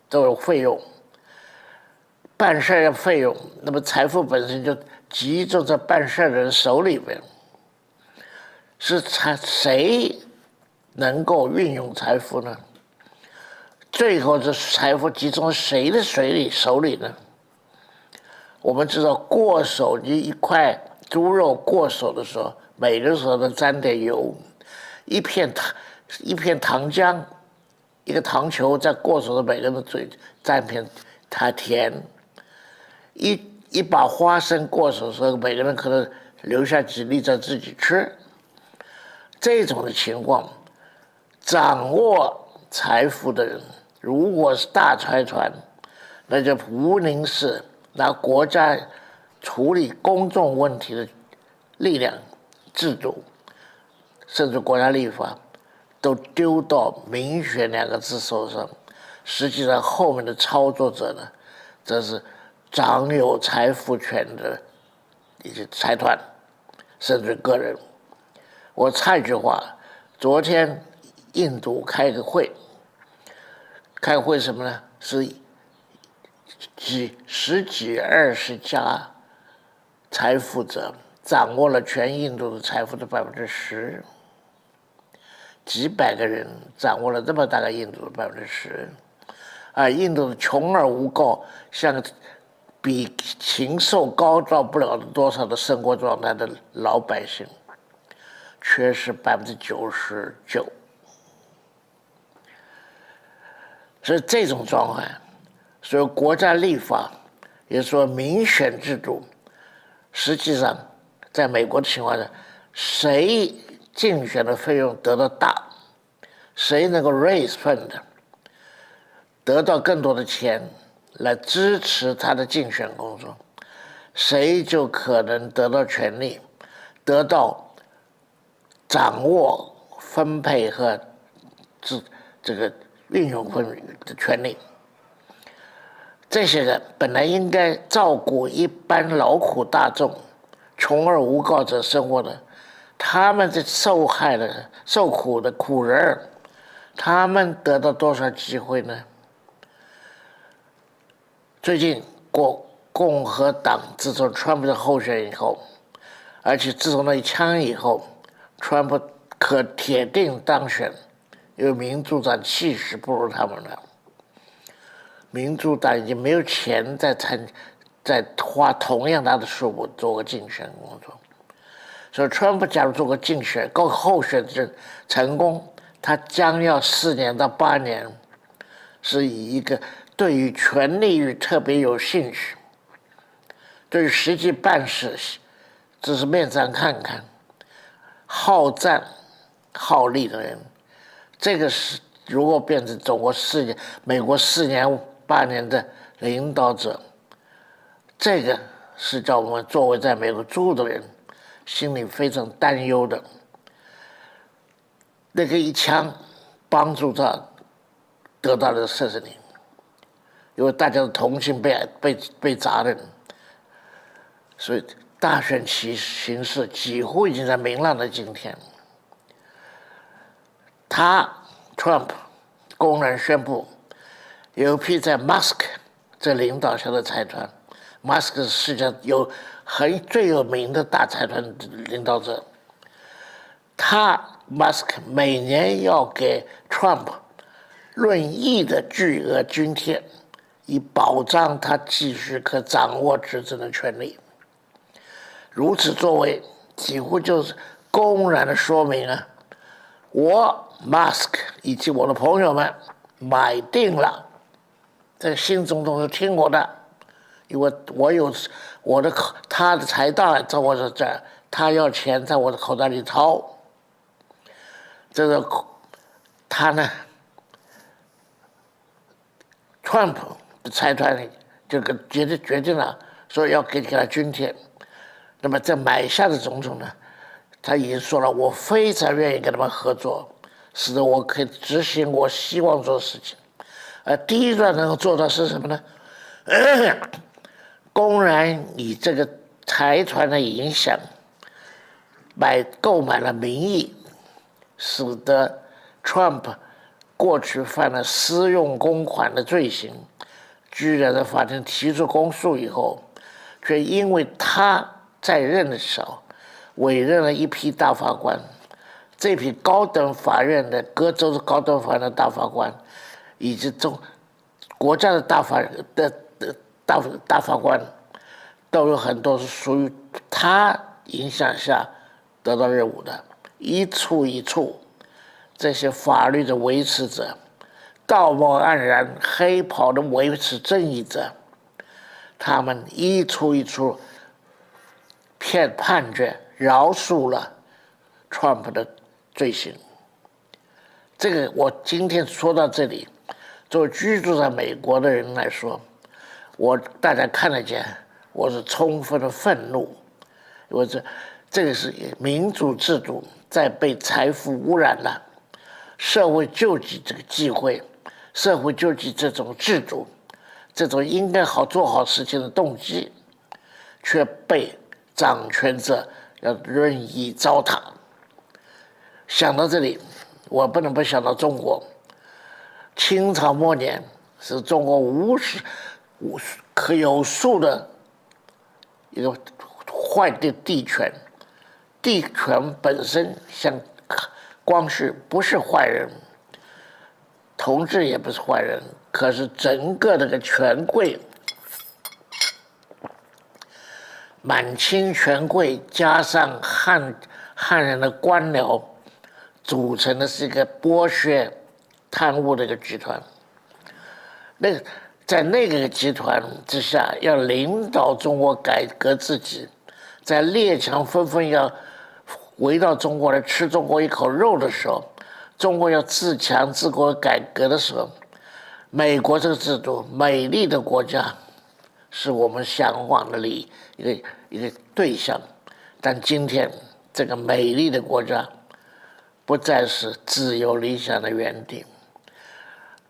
都有费用。办事儿要费用，那么财富本身就集中在办事儿的人手里边。是谁能够运用财富呢？最后这财富集中在谁的手里呢？我们知道，过手你一块猪肉过手的时候，每个手都沾点油，一片糖浆，一个糖球在过手的每个人的嘴沾片它甜，一把花生过手的时候，每个人可能留下几粒在自己吃。这种的情况，掌握财富的人，如果是大财团，那就无宁是拿国家处理公众问题的力量、制度，甚至国家立法，都丢到民选两个字手上。实际上，后面的操作者呢，则是掌有财富权的一些财团，甚至个人。我插一句话，昨天印度开个会，开会什么呢？是十几20家财富者掌握了全印度的财富的10%，几百个人掌握了这么大个印度的10%，而印度的穷而无告，像比禽兽高到不了多少的生活状态的老百姓，却是99%。所以这种状况，所以国家立法，也说民选制度，实际上在美国的情况下，谁竞选的费用得到大，谁能够 raise fund， 得到更多的钱来支持他的竞选工作，谁就可能得到权利，得到掌握、分配和这个运用的权利。这些人本来应该照顾一般劳苦大众、穷而无告者生活的，他们这受害的、受苦的苦人，他们得到多少机会呢？最近共和党自从川普的候选以后，而且自从那一枪以后，川普可铁定当选，因为民主党气势不如他们了。民主党已经没有钱再花同样大的数目做个竞选工作，所以川普假如做个竞选够候选人成功，他将要4年到8年，是以一个对于权力欲特别有兴趣，对于实际办事只是面上看看，好战好利的人，这个是如果变成美国4年8年的领导者，这个是叫我们作为在美国住的人心里非常担忧的。那个一枪帮助他得到了设立，因为大家都同情被砸的人，所以大选形势几乎已经在明朗的今天。Trump 公然宣布，有一批在 Musk 这领导下的财团 ，Musk 是世界上最有名的大财团领导者，Musk 每年要给 Trump 论亿的巨额津贴，以保障他继续可掌握执政的权利。如此作为，几乎就是公然的说明啊，我 Musk 以及我的朋友们买定了，这新总统是听我的，因为我有他的财大在我这儿，他要钱在我的口袋里掏，这个他呢，Trump 的财团就决定了说要给他津贴。那么这买下的总统呢，他已经说了，我非常愿意跟他们合作，使得我可以执行我希望做的事情。第一段能够做到是什么呢？公然以这个财团的影响，购买了民意，使得 Trump 过去犯了私用公款的罪行，居然在法庭提出公诉以后，却因为他在任的时候委任了一批大法官，这批高等法院的各州的高等法院的大法官，以及国家的大法官，都有很多是属于他影响下得到任务的，一处一处，这些法律的维持者，道貌岸然、黑袍的维持正义者，他们一处一处判决饶恕了 Trump 的罪行。这个我今天说到这里，作为居住在美国的人来说，大家看得见，我是充分的愤怒，这个是民主制度在被财富污染了，社会救济这个机会，社会救济这种制度，这种应该做好事情的动机，却被掌权者要任意糟蹋。想到这里，我不能不想到中国。清朝末年是中国可有数的一个坏的地权，地权本身像光绪不是坏人，同治也不是坏人，可是整个那个权贵，满清权贵加上汉人的官僚，组成的是一个剥削贪污的一个集团。在那个集团之下，要领导中国改革自己，在列强纷纷要围到中国来吃中国一口肉的时候，中国要自强自国改革的时候，美国这个制度，美丽的国家是我们向往的一个对象。但今天这个美丽的国家不再是自由理想的原地，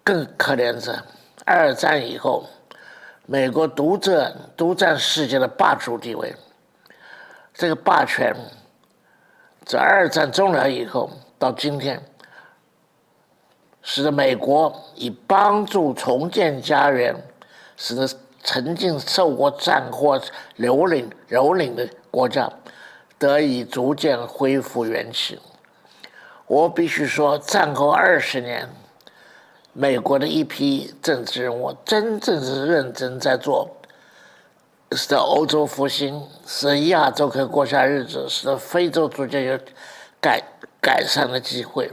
更可怜着二战以后美国独占世界的霸主地位。这个霸权在二战终了以后到今天，使得美国以帮助重建家园，使得曾经受过战祸蹂躏的国家得以逐渐恢复元气。我必须说，战后20年，美国的一批政治人物真正是认真在做，使得欧洲复兴，使得亚洲可以过下日子，使得非洲逐渐有改善的机会。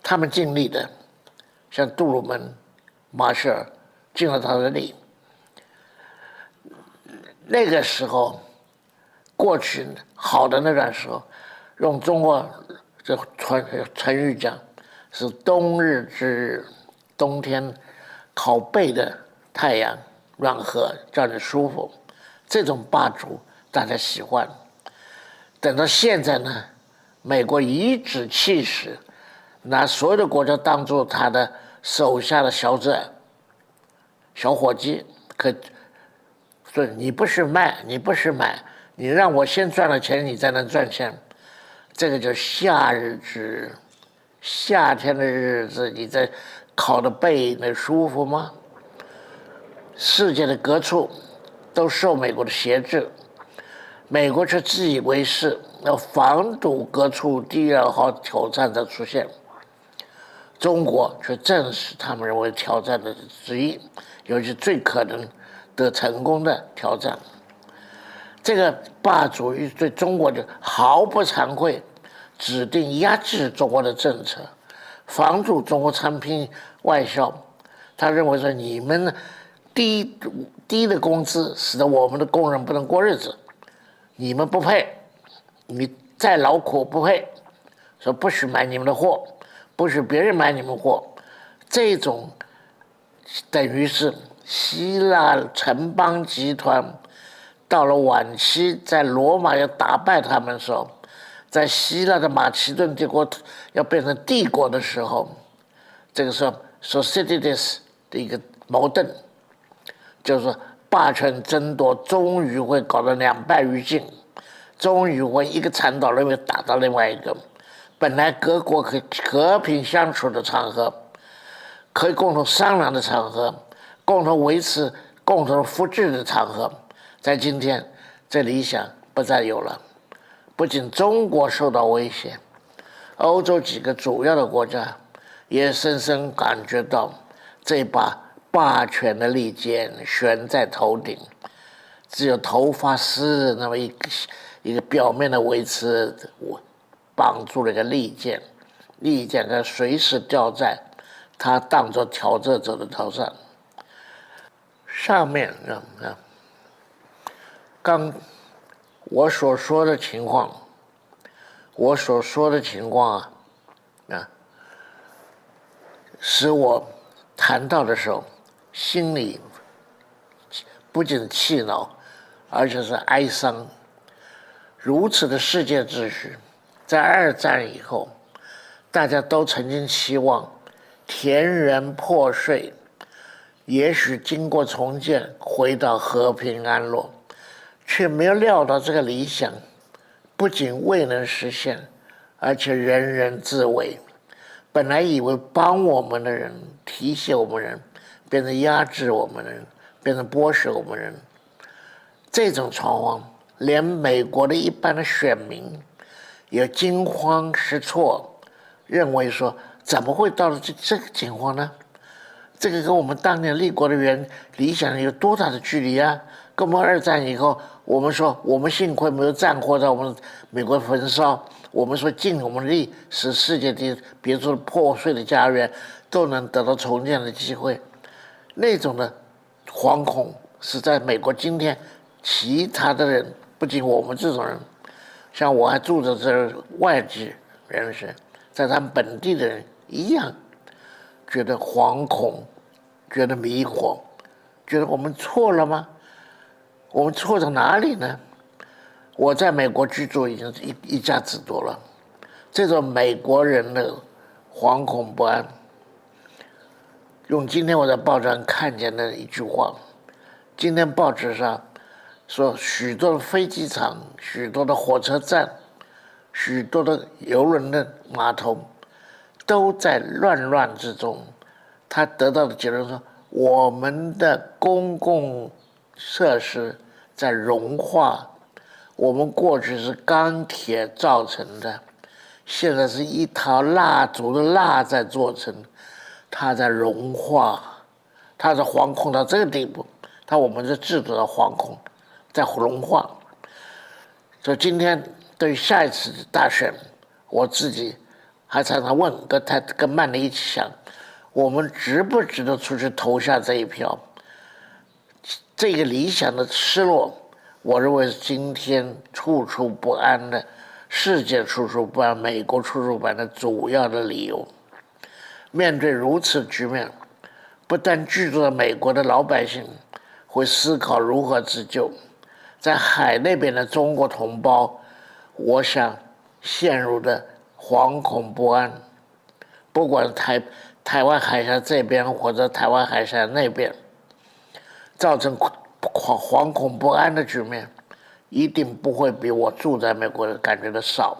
他们尽力的，像杜鲁门、马歇尔尽了他的力。那个时候，过去好的那段时候，用中国这成语讲，是冬日之日，冬天烤背的太阳暖和，让人舒服。这种霸主大家喜欢。等到现在呢，美国颐指气使，拿所有的国家当做他的手下的小伙计，所以你不是卖，你不是买，你让我先赚了钱，你才能赚钱。这个叫夏日之日，夏天的日子，你在烤的背那舒服吗？世界的各处都受美国的挟制，美国却自以为是，要防堵各处第2号挑战的出现。中国却正是他们认为挑战的之一，尤其最可能得成功的挑战。这个霸主对中国就毫不惭愧，指定压制中国的政策，防住中国产品外销。他认为说，你们低的工资使得我们的工人不能过日子，你们不配，你再劳苦不配，说不许买你们的货，不许别人买你们货。这种等于是希腊城邦集团到了晚期，在罗马要打败他们的时候，在希腊的马其顿帝国要变成帝国的时候，这个时候 Thucydides 的一个矛盾，就是说霸权争夺终于会搞得两败俱伤，终于会一个残岛认为打到另外一个。本来各国可以和平相处的场合，可以共同商量的场合，共同维持共同福祉的场合，在今天这理想不再有了。不仅中国受到威胁，欧洲几个主要的国家也深深感觉到这把霸权的利剑悬在头顶，只有头发丝那么一个表面的维持，绑住了一个利剑，利剑可随时掉在他当作挑战者的头上。上面刚我所说的情况使我谈到的时候，心里不仅气恼，而且是哀伤。如此的世界秩序，在二战以后，大家都曾经期望田园破碎，也许经过重建回到和平安乐，却没有料到这个理想不仅未能实现，而且人人自危。本来以为帮我们的人、提携我们人，变成压制我们的人，变成剥削我们人。这种状况，连美国的一般的选民也惊慌失措，认为说怎么会到了这个情况呢？这个跟我们当年立国的理想有多大的距离啊！跟我们二战以后，我们说我们幸亏没有战火在我们美国焚烧，我们说尽我们力使世界的别处破碎的家园都能得到重建的机会。那种的惶恐是在美国今天其他的人，不仅我们这种人，像我还住着这外籍人士，在他们本地的人一样，觉得惶恐，觉得迷惑，觉得我们错了吗？我们错在哪里呢？我在美国居住已经一家之多了，这种美国人的惶恐不安，用今天我在报纸上看见的一句话，今天报纸上说许多的飞机场、许多的火车站、许多的邮轮的码头都在乱之中。他得到的结论说，我们的公共设施在融化，我们过去是钢铁造成的，现在是一套蜡烛的蜡在做成，它在融化，它是惶恐到这个地步，我们的制度的惶恐在融化。所以今天对于下一次大选，我自己还常常问，跟曼妮一起想，我们值不值得出去投下这一票？这个理想的失落，我认为是今天处处不安的世界处处不安、美国处处不安的主要的理由。面对如此局面，不但居住在美国的老百姓会思考如何自救，在海那边的中国同胞，我想陷入的惶恐不安，不管台湾海峡这边或者台湾海峡那边，造成惶恐不安的局面，一定不会比我住在美国的感觉的少。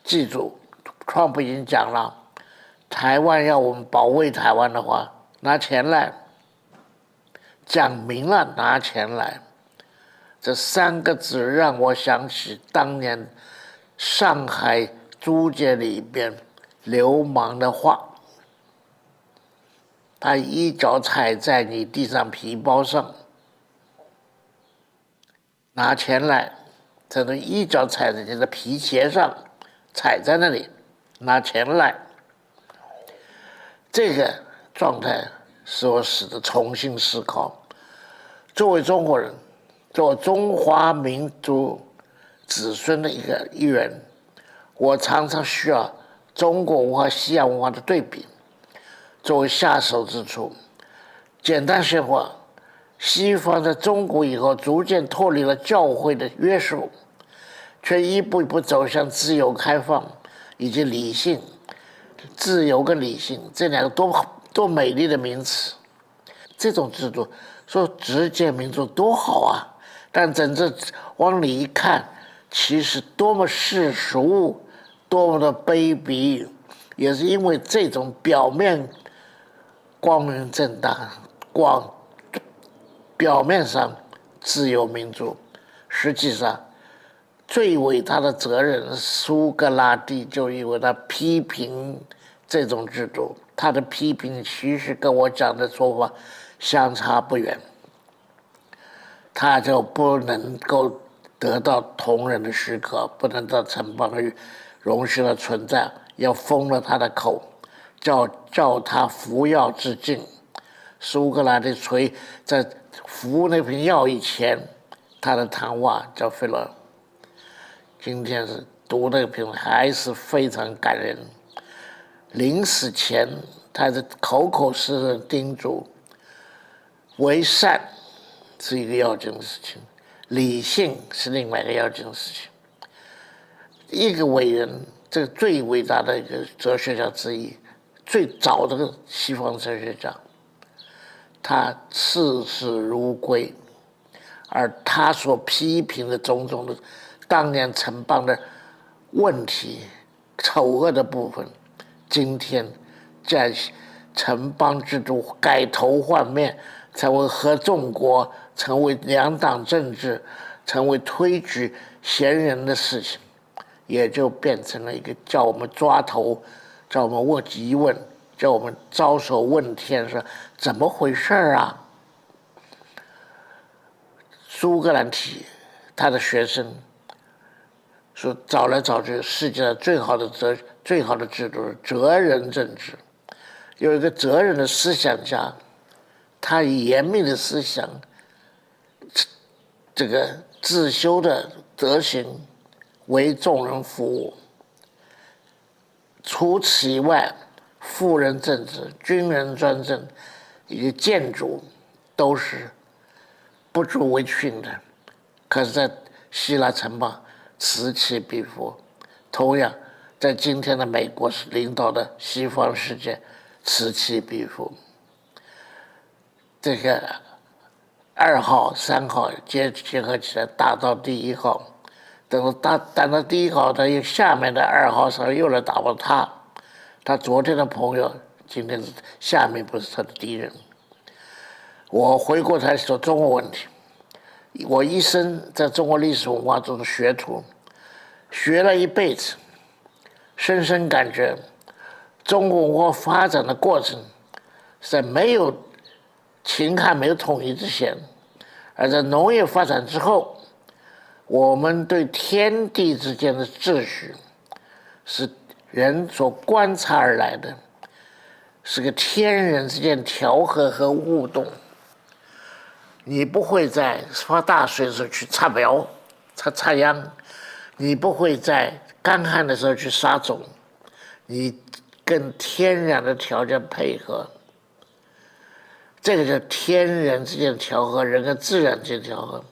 记住，川普已经讲了，台湾要我们保卫台湾的话，拿钱来，讲明了拿钱来。这三个字让我想起当年上海租界里边流氓的话，他一脚踩在你地上皮包上，拿钱来，才能一脚踩在你的皮鞋上，踩在那里，拿钱来。这个状态使我得重新思考，作为中国人，作为中华民族子孙的一员，我常常需要中国文化、西洋文化的对比，作为下手之处。简单说话，西方在中国以后逐渐脱离了教会的约束，却一步一步走向自由开放以及理性。自由跟理性这两个多美丽的名词，这种制度说直接民主多好啊！但真正往里一看，其实多么世俗，多么的卑鄙，也是因为这种表面光明正大、表面上自由民主，实际上最伟大的责任，苏格拉底就因为他批评这种制度，他的批评其实跟我讲的说法相差不远，他就不能够得到同人的许可，不能到城邦的容许的存在，要封了他的口，叫他服药致敬。苏格拉底在服那瓶药以前，他的谈话叫费勒。今天是读那个评论还是非常感人。临死前，他是口口声声叮嘱：为善是一个要紧的事情，理性是另外一个要紧的事情。一个伟人，这个最伟大的一个哲学家之一，最早的西方哲学家，他视死如归，而他所批评的种种的当年城邦的问题、丑恶的部分，今天在城邦制度改头换面，成为合众国，成为两党政治，成为推举贤人的事情，也就变成了一个叫我们抓头，叫我们问疑问，叫我们招手问天，说怎么回事啊？苏格兰体他的学生说，找来找去，世界上最好的制度是责任政治。有一个责任的思想家，他以严密的思想，这个自修的德行，为众人服务。除此以外，富人政治、军人专政以及建筑都是不足为训的。可是，在希腊城邦此起彼伏，同样在今天的美国是领导的西方世界此起彼伏。这个2号、3号结合起来打到第1号，等到第1号，他又下面的2号、3号又来打到他。他昨天的朋友，今天下面不是他的敌人。我回过头来说中国问题。我一生在中国历史文化中的学徒，学了一辈子，深深感觉中国文化发展的过程是在没有秦汉没有统一之前，而在农业发展之后，我们对天地之间的秩序是人所观察而来的，是个天人之间调和和互动。你不会在发大水的时候去插苗、插秧，你不会在干旱的时候去撒种，你跟天然的条件配合，这个叫天人之间的调和，人跟自然之间的调和。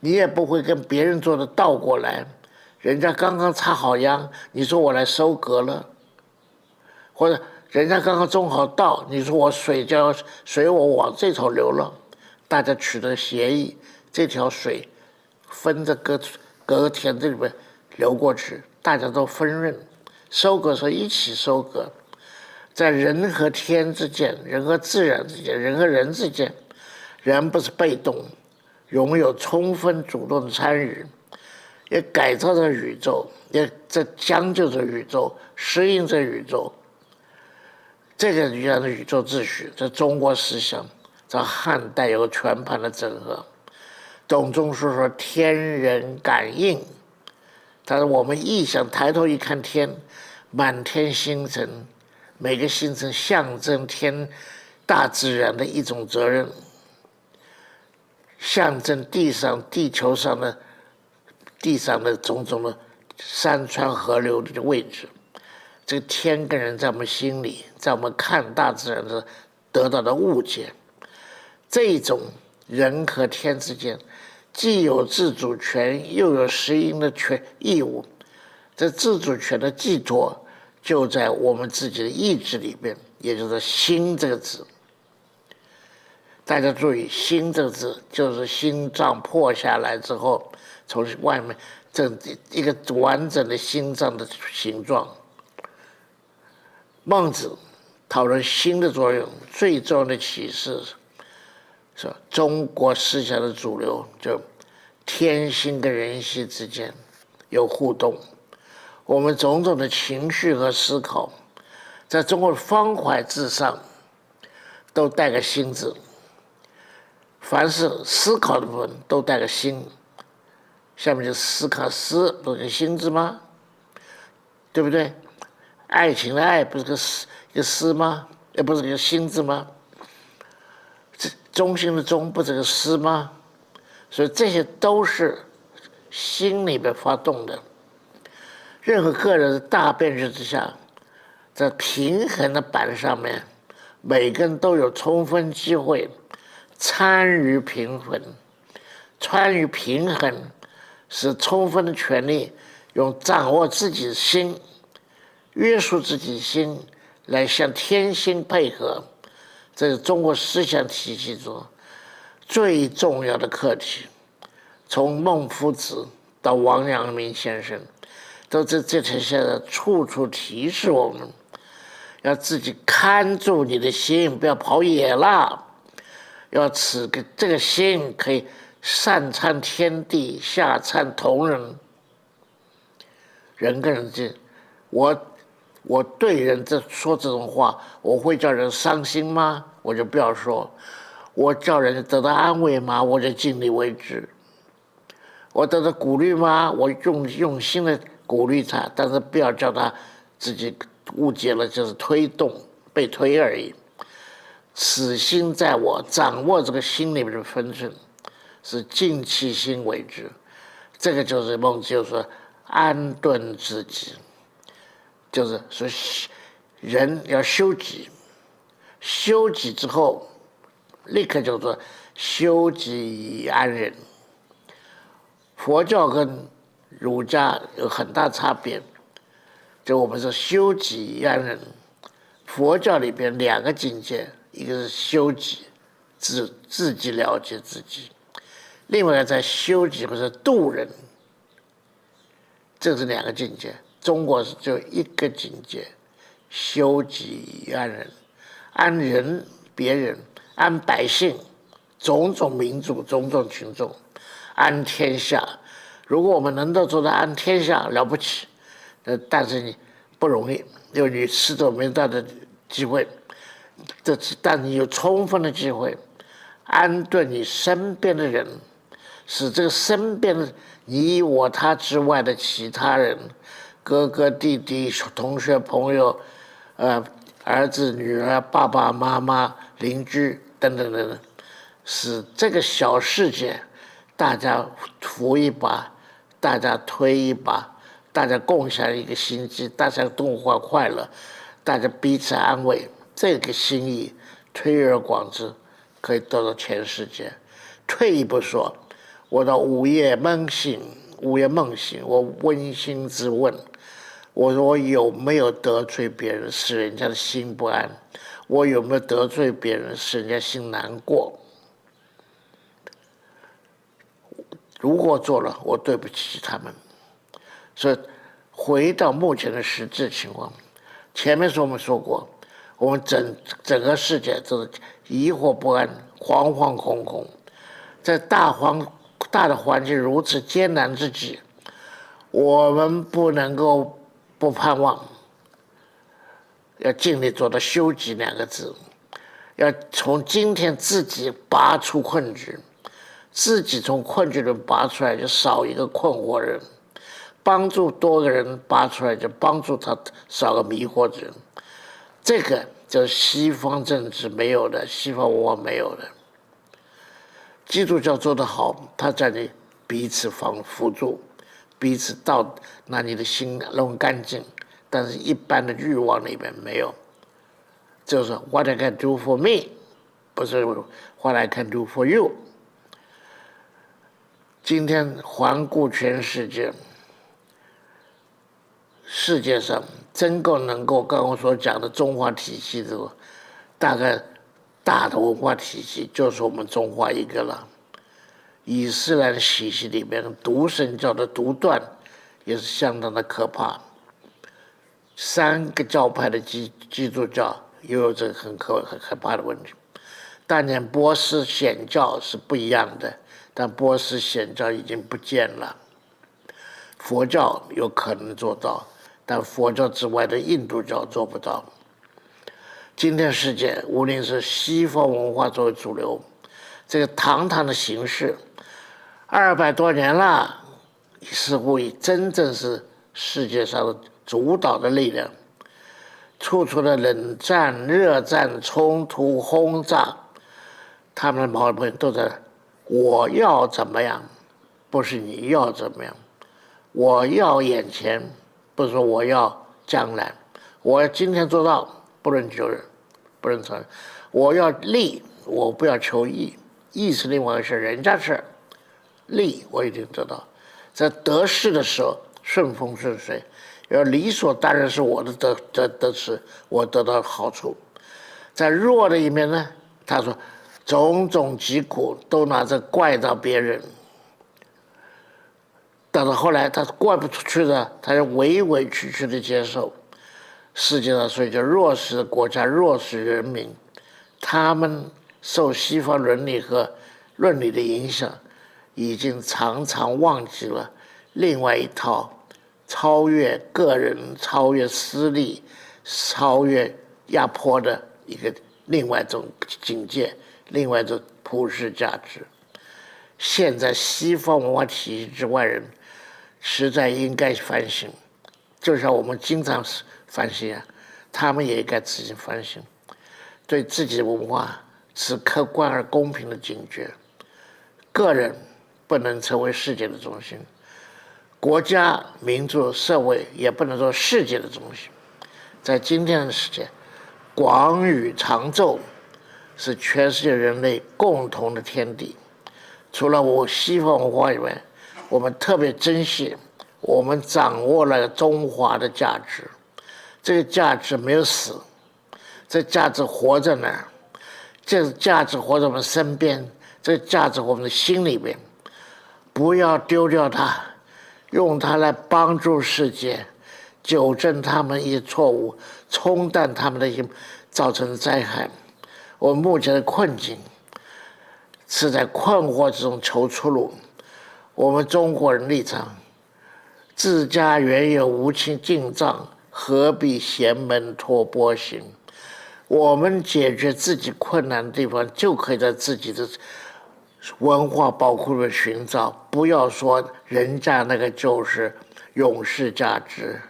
你也不会跟别人做的倒过来，人家刚刚插好秧，你说我来收割了，或者人家刚刚种好稻，你说我水我往这头流了。大家取得协议，这条水分着隔田这里面流过去，大家都分润，收割时候一起收割。在人和天之间，人和自然之间，人和人之间，人不是被动，拥有充分主动的参与，也改造着宇宙，也在将就着宇宙，适应着宇宙。这个样的宇宙秩序，在中国思想在汉代有全盘的整合。董仲舒说天人感应，他说我们臆想抬头一看天，满天星辰，每个星辰象征大自然的一种责任，象征地球上的种种的山川河流的位置。这个天跟人在我们心里，在我们看大自然的得到的误解，这种人和天之间既有自主权，又有实应的义务，这自主权的寄托就在我们自己的意志里边，也就是心这个字。大家注意，心这个字就是心脏破下来之后，从外面这一个完整的心脏的形状。孟子讨论心的作用，最重要的启示是中国思想的主流，就天心跟人心之间有互动。我们种种的情绪和思考，在中国的方怀字上都带个心字。凡是思考的部分都带个心，下面就思考思，不是个心字吗？对不对？爱情的爱不是一个思吗？也不是个心字吗？中心的中不是个思吗？所以这些都是心里边发动的。任何个人的大变局之下，在平衡的板上面，每个人都有充分机会参与平衡。参与平衡是充分的权利，用掌握自己的心，约束自己的心，来向天心配合。这是中国思想体系中最重要的课题。从孟夫子到王阳明先生，都在这条线上处处提示我们，要自己看住你的心，不要跑野了。要这个心可以上参天地，下参同人。人跟人之间，我对人说这种话，我会叫人伤心吗？我就不要说。我叫人得到安慰吗？我就尽力为之。我得到鼓励吗？我用心的鼓励他，但是不要叫他自己误解了，就是推动被推而已。此心在我，掌握这个心里面的分寸，是尽其心为之。这个就是孟子就说安顿自己，就是说人要修己，修己之后立刻就说修己以安人。佛教跟儒家有很大差别，就我们说修己以安人。佛教里边两个境界，一个是修己，自己了解自己；另外一个在修己或者度人，这是两个境界。中国是只有一个境界，修己以安人，安人别人，安百姓，种种民族，种种群众，安天下。如果我们能够做到安天下，了不起，但是你不容易，因为你始终没大的机会。但你有充分的机会安顿你身边的人，使这个身边的你我他之外的其他人，哥哥弟弟、同学朋友，儿子女儿、爸爸妈妈、邻居等等等等，使这个小世界大家扶一把，大家推一把，大家共享一个心机，大家共患快乐，大家彼此安慰，这个心意推而广之，可以得到全世界。退一步说，我到午夜梦醒，我温馨之问，我说我有没有得罪别人，使人家的心不安？我有没有得罪别人，使人家心难过？如果做了，我对不起他们。所以回到目前的实质情况，前面我们说过，我们整个世界都是疑惑不安，惶惶恐恐。在大的环境如此艰难之际，我们不能够不盼望，要尽力做到修己两个字，要从今天自己拔出困局。自己从困局中拔出来，就少一个困惑人；帮助多个人拔出来，就帮助他少个迷惑人。这个就是西方政治没有的，西方文化没有的。基督教做得好，他在你彼此辅助，彼此拿你的心弄干净，但是一般的欲望里面没有，就是 What I can do for me， 不是 What I can do for you。今天环顾全世界，世界上真够能够刚刚所讲的中华体系这个大概大的文化体系，就是我们中华一个了。伊斯兰体系里面独神教的独断也是相当的可怕。3个教派的基督教也有这个很可怕的问题。当年波斯显教是不一样的，但波斯显教已经不见了。佛教有可能做到，但佛教之外的印度教做不到。今天世界无论是西方文化作为主流，这个堂堂的形式200多年了，似乎已真正是世界上的主导的力量。处处的冷战、热战、冲突、轰炸，他们的毛病都在我要怎么样，不是你要怎么样。我要眼前，不是说我要将来。我今天做到，不能求人，不能承认。我要利，我不要求义，义是另外一回事，人家是利，我一定得到。在得势的时候，顺风顺水，要理所当然是我的得势，我得到好处。在弱的一面呢，他说种种疾苦都拿着怪到别人，到后来他怪不出去的，他就委委屈屈的接受。世界上所以叫弱势的国家、弱势人民，他们受西方伦理和论理的影响，已经常常忘记了另外一套超越个人、超越私利、超越压迫的一个另外一种境界，另外一种普世价值。现在西方文化体系之外人实在应该反省，就像我们经常反省啊，他们也应该自己反省，对自己的文化持客观而公平的警觉。个人不能成为世界的中心，国家、民族、社会也不能做世界的中心。在今天的世界，广宇长宙是全世界人类共同的天地。除了我西方文化以外，我们特别珍惜我们掌握了中华的价值。这个价值没有死，这价值活着呢，这个价值活在我们身边，这个价值我们的心里边，不要丢掉它，用它来帮助世界，纠正他们一些错误，冲淡他们的一些造成的灾害。我们目前的困境是在困惑之中求出路。我们中国人立场，自家原有无情进藏，何必嫌门托钵行。我们解决自己困难的地方，就可以在自己的文化宝库里寻找，不要说人家那个就是永世价值，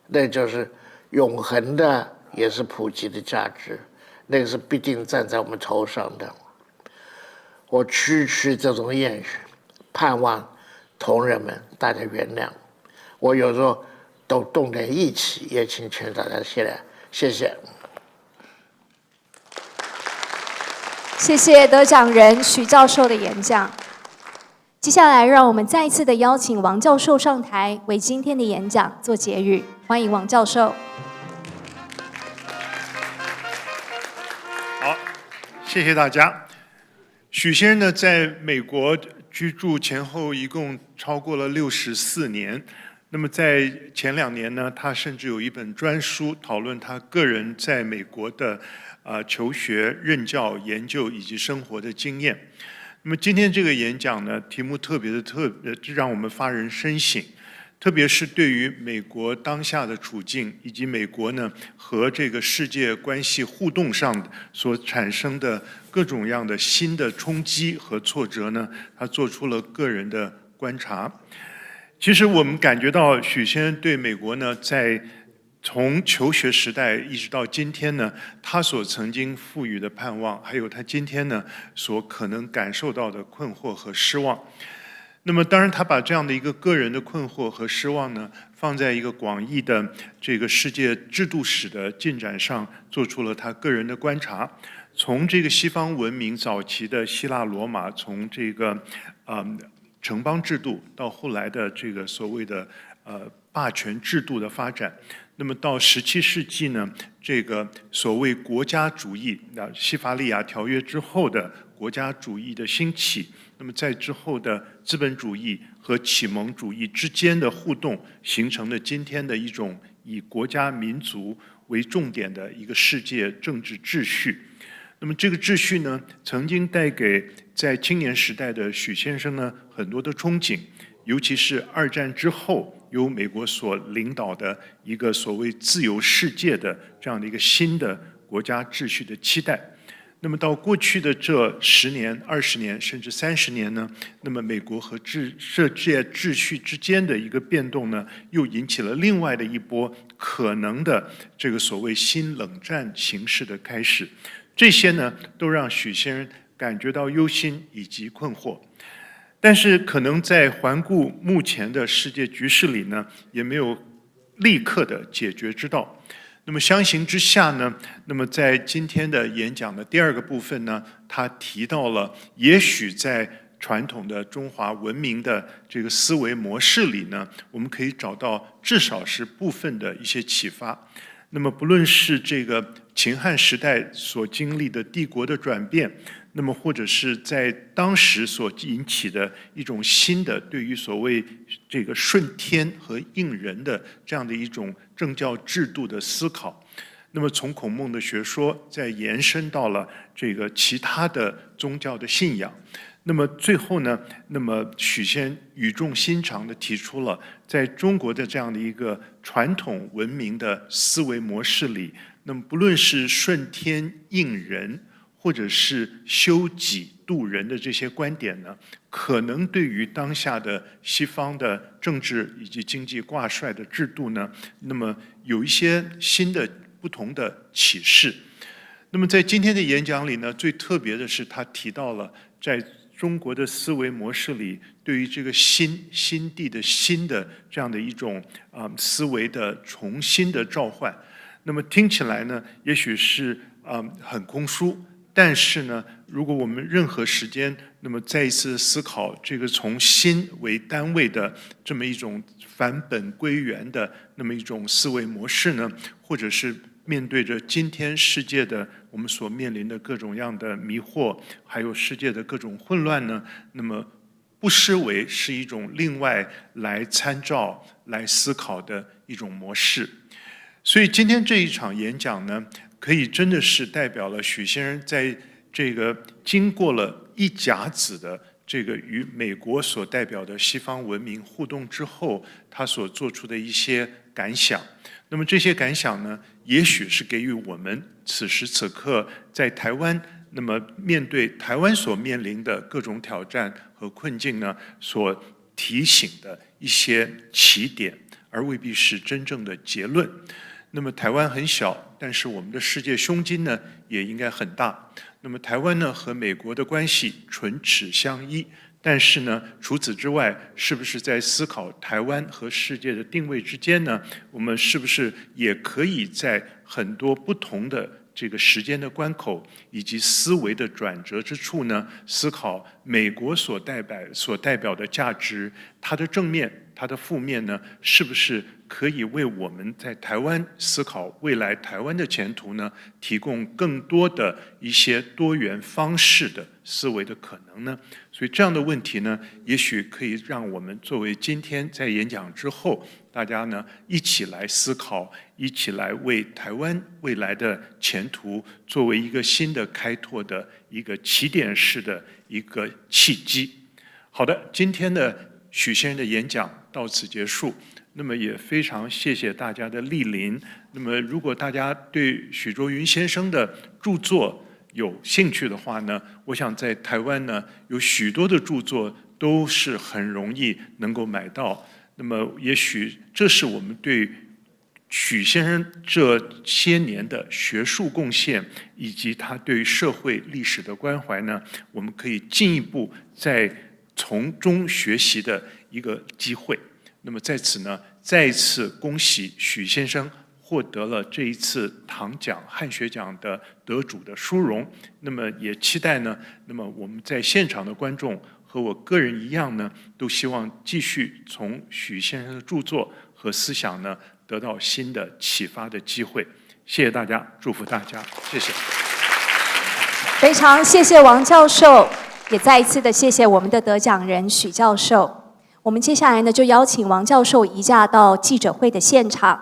那就是永恒的，也是普及的价值，那个是必定站在我们头上的。我区这种言语，盼望同仁们大家原谅。我有时候都动点义气，也请大家谢谢。谢谢得奖人许教授的演讲。接下来，让我们再一次的邀请王教授上台，为今天的演讲做结语。欢迎王教授。好，谢谢大家。许先生呢，在美国居住前后一共超过了64年。那么在前2年呢，他甚至有一本专书讨论他个人在美国的求学、任教、研究以及生活的经验。那么今天这个演讲呢，题目特别让我们发人深省，特别是对于美国当下的处境，以及美国呢和这个世界关系互动上所产生的各种样的新的冲击和挫折呢，他做出了个人的观察。其实我们感觉到许先生对美国呢，在从求学时代一直到今天呢，他所曾经赋予的盼望，还有他今天呢所可能感受到的困惑和失望。那么当然他把这样的一个个人的困惑和失望呢，放在一个广义的这个世界制度史的进展上，做出了他个人的观察。从这个西方文明早期的希腊罗马，从这个城邦制度到后来的这个所谓的霸权制度的发展，那么到17世纪呢，这个所谓国家主义，西法利亚条约之后的国家主义的兴起，那么在之后的资本主义和启蒙主义之间的互动，形成了今天的一种以国家民族为重点的一个世界政治秩序。那么这个秩序呢，曾经带给在青年时代的许先生呢很多的憧憬，尤其是2战之后由美国所领导的一个所谓自由世界的这样的一个新的国家秩序的期待。那么到过去的这10年、20年甚至30年呢，那么美国和世界秩序之间的一个变动呢，又引起了另外的一波可能的这个所谓新冷战形势的开始。这些呢，都让许先生感觉到忧心以及困惑。但是可能在环顾目前的世界局势里呢，也没有立刻的解决之道。那么相形之下呢，那么在今天的演讲的第2个部分呢，他提到了也许在传统的中华文明的这个思维模式里呢，我们可以找到至少是部分的一些启发。那么不论是这个秦汉时代所经历的帝国的转变，那么或者是在当时所引起的一种新的对于所谓这个顺天和应人的这样的一种政教制度的思考，那么从孔孟的学说再延伸到了这个其他的宗教的信仰。那么最后呢，那么许先语重心长地提出了，在中国的这样的一个传统文明的思维模式里，那么不论是顺天应人，或者是修己度人的这些观点呢，可能对于当下的西方的政治以及经济挂帅的制度呢，那么有一些新的不同的启示。那么在今天的演讲里呢，最特别的是他提到了在中国的思维模式里，对于这个心地的新的这样的一种思维的重新的召唤。那么听起来呢，也许是很空疏，但是呢，如果我们任何时间，那么再一次思考这个从心为单位的这么一种返本归元的那么一种思维模式呢，或者是面对着今天世界的我们所面临的各种样的迷惑，还有世界的各种混乱呢，那么不失为是一种另外来参照、来思考的一种模式。所以今天这一场演讲呢，可以真的是代表了许先生在这个经过了一甲子的这个与美国所代表的西方文明互动之后，他所做出的一些感想。那么这些感想呢，也许是给予我们此时此刻在台湾，那么面对台湾所面临的各种挑战和困境呢，所提醒的一些起点，而未必是真正的结论。那么台湾很小，但是我们的世界胸襟呢也应该很大。那么台湾呢和美国的关系唇齿相依，但是呢除此之外，是不是在思考台湾和世界的定位之间呢，我们是不是也可以在很多不同的这个时间的关口以及思维的转折之处呢，思考美国所代表的价值，它的正面，它的负面呢，是不是可以为我们在台湾思考未来台湾的前途呢，提供更多的一些多元方式的思维的可能呢？所以这样的问题呢，也许可以让我们作为今天在演讲之后，大家呢一起来思考，一起来为台湾未来的前途作为一个新的开拓的一个起点式的一个契机。好的，今天的许先生的演讲到此结束。那么也非常谢谢大家的莅临。那么如果大家对许倬云先生的著作有兴趣的话呢，我想在台湾呢有许多的著作都是很容易能够买到。那么也许这是我们对许先生这些年的学术贡献以及他对社会历史的关怀呢，我们可以进一步再从中学习的一个机会。那么在此呢，再一次恭喜许先生获得了这一次唐奖、汉学奖的得主的殊荣。那么也期待呢，那么我们在现场的观众和我个人一样呢，都希望继续从许先生的著作和思想呢，得到新的启发的机会。谢谢大家，祝福大家，谢谢。非常谢谢王教授，也再一次的谢谢我们的得奖人许教授。我们接下来呢，就邀请王教授移驾到记者会的现场。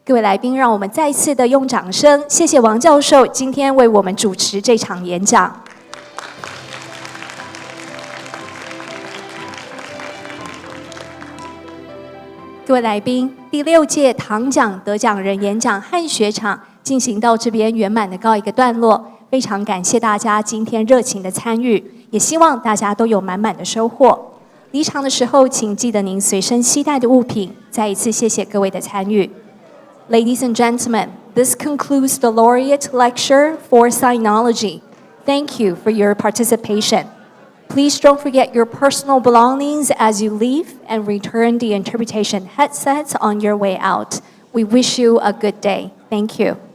各位来宾，让我们再一次的用掌声，谢谢王教授今天为我们主持这场演讲。各位来宾，第6届唐奖得奖人演讲汉学场进行到这边圆满的告一个段落，非常感谢大家今天热情的参与，也希望大家都有满满的收获。离场的时候，请记得您随身携带的物品。再一次谢谢各位的参与。Ladies and gentlemen, this concludes the Laureate Lecture for Sinology. Thank you for your participation. Please don't forget your personal belongings as you leave and return the interpretation headsets on your way out. We wish you a good day. Thank you.